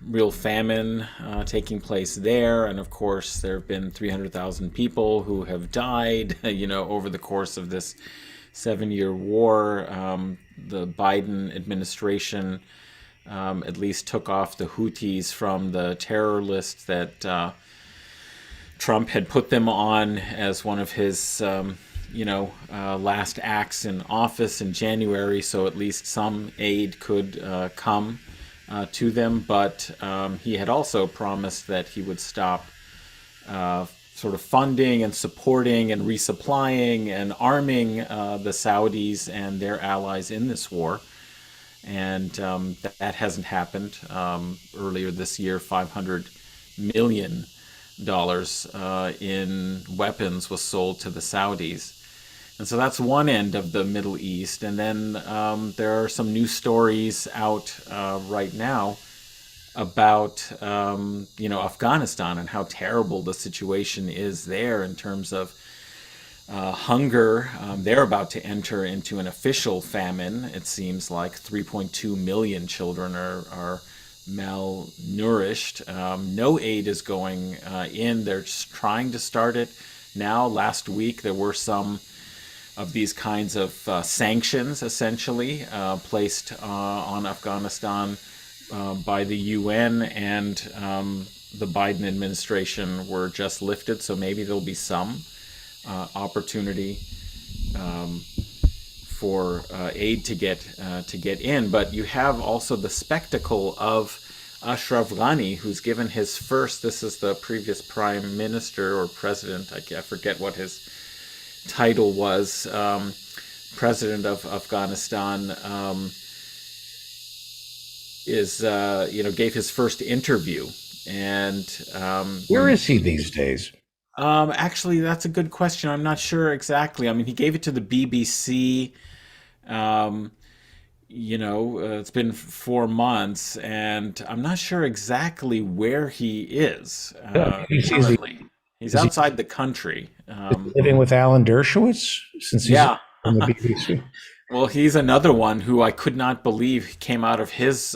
real famine taking place there. And of course, there have been 300,000 people who have died, over the course of this 7-year war. The Biden administration at least took off the Houthis from the terror list that Trump had put them on as one of his last acts in office in January, so at least some aid could come to them. But he had also promised that he would stop sort of funding and supporting and resupplying and arming the Saudis and their allies in this war. And that hasn't happened. Earlier this year, $500 million in weapons was sold to the Saudis. And so that's one end of the Middle East. And then there are some new stories out right now about, Afghanistan and how terrible the situation is there in terms of hunger. They're about to enter into an official famine. It seems like 3.2 million children are malnourished. No aid is going in. They're just trying to start it now. Last week, there were some of these kinds of sanctions, essentially, placed on Afghanistan by the UN and the Biden administration were just lifted. So maybe there'll be some opportunity for aid to get in. But you have also the spectacle of Ashraf Ghani, who's given his first, this is the previous prime minister or president, I forget what his title was, president of Afghanistan, gave his first interview. And where is he these days? Actually, that's a good question. I'm not sure exactly. I mean, he gave it to the BBC. It's been 4 months, and I'm not sure exactly where he is. He's outside the country. Living with Alan Dershowitz since he's on the BBC. Well, he's another one who I could not believe came out of his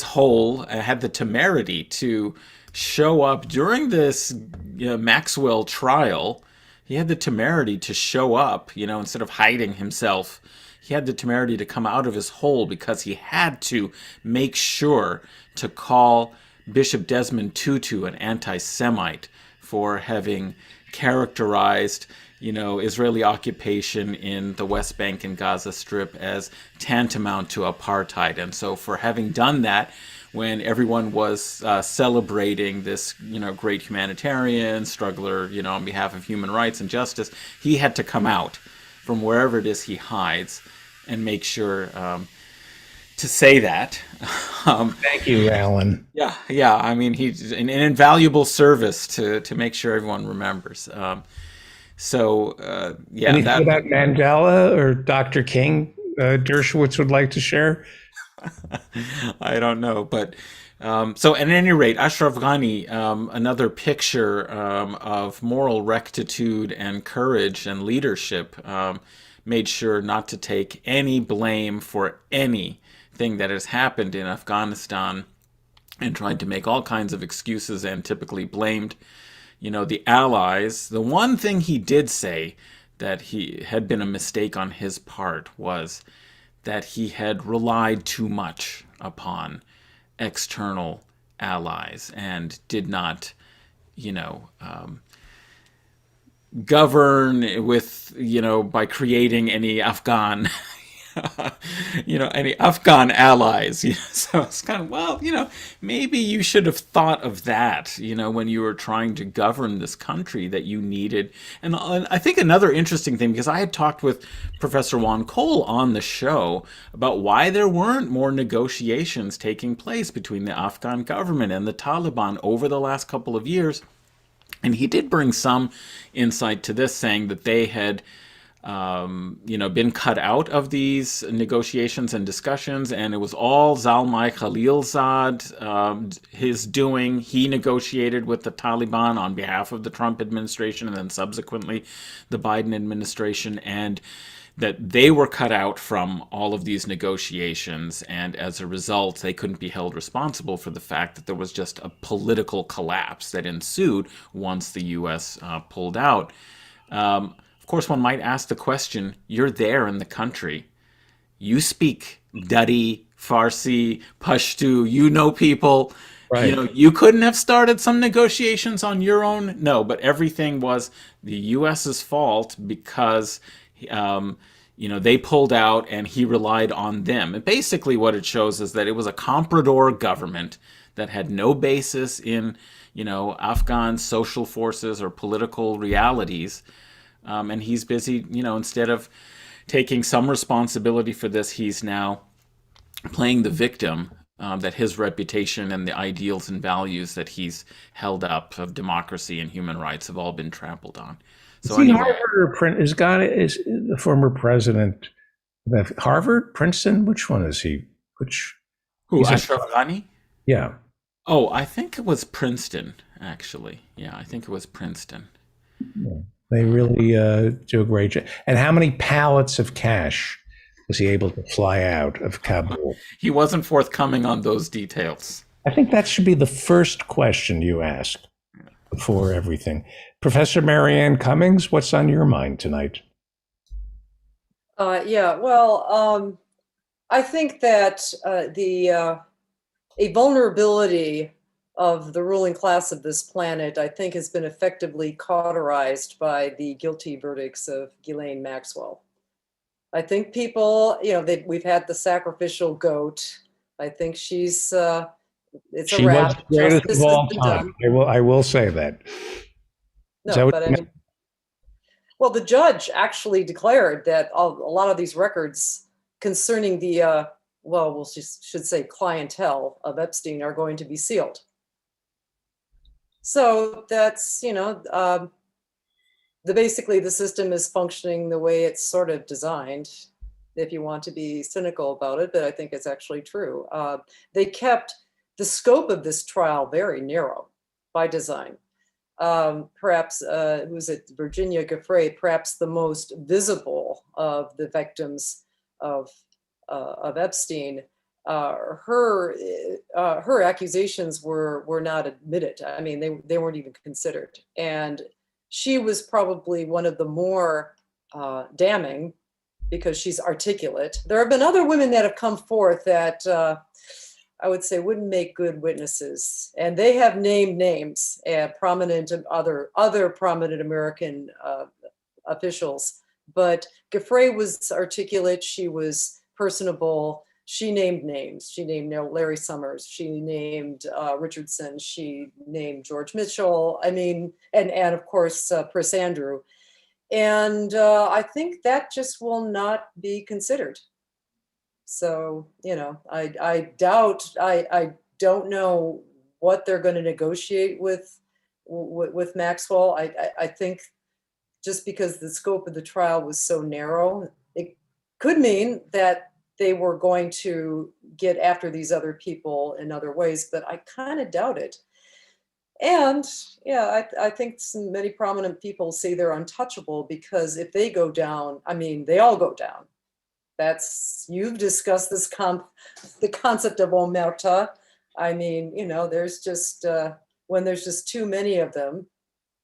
hole and had the temerity to show up during this Maxwell trial. He had the temerity to show up, instead of hiding himself. He had the temerity to come out of his hole because he had to make sure to call Bishop Desmond Tutu an anti-Semite for having characterized, Israeli occupation in the West Bank and Gaza Strip as tantamount to apartheid. And so for having done that, when everyone was celebrating this, great humanitarian struggler, on behalf of human rights and justice, he had to come out from wherever it is he hides and make sure to say that. Thank you, Alan. Yeah. I mean, he's an invaluable service to make sure everyone remembers. Anything about Mandela or Dr. King, Dershowitz would like to share? I don't know, but so at any rate, Ashraf Ghani, another picture of moral rectitude and courage and leadership, made sure not to take any blame for anything that has happened in Afghanistan, and tried to make all kinds of excuses and typically blamed, the allies. The one thing he did say that he had been a mistake on his part was that he had relied too much upon external allies and did not, govern with, by creating any Afghan, any Afghan allies. So it's kind of, maybe you should have thought of that, when you were trying to govern this country that you needed. And I think another interesting thing, because I had talked with Professor Juan Cole on the show about why there weren't more negotiations taking place between the Afghan government and the Taliban over the last couple of years. And he did bring some insight to this, saying that they had been cut out of these negotiations and discussions, and it was all Zalmay Khalilzad, his doing. He negotiated with the Taliban on behalf of the Trump administration and then subsequently the Biden administration, and that they were cut out from all of these negotiations, and as a result, they couldn't be held responsible for the fact that there was just a political collapse that ensued once the U.S. Pulled out. Of course, one might ask the question, you're there in the country. You speak Dari, Farsi, Pashto, you know people. Right. You couldn't have started some negotiations on your own? No, but everything was the U.S.'s fault because, they pulled out and he relied on them. And basically what it shows is that it was a comprador government that had no basis in, Afghan social forces or political realities. And he's busy, instead of taking some responsibility for this, he's now playing the victim, that his reputation and the ideals and values that he's held up of democracy and human rights have all been trampled on. So is he anyway, Harvard or is the former president of Harvard, Princeton? Which one is he? Who, Ashraf Ghani? Yeah. Oh, I think it was Princeton, actually. Yeah, I think it was Princeton. Yeah. They really do a great job. And how many pallets of cash was he able to fly out of Kabul? He wasn't forthcoming on those details. I think that should be the first question you ask before everything. Professor Marianne Cummings, what's on your mind tonight? I think that a vulnerability of the ruling class of this planet, I think, has been effectively cauterized by the guilty verdicts of Ghislaine Maxwell. I think people, we've had the sacrificial goat. I think she's, it's She a wrap. was the greatest Justice of all has been time. done. I will say that. Is that No, what but you I mean, well, the judge actually declared that a lot of these records concerning the, should say clientele of Epstein are going to be sealed. So that's, basically the system is functioning the way it's sort of designed, if you want to be cynical about it, but I think it's actually true. They kept the scope of this trial very narrow by design. Perhaps, who was it, Virginia Giuffre, perhaps the most visible of the victims of Epstein. Her accusations were not admitted. I mean, they weren't even considered. And she was probably one of the more damning because she's articulate. There have been other women that have come forth that I would say wouldn't make good witnesses. And they have named names and other prominent American officials. But Giuffre was articulate. She was personable. she named names. She named Larry Summers. She named Richardson. She named George Mitchell. I mean, and of course, Prince Andrew. And I think that just will not be considered. So, you know, I doubt, I don't know what they're going to negotiate with Maxwell. I think just because the scope of the trial was so narrow, it could mean that they were going to get after these other people in other ways, but I kind of doubt it. And yeah, I think many prominent people say they're untouchable because if they go down, I mean, they all go down. You've discussed this the concept of omerta. I mean, you know, there's just, when there's just too many of them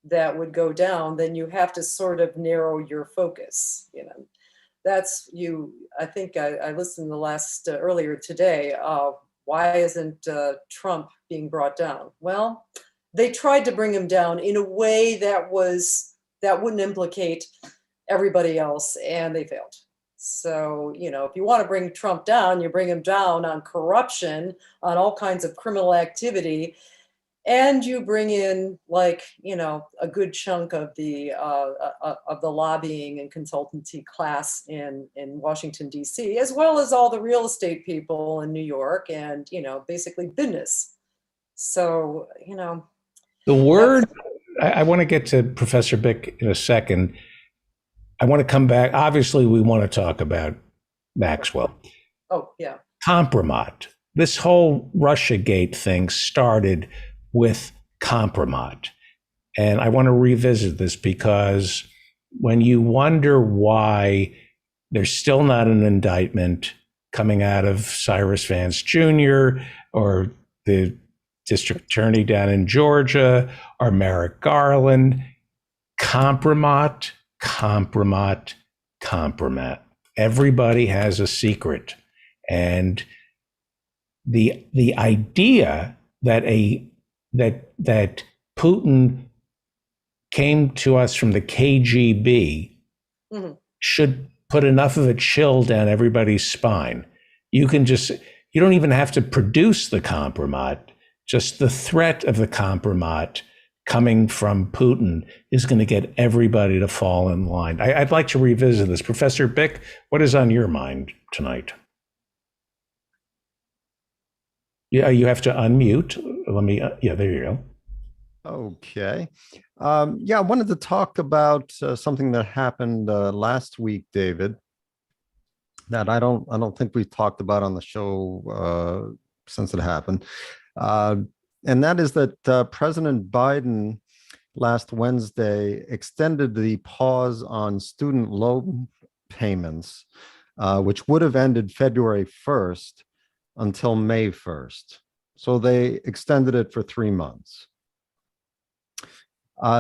that would go down, then you have to sort of narrow your focus, you know. I think I listened earlier today, why isn't Trump being brought down? Well, they tried to bring him down in a way that wouldn't implicate everybody else, and they failed. So, you know, if you want to bring Trump down, you bring him down on corruption, on all kinds of criminal activity, and you bring in, like, you know, a good chunk of the lobbying and consultancy class in Washington, D.C., as well as all the real estate people in New York and, you know, basically business. So, you know. The word, I want to get to Professor Bick in a second. I want to come back. Obviously, we want to talk about Maxwell. Oh, yeah. Compromat. This whole Russiagate thing started with compromat. And I want to revisit this because when you wonder why there's still not an indictment coming out of Cyrus Vance Jr. or the district attorney down in Georgia or Merrick Garland, compromat. Everybody has a secret. And the idea that Putin came to us from the KGB should put enough of a chill down everybody's spine. You don't even have to produce the compromat. Just the threat of the compromat coming from Putin is going to get everybody to fall in line. I'd like to revisit this. Professor Bick, what is on your mind tonight? Yeah, you have to unmute. There you go. Okay. I wanted to talk about something that happened last week, David, that I don't think we've talked about on the show since it happened. And that is that President Biden last Wednesday extended the pause on student loan payments, which would have ended February 1st until May 1st. So they extended it for 3 months.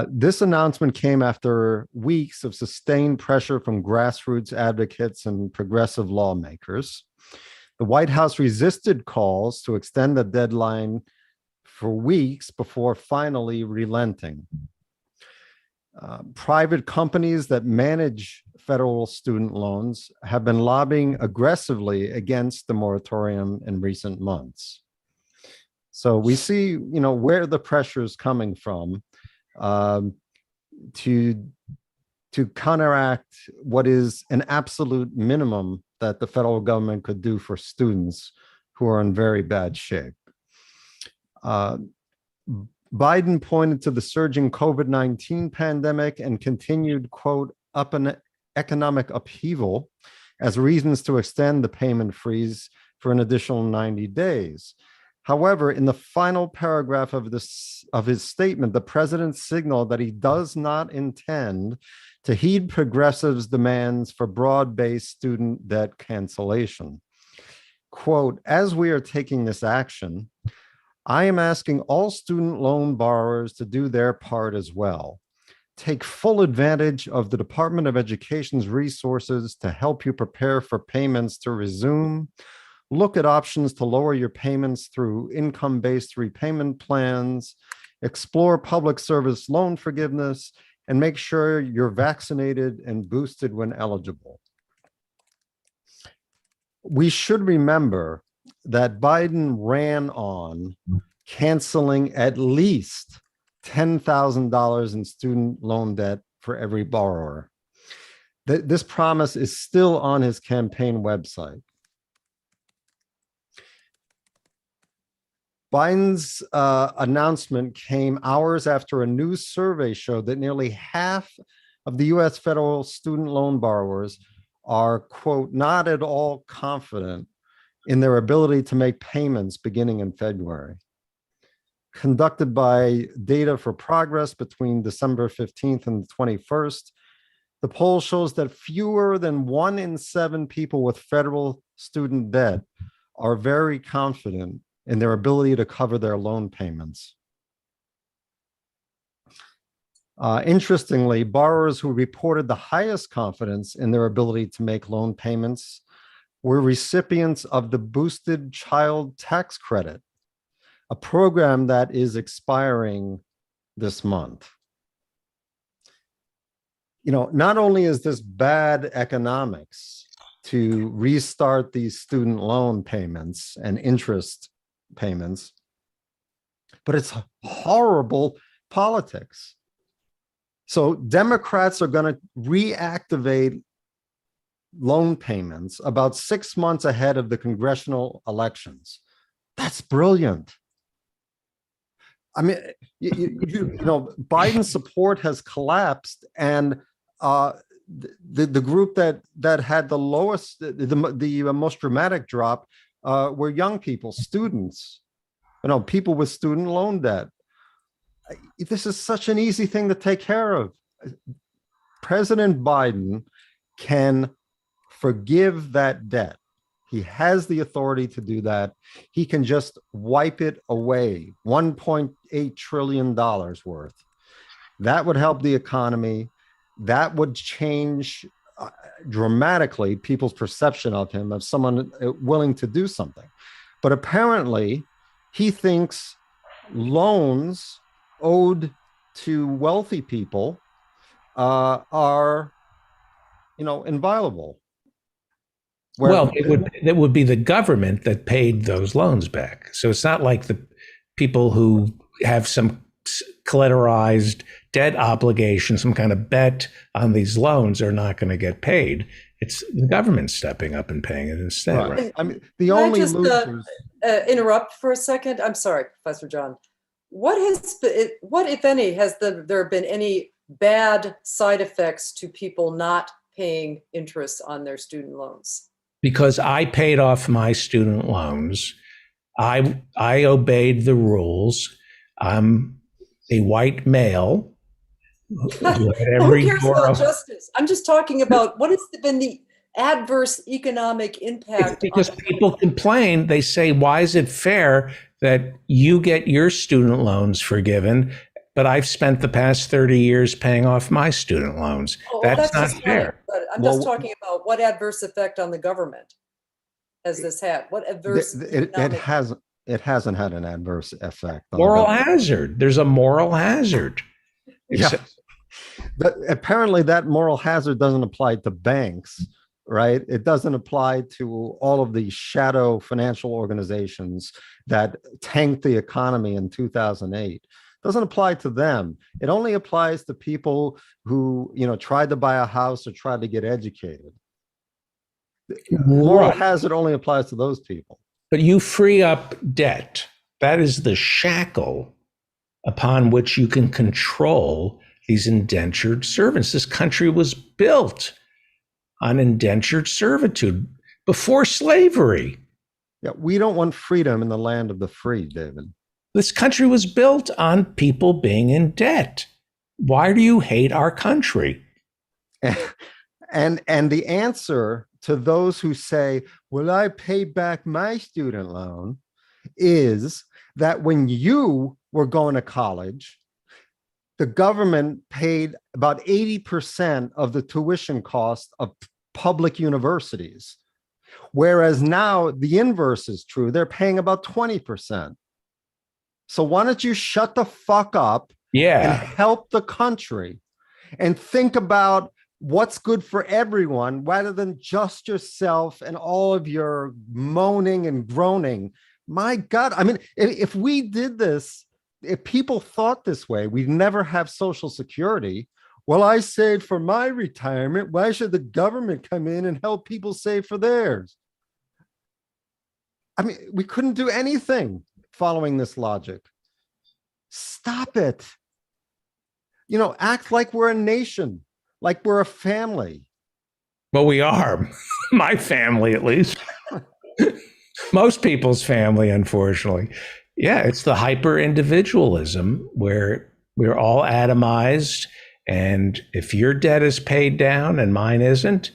This announcement came after weeks of sustained pressure from grassroots advocates and progressive lawmakers. The White House resisted calls to extend the deadline for weeks before finally relenting. Private companies that manage federal student loans have been lobbying aggressively against the moratorium in recent months. So we see, where the pressure is coming from to counteract what is an absolute minimum that the federal government could do for students who are in very bad shape. Biden pointed to the surging COVID-19 pandemic and continued, quote, economic upheaval as reasons to extend the payment freeze for an additional 90 days. However, in the final paragraph of his statement, the president signaled that he does not intend to heed progressives' demands for broad-based student debt cancellation. Quote, as we are taking this action, I am asking all student loan borrowers to do their part as well. Take full advantage of the Department of Education's resources to help you prepare for payments to resume. Look at options to lower your payments through income-based repayment plans, explore public service loan forgiveness, and make sure you're vaccinated and boosted when eligible. we should remember that Biden ran on canceling at least $10,000 in student loan debt for every borrower. This promise is still on his campaign website. Biden's announcement came hours after a new survey showed that nearly half of the US federal student loan borrowers are, quote, not at all confident in their ability to make payments beginning in February. Conducted by Data for Progress between December 15th and the 21st, the poll shows that fewer than 1 in 7 people with federal student debt are very confident in their ability to cover their loan payments. Interestingly, borrowers who reported the highest confidence in their ability to make loan payments were recipients of the Boosted Child Tax Credit, a program that is expiring this month. You know, not only is this bad economics to restart these student loan payments and interest payments, but it's horrible politics. So Democrats are going to reactivate loan payments about 6 months ahead of the congressional elections. That's brilliant. I mean, you know, Biden's support has collapsed, and the group that had the lowest, the most dramatic drop were young people, students, you know, people with student loan debt. This is such an easy thing to take care of. President Biden can forgive that debt. He has the authority to do that. He can just wipe it away, $1.8 trillion worth. That would help the economy. That would change dramatically people's perception of him as someone willing to do something. But apparently, he thinks loans owed to wealthy people are, you know, inviolable. Well, it would be the government that paid those loans back. So it's not like the people who have some collateralized debt obligation, some kind of bet on these loans are not going to get paid. It's the government stepping up and paying it instead. Right. I mean, the only losers. Interrupt for a second? I'm sorry, Professor John. What, if any, has there been any bad side effects to people not paying interest on their student loans? Because I paid off my student loans. I obeyed the rules. I'm a white male. Who cares about justice? I'm just talking about what has been the adverse economic impact. Because people complain, they say, why is it fair that you get your student loans forgiven, but I've spent the past 30 years paying off my student loans? That's not fair. But I'm just talking about what adverse effect on the government has this had? What adverse? It hasn't had an adverse effect. Moral hazard. There's a moral hazard. Yeah. But apparently that moral hazard doesn't apply to banks, right? It doesn't apply to all of the shadow financial organizations that tanked the economy in 2008. It doesn't apply to them. It only applies to people who, you know, tried to buy a house or tried to get educated. Moral hazard only applies to those people. But you free up debt. That is the shackle upon which you can control these indentured servants. This country was built on indentured servitude before slavery. Yeah, we don't want freedom in the land of the free, David. This country was built on people being in debt. Why do you hate our country? And the answer to those who say, will I pay back my student loan, is that when you were going to college, the government paid about 80% of the tuition cost of public universities. Whereas now the inverse is true. They're paying about 20%. So why don't you shut the fuck up and help the country and think about what's good for everyone rather than just yourself and all of your moaning and groaning. My God, I mean, if we did this, if people thought this way, we'd never have Social Security. Well, I saved for my retirement. Why should the government come in and help people save for theirs? I mean, we couldn't do anything following this logic. Stop it. You know, act like we're a nation, like we're a family. Well, we are. My family, at least. Most people's family, unfortunately. Yeah, it's the hyper individualism where we're all atomized. And if your debt is paid down and mine isn't,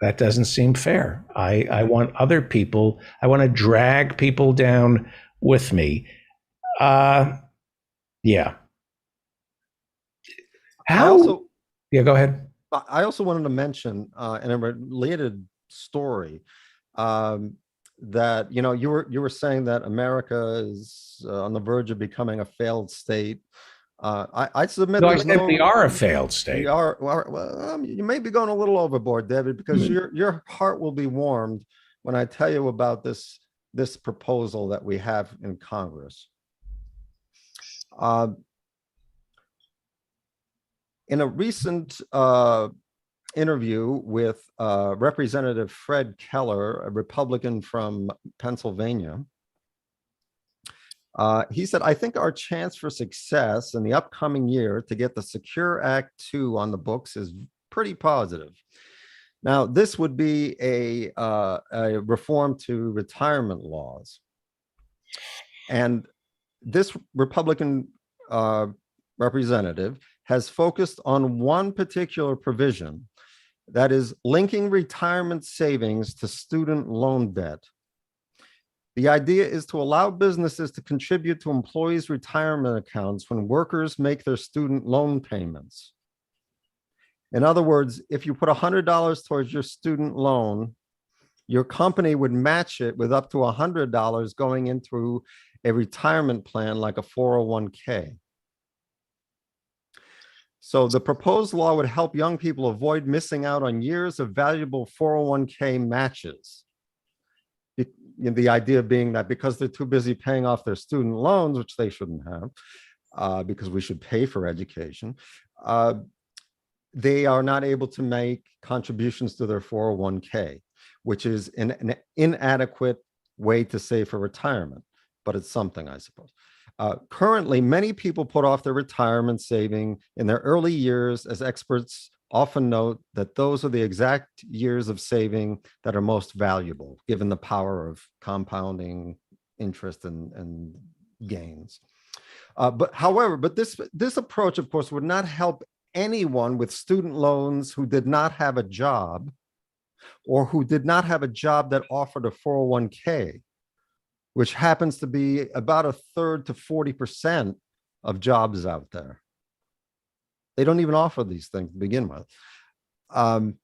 that doesn't seem fair. I want other people, I want to drag people down with me. Yeah. Yeah, go ahead. I also wanted to mention, in a related story, that, you know, you were saying that America is on the verge of becoming a failed state. I submit No, I said we are a failed state. We are. Well, you may be going a little overboard, David, because your heart will be warmed when I tell you about this proposal that we have in Congress. In a recent interview with Representative Fred Keller, a Republican from Pennsylvania, he said, I think our chance for success in the upcoming year to get the Secure Act 2 on the books is pretty positive. Now, this would be a reform to retirement laws. And this Republican representative has focused on one particular provision, that is linking retirement savings to student loan debt. The idea is to allow businesses to contribute to employees' retirement accounts when workers make their student loan payments. In other words, if you put $100 towards your student loan, your company would match it with up to $100 going into a retirement plan like a 401k. So the proposed law would help young people avoid missing out on years of valuable 401k matches. The idea being that because they're too busy paying off their student loans, which they shouldn't have, because we should pay for education, they are not able to make contributions to their 401k, which is an inadequate way to save for retirement, but it's something, I suppose. Currently, many people put off their retirement saving in their early years, as experts often note that those are the exact years of saving that are most valuable, given the power of compounding interest and gains. But this approach, of course, would not help anyone with student loans who did not have a job or who did not have a job that offered a 401k, which happens to be about 1/3 to 40% of jobs out there. They don't even offer these things to begin with. And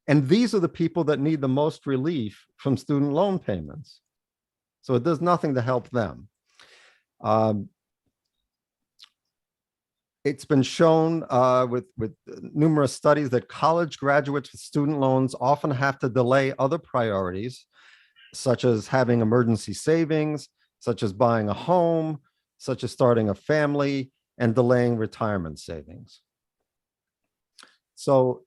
these are the people that need the most relief from student loan payments. So it does nothing to help them. It's been shown with numerous studies that college graduates with student loans often have to delay other priorities, such as having emergency savings, such as buying a home, such as starting a family, and delaying retirement savings. So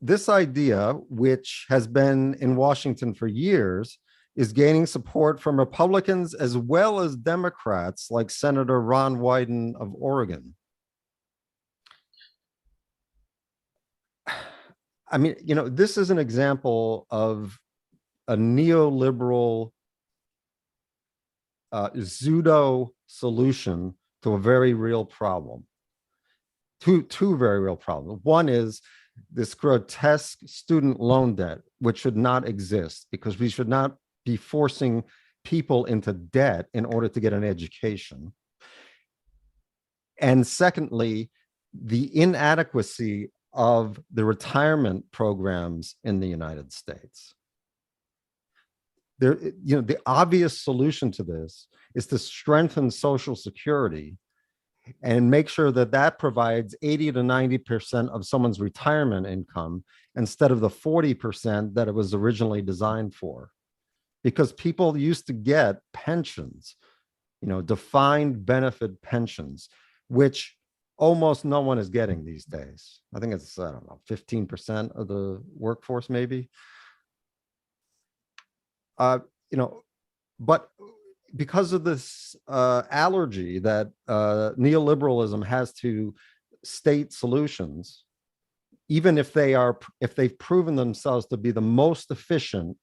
this idea, which has been in Washington for years, is gaining support from Republicans as well as Democrats like Senator Ron Wyden of Oregon. I mean, you know, this is an example of a neoliberal pseudo solution to a very real problem. Two very real problems. One is this grotesque student loan debt, which should not exist, because we should not be forcing people into debt in order to get an education. And secondly, the inadequacy of the retirement programs in the United States. The obvious solution to this is to strengthen Social Security and make sure that that provides 80 to 90% of someone's retirement income instead of the 40% that it was originally designed for. Because people used to get pensions, defined benefit pensions, which almost no one is getting these days. I think it's, 15% of the workforce, maybe. But because of this allergy that neoliberalism has to state solutions, even if they've proven themselves to be the most efficient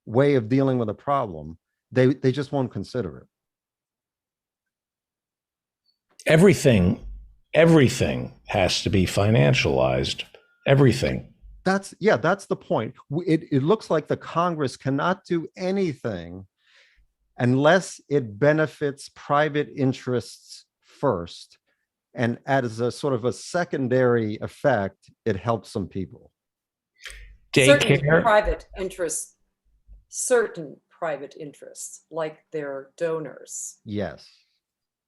way of dealing with a problem, they just won't consider it. Everything has to be financialized. Everything. That's the point. It looks like the Congress cannot do anything unless it benefits private interests first. And as a sort of a secondary effect, it helps some people. Certain private interests, like their donors. Yes.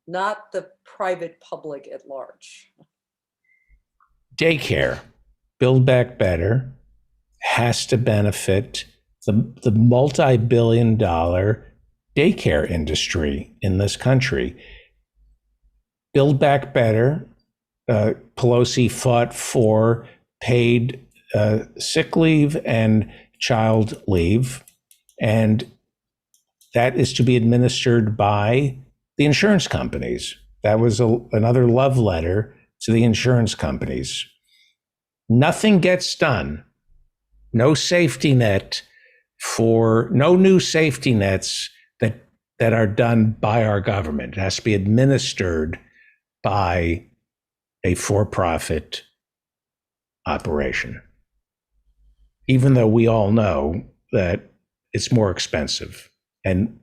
Not the private public at large. Daycare, Build Back Better, has to benefit the multi-billion-dollar daycare industry in this country. Build Back Better, Pelosi fought for paid sick leave and child leave, and that is to be administered by the insurance companies. That was another love letter to the insurance companies. Nothing gets done. No safety net no new safety nets that are done by our government. It has to be administered by a for-profit operation. Even though we all know that it's more expensive and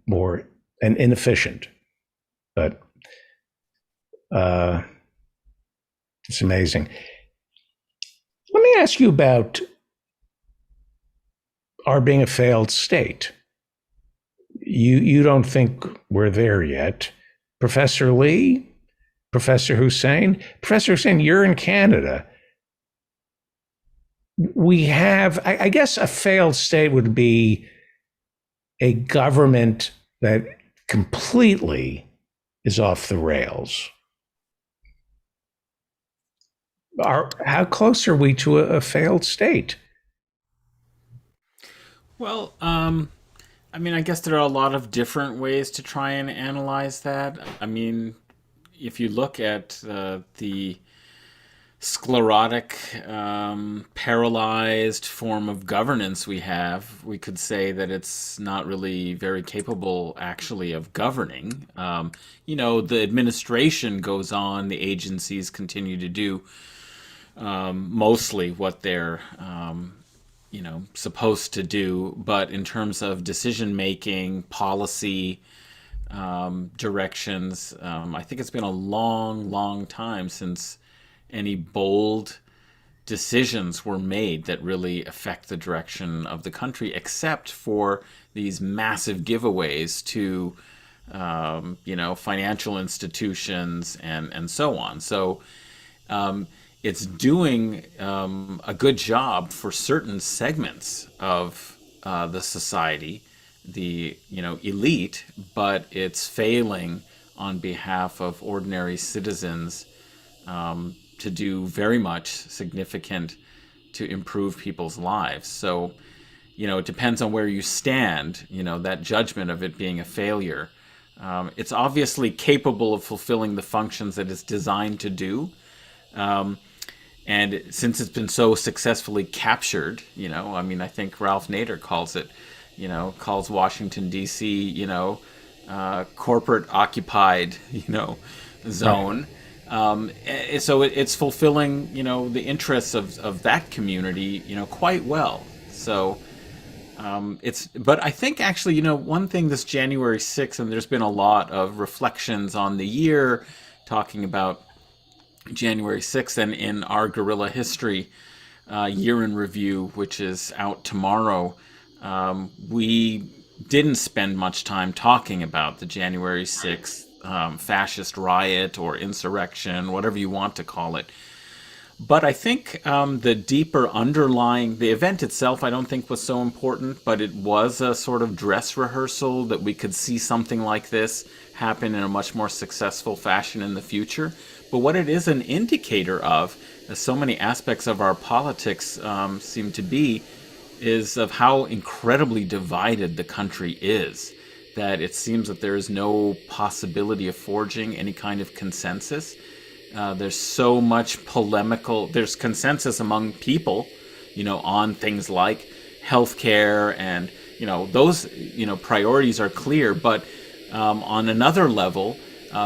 inefficient. But it's amazing. Let me ask you about our being a failed state. You don't think we're there yet. Professor Lee, Professor Hussein, you're in Canada. We have, I guess a failed state would be a government that completely is off the rails. How close are we to a failed state? Well, I guess there are a lot of different ways to try and analyze that. If you look at the sclerotic, paralyzed form of governance we have, we could say that it's not really very capable, actually, of governing. The administration goes on, the agencies continue to do mostly what they're supposed to do, but in terms of decision making, policy, directions, I think it's been a long time since any bold decisions were made that really affect the direction of the country, except for these massive giveaways to financial institutions and so on. So it's doing a good job for certain segments of the society, the elite, but it's failing on behalf of ordinary citizens to do very much significant to improve people's lives. So, it depends on where you stand, that judgment of it being a failure. It's obviously capable of fulfilling the functions that it's designed to do. And since it's been so successfully captured, I think Ralph Nader calls Washington, D.C., corporate occupied, zone. So it's fulfilling, the interests of that community, quite well. So but I think actually, one thing this January 6th, and there's been a lot of reflections on the year talking about January 6th, and in our Guerrilla History year in review, which is out tomorrow, we didn't spend much time talking about the January 6th fascist riot or insurrection, whatever you want to call it. But I think the deeper underlying, the event itself, I don't think was so important, but it was a sort of dress rehearsal that we could see something like this happen in a much more successful fashion in the future. But what it is an indicator of, as so many aspects of our politics seem to be, is of how incredibly divided the country is. That it seems that there is no possibility of forging any kind of consensus. There's so much polemical, there's consensus among people, on things like healthcare and, those, priorities are clear. But on another level,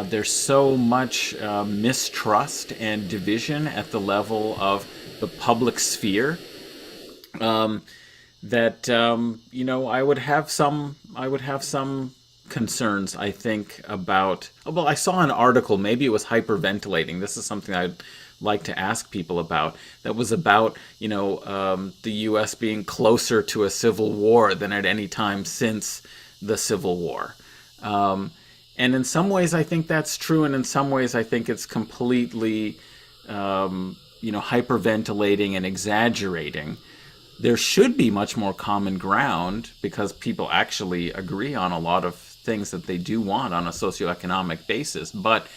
there's so much mistrust and division at the level of the public sphere that, I would have some concerns, I think, about, well, I saw an article, maybe it was hyperventilating. This is something I'd like to ask people about, that was about, the U.S. being closer to a civil war than at any time since the Civil War. And in some ways, I think that's true, and in some ways, I think it's completely, hyperventilating and exaggerating. There should be much more common ground because people actually agree on a lot of things that they do want on a socioeconomic basis. But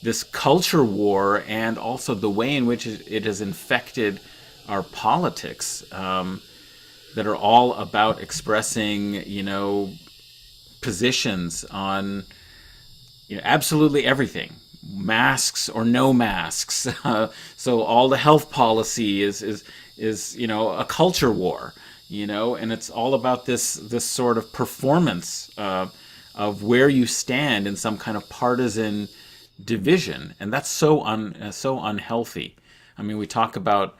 this culture war and also the way in which it has infected our politics that are all about expressing, positions on absolutely everything, masks or no masks. So all the health policy is a culture war, and it's all about this sort of performance of where you stand in some kind of partisan division, and that's so unhealthy. I mean, we talk about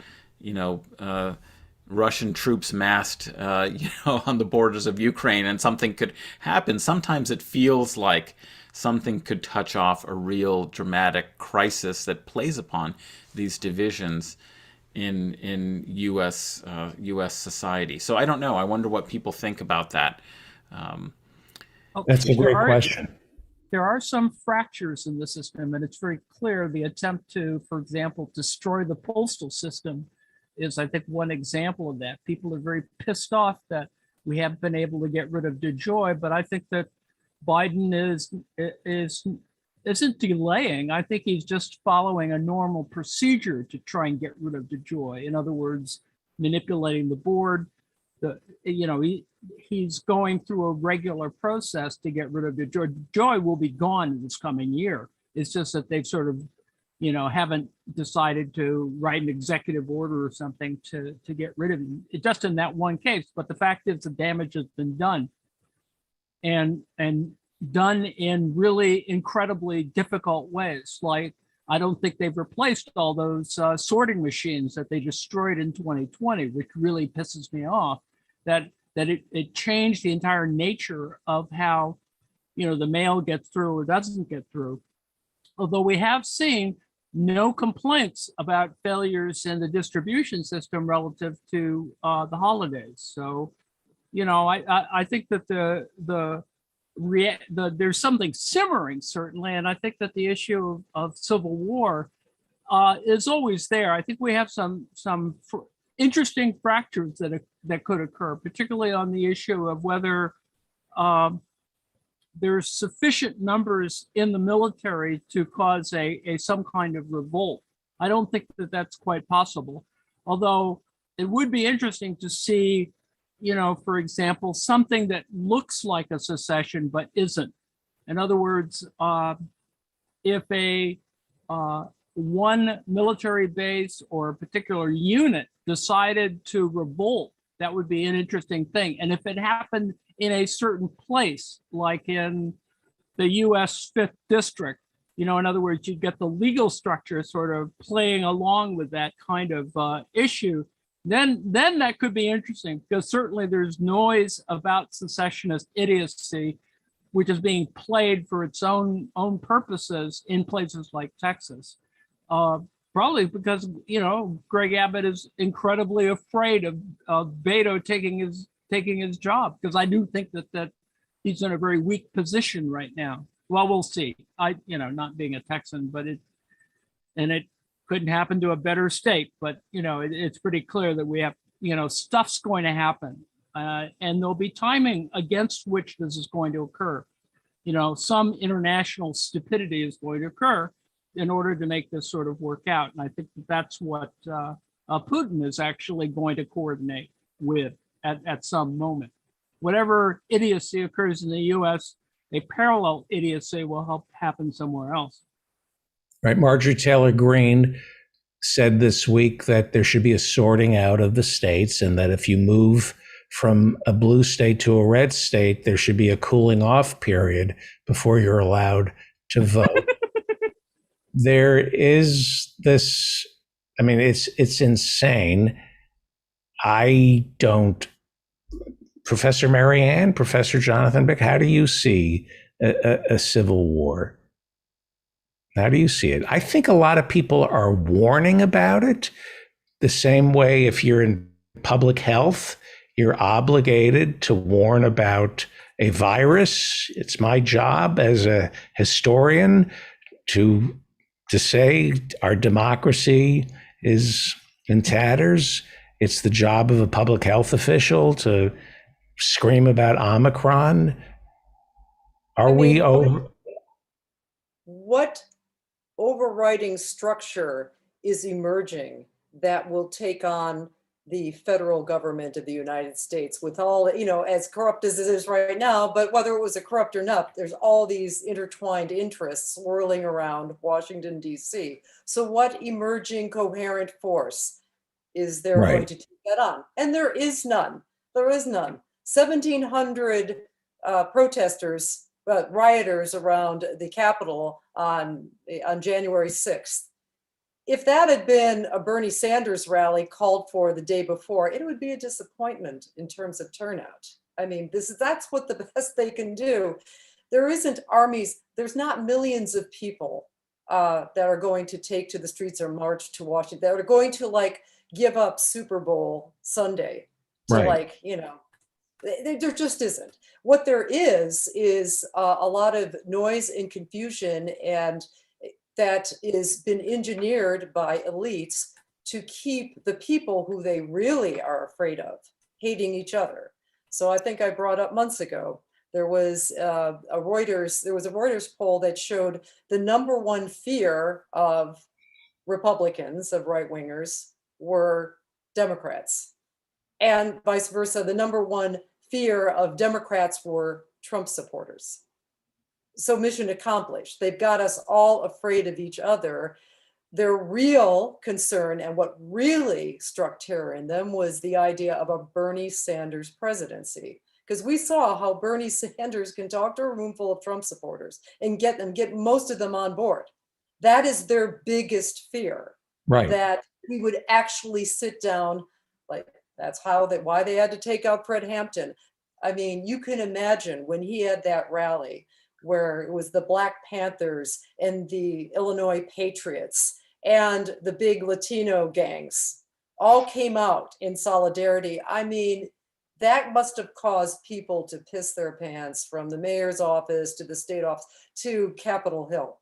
Russian troops massed on the borders of Ukraine, and something could happen. Sometimes it feels like something could touch off a real dramatic crisis that plays upon these divisions in U.S. society. So I don't know. I wonder what people think about that. That's a great question. There are some fractures in the system, and it's very clear the attempt to, for example, destroy the postal system is, I think, one example of that. People are very pissed off that we haven't been able to get rid of DeJoy, but I think that Biden isn't delaying. I think he's just following a normal procedure to try and get rid of DeJoy. In other words, manipulating the board. He's going through a regular process to get rid of DeJoy. DeJoy will be gone this coming year. It's just that they've sort of, haven't decided to write an executive order or something to get rid of him. It just in that one case. But the fact is, the damage has been done, and done in really incredibly difficult ways. Like, I don't think they've replaced all those sorting machines that they destroyed in 2020, which really pisses me off. That it changed the entire nature of how, the mail gets through or doesn't get through. Although we have seen no complaints about failures in the distribution system relative to the holidays. So, I think that there's something simmering, certainly, and I think that the issue of civil war is always there. I think we have some interesting fractures that could occur, particularly on the issue of whether there's sufficient numbers in the military to cause some kind of revolt. I don't think that that's quite possible, although it would be interesting to see, for example, something that looks like a secession but isn't. In other words, if one military base or a particular unit decided to revolt, that would be an interesting thing. And if it happened in a certain place, like in the U.S. 5th District, in other words, you get the legal structure sort of playing along with that kind of issue, then that could be interesting, because certainly there's noise about secessionist idiocy, which is being played for its own purposes in places like Texas. Probably because, Greg Abbott is incredibly afraid of Beto taking his job, because I do think that he's in a very weak position right now. Well, we'll see. Not being a Texan, but it couldn't happen to a better state. But, it's pretty clear that we have, stuff's going to happen. And there'll be timing against which this is going to occur. Some international stupidity is going to occur in order to make this sort of work out. And I think that's what Putin is actually going to coordinate with at some moment. Whatever idiocy occurs in the US, a parallel idiocy will help happen somewhere else. Right. Marjorie Taylor Greene said this week that there should be a sorting out of the states, and that if you move from a blue state to a red state, there should be a cooling off period before you're allowed to vote. There is this, it's insane. Professor Marianne, Professor Jonathan Beck, how do you see a civil war? How do you see it? I think a lot of people are warning about it the same way if you're in public health, you're obligated to warn about a virus. It's my job as a historian to say our democracy is in tatters. It's the job of a public health official to scream about Omicron. What overriding structure is emerging that will take on the federal government of the United States with all, as corrupt as it is right now, but whether it was a corrupt or not, there's all these intertwined interests swirling around Washington, D.C. So what emerging coherent force is there going to take that on? And there is none. There is none. 1,700 protesters, rioters around the Capitol on January 6th. If that had been a Bernie Sanders rally called for the day before, it would be a disappointment in terms of turnout. That's what the best they can do. There isn't armies, there's not millions of people that are going to take to the streets or march to Washington, that are going to give up Super Bowl Sunday to there just isn't. What there is a lot of noise and confusion, and that has been engineered by elites to keep the people who they really are afraid of hating each other. So I think I brought up months ago, there was a Reuters poll that showed the number one fear of Republicans, of right-wingers, were Democrats. And vice versa, the number one fear of Democrats were Trump supporters. So mission accomplished. They've got us all afraid of each other. Their real concern, and what really struck terror in them, was the idea of a Bernie Sanders presidency. Because we saw how Bernie Sanders can talk to a room full of Trump supporters and get most of them on board. That is their biggest fear. Right. That we would actually sit down, that's why they had to take out Fred Hampton. You can imagine when he had that rally where it was the Black Panthers and the Illinois Patriots and the big Latino gangs all came out in solidarity. That must have caused people to piss their pants, from the mayor's office to the state office to Capitol Hill.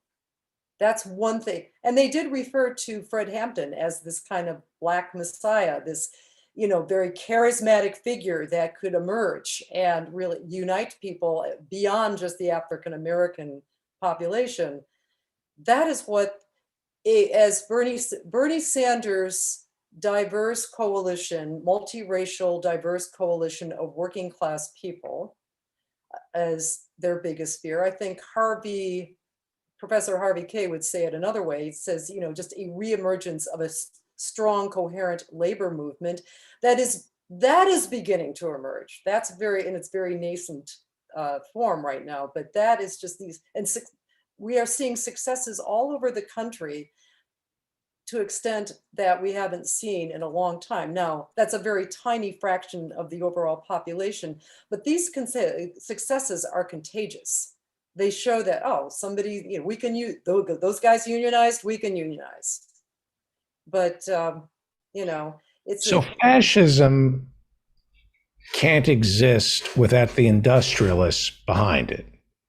That's one thing. And they did refer to Fred Hampton as this kind of Black Messiah, this very charismatic figure that could emerge and really unite people beyond just the African-American population. That is what, as Bernie Sanders' diverse coalition, multiracial diverse coalition of working class people, as their biggest fear. I think Professor Harvey Kaye would say it another way. He says, just a reemergence of a strong, coherent labor movement that is beginning to emerge. That's in its very nascent form right now. But that is just we are seeing successes all over the country to extent that we haven't seen in a long time. Now, that's a very tiny fraction of the overall population, but these successes are contagious. They show that, somebody, we can use, those guys unionized, we can unionize. But, fascism can't exist without the industrialists behind it.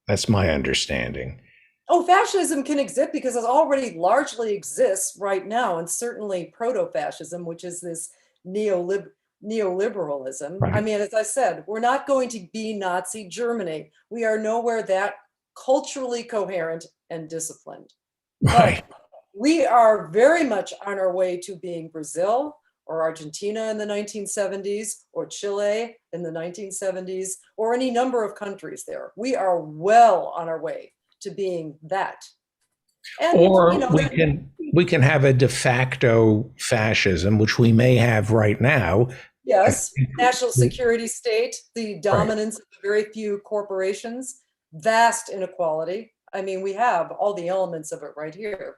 That's my understanding. Oh, fascism can exist because it already largely exists right now, and certainly proto-fascism, which is this neoliberalism. I Right. mean, as I said, we're not going to be Nazi Germany. We are nowhere that culturally coherent and disciplined. Right. We are very much on our way to being Brazil or Argentina in the 1970s, or Chile in the 1970s, or any number of countries there. We are well on our way to being that. And, Or you know, we can have a de facto fascism, which we may have right now. yes, national security state, the dominance of very few corporations, vast inequality. I mean, we have all the elements of it right here.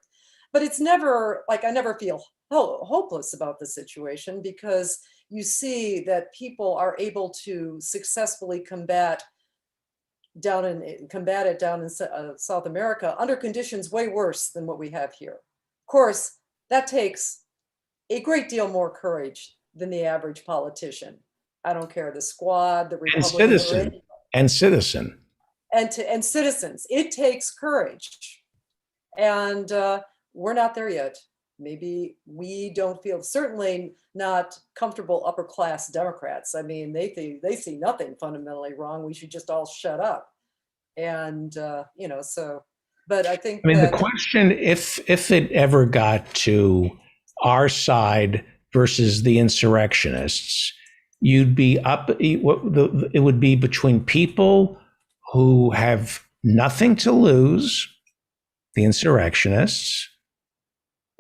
But it's never like, I never feel hopeless about the situation, because you see that people are able to successfully combat it down in South America under conditions way worse than what we have here. Of course, that takes a great deal more courage than the average politician. I don't care, the Squad, the Republican, and citizen. and citizens. It takes courage, and we're not there yet. Maybe we don't feel, certainly not comfortable upper class Democrats. I mean, they see nothing fundamentally wrong. We should just all shut up. And you know, so, but I think, I mean, that, the question, if it ever got to our side versus the insurrectionists, you'd be up. It would be between people who have nothing to lose, the insurrectionists,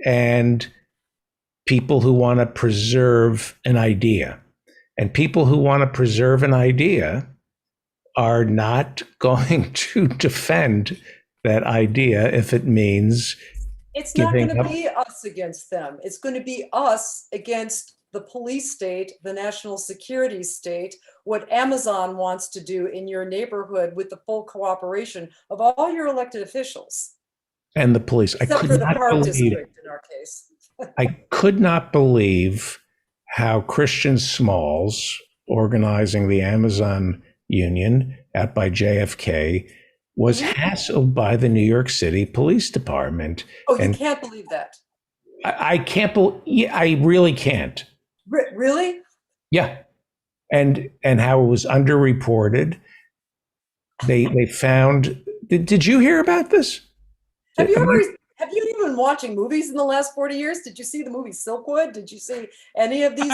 and people who want to preserve an idea. And people who want to preserve an idea are not going to defend that idea if it means it's not going giving to up. be us against them. It's going to be us against the police state, the national security state, what Amazon wants to do in your neighborhood with the full cooperation of all your elected officials. And the police. Except for the park district in our case. I could not believe how Christian Smalls, organizing the Amazon union out by JFK, was hassled by the New York City Police Department. Oh, you And can't believe that. I can't believe, I really can't. Really? Yeah. And how it was underreported. They found, did you hear about this? Have you even been watching movies in the last 40 years? Did you see the movie Silkwood? Did you see any of these?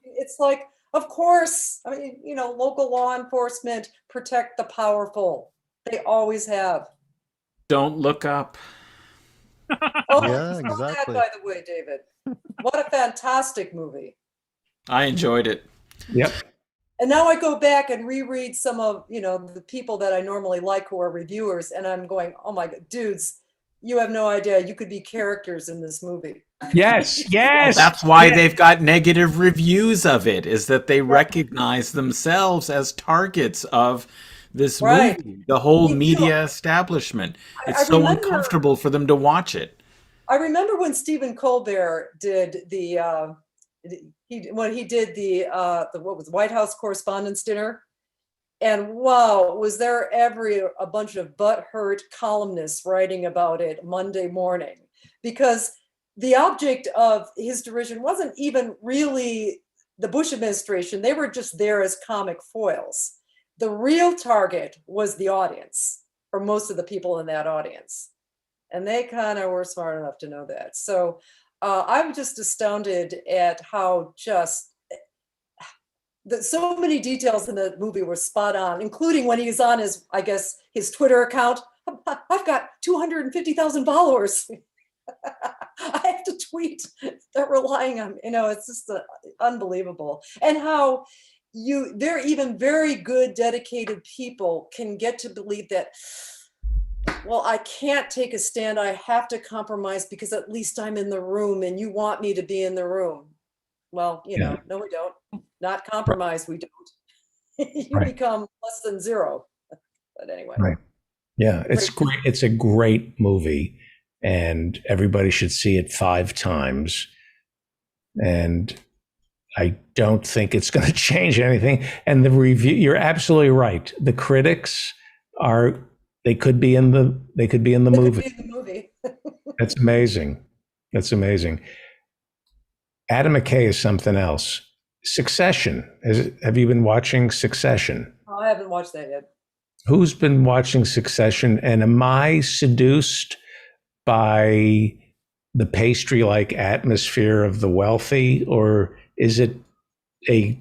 It's like, of course, I mean, you know, local law enforcement protect the powerful. They always have. Don't Look Up. Oh, Yeah, I saw exactly. that, by the way, David. What a fantastic movie. I enjoyed it. Yep. And now I go back and reread some of, you know, the people that I normally like who are reviewers, and I'm going, oh my God, dudes, you have no idea. You could be characters in this movie. Yes, yes. That's why they've got negative reviews of it, is that they recognize themselves as targets of this Right. movie, the whole Me too. media establishment. It's I so remember- uncomfortable for them to watch it. I remember when Stephen Colbert did the he did the what was White House Correspondents' Dinner, and wow, was there ever a bunch of butthurt columnists writing about it Monday morning, because the object of his derision wasn't even really the Bush administration. They were just there as comic foils. The real target was the audience, or most of the people in that audience. And they kind of were smart enough to know that. So I'm just astounded at how just so many details in the movie were spot on, including when he was on his, I guess, his Twitter account. I've got 250,000 followers. I have to tweet. They're relying on, you know, it's just unbelievable. And how they're even very good, dedicated people can get to believe that, well, I can't take a stand. I have to compromise because at least I'm in the room and you want me to be in the room. Well, you know, no, we don't. Not compromise, we don't. You become less than zero. But anyway. Right. Yeah, it's great. It's a great movie, and everybody should see it 5 times. And I don't think it's going to change anything. And the review, you're absolutely right. The critics are They could be in the It could movie. be in the movie. That's amazing. That's amazing. Adam McKay is something else. Succession. Have you been watching Succession? Oh, I haven't watched that yet. Who's been watching Succession? And am I seduced by the pastry-like atmosphere of the wealthy, or is it an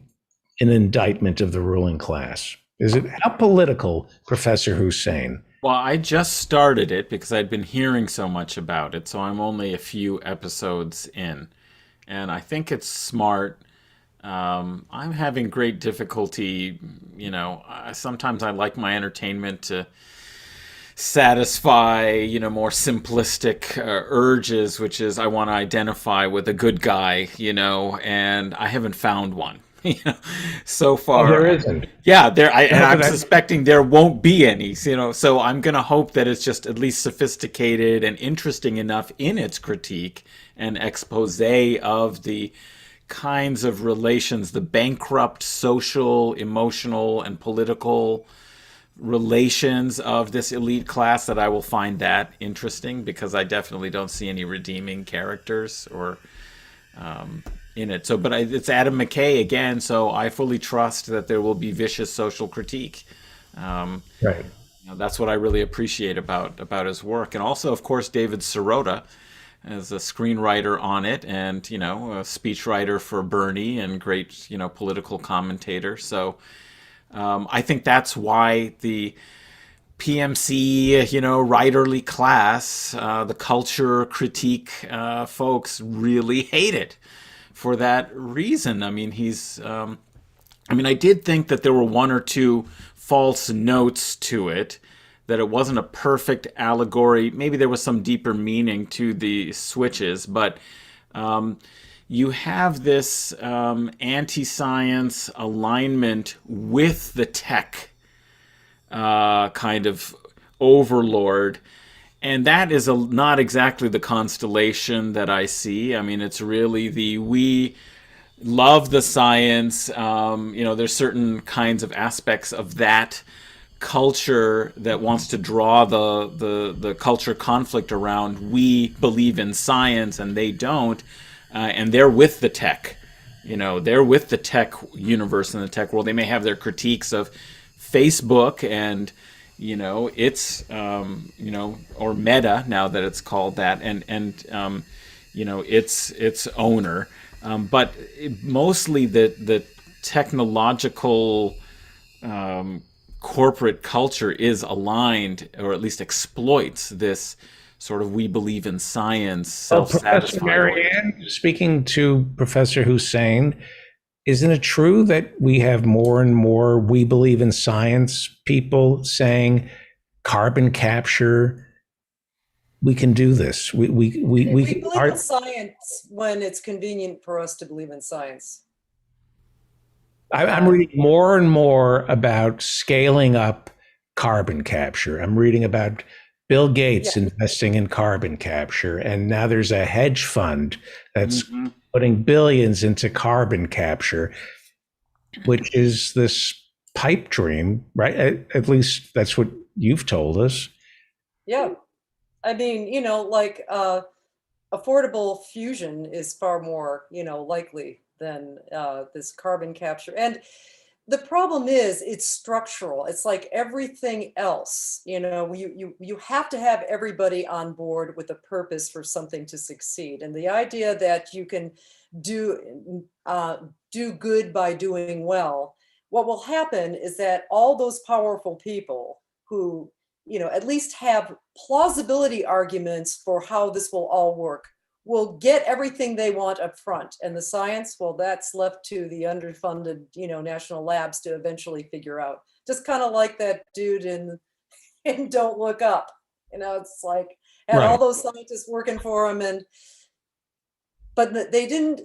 indictment of the ruling class? Is it how political, Professor Hussein? Well, I just started it because I'd been hearing so much about it, so I'm only a few episodes in, and I think it's smart. I'm having great difficulty, sometimes I like my entertainment to satisfy, more simplistic urges, which is I want to identify with a good guy, and I haven't found one. So far. Oh, there isn't. Yeah, and I'm suspecting there won't be any. So I'm going to hope that it's just at least sophisticated and interesting enough in its critique and expose of the kinds of relations, the bankrupt social, emotional, and political relations of this elite class, that I will find that interesting, because I definitely don't see any redeeming characters or in it. So, but it's Adam McKay again, so I fully trust that there will be vicious social critique. Right. That's what I really appreciate about his work, and also, of course, David Sirota as a screenwriter on it, and a speechwriter for Bernie, and great political commentator. So I think that's why the PMC, writerly class, the culture critique folks really hate it for that reason. I mean, I did think that there were one or two false notes to it, that it wasn't a perfect allegory. Maybe there was some deeper meaning to the switches, but you have this anti-science alignment with the tech kind of overlord. And that is not exactly the constellation that I see. I mean, it's really we love the science. There's certain kinds of aspects of that culture that wants to draw the culture conflict around we believe in science and they don't. And they're with the tech. They're with the tech universe and the tech world. They may have their critiques of Facebook and it's or Meta, now that it's called that, and its owner, but mostly the technological corporate culture is aligned, or at least exploits, this sort of we believe in science, self-satisfied. Professor Marianne, speaking to Professor Hussein, isn't it true that we have more and more we believe in science people saying carbon capture, we can do this. We believe in science when it's convenient for us to believe in science. I'm reading more and more about scaling up carbon capture. I'm reading about Bill Gates investing in carbon capture, and now there's a hedge fund that's putting billions into carbon capture, which is this pipe dream, right? At least that's what you've told us. Yeah. I mean, affordable fusion is far more, likely than this carbon capture. And the problem is it's structural. It's like everything else, you have to have everybody on board with a purpose for something to succeed. And the idea that you can do good by doing well, what will happen is that all those powerful people who, at least have plausibility arguments for how this will all work, will get everything they want up front. And the science, well, that's left to the underfunded, national labs to eventually figure out. Just kind of like that dude in Don't Look Up. It's like, had all those scientists working for him, but they didn't,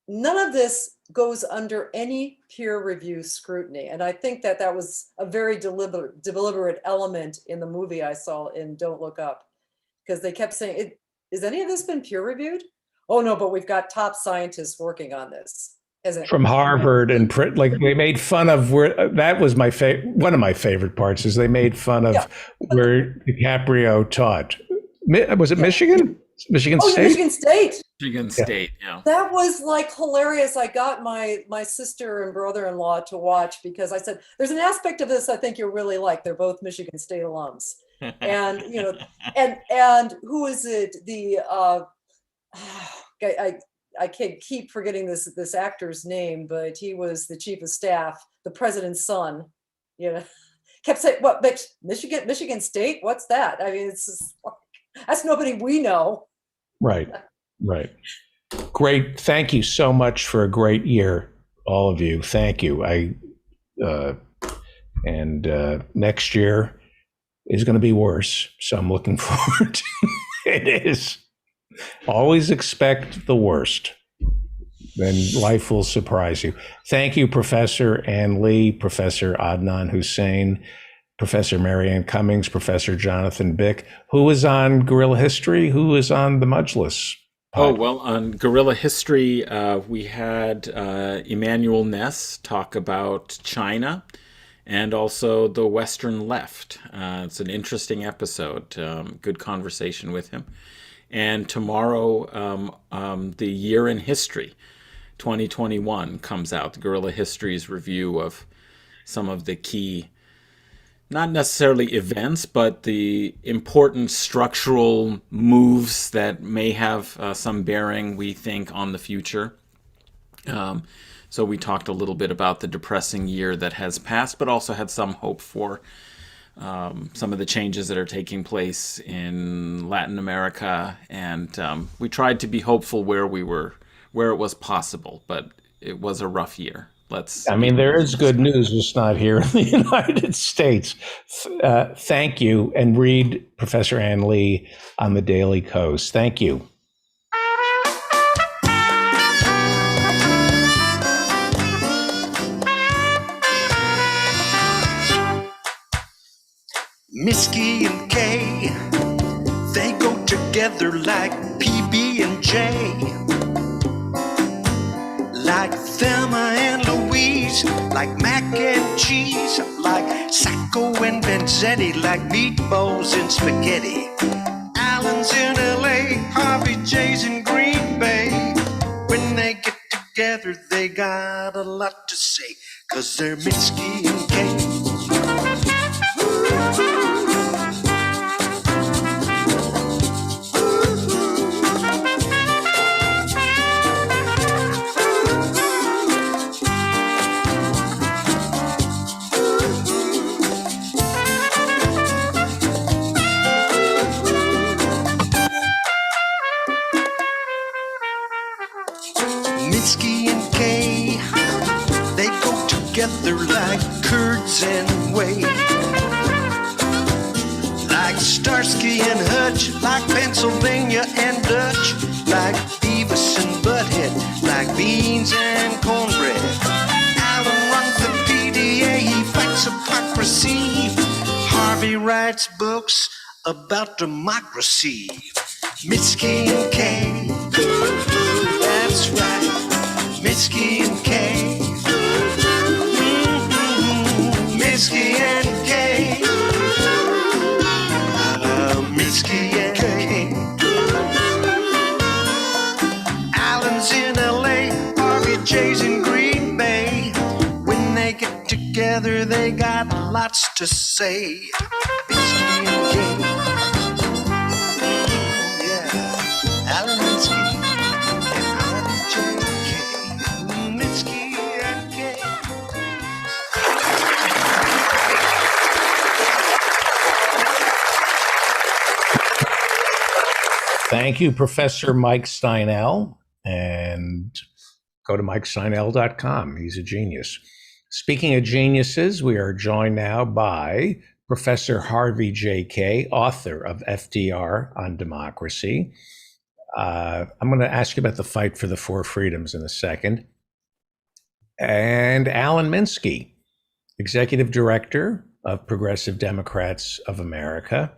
none of this goes under any peer review scrutiny. And I think that was a very deliberate element in the movie I saw in Don't Look Up, because they kept saying, is any of this been peer reviewed? Oh no, but we've got top scientists working on this. from Harvard and like they made fun of where that was my one of my favorite parts is they made fun of where DiCaprio taught. Was it Michigan? Michigan State? Michigan State. Michigan State, yeah. That was like hilarious. I got my sister and brother-in-law to watch because I said, there's an aspect of this I think you'll really like. They're both Michigan State alums. And, you know, and who is it? The, I can't keep forgetting this actor's name, but he was the chief of staff, the president's son, you know, kept saying, what, Michigan State? What's that? I mean, it's just like, that's nobody we know. Right. Great. Thank you so much for a great year, all of you. Thank you. Next year is going to be worse. So I'm looking forward to it. Is always expect the worst. Then life will surprise you. Thank you, Professor Ann Lee, Professor Adnan Hussein, Professor Marianne Cummings, Professor Jonathan Bick. Who was on Guerrilla History? Who was on the Mujlis? Oh, well, on Guerrilla History, we had Emmanuel Ness talk about China and also the Western left. It's an interesting episode. Good conversation with him. And tomorrow, the Year in History 2021 comes out. Guerrilla History's review of some of the key, not necessarily events, but the important structural moves that may have some bearing, we think, on the future. So we talked a little bit about the depressing year that has passed, but also had some hope for some of the changes that are taking place in Latin America. And we tried to be hopeful where it was possible, but it was a rough year. There is good news, just not here in the United States. Thank you, and read Professor Ann Lee on the Daily Kos. Thank you. Misky and Kay, they go together like PB and J. Like Thelma and Louise, like mac and cheese, like Sacco and Vanzetti, like meatballs and spaghetti. Alan's in LA, Harvey J's in Green Bay. When they get together, they got a lot to say, 'cause they're Mitski and Kay. Mitski and Kay, they go together like curds and whey. Like Starsky and Hutch, like Pennsylvania and Dutch, like Beavis and Butthead, like beans and cornbread. Alan runs the PDA, he fights hypocrisy. Harvey writes books about democracy. Mitski and Kay, that's right. Mitski and Kay, Mitski and Kay, Mitski and Kay. Alan's in LA, Harvey J's in Green Bay. When they get together, they got lots to say. Mitski and Kay, yeah, Alan Mitski. Thank you, Professor Mike Steinel, and go to mikesteinel.com. He's a genius. Speaking of geniuses, we are joined now by Professor Harvey J. Kaye, author of FDR on Democracy. I'm going to ask you about the fight for the four freedoms in a second. And Alan Minsky, Executive Director of Progressive Democrats of America.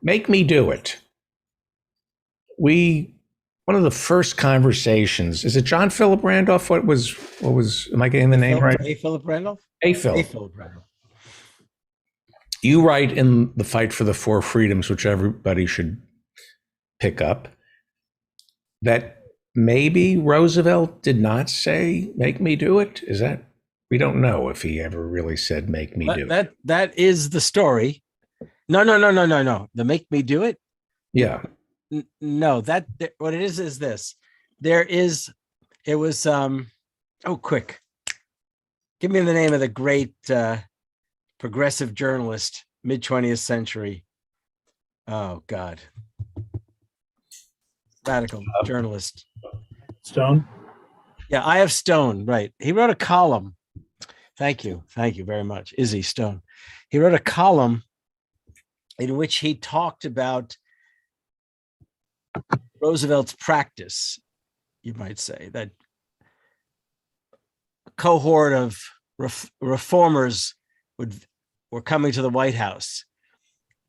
Make me do it. We one of the first conversations. Is it John Philip Randolph? What was? Am I getting the name right? A. Philip Randolph? A. Philip. A. Philip Randolph. You write in The Fight for the Four Freedoms, which everybody should pick up, that maybe Roosevelt did not say, make me do it. Is that, we don't know if he ever really said, make me do it. That is the story. No. The make me do it. Yeah. No, what it is this. It was, quick. Give me the name of the great progressive journalist, mid-20th century. Oh, God. Radical journalist. Stone? Yeah, I.F. Stone, right. He wrote a column. Thank you very much, Izzy Stone. He wrote a column in which he talked about Roosevelt's practice, you might say, that a cohort of reformers were coming to the White House.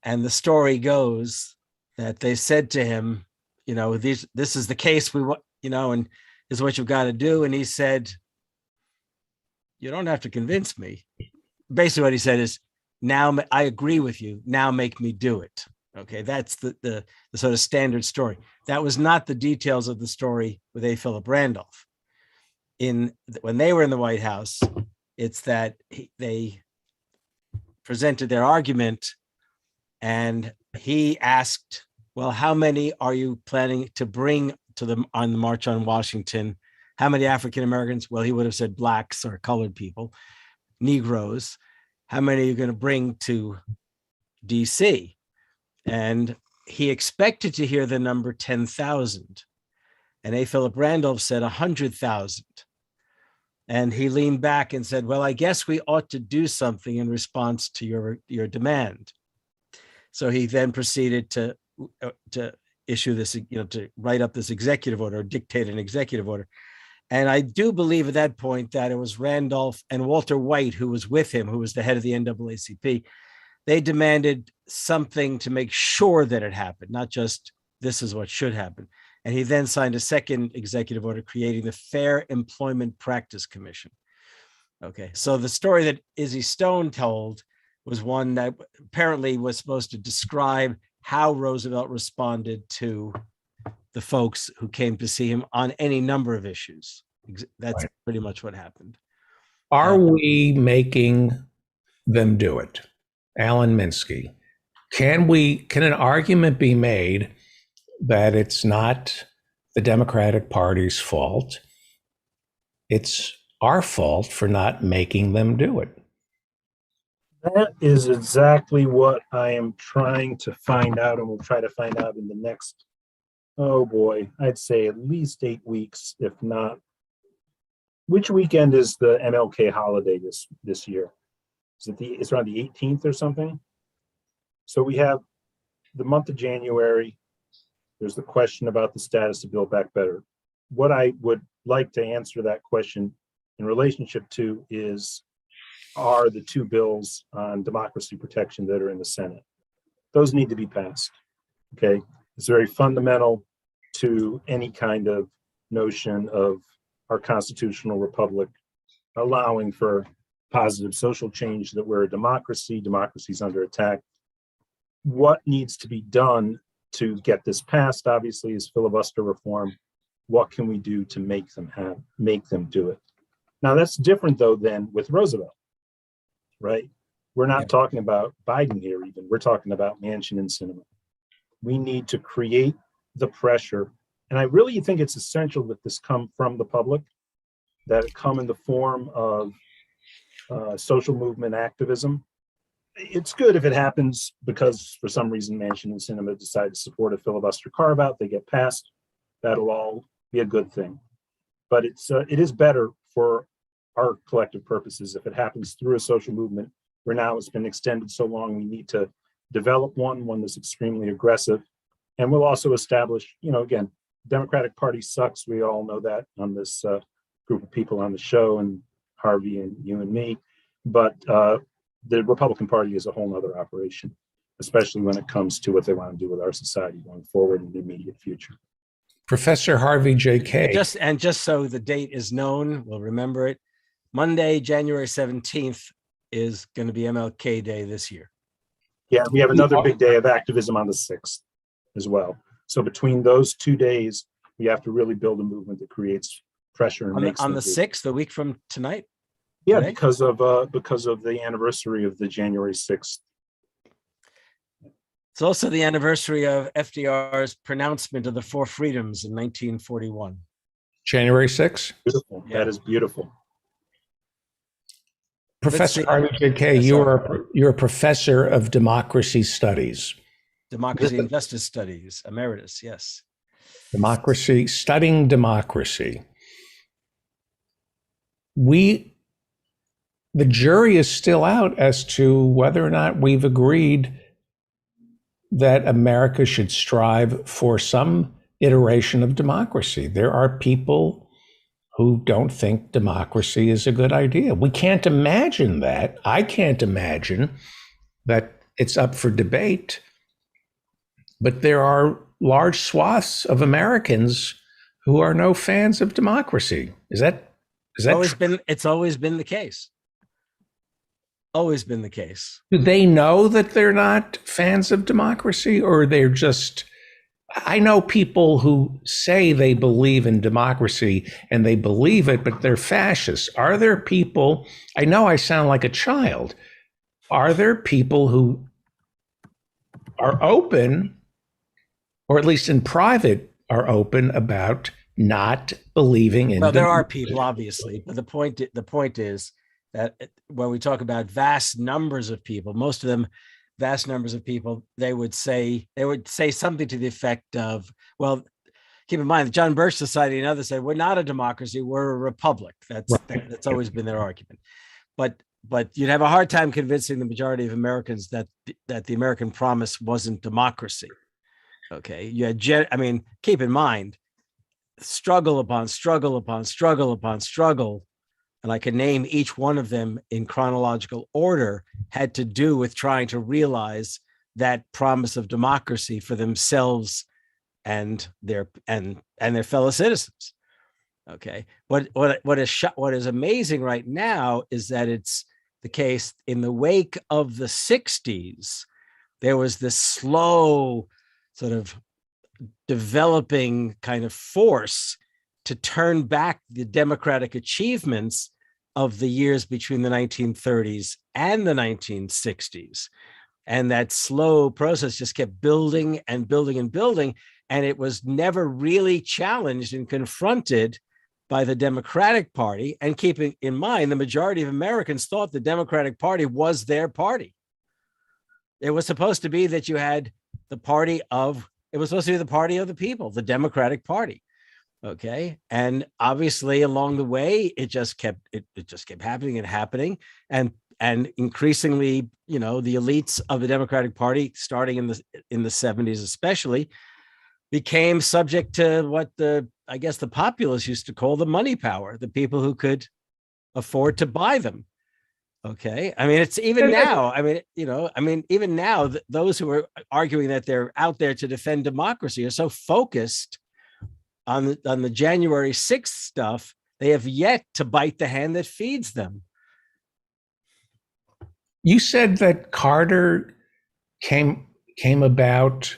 And the story goes that they said to him, this is the case we want, and this is what you've got to do. And he said, you don't have to convince me. Basically what he said is, now I agree with you. Now make me do it. Okay. That's the sort of standard story. That was not the details of the story with A. Philip Randolph. When they were in the White House, it's that they presented their argument and he asked, well, how many are you planning to bring to them on the March on Washington? How many African Americans? Well, he would have said blacks or colored people, Negroes. How many are you going to bring to DC? And he expected to hear the number 10,000. And A. Philip Randolph said 100,000. And he leaned back and said, well, I guess we ought to do something in response to your demand. So he then proceeded to issue this, to write up this executive order, or dictate an executive order. And I do believe at that point that it was Randolph and Walter White, who was with him, who was the head of the NAACP. They demanded something to make sure that it happened, not just this is what should happen. And he then signed a second executive order creating the Fair Employment Practice Commission. Okay, so the story that Izzy Stone told was one that apparently was supposed to describe how Roosevelt responded to the folks who came to see him on any number of issues. That's right. Pretty much what happened. Are we making them do it? Alan Minsky, can an argument be made that it's not the Democratic Party's fault? It's our fault for not making them do it. That is exactly what I am trying to find out, and we'll try to find out in the next, I'd say at least 8 weeks, if not. Which weekend is the MLK holiday this year? It's around the 18th or something? So we have the month of January. There's the question about the status of Build Back Better. What I would like to answer that question in relationship to are the two bills on democracy protection that are in the Senate. Those need to be passed, okay? It's very fundamental to any kind of notion of our constitutional republic, allowing for positive social change, that we're a democracy, democracy's under attack. What needs to be done to get this passed, obviously, is filibuster reform. What can we do to make them do it? Now, that's different, though, than with Roosevelt, right? We're not talking about Biden here even. We're talking about Manchin and Sinema. We need to create the pressure. And I really think it's essential that this come from the public, that it come in the form of social movement activism. It's good if it happens because for some reason Manchin and Sinema decide to support a filibuster carve out, they get passed. That'll all be a good thing. But it is better for our collective purposes if it happens through a social movement where now it's been extended so long. We need to develop one that's extremely aggressive. And we'll also establish, again, Democratic Party sucks. We all know that on this group of people on the show, and Harvey and you and me. But the Republican Party is a whole other operation, especially when it comes to what they want to do with our society going forward in the immediate future. Professor Harvey J.K. Just so the date is known, we'll remember it. Monday, January 17th is going to be MLK Day this year. Yeah, we have another big day of activism on the 6th as well. So between those 2 days, we have to really build a movement that creates pressure and makes On the them do- 6th, the week from tonight. Yeah, today? because of the anniversary of the January 6th. It's also the anniversary of FDR's pronouncement of the Four Freedoms in 1941. January 6th. Beautiful. Yeah. That is beautiful. Professor see. Harvey J.K., you're a professor of democracy studies. Democracy and Justice Studies, emeritus, yes. Democracy, studying democracy. The jury is still out as to whether or not we've agreed that America should strive for some iteration of democracy. There are people who don't think democracy is a good idea. We can't imagine that. I can't imagine that it's up for debate. But there are large swaths of Americans who are no fans of democracy. Is that It's always been the case. Always been the case. Do they know that they're not fans of democracy, or they're just, I know people who say they believe in democracy and they believe it, but they're fascists. Are there people, I know I sound like a child, are there people who are open, or at least in private, are open about not believing in Well, there are democracy? people, obviously, but the point is that when we talk about vast numbers of people, most of them, vast numbers of people, they would say something to the effect of, well, keep in mind, the John Birch Society and others said, we're not a democracy, we're a republic. That's always been their argument. But you'd have a hard time convincing the majority of Americans that the American promise wasn't democracy. Okay, you had, keep in mind, struggle upon struggle upon struggle upon struggle, and I can name each one of them in chronological order, had to do with trying to realize that promise of democracy for themselves and their fellow citizens. Okay, what is amazing right now is that it's the case in the wake of the 60s, there was this slow sort of developing kind of force to turn back the democratic achievements of the years between the 1930s and the 1960s. And that slow process just kept building and building and building. And it was never really challenged and confronted by the Democratic Party. And keeping in mind, the majority of Americans thought the Democratic Party was their party. It was supposed to be that you had the party of, it was supposed to be the party of the people, the Democratic Party. Okay. And obviously along the way, it just kept happening and happening. And increasingly, the elites of the Democratic Party, starting in the 70s especially, became subject to what the populists used to call the money power, the people who could afford to buy them. Okay. I mean, it's even now, even now, those who are arguing that they're out there to defend democracy are so focused on the January 6th stuff, they have yet to bite the hand that feeds them. You said that Carter came about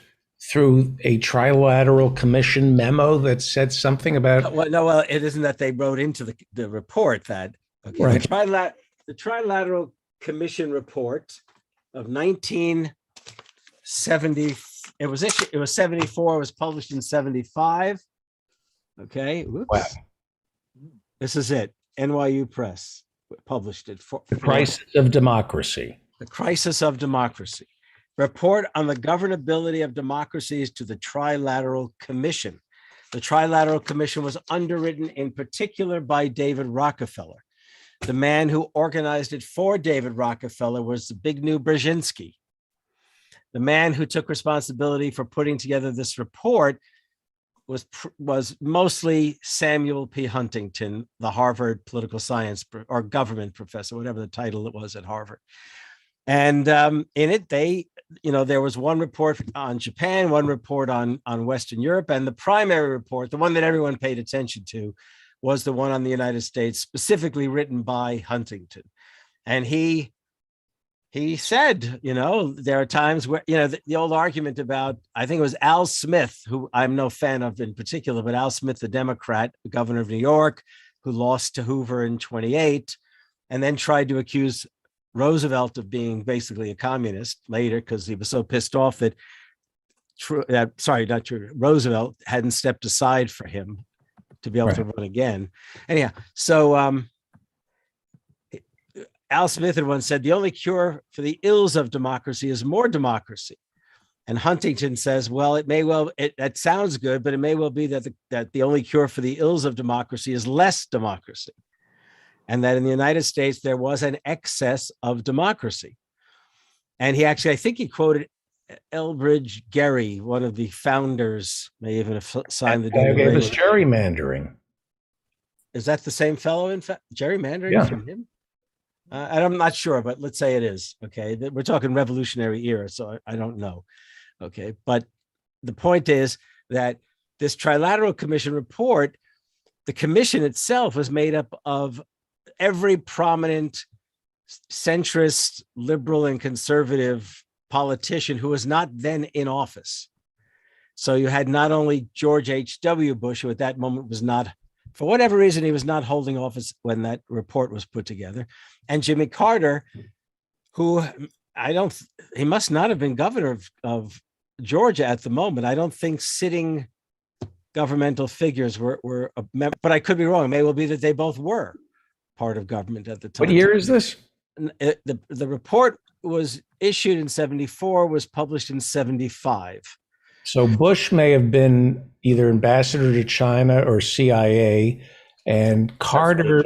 through a trilateral commission memo that said something about. Well, it isn't that they wrote into the report that Right. The Trilateral Commission report of 1970. It was 74. It was published in 75. Okay. Whoops. Wow. This is it. NYU Press published it. The Crisis of Democracy. The Crisis of Democracy. Report on the governability of democracies to the Trilateral Commission. The Trilateral Commission was underwritten in particular by David Rockefeller. The man who organized it for David Rockefeller was Zbigniew Brzezinski. The man who took responsibility for putting together this report was mostly Samuel P. Huntington, the Harvard political science or government professor, whatever the title it was at Harvard. And in it, there was one report on Japan, one report on Western Europe, and the primary report, the one that everyone paid attention to, was the one on the United States, specifically written by Huntington. And he said, there are times where, the old argument about, I think it was Al Smith, who I'm no fan of in particular, but Al Smith, the Democrat, the governor of New York, who lost to Hoover in 28, and then tried to accuse Roosevelt of being basically a communist later because he was so pissed off that, Roosevelt hadn't stepped aside for him to be able to run again. Anyhow, so Al Smith had once said, the only cure for the ills of democracy is more democracy. And Huntington says, well, that sounds good, but it may well be that the only cure for the ills of democracy is less democracy. And that in the United States, there was an excess of democracy. And he actually, I think he quoted Elbridge Gerry, one of the founders, may even have signed the Declaration. It was gerrymandering. Is that the same fellow, in fact? Gerrymandering from him? I'm not sure, but let's say it is. Okay. We're talking Revolutionary era, so I don't know. Okay. But the point is that this Trilateral Commission report, the commission itself was made up of every prominent centrist, liberal, and conservative politician who was not then in office. So you had not only George H.W. Bush, who at that moment was not, for whatever reason, he was not holding office when that report was put together, and Jimmy Carter, who he must not have been governor of Georgia at the moment. I don't think sitting governmental figures were, but I could be wrong. It may well be that they both were part of government at the time. What year is this? The report was issued in 74, was published in 75. So Bush may have been either ambassador to China or CIA, and Carter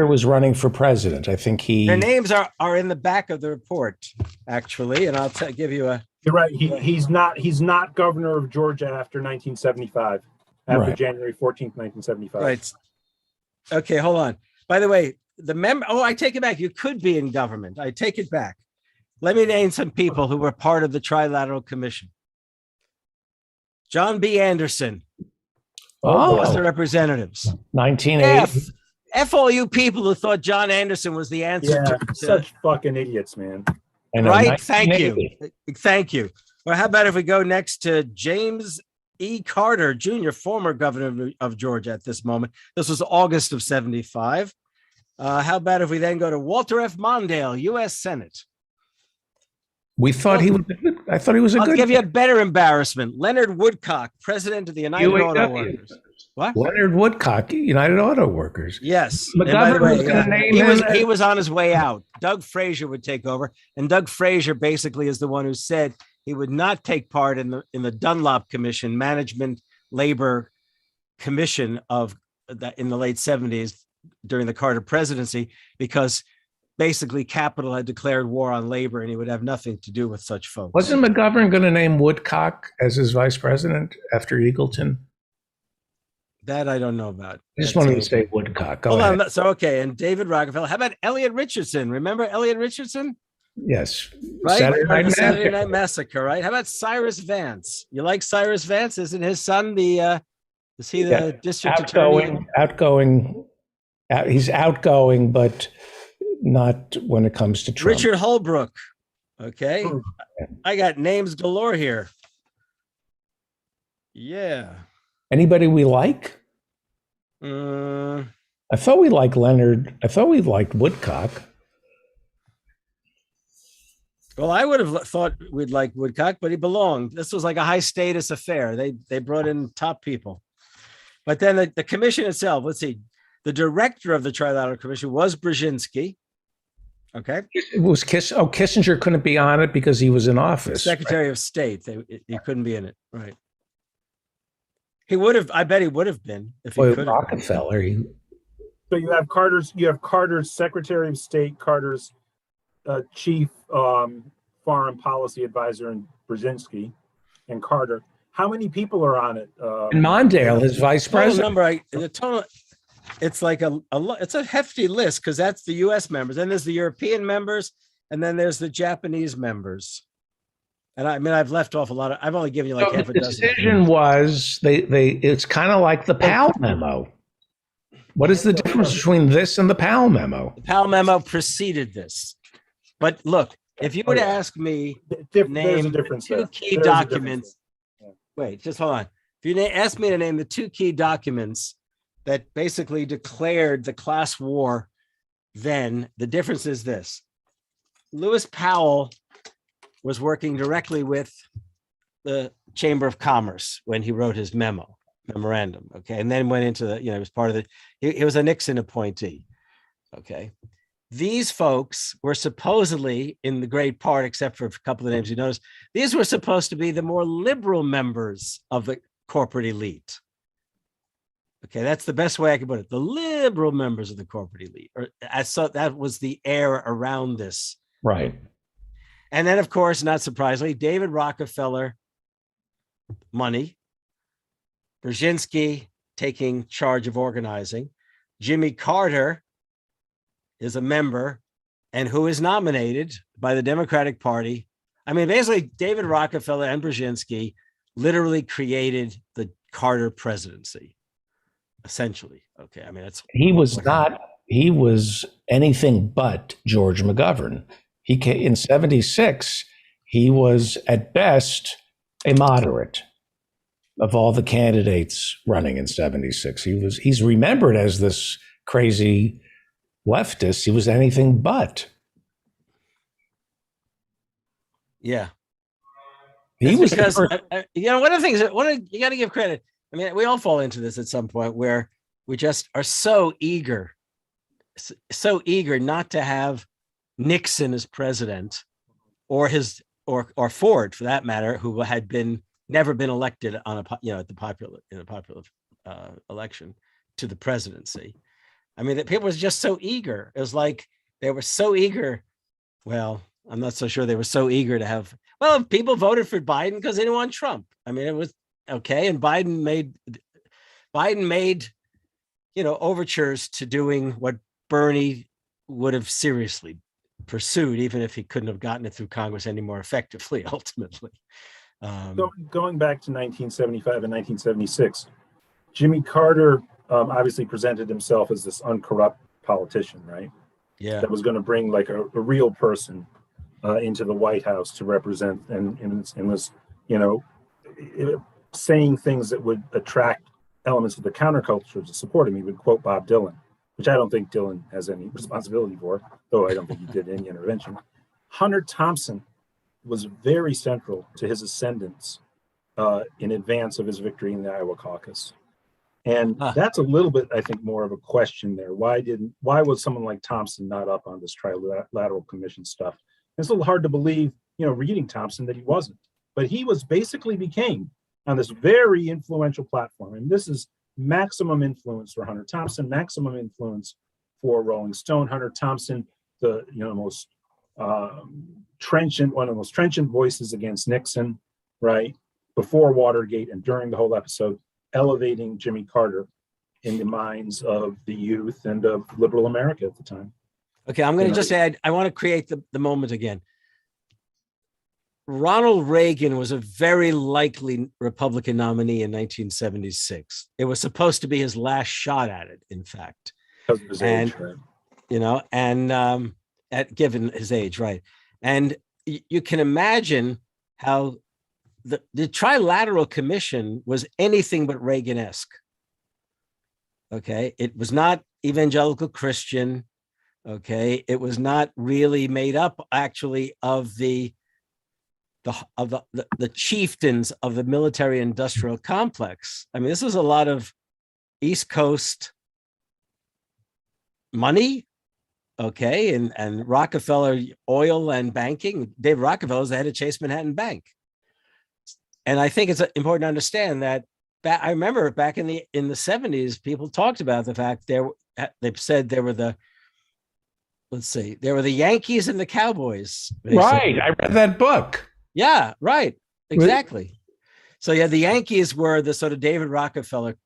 was running for president. I think their names are in the back of the report, actually, and I'll give you a. You're right. He's not governor of Georgia after 1975, after January 14th, 1975. Right. Okay, hold on. By the way, I take it back. You could be in government. I take it back. Let me name some people who were part of the Trilateral Commission. John B. Anderson, House of Representatives. 1980. F all you people who thought John Anderson was the answer. Yeah, such fucking idiots, man. Right? Thank you. Thank you. Well, how about if we go next to James E. Carter, Jr., former governor of Georgia at this moment. This was August of 75. How about if we then go to Walter F. Mondale, U.S. Senate? I thought he was a good. I'll give you a better embarrassment. Leonard Woodcock, president of the United Auto Workers. What? Leonard Woodcock, United Auto Workers. Yes. McGovern he was on his way out. Doug Frazier would take over, and Doug Frazier basically is the one who said he would not take part in the Dunlop Commission, Management Labor Commission in the late 70s during the Carter presidency, because basically capital had declared war on labor and he would have nothing to do with such folks. Wasn't McGovern going to name Woodcock as his vice president after Eagleton? That I don't know about. I just wanted to say Woodcock. Hold on. So, okay. And David Rockefeller. How about Elliot Richardson? Remember Elliot Richardson? Yes. Right? Saturday Night Massacre, right? How about Cyrus Vance? You like Cyrus Vance? Isn't his son is he the district attorney? He's outgoing, but not when it comes to Trump. Richard Holbrooke. Okay. I got names galore here. Yeah. Anybody we like? I thought we liked Leonard. I thought we liked Woodcock. Well, I would have thought we'd like Woodcock, but he belonged. This was like a high status affair. They brought in top people. But then the commission itself, let's see. The director of the Trilateral Commission was Brzezinski. Okay. It was Kissinger couldn't be on it because he was in office. Secretary of State. He couldn't be in it. Right. He would have. I bet he would have been if he could. Rockefeller. So you have Carter's Secretary of State, Carter's chief foreign policy advisor, and Brzezinski, and Carter. How many people are on it? And Mondale, his vice president. The total. It's like it's a hefty list because that's the U.S. members. Then there's the European members, and then there's the Japanese members. And I mean, I've left off a lot of, I've only given you like So half a the dozen. decision was it's kind of like the Powell memo. What is the difference between this and the Powell memo? The Powell memo preceded this. But look, if you were to ask me, name the two key documents. Wait, just hold on. If you ask me to name the two key documents that basically declared the class war, then the difference is this. Lewis Powell was working directly with the Chamber of Commerce when he wrote his memorandum, okay? And then went into the, he was part of he was a Nixon appointee, okay? These folks were supposedly, in the great part, except for a couple of names you noticed, these were supposed to be the more liberal members of the corporate elite. Okay, that's the best way I can put it. The liberal members of the corporate elite, or that was the air around this. Right. And then, of course, not surprisingly, David Rockefeller, money, Brzezinski taking charge of organizing, Jimmy Carter is a member, and who is nominated by the Democratic Party. I mean, basically, David Rockefeller and Brzezinski literally created the Carter presidency, essentially. Okay, I mean, he was anything but George McGovern. He came in 76. He was at best a moderate of all the candidates running in 76. He's remembered as this crazy leftist. He was anything but. Yeah. He was because one of the things that you got to give credit. I mean, we all fall into this at some point where we just are so eager not to have Nixon as president, or Ford for that matter, who had never been elected on a popular election to the presidency. I mean, that people was just so eager. It was like they were so eager. Well, I'm not so sure they were so eager to have. Well, people voted for Biden because they didn't want Trump. I mean, it was okay, and Biden made overtures to doing what Bernie would have seriously pursued, even if he couldn't have gotten it through Congress any more effectively, ultimately. So going back to 1975 and 1976, Jimmy Carter obviously presented himself as this uncorrupt politician, right? Yeah. That was going to bring like a real person into the White House to represent and was, saying things that would attract elements of the counterculture to support him. He would quote Bob Dylan, which I don't think Dylan has any responsibility for, though I don't think he did any intervention. Hunter Thompson was very central to his ascendance in advance of his victory in the Iowa caucus. And that's a little bit, I think, more of a question there. Why was someone like Thompson not up on this trilateral commission stuff? It's a little hard to believe, reading Thompson, that he wasn't. But he became on this very influential platform. And this is maximum influence for Hunter Thompson, maximum influence for Rolling Stone. Hunter Thompson, the most trenchant, one of the most trenchant voices against Nixon, right? Before Watergate and during the whole episode, elevating Jimmy Carter in the minds of the youth and of liberal America at the time. Okay, I'm going to just add, I want to create the moment again. Ronald Reagan was a very likely Republican nominee in 1976. It was supposed to be his last shot at it, in fact. Because of his age, right? Given his age, right. And you can imagine how the Trilateral Commission was anything but Reagan-esque. Okay, it was not evangelical Christian. Okay, it was not really made up actually of the chieftains of the military industrial complex. I mean, this was a lot of East Coast money, okay, and Rockefeller oil and banking. David Rockefeller was the head of Chase Manhattan Bank. And I think it's important to understand that I remember back in the 70s, people talked about the fact they said there were the Yankees and the Cowboys. Right. I read that book. Yeah, right. Exactly. So yeah, the Yankees were the sort of David Rockefeller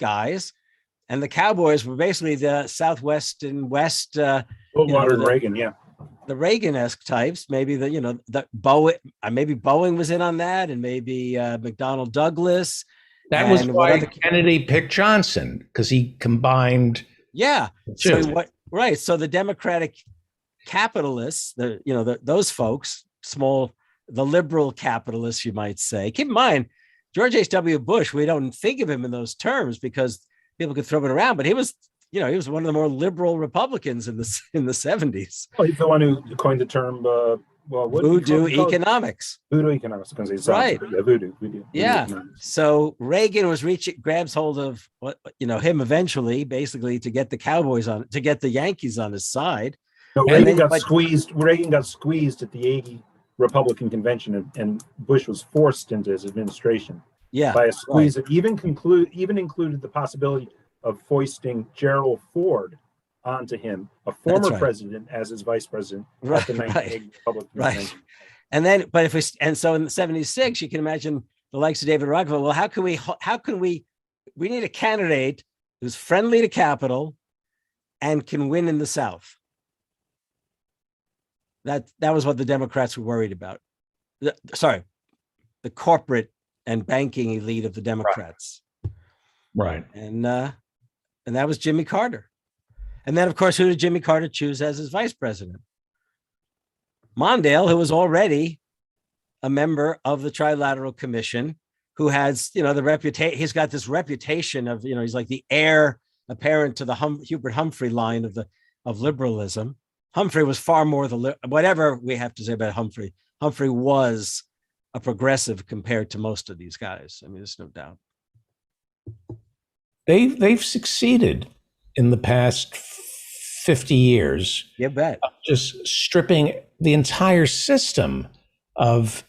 guys, and the Cowboys were basically the Southwest and West. Reagan, yeah. the Reagan-esque types, maybe the Boeing, maybe Boeing was in on that, and maybe McDonnell Douglas. That was and why what other- Kennedy picked Johnson, because he combined. Yeah. Two. So right. So the Democratic capitalists, those folks, the liberal capitalists, you might say. Keep in mind, George H.W. Bush, we don't think of him in those terms because people could throw it around, but he was one of the more liberal Republicans in the 70s. Well, he's the one who coined the term, voodoo economics. Voodoo economics. I was going to say right. Yeah, voodoo. Yeah. Economics. So Reagan grabs hold of him eventually, basically to get to get the Yankees on his side. No, Reagan got squeezed. Reagan got squeezed at the 80 Republican convention, and Bush was forced into his administration. Yeah. By a squeeze that even included the possibility of foisting Gerald Ford onto him, a former president, as his vice president at the 1980 Republican convention. And then, so in the 76, you can imagine the likes of David Rockefeller. Well, how can we need a candidate who's friendly to capital and can win in the South. That was what the Democrats were worried about. The corporate and banking elite of the Democrats. Right. And that was Jimmy Carter. And then, of course, who did Jimmy Carter choose as his vice president? Mondale, who was already a member of the Trilateral Commission, who has, the reputation. He's got this reputation of, he's like the heir apparent to the Hubert Humphrey line of liberalism. Humphrey was far more whatever we have to say about Humphrey. Humphrey was a progressive compared to most of these guys. I mean, there's no doubt. They've succeeded in the past 50 years. You bet. Just stripping the entire system of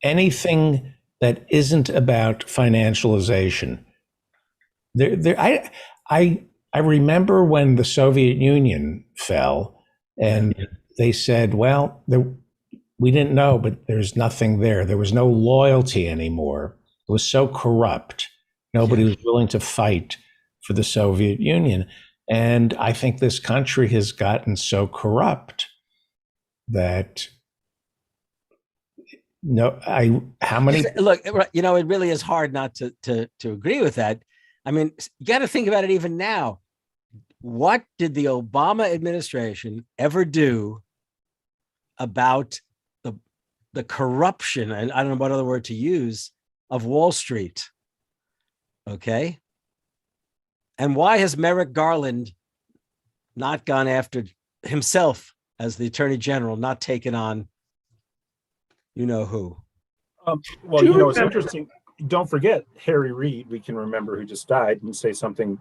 anything that isn't about financialization. I remember when the Soviet Union fell, and they said, well, we didn't know, but there's nothing there. There was no loyalty anymore. It was so corrupt. Nobody was willing to fight for the Soviet Union. And I think this country has gotten so corrupt that how many look, it really is hard not to agree with that. I mean, you got to think about it even now. What did the Obama administration ever do about the corruption, and I don't know what other word to use, of Wall Street? Okay. And why has Merrick Garland not gone after himself as the attorney general, not taken on who? Well, it's interesting. Don't forget Harry Reid, we can remember, who just died, and say something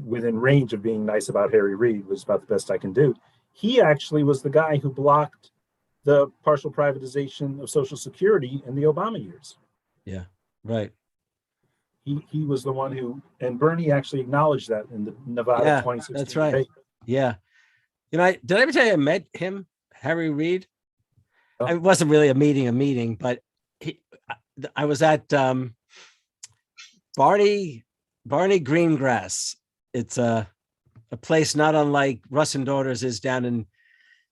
within range of being nice about Harry Reid was about the best I can do. He actually was the guy who blocked the partial privatization of Social Security in the Obama years. Yeah, right. He was the one who, and Bernie actually acknowledged that in the Nevada 2016 that's right. debate. Yeah. Did I ever tell you I met him, Harry Reid? Oh. It wasn't really a meeting, but I was at Barney Greengrass. It's a place not unlike Russ and Daughters is down in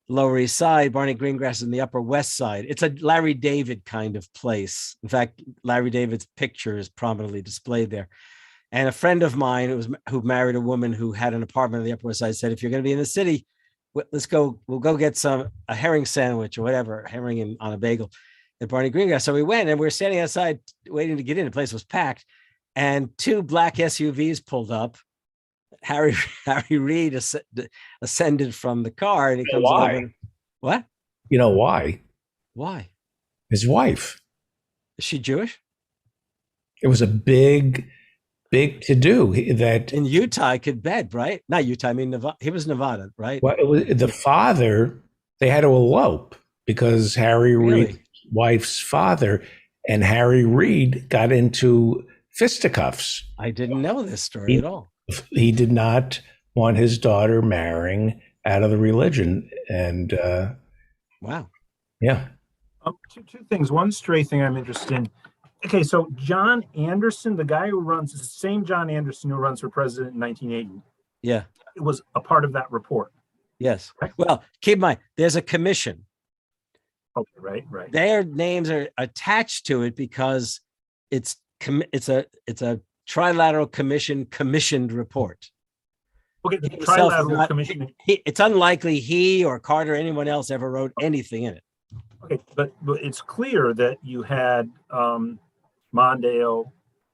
Lower East Side. Barney Greengrass is in the Upper West Side. It's a Larry David kind of place. In fact, Larry David's picture is prominently displayed there. And a friend of mine who married a woman who had an apartment on the Upper West Side said, if you're going to be in the city, we'll go get a herring sandwich or whatever, herring on a bagel at Barney Greengrass. So we went, and we were standing outside waiting to get in. The place was packed, and two black SUVs pulled up. Harry Reid ascended from the car, and he comes over. What? You know why? Why? His wife. Is she Jewish? It was a big to do that in Utah. I could bet, right? Not Utah. I mean, Nevada. He was Nevada, right? Well, the father. They had to elope because Harry Reid's wife's father and Harry Reid got into fisticuffs. I didn't know this story at all. He did not want his daughter marrying out of the religion, and wow, yeah. Two things. One stray thing I'm interested in. Okay, so John Anderson, the guy who runs, the same John Anderson who runs for president in 1980. Yeah, it was a part of that report. Yes. Well, keep in mind, there's a commission. Okay, right. Their names are attached to it because it's a trilateral commission commissioned report. Okay, the Himself is trilateral not- commission. It's unlikely he or Carter or anyone else ever wrote anything in it. Okay, but it's clear that you had Mondale,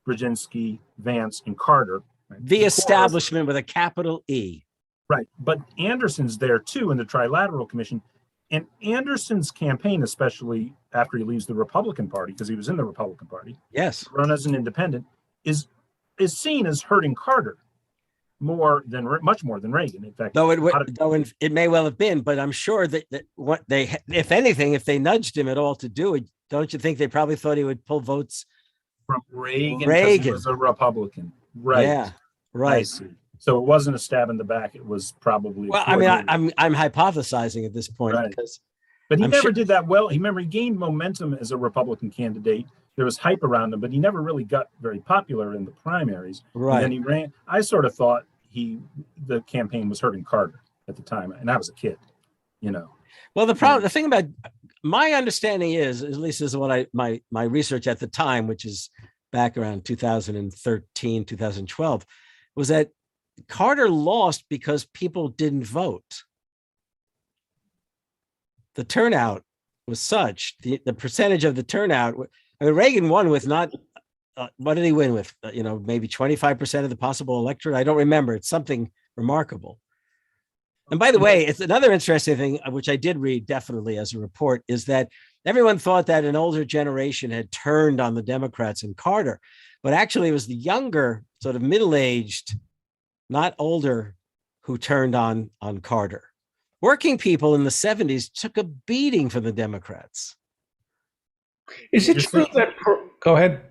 Brzezinski, Vance, and Carter. Right? The establishment with a capital E. Right, but Anderson's there too in the Trilateral Commission. And Anderson's campaign, especially after he leaves the Republican Party, because he was in the Republican Party, yes, run as an independent, is seen as hurting Carter much more than Reagan. In fact, it may well have been, but I'm sure that what they, if anything, if they nudged him at all to do it, don't you think they probably thought he would pull votes from Reagan? Because he was a Republican, right? Yeah, right. So it wasn't a stab in the back. It was probably. Well, I mean, I'm hypothesizing at this point, right. Because, but he never did that well. He gained momentum as a Republican candidate. There was hype around him, but he never really got very popular in the primaries. Right. And then he ran. I sort of thought the campaign was hurting Carter at the time, and I was a kid, you know. Well, the thing about my understanding is, at least this is what my research at the time, which is back around 2013, 2012, was that Carter lost because people didn't vote. The turnout was such, the percentage of the turnout. I mean, Reagan won with not, what did he win with? Maybe 25% of the possible electorate. I don't remember. It's something remarkable. And by the way, it's another interesting thing, which I did read definitely as a report, is that everyone thought that an older generation had turned on the Democrats and Carter, but actually it was the younger, sort of middle-aged, not older, who turned on Carter. Working people in the 70s took a beating for the Democrats. Is it true that? Go ahead.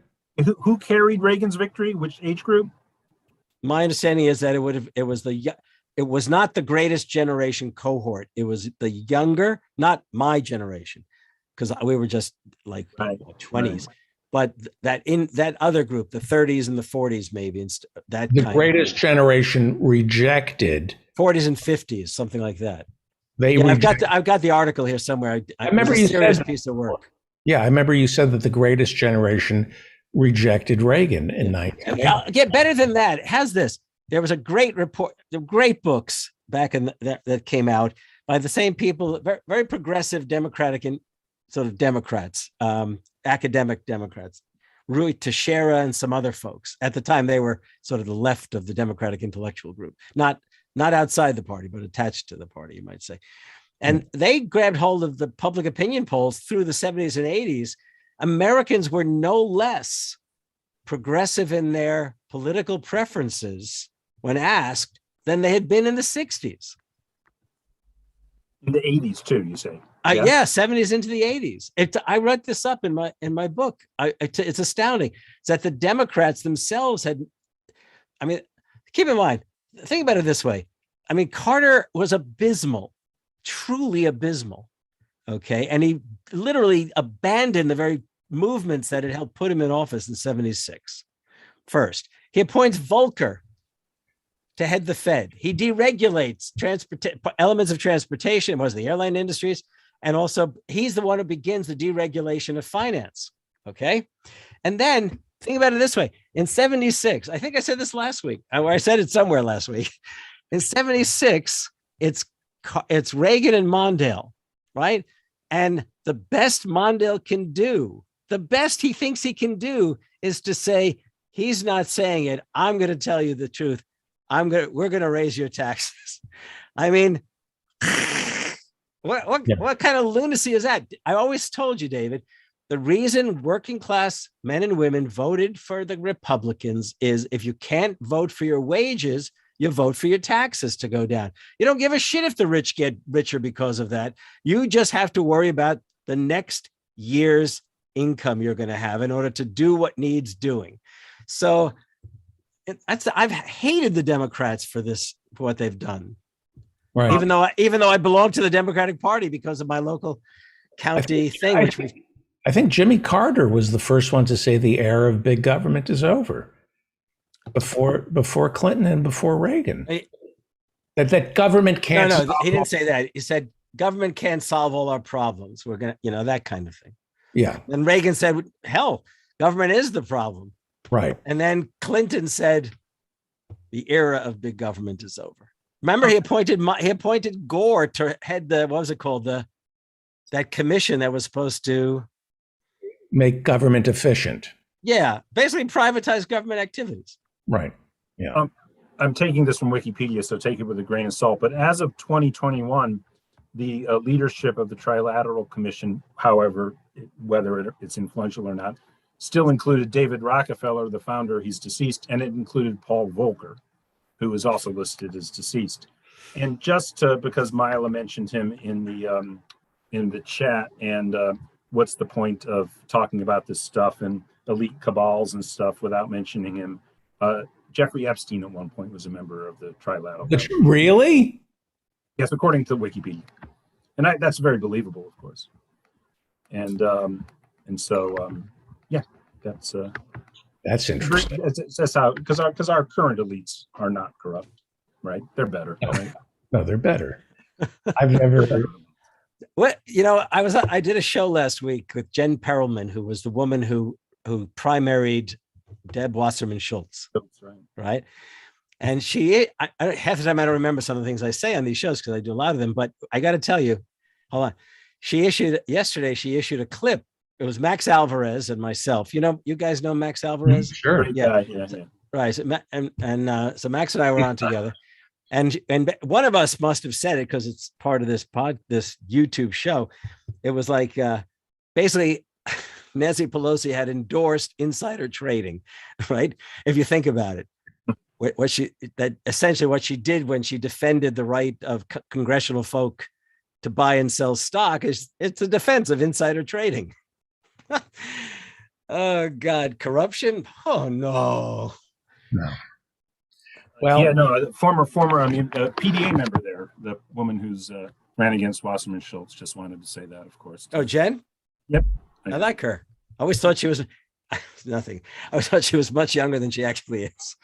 Who carried Reagan's victory? Which age group? My understanding is that it was not the greatest generation cohort. It was the younger, not my generation, because we were just like 20s. But in that other group, the 30s and the 40s, maybe that the greatest generation rejected 40s and 50s, something like that. I've got the article here somewhere. I remember you serious said piece of work. Yeah, I remember you said that the greatest generation rejected Reagan in 19. Get better than that. It has this. There was a great report, great books back in that came out by the same people, very, very progressive Democratic and sort of Democrats, academic Democrats, Rui Teixeira and some other folks. At the time, they were sort of the left of the Democratic intellectual group, not outside the party, but attached to the party, you might say. And they grabbed hold of the public opinion polls through the 70s and 80s. Americans were no less progressive in their political preferences when asked than they had been in the 60s. In the 80s too, you say? Yeah, 70s into the 80s. I wrote this up in my book. It's astounding. It's that the Democrats themselves had, I mean, keep in mind, think about it this way. I mean, Carter was abysmal, truly abysmal. Okay. And he literally abandoned the very movements that had helped put him in office in 76. First, he appoints Volcker to head the Fed. He deregulates elements of transportation, was the airline industries, and also he's the one who begins the deregulation of finance. Okay. And then think about it this way. In 76, I think I said this last week, or I said it somewhere last week. In 76, it's Reagan and Mondale, right? And the best Mondale can do, the best he thinks he can do, is to say, he's not saying it. I'm going to tell you the truth. We're going to raise your taxes. I mean, what kind of lunacy is that? I always told you, David, the reason working class men and women voted for the Republicans is if you can't vote for your wages, you vote for your taxes to go down. You don't give a shit if the rich get richer because of that. You just have to worry about the next year's income you're going to have in order to do what needs doing. So I've hated the Democrats for what they've done. Right. Even though I belong to the Democratic Party because of my local county thing. I think Jimmy Carter was the first one to say the era of big government is over. Before Clinton and before Reagan. That government can't. No, solve he didn't all- say that. He said government can't solve all our problems. We're gonna, that kind of thing. Yeah, And Reagan said, hell, government is the problem. right. And then Clinton said, the era of big government is over. Remember, he appointed Gore to head the, what was it called? That commission that was supposed to, Make government efficient. basically privatize government activities. Right. Yeah. I'm taking this from Wikipedia, so take it with a grain of salt. But as of 2021, the leadership of the Trilateral Commission, however, whether it's influential or not, still included David Rockefeller, the founder. He's deceased, and it included Paul Volcker, who is also listed as deceased. And just because Mila mentioned him in the chat, and what's the point of talking about this stuff and elite cabals and stuff without mentioning him? Jeffrey Epstein at one point was a member of the Trilateral. But really? Yes, according to Wikipedia, and that's very believable, of course. And so yeah, that's interesting. That's how, because our current elites are not corrupt, right? They're better. Right? No, they're better. I've never heard. What, I did a show last week with Jen Perelman, who was the woman who primaried Deb Wasserman Schultz. That's right. Right. And half the time I don't remember some of the things I say on these shows because I do a lot of them, but I got to tell you, hold on. Yesterday, she issued a clip. It was Max Alvarez and myself. You guys know Max Alvarez? Sure. Yeah. Right. So, so Max and I were on together. And one of us must have said it because it's part of this YouTube show. It was like basically Nancy Pelosi had endorsed insider trading, right? If you think about it, essentially what she did when she defended the right of congressional folk to buy and sell stock it's a defense of insider trading. Oh God, corruption? Oh no. Well, yeah, no, former PDA member there, the woman who's ran against Wasserman Schultz. Just wanted to say that, of course. Oh, Jen? Yep. I like her. I always thought she was nothing. I always thought she was much younger than she actually is.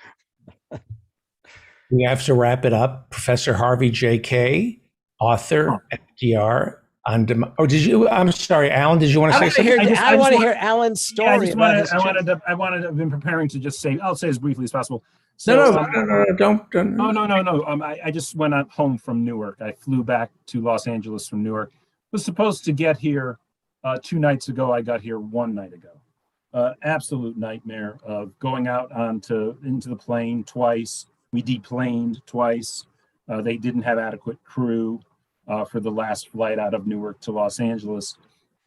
We have to wrap it up. Professor Harvey J.K., author, FDR. Did you? I'm sorry, Alan. Did you want to say something? I want to hear Alan's story. Yeah, I wanted to have been preparing to just say. I'll say as briefly as possible. So, No, don't. No. I just went home from Newark. I flew back to Los Angeles from Newark. Was supposed to get here 2 nights ago. I got here 1 night ago. Absolute nightmare of going out into the plane twice. We deplaned twice. They didn't have adequate crew for the last flight out of Newark to Los Angeles,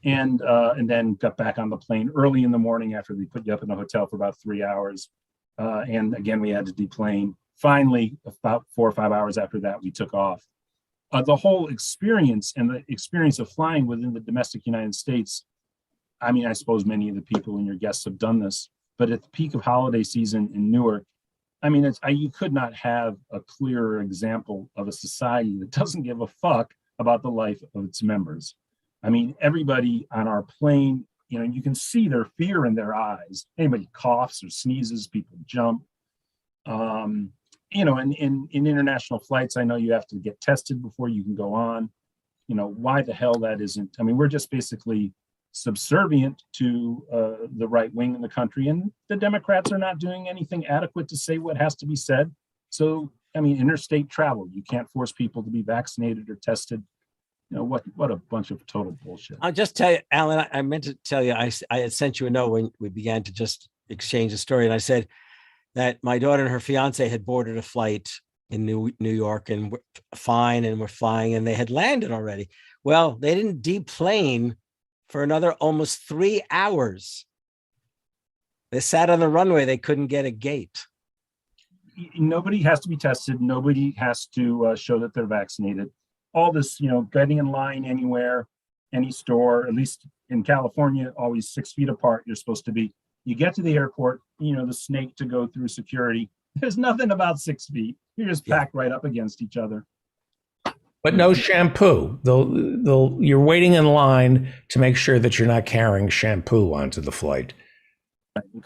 and then got back on the plane early in the morning after they put you up in a hotel for about 3 hours. And again, we had to deplane. Finally, about 4 or 5 hours after that, we took off. The whole experience and the experience of flying within the domestic United States, I mean, I suppose many of the people and your guests have done this, but at the peak of holiday season in Newark, I mean, you could not have a clearer example of a society that doesn't give a fuck about the life of its members. I mean, everybody on our plane, you can see their fear in their eyes. Anybody coughs or sneezes, people jump. In international flights, I know you have to get tested before you can go on. Why the hell that isn't? I mean, we're just basically subservient to the right wing in the country, and the Democrats are not doing anything adequate to say what has to be said. So, I mean, interstate travel, you can't force people to be vaccinated or tested. What a bunch of total bullshit. I'll just tell you, Alan, I meant to tell you, I had sent you a note when we began to just exchange a story, and I said that my daughter and her fiance had boarded a flight in New York and were fine and were flying, and they had landed already. Well, they didn't deplane for another almost 3 hours. They sat on the runway. They couldn't get a gate. Nobody has to be tested. Nobody has to show that they're vaccinated. All this, getting in line anywhere, any store, at least in California, always 6 feet apart. You're supposed to be. You get to the airport, the snake to go through security. There's nothing about 6 feet. You're just packed right up against each other. But no shampoo. You're waiting in line to make sure that you're not carrying shampoo onto the flight.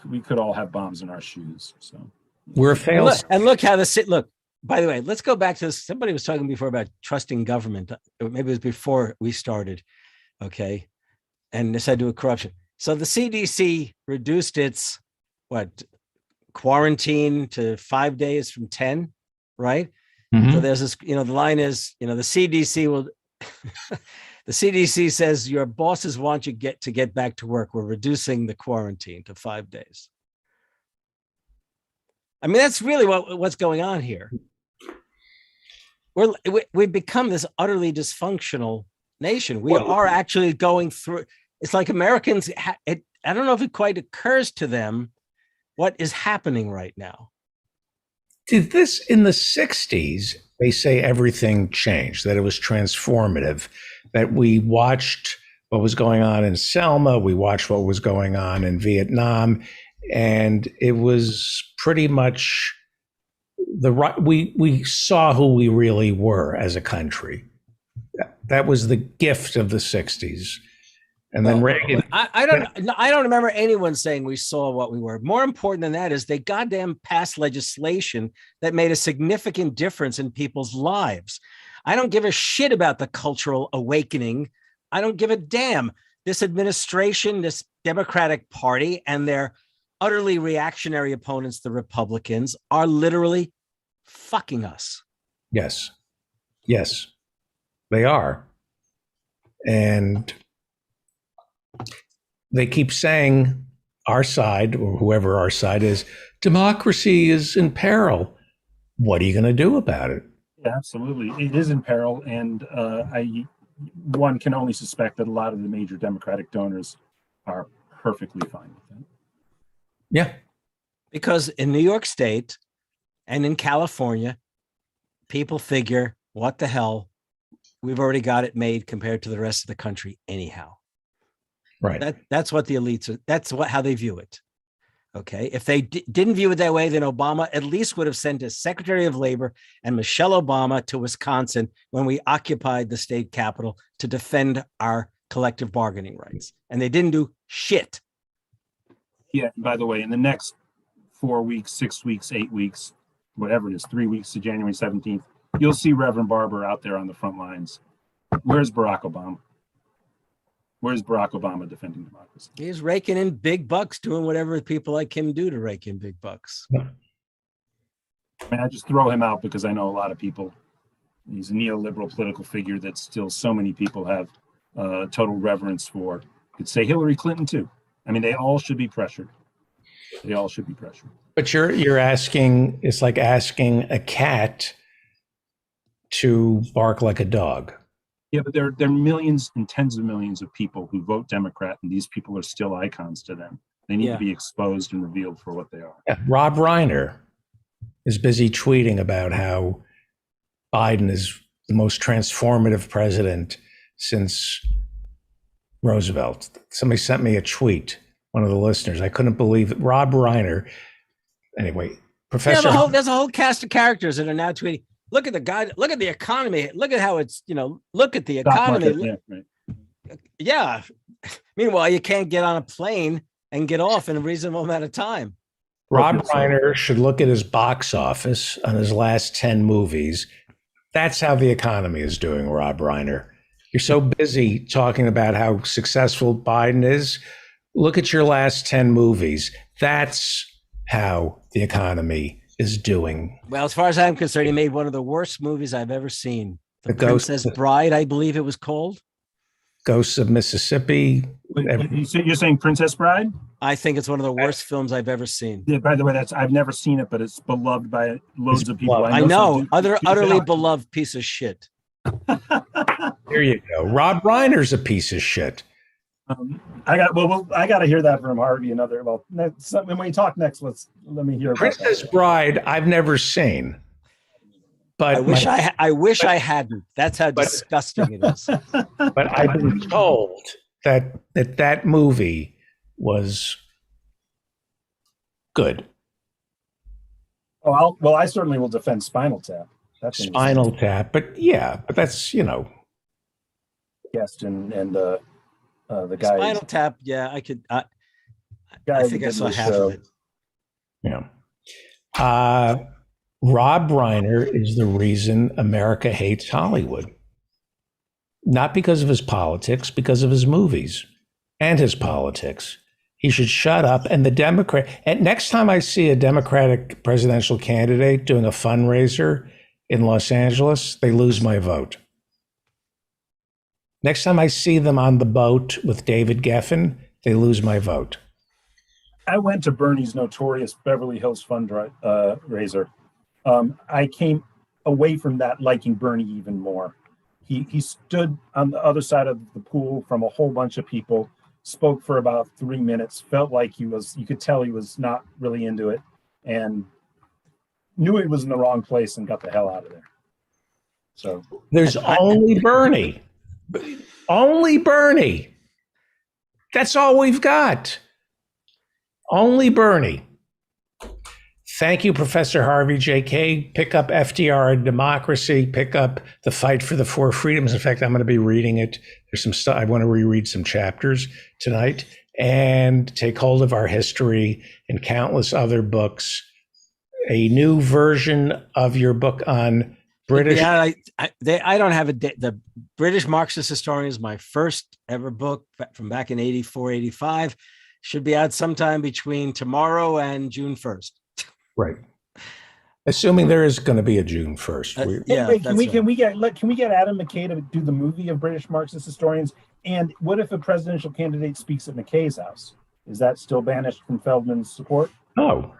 We could all have bombs in our shoes. So we're failed. And look how look. By the way, let's go back to this. Somebody was talking before about trusting government. Maybe it was before we started. Okay. And this had to do with corruption. So the CDC reduced its quarantine to 5 days from 10, right? So there's this, the line is, the CDC will, the CDC says your bosses want you to get back to work. We're reducing the quarantine to 5 days. I mean, that's really what's going on here. We've become this utterly dysfunctional nation. We are actually going through. It's like Americans. I don't know if it quite occurs to them what is happening right now. Did this in the 60s? They say everything changed, that it was transformative, that we watched what was going on in Selma, we watched what was going on in Vietnam, and it was pretty much we saw who we really were as a country. That was the gift of the 60s. And then Reagan. I don't remember anyone saying we saw what we were. More important than that is they goddamn passed legislation that made a significant difference in people's lives. I don't give a shit about the cultural awakening. I don't give a damn. This administration, this Democratic Party, and their utterly reactionary opponents, the Republicans, are literally fucking us. Yes. Yes, they are. And they keep saying our side, or whoever our side is, democracy is in peril. What are you going to do about it? Yeah, absolutely. It is in peril. And one can only suspect that a lot of the major Democratic donors are perfectly fine with it. Yeah. Because in New York State and in California, people figure, what the hell? We've already got it made compared to the rest of the country anyhow. Right. That's what the elites are. That's how they view it. Okay. If they didn't view it that way, then Obama at least would have sent his Secretary of Labor and Michelle Obama to Wisconsin when we occupied the state capitol to defend our collective bargaining rights. And they didn't do shit. Yeah. By the way, in the next 4 weeks, 6 weeks, 8 weeks, whatever it is, 3 weeks to January 17th, you'll see Reverend Barber out there on the front lines. Where's Barack Obama? Where's Barack Obama defending democracy? He's raking in big bucks, doing whatever people like him do to rake in big bucks. I mean, I just throw him out because I know a lot of people. He's a neoliberal political figure that still so many people have total reverence for. Could say Hillary Clinton too. I mean, they all should be pressured. They all should be pressured. But you're asking, it's like asking a cat to bark like a dog. Yeah, but there are millions and tens of millions of people who vote Democrat, and these people are still icons to them. They need to be exposed and revealed for what they are. Yeah. Rob Reiner is busy tweeting about how Biden is the most transformative president since Roosevelt. Somebody sent me a tweet, one of the listeners. I couldn't believe it. Rob Reiner. Anyway, Professor. Yeah, there's a whole cast of characters that are now tweeting. Look at the guy. Look at the economy. Look at how it's, look at the economy. Market, yeah, right. Yeah. Meanwhile, you can't get on a plane and get off in a reasonable amount of time. Rob Reiner should look at his box office on his last 10 movies. That's how the economy is doing, Rob Reiner. You're so busy talking about how successful Biden is. Look at your last 10 movies. That's how the economy is doing. Well, as far as I'm concerned, he made one of the worst movies I've ever seen. The Princess Bride, I believe it was called. Ghosts of Mississippi. You're saying Princess Bride? I think it's one of the worst films I've ever seen. Yeah, by the way, I've never seen it, but it's beloved by loads of people. I know. Utterly beloved piece of shit. There you go. Rob Reiner's a piece of shit. I got to hear that from Harvey. When we talk next, let me hear. Princess Bride, I've never seen, but I wish I hadn't. That's how disgusting it is. But I've been told that movie was good. Oh, I certainly will defend Spinal Tap. Spinal Tap, but that's Guest and the guy. Spinal Tap, yeah, I could. I think I saw half of it. Yeah. Rob Reiner is the reason America hates Hollywood. Not because of his politics, because of his movies and his politics. He should shut up. And next time I see a Democratic presidential candidate doing a fundraiser in Los Angeles, they lose my vote. Next time I see them on the boat with David Geffen, they lose my vote. I went to Bernie's notorious Beverly Hills fundraiser. I came away from that liking Bernie even more. He stood on the other side of the pool from a whole bunch of people, spoke for about 3 minutes, felt like you could tell he was not really into it, and knew he was in the wrong place and got the hell out of there. So there's only Bernie. Only Bernie. That's all we've got. Only Bernie. Thank you, Professor Harvey J.K. Pick up FDR and Democracy. Pick up The Fight for the Four Freedoms. In fact, I'm going to be reading it. There's some stuff. I want to reread some chapters tonight and take hold of our history and countless other books. A new version of your book on British. Yeah, I don't have the British Marxist Historian is my first ever book from back in 84, 85. Should be out sometime between tomorrow and June 1st. Right. Assuming there is going to be a June 1st. Can we get Adam McKay to do the movie of British Marxist Historians? And what if a presidential candidate speaks at McKay's house? Is that still banished from Feldman's support? No.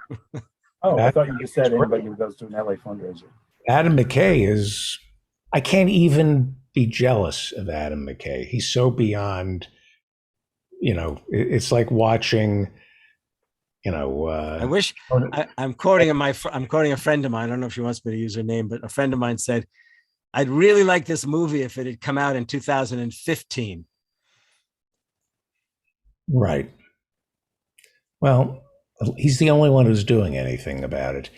I thought you just said anybody who goes to an LA fundraiser. Adam McKay I can't even be jealous of Adam McKay. He's so beyond, it's like watching, I wish I'm quoting a friend of mine. I don't know if she wants me to use her name, but a friend of mine said, I'd really like this movie if it had come out in 2015. Right. Well, he's the only one who's doing anything about it.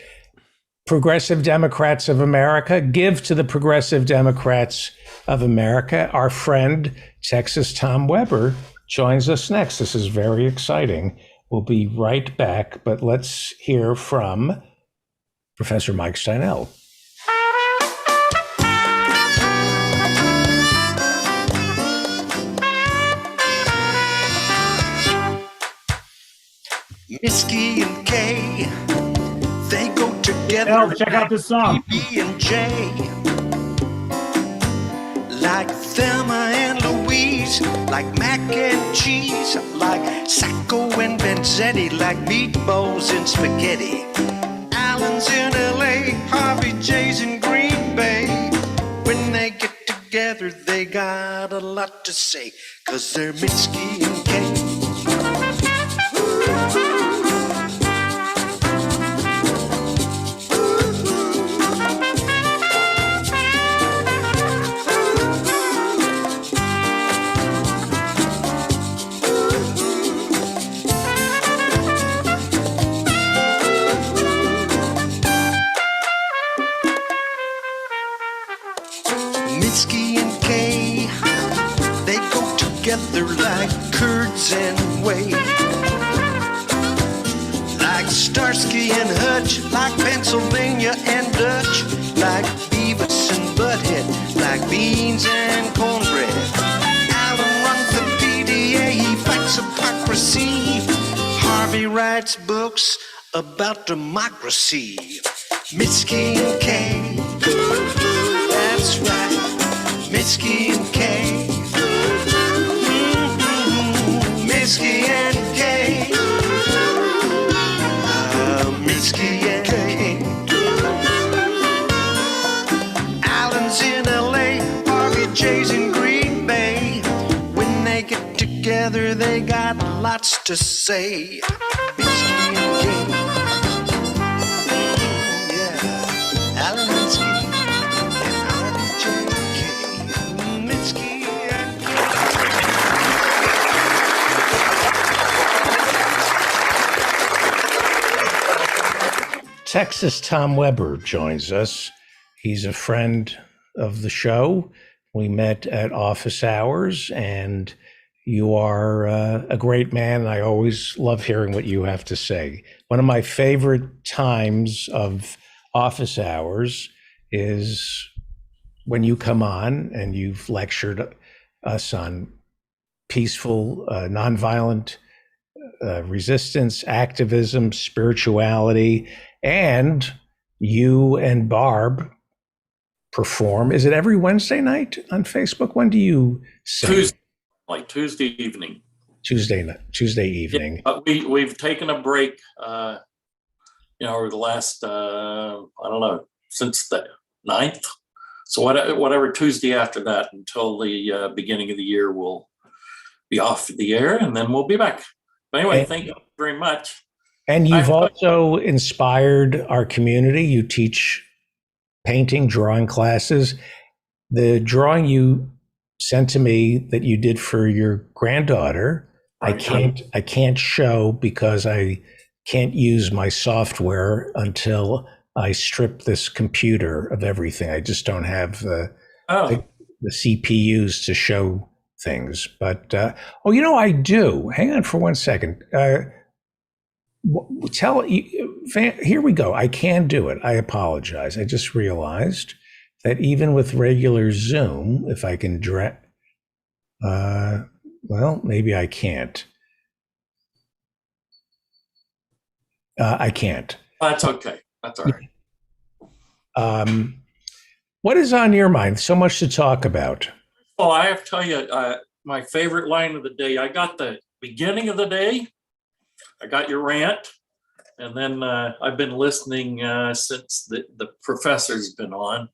Progressive Democrats of America, give to the Progressive Democrats of America. Our friend, Texas Tom Weber, joins us next. This is very exciting. We'll be right back, but let's hear from Professor Mike Steinel. Misky and Kay, they go together. Now check out this song. B and J, like Thelma and Louise, like mac and cheese, like Sacco and Vanzetti, like meatballs and spaghetti. Allen's in LA, Harvey J's in Green Bay. When they get together, they got a lot to say, 'cause they're Mitski and Kay. Mitski and Kay, they go together like curds and whey. Like Starsky and Hutch, like Pennsylvania and Dutch, like Beavis and Butthead, like beans and cornbread. Allen runs the PDA, he fights hypocrisy. Harvey writes books about democracy. Mitski and Kay, that's right. Mitski and Kay, Mitski and Kay, Mitski and Kay. Allen's in LA, Harvey J's in Green Bay. When they get together, they got lots to say. Mitski and Kay, yeah, Allen Mitski. Texas Tom Weber joins us. He's a friend of the show. We met at office hours, and you are a great man. I always love hearing what you have to say. One of my favorite times of office hours is when you come on and you've lectured us on peaceful, nonviolent resistance, activism, spirituality, and you and Barb perform. Is it every Wednesday night on Facebook? When do you sing? Tuesday evening. Tuesday evening. Yeah, we've taken a break, over the last, I don't know, since the 9th. So whatever Tuesday after that until the beginning of the year, we'll be off the air and then we'll be back. But anyway, thank you very much. And you've also inspired our community. You teach painting, drawing classes. The drawing you sent to me that you did for your granddaughter, I can't show because I can't use my software until I strip this computer of everything. I just don't have the CPUs to show things. But I do. Hang on for 1 second. Here we go. I can do it. I apologize. I just realized that even with regular Zoom, if I can maybe I can't. I can't. That's okay. That's all right. What is on your mind? So much to talk about. Well, I have to tell you, my favorite line of the day. I got the beginning of the day. I got your rant, and then I've been listening since the professor's been on,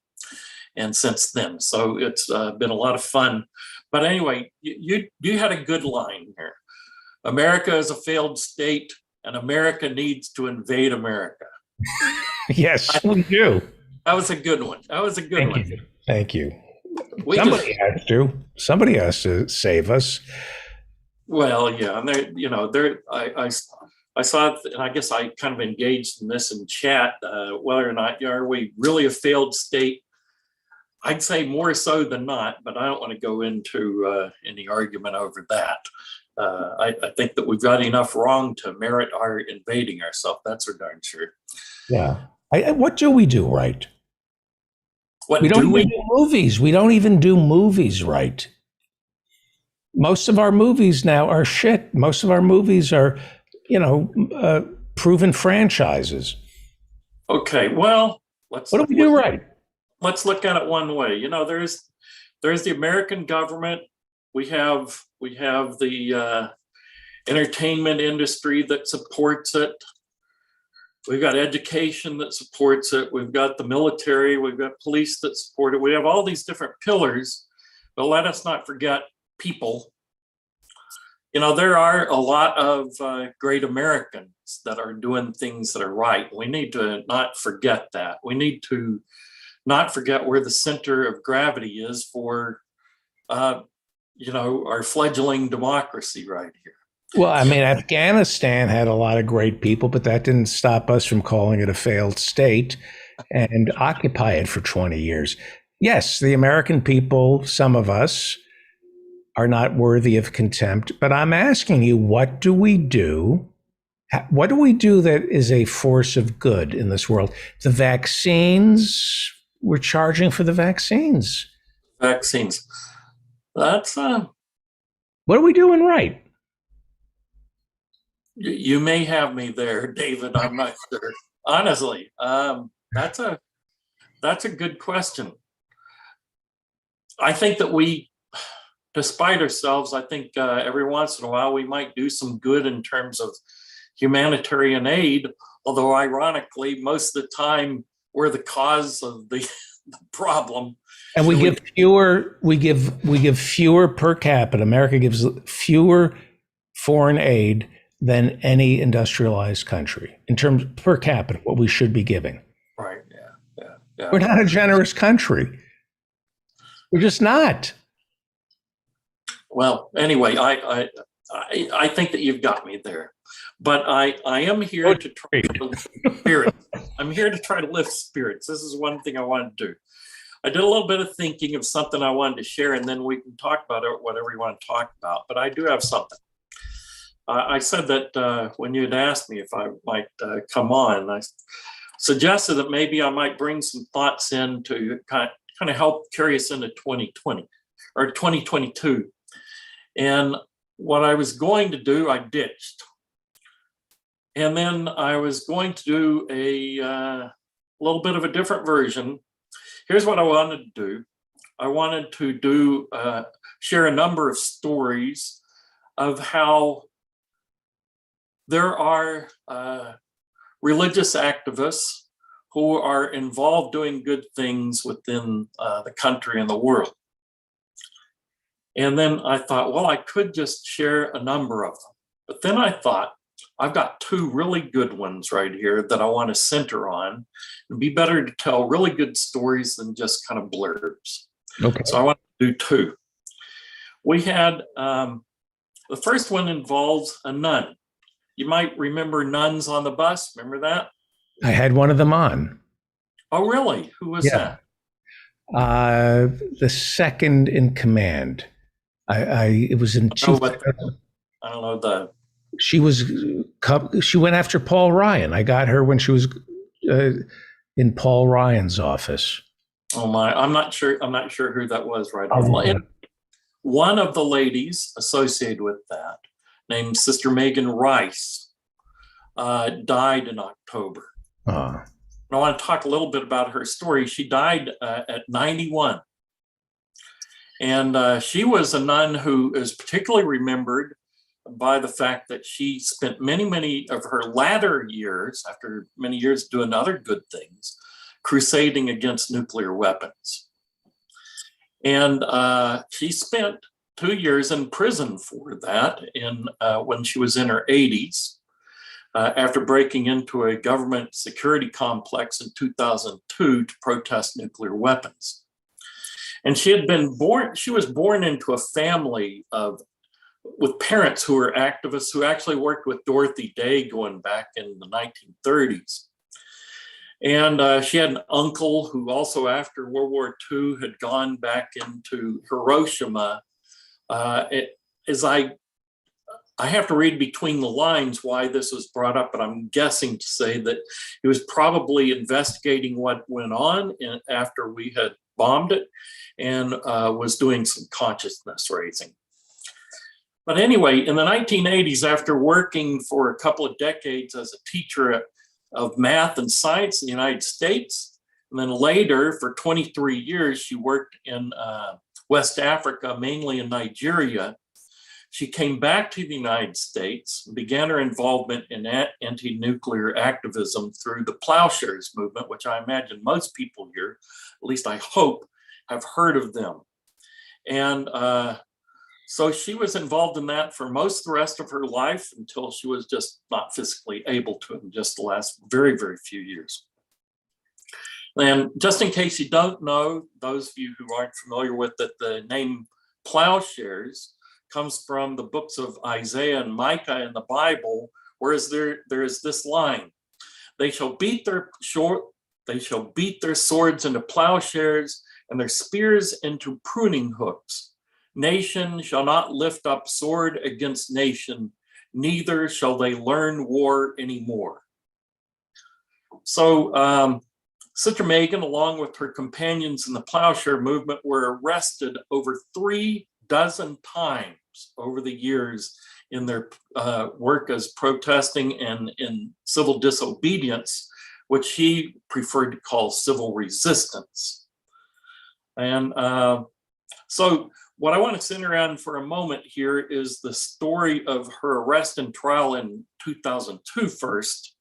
and since then. So it's been a lot of fun. But anyway, you had a good line here. America is a failed state, and America needs to invade America. Yes, we do. That was a good one. Thank you. Somebody has to save us. Well, yeah, and I saw it, and I guess I kind of engaged in this in chat, whether or not are we really a failed state? I'd say more so than not, but I don't want to go into any argument over that. I think that we've got enough wrong to merit our invading ourselves. That's for darn sure. Yeah. What do we do right? We don't even do movies. We don't even do movies right. Most of our movies now are shit. Most of our movies are, proven franchises. Okay, well, what do we do right? Let's look at it one way. There's the American government. We have the entertainment industry that supports it. We've got education that supports it. We've got the military. We've got police that support it. We have all these different pillars, but let us not forget people. There are a lot of great Americans that are doing things that are right. We need to not forget that. We need to not forget where the center of gravity is for, our fledgling democracy right here. Well, Afghanistan had a lot of great people, but that didn't stop us from calling it a failed state and occupy it for 20 years. Yes, the American people, some of us, are not worthy of contempt, but I'm asking you, what do we do? What do we do that is a force of good in this world? The vaccines, we're charging for the vaccines. That's what are we doing right? You may have me there, David. I'm not sure. Honestly, that's a good question. I think that we, despite ourselves, I think every once in a while we might do some good in terms of humanitarian aid. Although ironically, most of the time we're the cause of the problem. And we give fewer per capita. America gives fewer foreign aid than any industrialized country in terms per capita, what we should be giving. Right. Yeah. We're not a generous country. We're just not. Well, anyway, I think that you've got me there, but I am here to try to lift spirits. I'm here to try to lift spirits. This is one thing I want to do. I did a little bit of thinking of something I wanted to share, and then we can talk about it, whatever you want to talk about. But I do have something. I said that when you had asked me if I might come on, suggested that maybe I might bring some thoughts in to kind of help carry us into 2020 or 2022. And what I was going to do, I ditched. And then I was going to do a little bit of a different version. Here's what I wanted to do. I wanted to do share a number of stories of how there are religious activists who are involved doing good things within the country and the world. And then I thought, well, I could just share a number of them. But then I thought, I've got two really good ones right here that I want to center on. It'd be better to tell really good stories than just kind of blurbs. Okay. So I want to do two. We had, the first one involves a nun. You might remember Nuns on the Bus. Remember that? I had one of them on. Oh, really? Who was that? The second in command. It was in chief. I don't know the. She went after Paul Ryan. I got her when she was in Paul Ryan's office. Oh my! I'm not sure who that was right off. One of the ladies associated with that, named Sister Megan Rice, died in October. And I want to talk a little bit about her story. She died at 91. And she was a nun who is particularly remembered by the fact that she spent many of her latter years, after many years doing other good things, crusading against nuclear weapons. And she spent 2 years in prison for that when she was in her 80s, after breaking into a government security complex in 2002 to protest nuclear weapons. And she was born into a family with parents who were activists who actually worked with Dorothy Day going back in the 1930s. And she had an uncle who also after World War II had gone back into Hiroshima. I have to read between the lines why this was brought up, but I'm guessing to say that he was probably investigating what went on after we had bombed it and was doing some consciousness raising. But anyway, in the 1980s, after working for a couple of decades as a teacher of math and science in the United States, and then later for 23 years, she worked in West Africa, mainly in Nigeria. She came back to the United States and began her involvement in anti-nuclear activism through the Plowshares movement, which I imagine most people here, at least I hope, have heard of them. And so she was involved in that for most of the rest of her life until she was just not physically able to in just the last very few years. And just in case you don't know, those of you who aren't familiar with it, the name Plowshares comes from the books of Isaiah and Micah in the Bible, whereas there is this line: they shall beat their swords into plowshares and their spears into pruning hooks. Nation shall not lift up sword against nation, neither shall they learn war anymore. So Sister Megan, along with her companions in the Plowshare movement, were arrested over 36 times over the years in their work as protesting and in civil disobedience, which he preferred to call civil resistance. And so what I want to center around for a moment here is the story of her arrest and trial in 2002 first,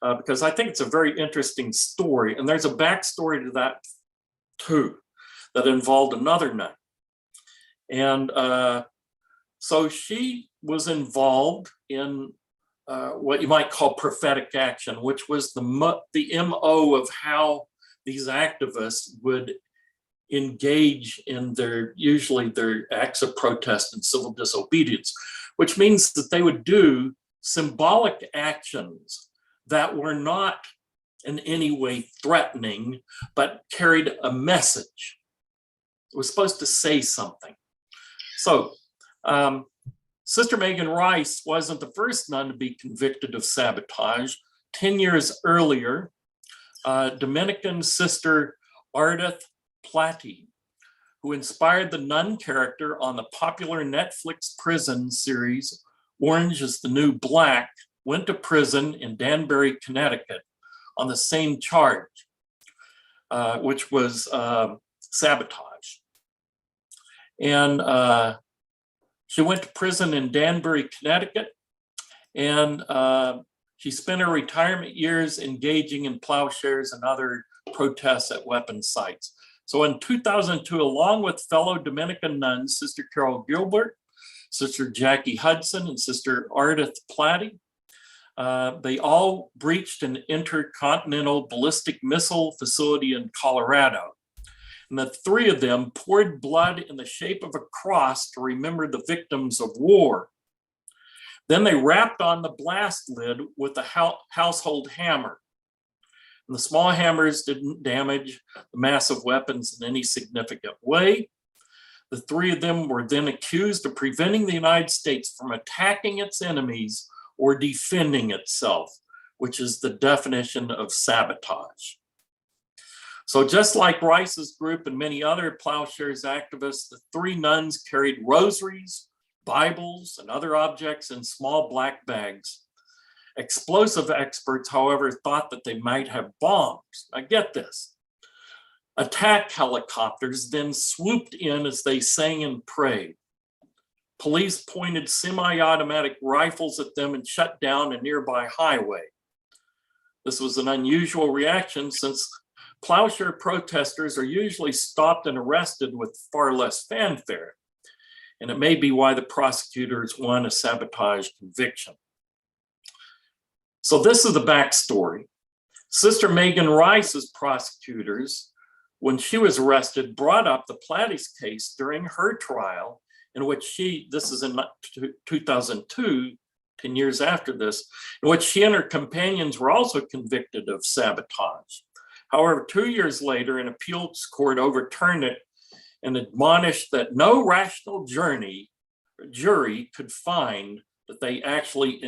because I think it's a very interesting story. And there's a backstory to that too, that involved another nun. And so she was involved in what you might call prophetic action, which was the MO of how these activists would engage in usually their acts of protest and civil disobedience, which means that they would do symbolic actions that were not in any way threatening, but carried a message. It was supposed to say something. So Sister Megan Rice wasn't the first nun to be convicted of sabotage. 10 years earlier, Dominican sister Ardith Platy, who inspired the nun character on the popular Netflix prison series Orange is the New Black, went to prison in Danbury, Connecticut on the same charge, which was sabotage. And she went to prison in Danbury, Connecticut, and she spent her retirement years engaging in plowshares and other protests at weapon sites. So in 2002, along with fellow Dominican nuns, Sister Carol Gilbert, Sister Jackie Hudson, and Sister Ardith Platy, they all breached an intercontinental ballistic missile facility in Colorado. And the three of them poured blood in the shape of a cross to remember the victims of war. Then they wrapped on the blast lid with a household hammer. And the small hammers didn't damage the massive weapons in any significant way. The three of them were then accused of preventing the United States from attacking its enemies or defending itself, which is the definition of sabotage. So just like Rice's group and many other Plowshares activists, the three nuns carried rosaries, Bibles, and other objects in small black bags. Explosive experts, however, thought that they might have bombs. Now get this. Attack helicopters then swooped in as they sang and prayed. Police pointed semi-automatic rifles at them and shut down a nearby highway. This was an unusual reaction since Plowshare protesters are usually stopped and arrested with far less fanfare. And it may be why the prosecutors won a sabotage conviction. So this is the backstory. Sister Megan Rice's prosecutors, when she was arrested, brought up the Platy's case during her trial, in which this is in 2002, 10 years after this, in which she and her companions were also convicted of sabotage. However, 2 years later, an appeals court overturned it and admonished that no rational jury could find that they actually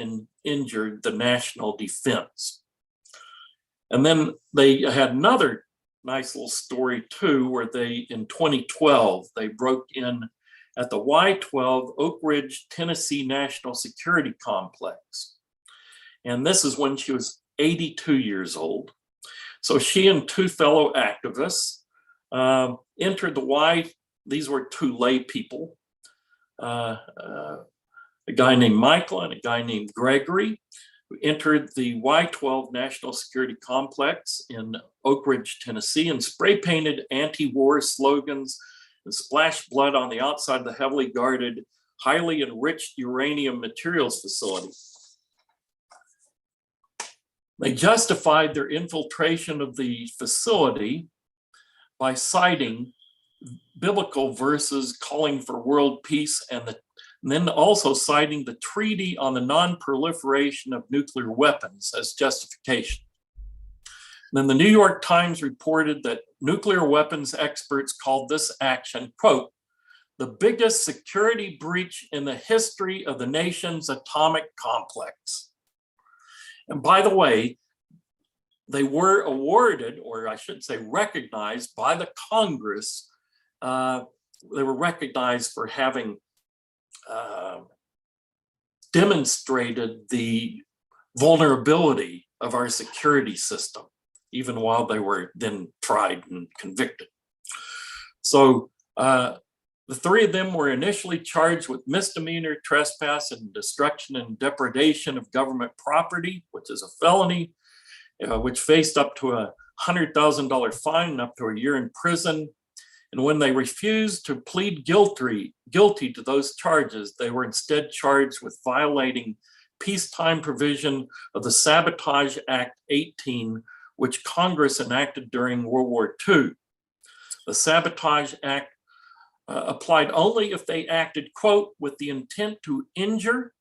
injured the national defense. And then they had another nice little story too, where in 2012, they broke in at the Y-12 Oak Ridge, Tennessee National Security Complex. And this is when she was 82 years old. So she and two fellow activists entered the these were two lay people, a guy named Michael and a guy named Gregory, who entered the Y-12 National Security Complex in Oak Ridge, Tennessee, and spray painted anti-war slogans and splashed blood on the outside of the heavily guarded, highly enriched uranium materials facility. They justified their infiltration of the facility by citing biblical verses calling for world peace and then also citing the Treaty on the Non-Proliferation of Nuclear Weapons as justification. Then the New York Times reported that nuclear weapons experts called this action, quote, the biggest security breach in the history of the nation's atomic complex. And by the way, they were awarded, or I should say recognized by the Congress. They were recognized for having demonstrated the vulnerability of our security system, even while they were then tried and convicted. So the three of them were initially charged with misdemeanor trespass and destruction and depredation of government property, which is a felony, which faced up to a $100,000 fine and up to a year in prison. And when they refused to plead guilty to those charges, they were instead charged with violating peacetime provision of the Sabotage Act 18, which Congress enacted during World War II. The Sabotage Act applied only if they acted, quote, with the intent to injure,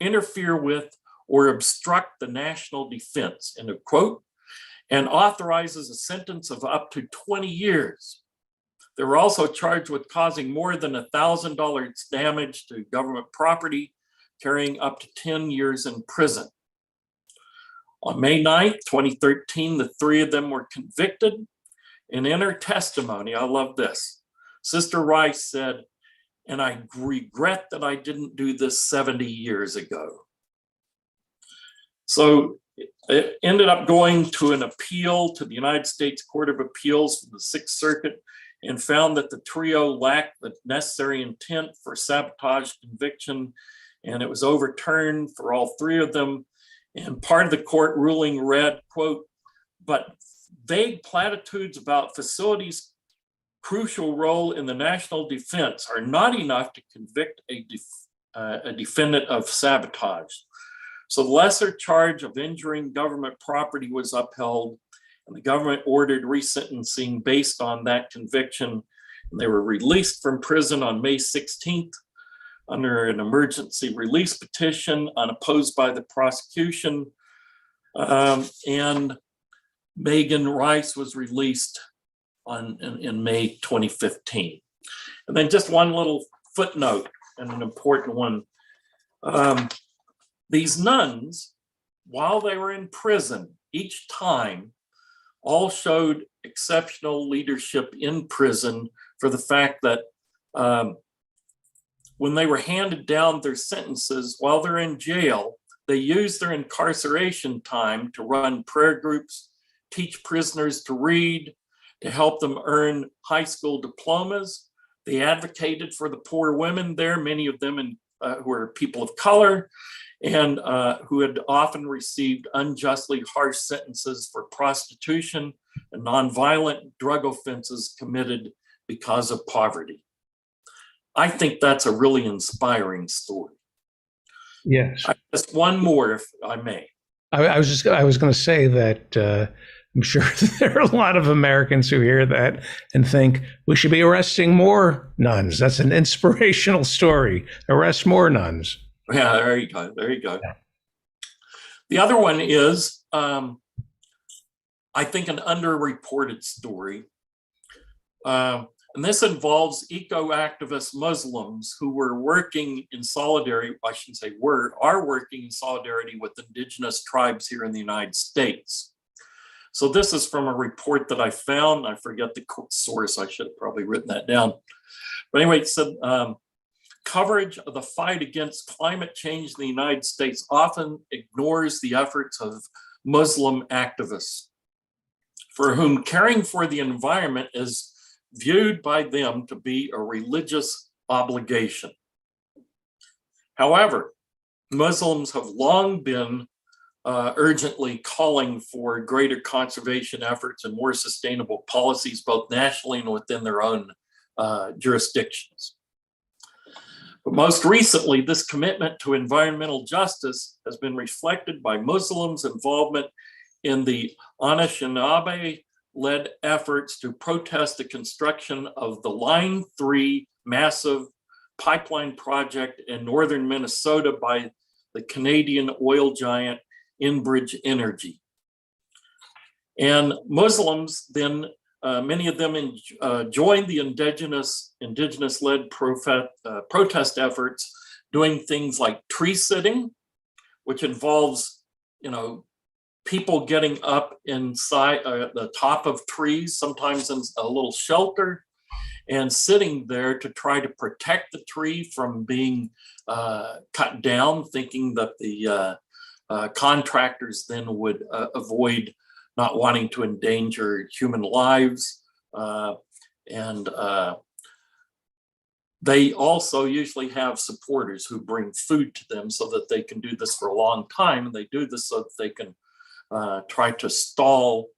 interfere with, or obstruct the national defense, end of quote, and authorizes a sentence of up to 20 years. They were also charged with causing more than $1,000 damage to government property, carrying up to 10 years in prison. On May 9th, 2013, the three of them were convicted. And in her testimony, I love this, Sister Rice said, "And I regret that I didn't do this 70 years ago." So it ended up going to an appeal to the United States Court of Appeals for the Sixth Circuit and found that the trio lacked the necessary intent for sabotage conviction, and it was overturned for all three of them. And part of the court ruling read, quote, "But vague platitudes about facilities' crucial role in the national defense are not enough to convict a defendant of sabotage." So the lesser charge of injuring government property was upheld, and the government ordered resentencing based on that conviction. And they were released from prison on May 16th under an emergency release petition unopposed by the prosecution. And Megan Rice was released in May 2015. And then just one little footnote, and an important one. These nuns, while they were in prison, each time, all showed exceptional leadership in prison for the fact that when they were handed down their sentences while they're in jail, they used their incarceration time to run prayer groups, teach prisoners to read, to help them earn high school diplomas. They advocated for the poor women there, many of them who are people of color, and who had often received unjustly harsh sentences for prostitution and nonviolent drug offenses committed because of poverty. I think that's a really inspiring story. Yes. Just one more, if I may. I was going to say that I'm sure there are a lot of Americans who hear that and think we should be arresting more nuns. That's an inspirational story. Arrest more nuns. Yeah, there you go. There you go. Yeah. The other one is, I think, an underreported story. And this involves eco-activist Muslims who were working in solidarity, I shouldn't say are working in solidarity with indigenous tribes here in the United States. So this is from a report that I found. I forget the source. I should have probably written that down. But anyway, it said, coverage of the fight against climate change in the United States often ignores the efforts of Muslim activists, for whom caring for the environment is viewed by them to be a religious obligation. However, Muslims have long been urgently calling for greater conservation efforts and more sustainable policies, both nationally and within their own jurisdictions. But most recently, this commitment to environmental justice has been reflected by Muslims' involvement in the Anishinaabe-led efforts to protest the construction of the Line 3 massive pipeline project in northern Minnesota by the Canadian oil giant Enbridge Energy. And Muslims then, many of them joined the indigenous-led protest efforts, doing things like tree sitting, which involves, people getting up inside the top of trees, sometimes in a little shelter, and sitting there to try to protect the tree from being cut down, thinking that the contractors then would avoid not wanting to endanger human lives. And they also usually have supporters who bring food to them so that they can do this for a long time. And they do this so that they can try to stall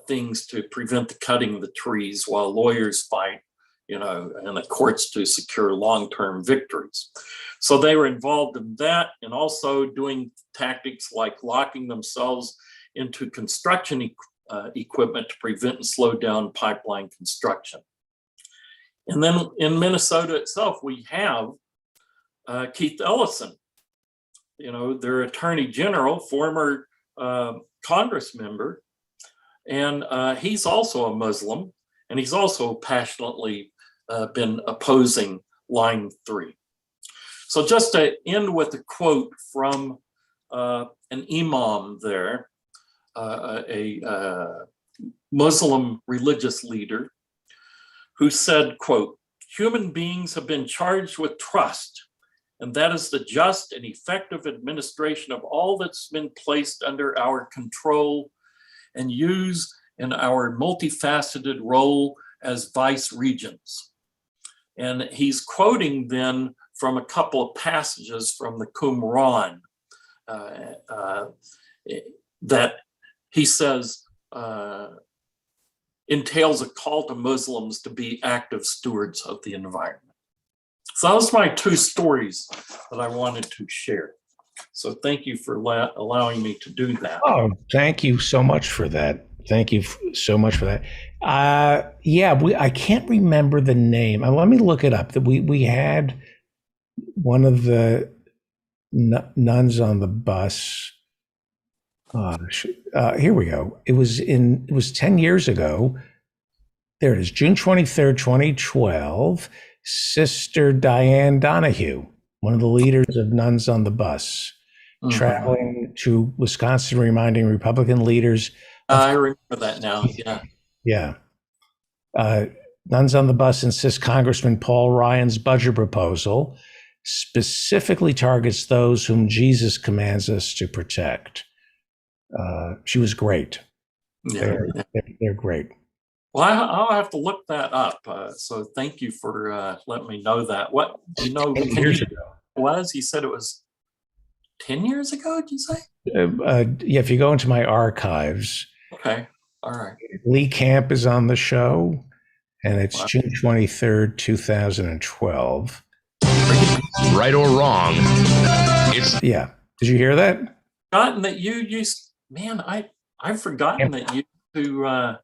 things to prevent the cutting of the trees while lawyers fight, in the courts to secure long-term victories. So they were involved in that, and also doing tactics like locking themselves into construction equipment to prevent and slow down pipeline construction. And then in Minnesota itself, we have Keith Ellison, their attorney general, former Congress member, and he's also a Muslim, and he's also passionately been opposing Line 3. So just to end with a quote from an imam there, a Muslim religious leader, who said, quote, "Human beings have been charged with trust, and that is the just and effective administration of all that's been placed under our control and used in our multifaceted role as vice regents." And he's quoting then from a couple of passages from the Qumran that he says entails a call to Muslims to be active stewards of the environment. So those are my two stories that I wanted to share. So thank you for allowing me to do that. Oh, thank you so much for that. Thank you so much for that. I can't remember the name. Let me look it up. That we had one of the nuns on the bus. Here we go. It was 10 years ago. There it is, June 23rd, 2012. Sister Diane Donahue, one of the leaders of Nuns on the Bus, traveling to Wisconsin, reminding Republican leaders. I remember that now. Yeah. Yeah. Nuns on the Bus insists Congressman Paul Ryan's budget proposal specifically targets those whom Jesus commands us to protect. She was great. Yeah. They're great. Well, I'll have to look that up. So thank you for letting me know that. What, 10 years ago. He said it was 10 years ago, did you say? Yeah, if you go into my archives. Okay, all right. Lee Camp is on the show, and it's June 23rd, 2012. Right or wrong, it's... Yeah. Did you hear that? Forgotten that you used, man, I've forgotten that you to,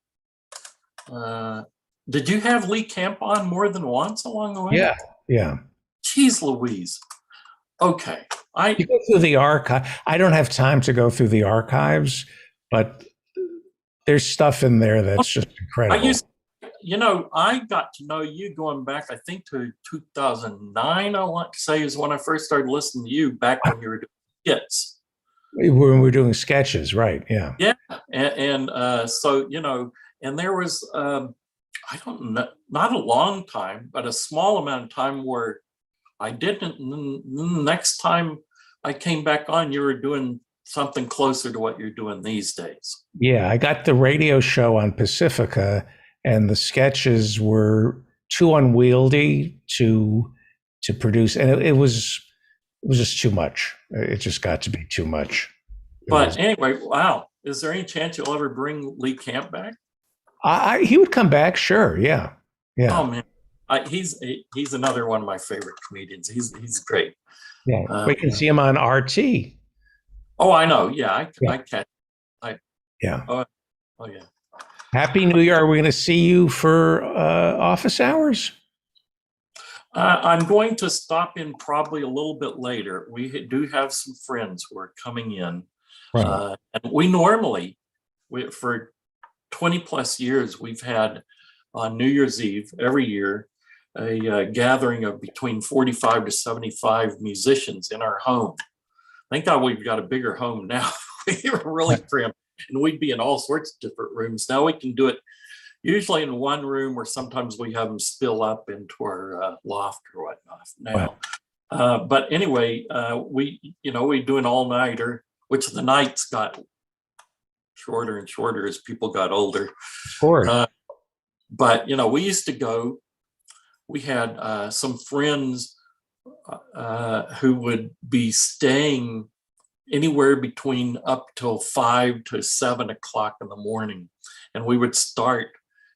did you have Lee Camp on more than once along the way? Yeah. Jeez Louise. Okay. You go through the archive. I don't have time to go through the archives, but there's stuff in there that's just incredible. I got to know you going back, I think, to 2009, I want to say, is when I first started listening to you back when you were doing skits. When we were doing sketches, right? Yeah. Yeah. And so, and there was, I don't know, not a long time, but a small amount of time where I didn't. Next time I came back on, you were doing something closer to what you're doing these days. Yeah, I got the radio show on Pacifica, and the sketches were too unwieldy to produce, and it was just too much. It just got to be too much. Anyway, wow. Is there any chance you'll ever bring Lee Camp back? He would come back, sure. Yeah. Oh man, he's another one of my favorite comedians. He's great. Yeah, we can see him on RT. Oh, I know. Yeah, I catch. Yeah. Oh yeah. Happy New Year. Are we going to see you for office hours? I'm going to stop in probably a little bit later. We do have some friends who are coming in. Right. And we normally, for 20 plus years, we've had on New Year's Eve every year a gathering of between 45 to 75 musicians in our home. Thank God we've got a bigger home now. We were really cramped, and we'd be in all sorts of different rooms. Now we can do it usually in one room, or sometimes we have them spill up into our loft or whatnot now. But anyway, we do an all-nighter, which the nights got shorter and shorter as people got older. Of course. But we used to go. We had some friends who would be staying anywhere between up till 5 to 7 o'clock in the morning, and we would start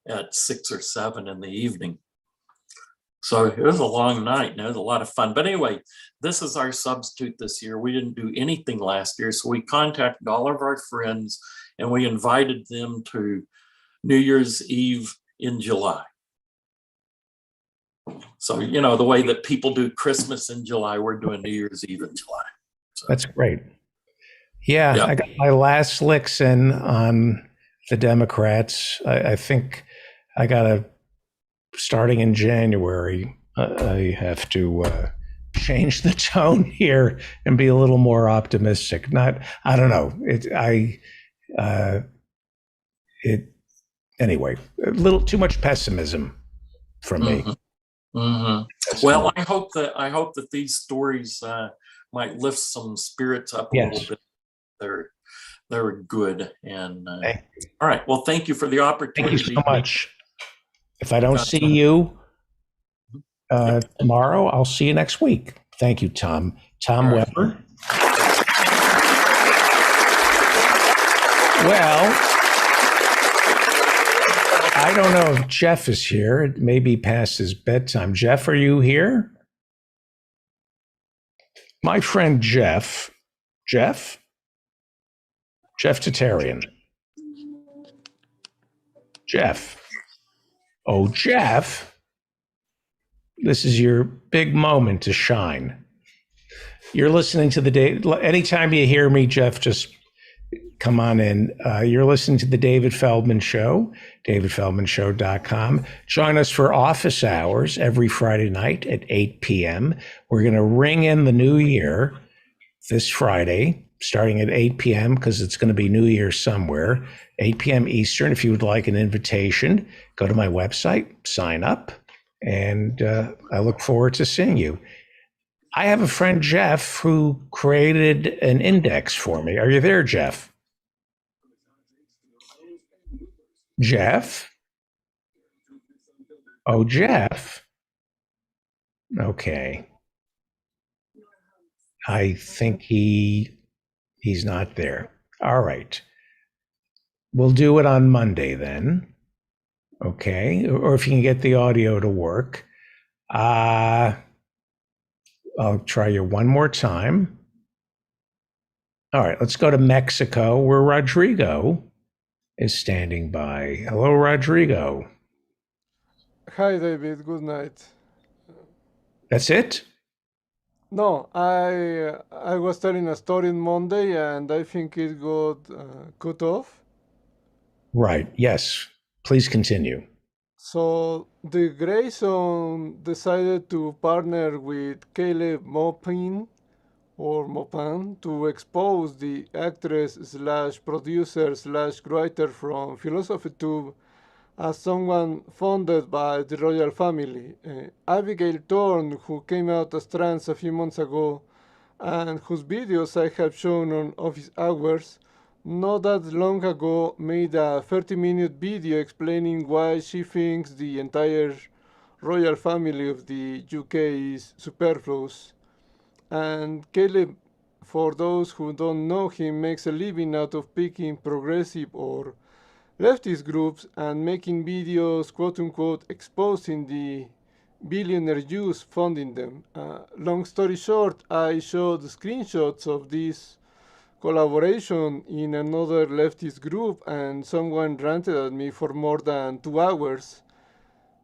at 6 or 7 in the evening. So it was a long night, and it was a lot of fun. But anyway, this is our substitute this year. We didn't do anything last year, so we contacted all of our friends, and we invited them to New Year's Eve in July. So, the way that people do Christmas in July, we're doing New Year's Eve in July. So. That's great. Yeah, I got my last licks in on the Democrats. I think I got starting in January, I have to change the tone here and be a little more optimistic. I don't know. Anyway, a little too much pessimism from me. Well, I hope that these stories might lift some spirits up a little bit. They're good. And all right. Well, thank you for the opportunity. Thank you so much. If I don't see you tomorrow, I'll see you next week. Thank you, Tom. Tom Weber. Well, I don't know if Jeff is here. It may be past his bedtime. Jeff, are you here? My friend Jeff Tatarian. Jeff. Oh, Jeff. This is your big moment to shine. You're listening to the day. Anytime you hear me, Jeff, just come on in. You're listening to the David Feldman Show, davidfeldmanshow.com. Join us for office hours every Friday night at 8 p.m. We're going to ring in the new year this Friday, starting at 8 p.m. because it's going to be New Year somewhere, 8 p.m. Eastern. If you would like an invitation, go to my website, sign up, and I look forward to seeing you. I have a friend, Jeff, who created an index for me. Are you there, Jeff? Jeff? Oh, Jeff. Okay. I think he's not there. All right. We'll do it on Monday then. Okay. Or if you can get the audio to work. I'll try you one more time. All right, let's go to Mexico, where Rodrigo is standing by. Hello, Rodrigo. Hi, David. Good night. That's it? No, I was telling a story on Monday, and I think it got cut off. Right. Yes. Please continue. So the Grayson decided to partner with Caleb Maupin to expose the actress / producer / writer from PhilosophyTube as someone funded by the royal family. Abigail Thorne, who came out as trans a few months ago and whose videos I have shown on Office Hours, not that long ago made a 30-minute video explaining why she thinks the entire royal family of the UK is superfluous. And Caleb, for those who don't know him, makes a living out of picking progressive or leftist groups and making videos, quote-unquote, exposing the billionaire Jews funding them. Long story short, I showed screenshots of this collaboration in another leftist group, and someone ranted at me for more than 2 hours.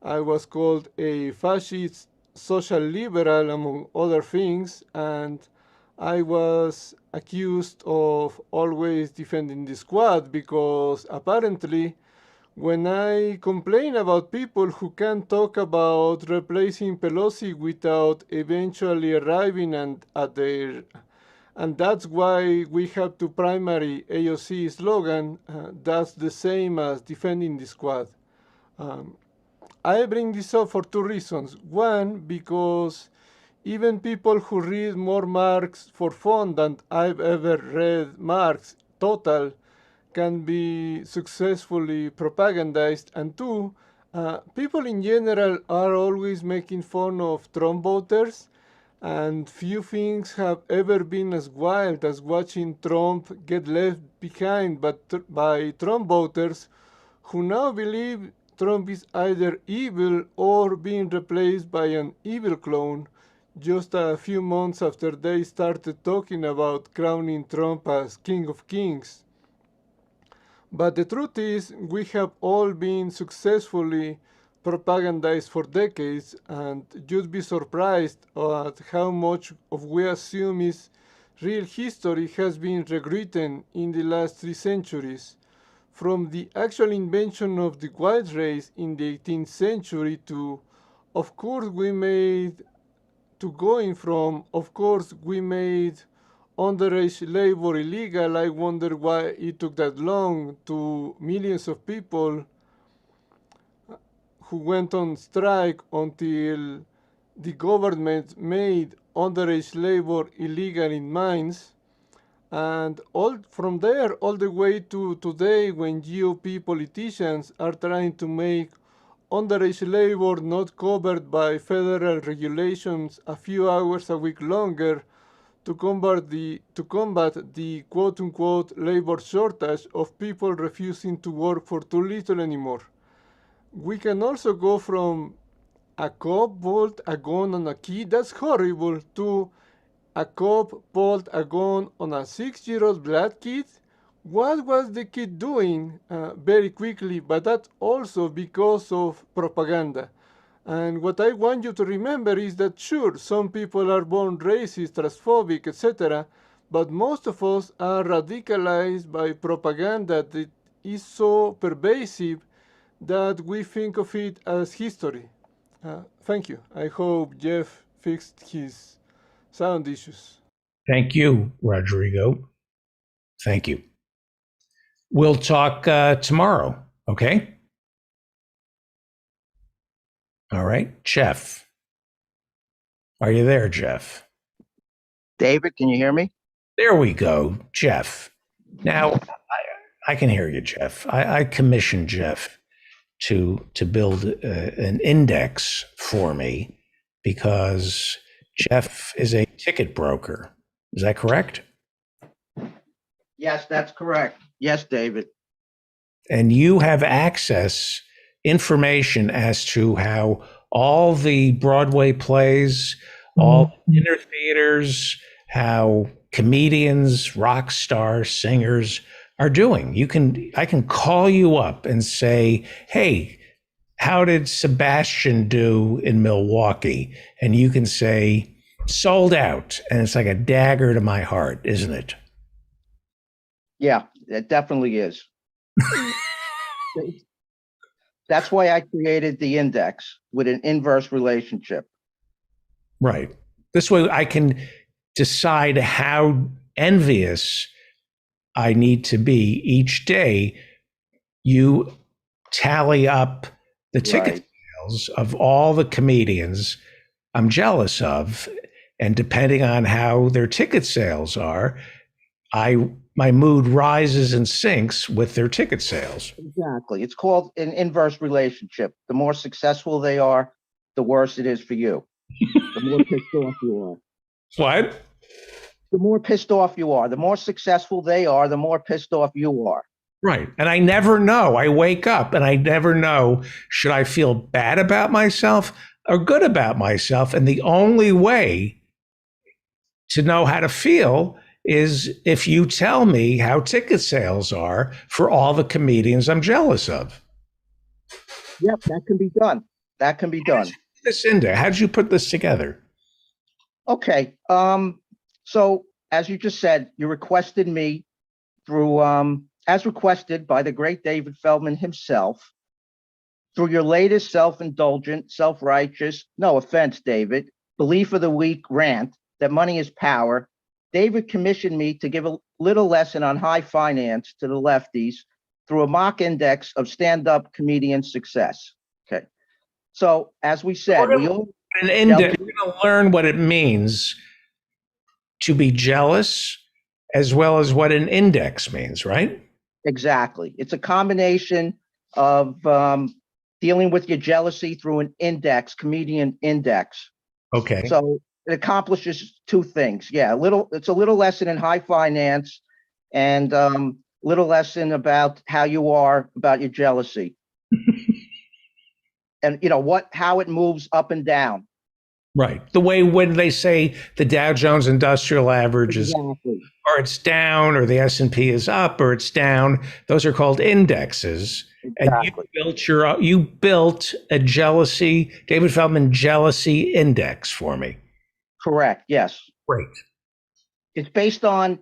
I was called a fascist social liberal, among other things, and I was accused of always defending the squad because apparently when I complain about people who can't talk about replacing Pelosi without eventually arriving at their, and that's why we have to primary AOC slogan, that's the same as defending the squad. I bring this up for 2 reasons. One, because even people who read more Marx for fun than I've ever read Marx total can be successfully propagandized. And 2, people in general are always making fun of Trump voters, and few things have ever been as wild as watching Trump get left behind by Trump voters who now believe Trump is either evil or being replaced by an evil clone just a few months after they started talking about crowning Trump as King of Kings. But the truth is, we have all been successfully propagandized for decades, and you'd be surprised at how much of we assume is real history has been rewritten in the last 3 centuries. From the actual invention of the white race in the 18th century to, of course, we made to going from, of course, we made underage labor illegal. I wonder why it took that long, to millions of people who went on strike until the government made underage labor illegal in mines. And all from there, all the way to today, when GOP politicians are trying to make underage labor not covered by federal regulations a few hours a week longer to combat the quote-unquote labor shortage of people refusing to work for too little anymore. We can also go from a cop pulled a gun on a kid, that's horrible, to a cop pulled a gun on a 6-year-old black kid. What was the kid doing? Very quickly, but that's also because of propaganda. And what I want you to remember is that sure, some people are born racist, transphobic, etc., but most of us are radicalized by propaganda that is so pervasive that we think of it as history. Thank you. I hope Jeff fixed his sound issues. Thank you, Rodrigo. Thank you. We'll talk tomorrow, okay? All right, Jeff. Are you there, Jeff? David, can you hear me? There we go, Jeff. Now, I can hear you, Jeff. I commissioned Jeff to build an index for me because Jeff is a ticket broker. Is that correct? Yes, that's correct. Yes, David. And you have access information as to how all the Broadway plays, all dinner theaters, how comedians, rock stars, singers are doing. I can call you up and say, hey, how did Sebastian do in Milwaukee? And you can say, sold out. And it's like a dagger to my heart, isn't it? Yeah, it definitely is. That's why I created the index with an inverse relationship. Right. This way I can decide how envious I need to be each day. You tally up the ticket sales of all the comedians I'm jealous of, and depending on how their ticket sales are, my mood rises and sinks with their ticket sales. Exactly. It's called an inverse relationship. The more successful they are, the worse it is for you. The more pissed off you are. What? The more pissed off you are. The more successful they are, the more pissed off you are. Right. And I never know. I wake up and I never know, should I feel bad about myself or good about myself? And the only way to know how to feel is if you tell me how ticket sales are for all the comedians I'm jealous of. Yep, that can be done. That can be done. This in there. How did you put this together? Okay. So as you just said, you requested me through, as requested by the great David Feldman himself, through your latest self-indulgent, self-righteous, no offense, David, belief of the week rant that money is power. David commissioned me to give a little lesson on high finance to the lefties through a mock index of stand-up comedian success. Okay. So as we said, we're going to learn what it means to be jealous as well as what an index means, right? Exactly. It's a combination of dealing with your jealousy through an index, comedian index. Okay. So it accomplishes two things. Yeah, it's a little lesson in high finance and little lesson about how you are about your jealousy. And you know how it moves up and down. Right. The way when they say the Dow Jones Industrial Average is, or it's down, or the S&P is up, or it's down, those are called indexes. Exactly. And you built a jealousy, David Feldman jealousy index for me. Correct. Yes. Great. It's based on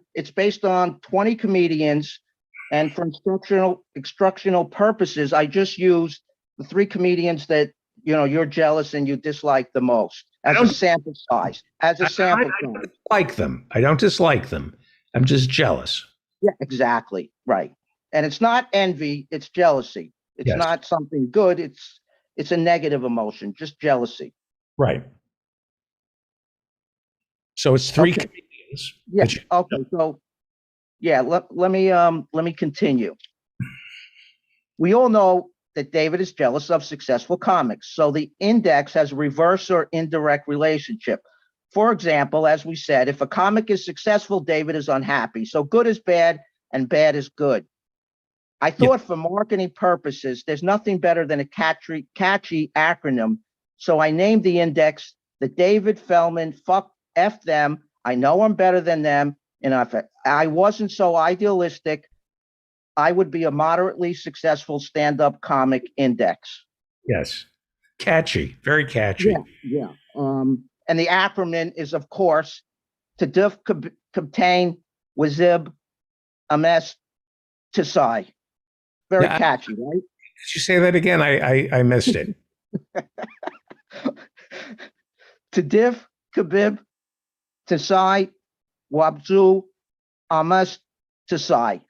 20 comedians, and for instructional purposes, I just used the 3 comedians that you're jealous and you dislike the most. as a sample size, as a sample I size. don't dislike them. I don't dislike them. I'm just jealous. Yeah, exactly. Right. And it's not envy, it's jealousy. It's Yes. not something good. It's a negative emotion, just jealousy. Right. So it's three Okay. comedians. Yeah. that you- Okay. So yeah, let me continue. We all know that David is jealous of successful comics. So the index has a reverse or indirect relationship. For example, as we said, if a comic is successful, David is unhappy. So good is bad and bad is good. I thought for marketing purposes, there's nothing better than a catchy acronym. So I named the index the David Feldman Fuck F them. I know I'm better than them. And if I wasn't so idealistic, I would be a moderately successful stand-up comic index. Yes. Catchy. Very catchy. Yeah. And the acronym is, of course, Taduf Kabtain Wazib Ames Tisai. Very Yeah, catchy, right? Did you say that again? I missed it. Tadif Kabib Tisai Wabzu Ames Tisai.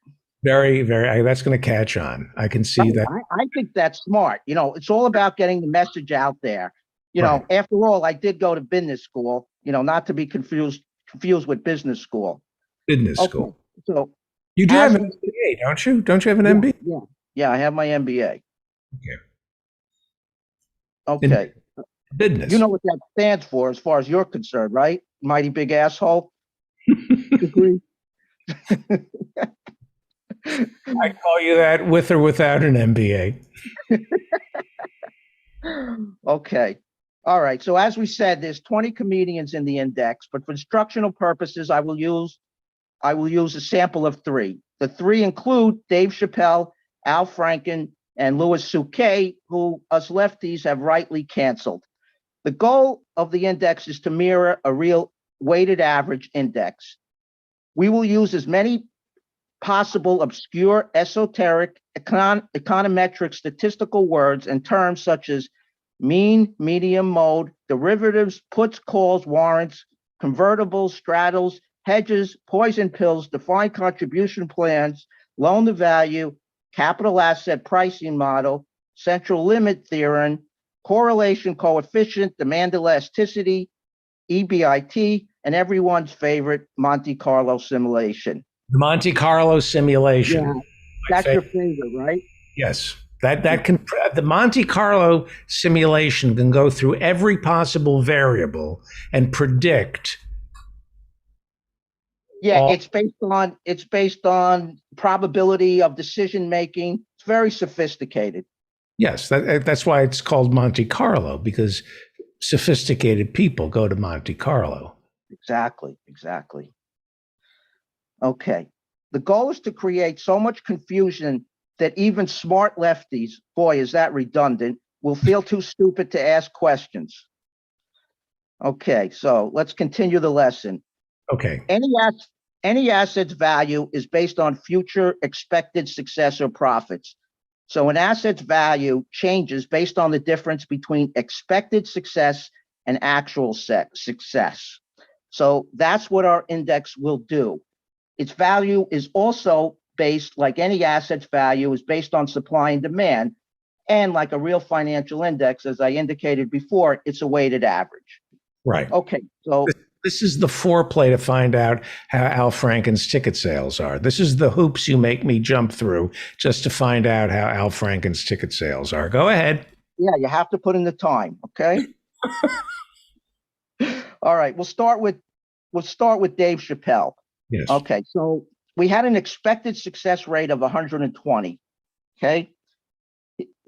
Very, very. That's going to catch on. I can see that. I think that's smart. You know, it's all about getting the message out there. You know, after all, I did go to business school, you know, not to be confused with business school. Business school. So You do as have an MBA, don't you? Don't you have an MBA? yeah, I have my MBA. Okay. Okay. Business. You know what that stands for as far as you're concerned, right? Mighty big asshole degree. I call you that with or without an MBA. Okay. All right. So as we said, there's 20 comedians in the index, but for instructional purposes, I will use a sample of 3. The 3 include Dave Chappelle, Al Franken, and Louis C.K., who us lefties have rightly canceled. The goal of the index is to mirror a real weighted average index. We will use as many possible obscure, esoteric, econometric statistical words and terms such as mean, medium, mode, derivatives, puts, calls, warrants, convertibles, straddles, hedges, poison pills, defined contribution plans, loan to value, capital asset pricing model, central limit theorem, correlation coefficient, demand elasticity, EBIT, and everyone's favorite Monte Carlo simulation. The Monte Carlo simulation. Yeah, that's your favorite, right? Yes. That can the Monte Carlo simulation can go through every possible variable and predict. Yeah, it's based on probability of decision making. It's very sophisticated. Yes, that's why it's called Monte Carlo, because sophisticated people go to Monte Carlo. Exactly. Okay. The goal is to create so much confusion that even smart lefties, boy, is that redundant, will feel too stupid to ask questions. Okay, so let's continue the lesson. Okay. Any asset's value is based on future expected success or profits. So an asset's value changes based on the difference between expected success and actual success. So that's what our index will do. Its value is also based, like any asset's value, is based on supply and demand. And like a real financial index, as I indicated before, it's a weighted average. Right. Okay, so this is the foreplay to find out how Al Franken's ticket sales are. This is the hoops you make me jump through just to find out how Al Franken's ticket sales are. Go ahead. yeah, you have to put in the time, okay? All right, we'll start with Dave Chappelle. Yes. Okay, so we had an expected success rate of 120. Okay.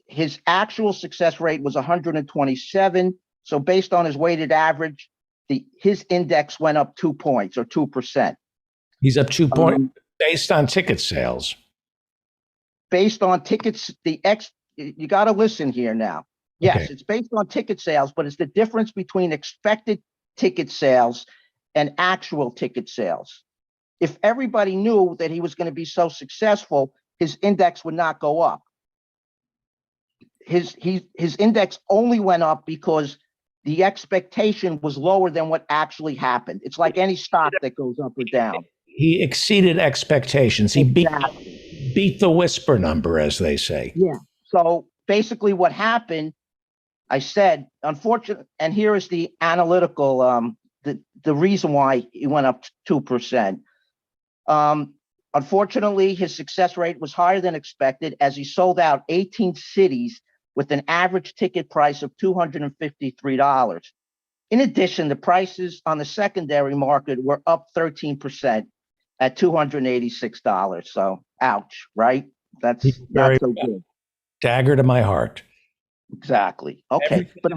His actual success rate was 127. So based on his weighted average, his index went up 2 points or 2%. He's up 2 points based on ticket sales. Based on tickets, you got to listen here now. Yes, Okay. it's based on ticket sales, but it's the difference between expected ticket sales and actual ticket sales. If everybody knew that he was going to be so successful, his index would not go up. His index only went up because the expectation was lower than what actually happened. It's like any stock that goes up or down. He exceeded expectations. He beat the whisper number, as they say. Yeah. So basically what happened, I said, unfortunately, and here is the analytical, the reason why he went up 2%. Unfortunately, his success rate was higher than expected as he sold out 18 cities with an average ticket price of $253. In addition, the prices on the secondary market were up 13% at $286. So, ouch, right? That's not so good. Dagger to my heart. Exactly. Okay. But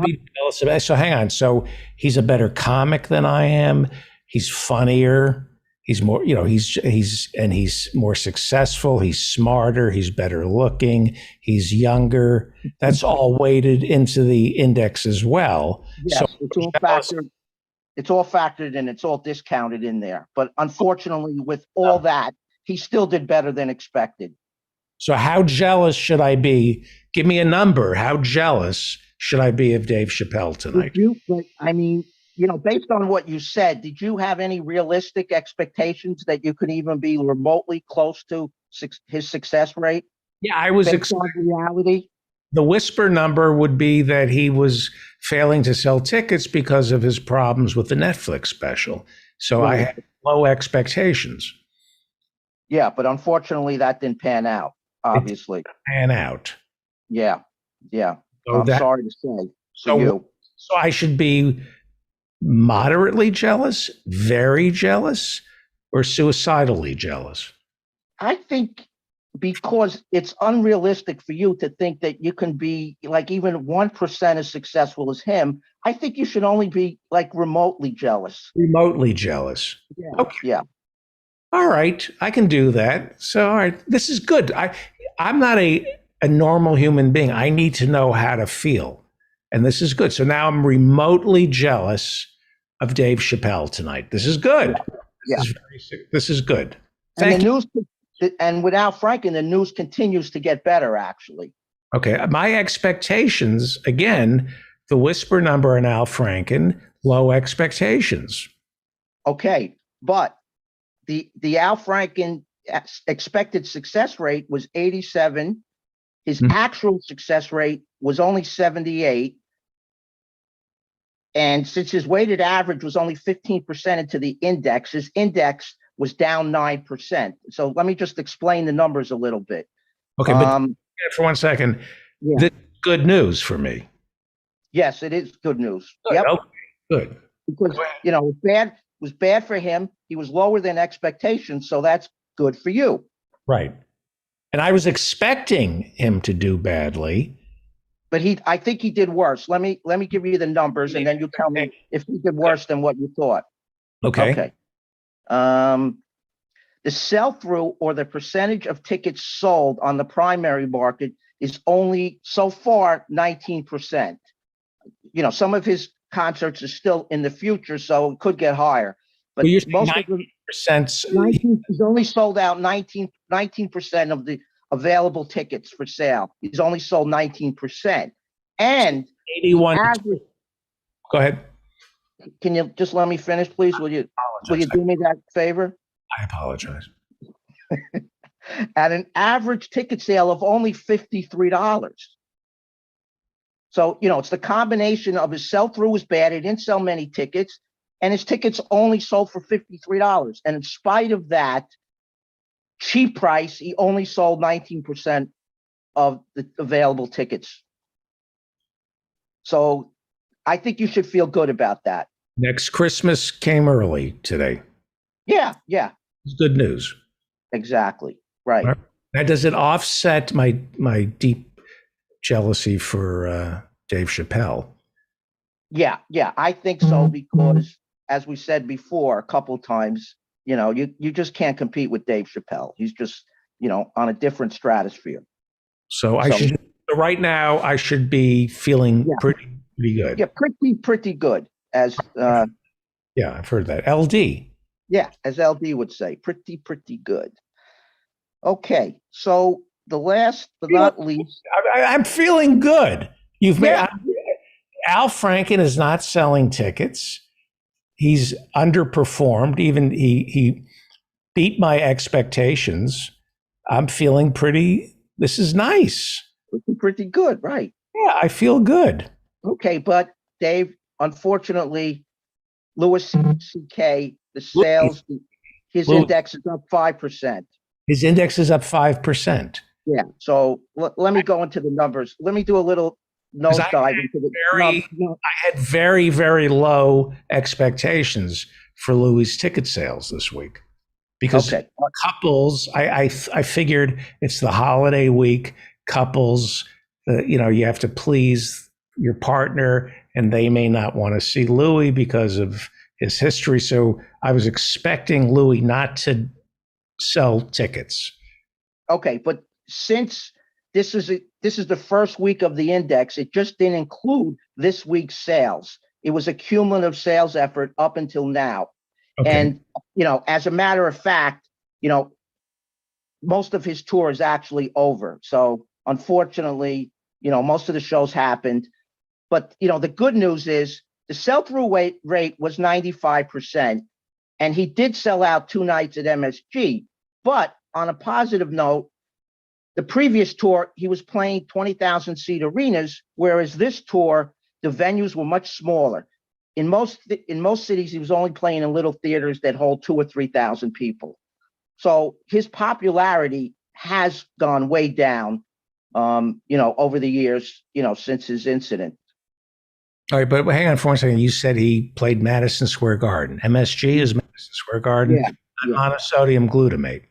so hang on. So he's a better comic than I am. He's funnier. He's more, he's more successful. He's smarter. He's better looking. He's younger. That's all weighted into the index as well. Yes, so it's all factored in. It's all discounted in there. But unfortunately, with all that, he still did better than expected. So how jealous should I be? Give me a number. How jealous should I be of Dave Chappelle tonight? Based on what you said, did you have any realistic expectations that you could even be remotely close to his success rate? Yeah, I was expecting reality. The whisper number would be that he was failing to sell tickets because of his problems with the Netflix special. So I had low expectations. Yeah, but unfortunately that didn't pan out, obviously. Pan out. Yeah. So I'm sorry to say. So I should be moderately jealous, very jealous, or suicidally jealous? I think because it's unrealistic for you to think that you can be like even 1% as successful as him. I think you should only be like remotely jealous. Remotely jealous. Yeah. Okay. Yeah. All right. I can do that. So, all right. This is good. I'm not a normal human being. I need to know how to feel. And this is good. So now I'm remotely jealous of Dave Chappelle tonight. This is good. Yeah. This is good. And with Al Franken, the news continues to get better, actually. Okay. My expectations, again, the whisper number in Al Franken, low expectations. Okay. But the Al Franken expected success rate was 87. His actual success rate was only 78. And since his weighted average was only 15% into the index, his index was down 9%. So let me just explain the numbers a little bit. Okay, but for 1 second, this is good news for me. Yes, it is good news. Good. Yep. Okay, good. Because, it was bad for him. He was lower than expectations, so that's good for you. Right. And I was expecting him to do badly. But I think he did worse. Let me give you the numbers, and then you tell me if he did worse than what you thought. Okay. The sell-through or the percentage of tickets sold on the primary market is only so far 19%. Some of his concerts are still in the future, so it could get higher. But you're most saying of them, 19%. he's only sold out 19% of the available tickets for sale. He's only sold 19%. And 81. Go ahead. Can you just let me finish, please? Will you do me that favor? I apologize. At an average ticket sale of only $53. So, it's the combination of his sell-through was bad. He didn't sell many tickets, and his tickets only sold for $53. And in spite of that cheap price, he only sold 19% of the available tickets. So I think you should feel good about that. Next Christmas came early today. Yeah. It's good news. Exactly. Right. Now, does it offset my deep jealousy for Dave Chappelle? Yeah, I think so, because as we said before a couple of times, you just can't compete with Dave Chappelle. He's just, on a different stratosphere. So right now I should be feeling pretty good. Yeah, pretty good. As yeah, I've heard that. LD. Yeah, as LD would say, pretty good. Okay, so the last but not least, I'm feeling good. You've made Al Franken is not selling tickets. He's underperformed. Even he beat my expectations. I'm feeling this is nice. Looking pretty good, right? Yeah, I feel good. Okay, but Dave, unfortunately, Louis C.K., the sales, his index is up 5%. His index is up 5%. Yeah. So let me go into the numbers. Let me do a little nosedive into the I had very, very low expectations for Louis' ticket sales this week because couples, I figured it's the holiday week. Couples, you have to please your partner, and they may not want to see Louis because of his history. So I was expecting Louis not to sell tickets. Okay, but since this is the first week of the index, it just didn't include this week's sales. It was a cumulative sales effort up until now. Okay. And as a matter of fact, most of his tour is actually over. So unfortunately, most of the shows happened. But the good news is the sell-through rate was 95%, and he did sell out 2 nights at MSG. But on a positive note, the previous tour, he was playing 20,000 seat arenas, whereas this tour, the venues were much smaller. In most cities, he was only playing in little theaters that hold 2,000 or 3,000 people. So his popularity has gone way down, over the years, since his incident. All right, but hang on for 1 second. You said he played Madison Square Garden. MSG is Madison Square Garden, monosodium glutamate.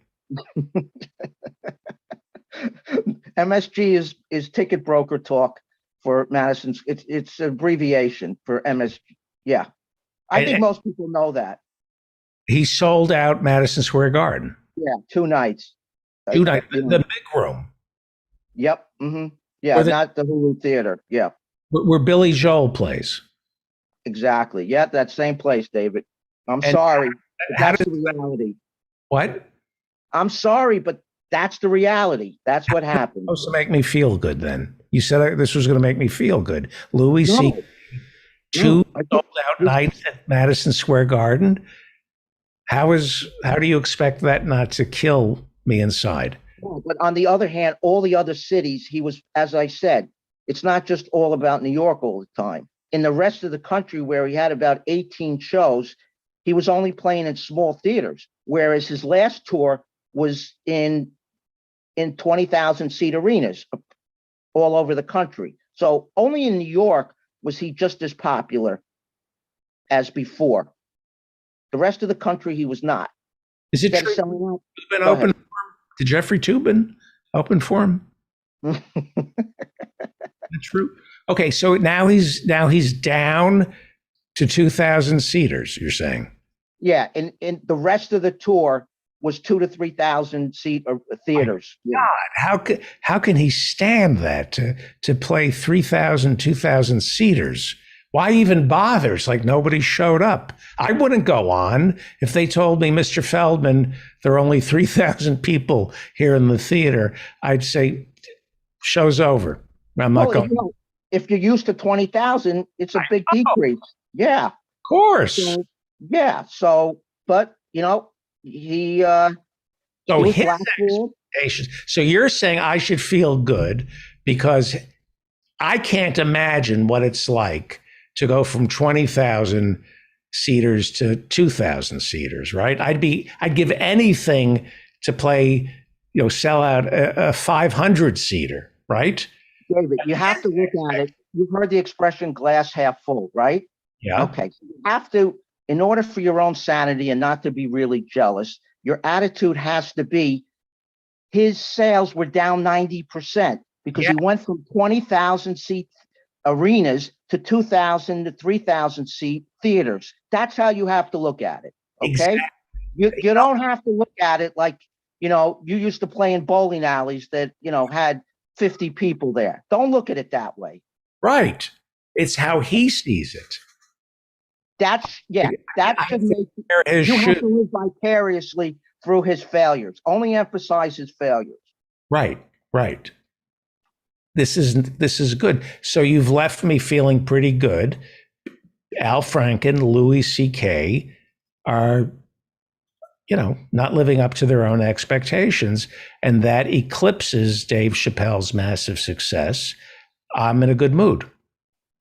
MSG is ticket broker talk for Madison. It's abbreviation for MSG. Yeah, I think most people know that. He sold out Madison Square Garden. Yeah, 2 nights. 2 nights, the big room. Yep. Mm-hmm. Yeah, not the Hulu Theater. Yeah. Where Billy Joel plays. Exactly. Yeah, that same place, David. I'm sorry. That's the reality. What? I'm sorry, but that's the reality. That's what happened. Supposed to make me feel good then. You said this was going to make me feel good. Louis C. 2 sold out nights at Madison Square Garden. How do you expect that not to kill me inside? But on the other hand, all the other cities, he was, as I said, it's not just all about New York all the time. In the rest of the country, where he had about 18 shows, he was only playing in small theaters, whereas his last tour was in 20,000 seat arenas all over the country. So only in New York was he just as popular as before. The rest of the country, he was not. Is it true? Tubin open for him? Did Jeffrey Tubin open for him? That's true. Okay, so now he's down to 2,000 seaters. You're saying? Yeah, and the rest of the tour was 2,000 to 3,000 seat theaters. God, how can he stand that to play 3,000, 2,000 seaters? Why even bother? It's like nobody showed up. I wouldn't go on if they told me, Mr. Feldman, there are only 3,000 people here in the theater. I'd say, show's over. I'm not going. If you're used to 20,000, it's a big decrease. Yeah. Of course. So, yeah. So, but, he so his expectations. So you're saying I should feel good because I can't imagine what it's like to go from 20,000 seaters to 2,000 seaters, right? I'd give anything to play, sell out a 500 seater, right? David, you have to look at it. You've heard the expression glass half full, right? Yeah. Okay. So you have to, in order for your own sanity and not to be really jealous, your attitude has to be his sales were down 90% because he went from 20,000 seat arenas to 2,000 to 3,000 seat theaters. That's how you have to look at it. Okay. Exactly. You don't have to look at it like, you used to play in bowling alleys that, had 50 people there. Don't look at it that way. Right. It's how he sees it. That should make you have to live vicariously through his failures. Only emphasize his failures. Right. This is good. So you've left me feeling pretty good. Al Franken, Louis C.K. are, not living up to their own expectations, and that eclipses Dave Chappelle's massive success. I'm in a good mood.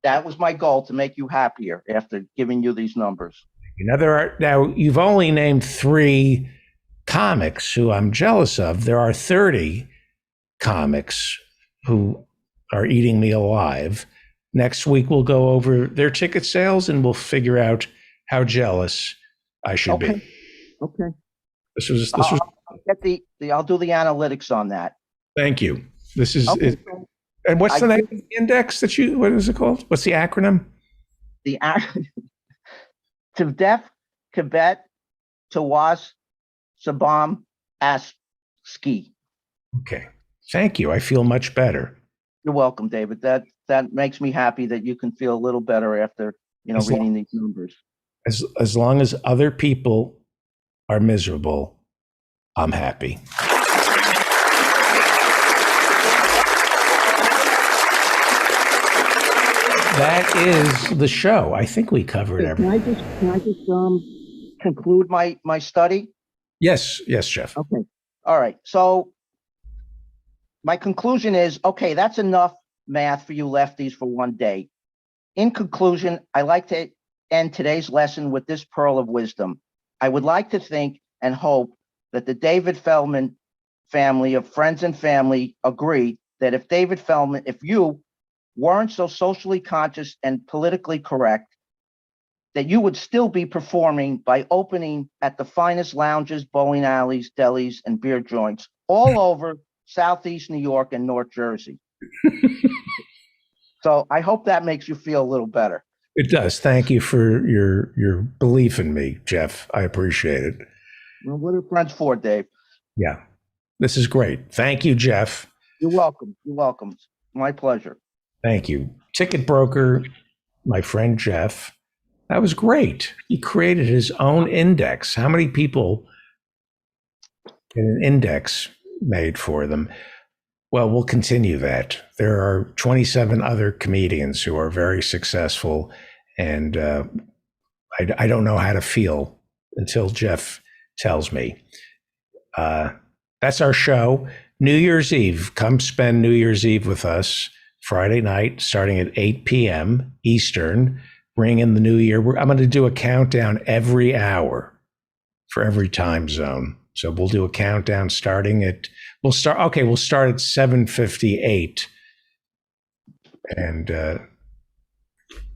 That was my goal, to make you happier after giving you these numbers. Now you've only named 3 comics who I'm jealous of. There are 30 comics who are eating me alive. Next week we'll go over their ticket sales and we'll figure out how jealous I should be. Okay. This was. I'll get I'll do the analytics on that. Thank you. This is. Okay. And what's the name of the index that you? What is it called? What's the acronym? The TVDEF, Quebec, Tawas, Sabam, Ski. Okay. Thank you. I feel much better. You're welcome, David. That makes me happy that you can feel a little better after reading these numbers. As long as other people are miserable, I'm happy. That is the show. I think we covered everything. Can I just conclude my study? Yes, Jeff. Okay. All right. So my conclusion is, okay, that's enough math for you lefties for one day. In conclusion, I like to end today's lesson with this pearl of wisdom. I would like to think and hope that the David Feldman family of friends and family agree that if you weren't so socially conscious and politically correct, that you would still be performing by opening at the finest lounges, bowling alleys, delis, and beer joints all over Southeast New York and North Jersey. So I hope that makes you feel a little better. It does. Thank you for your belief in me, Jeff. I appreciate it. Well, what are friends for, Dave? Yeah, this is great. Thank you, Jeff. You're welcome. You're welcome. My pleasure. Thank you. Ticket broker, my friend Jeff. That was great. He created his own index. How many people get an index made for them? Well, we'll continue that. There are 27 other comedians who are very successful, and I don't know how to feel until Jeff tells me. That's our show. New Year's Eve. Come spend New Year's Eve with us Friday night, starting at 8 p.m. Eastern. Ring in the new year. I'm going to do a countdown every hour for every time zone. So we'll do a countdown starting at, we'll start at 7:58 and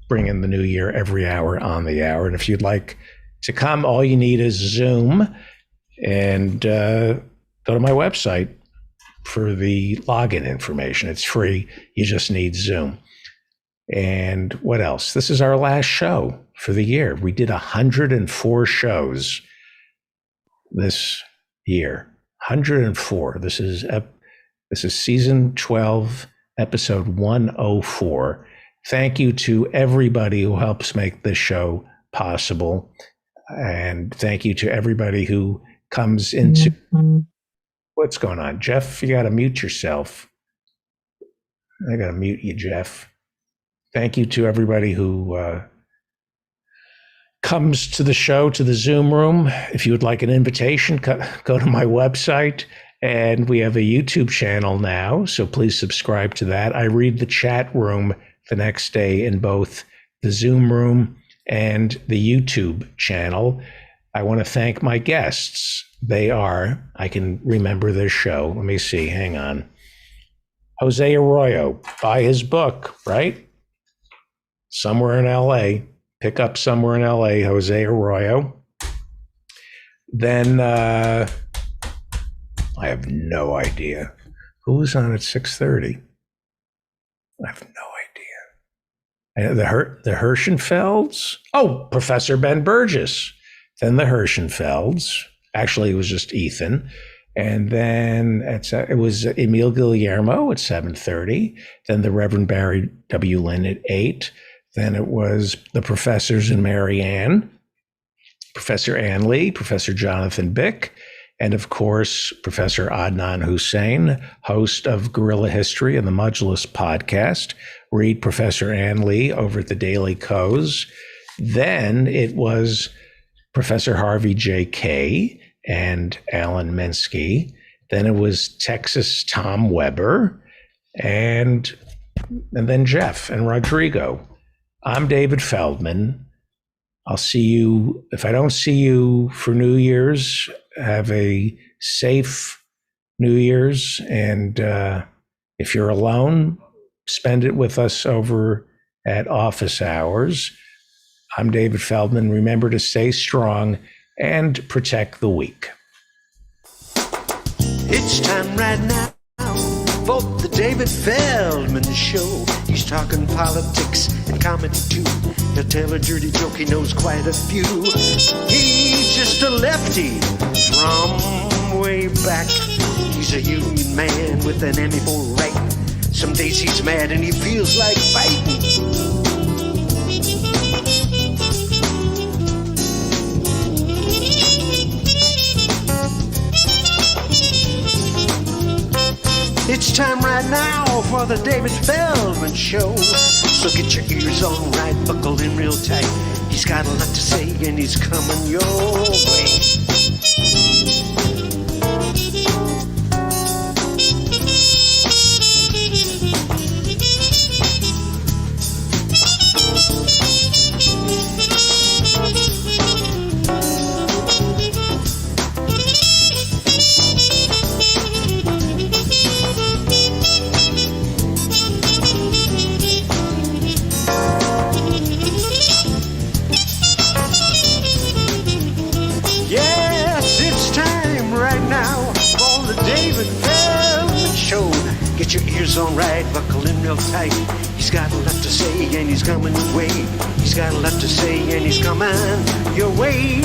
bring in the new year every hour on the hour. And if you'd like to come, all you need is Zoom and go to my website for the login information. It's free. You just need Zoom. And what else? This is our last show for the year. We did 104 shows this year. 104. This is season 12, episode 104. Thank you to everybody who helps make this show possible. And thank you to everybody who comes into... What's going on? Jeff, you got to mute yourself. I got to mute you, Jeff. Thank you to everybody who comes to the show, to the Zoom room. If you would like an invitation, go to my website. And we have a YouTube channel now, so please subscribe to that. I read the chat room the next day in both the Zoom room and the YouTube channel. I want to thank my guests. They are, I can remember their show. Let me see, hang on. Jose Arroyo, buy his book, right? Somewhere in LA. Pick up Somewhere in LA, Jose Arroyo. Then I have no idea. Who was on at 6:30? I have no idea. The Hirschenfelds? Oh, Professor Ben Burgess. Then the Hirschenfelds. Actually, it was just Ethan. And then it was Emil Guillermo at 7:30. Then the Reverend Barry W. Lynn at 8. Then it was the professors and Mary Ann, Professor Ann Lee, Professor Jonathan Bick, And of course, Professor Adnan Hussein, host of Guerrilla History and the Mudgeless podcast. Read Professor Ann Lee over at the Daily Kos. Then it was Professor Harvey J. Kaye and Alan Minsky. Then it was Texas Tom Weber, and then Jeff and Rodrigo. I'm David Feldman. I'll see you. If I don't see you for New Year's, have a safe New Year's. And if you're alone, spend it with us over at office hours. I'm David Feldman. Remember to stay strong and protect the weak. It's time right now for the David Feldman Show. He's talking politics and comedy too. He'll tell a dirty joke, he knows quite a few. He's just a lefty from way back. He's a union man with an Emmy for writing. Some days he's mad and he feels like fighting. It's time right now for the David Feldman Show. So get your ears on right, buckle in real tight. He's got a lot to say and he's coming your way. Get your ears on right, buckle in real tight. He's got a lot to say and he's coming your way. He's got a lot to say and he's coming your way.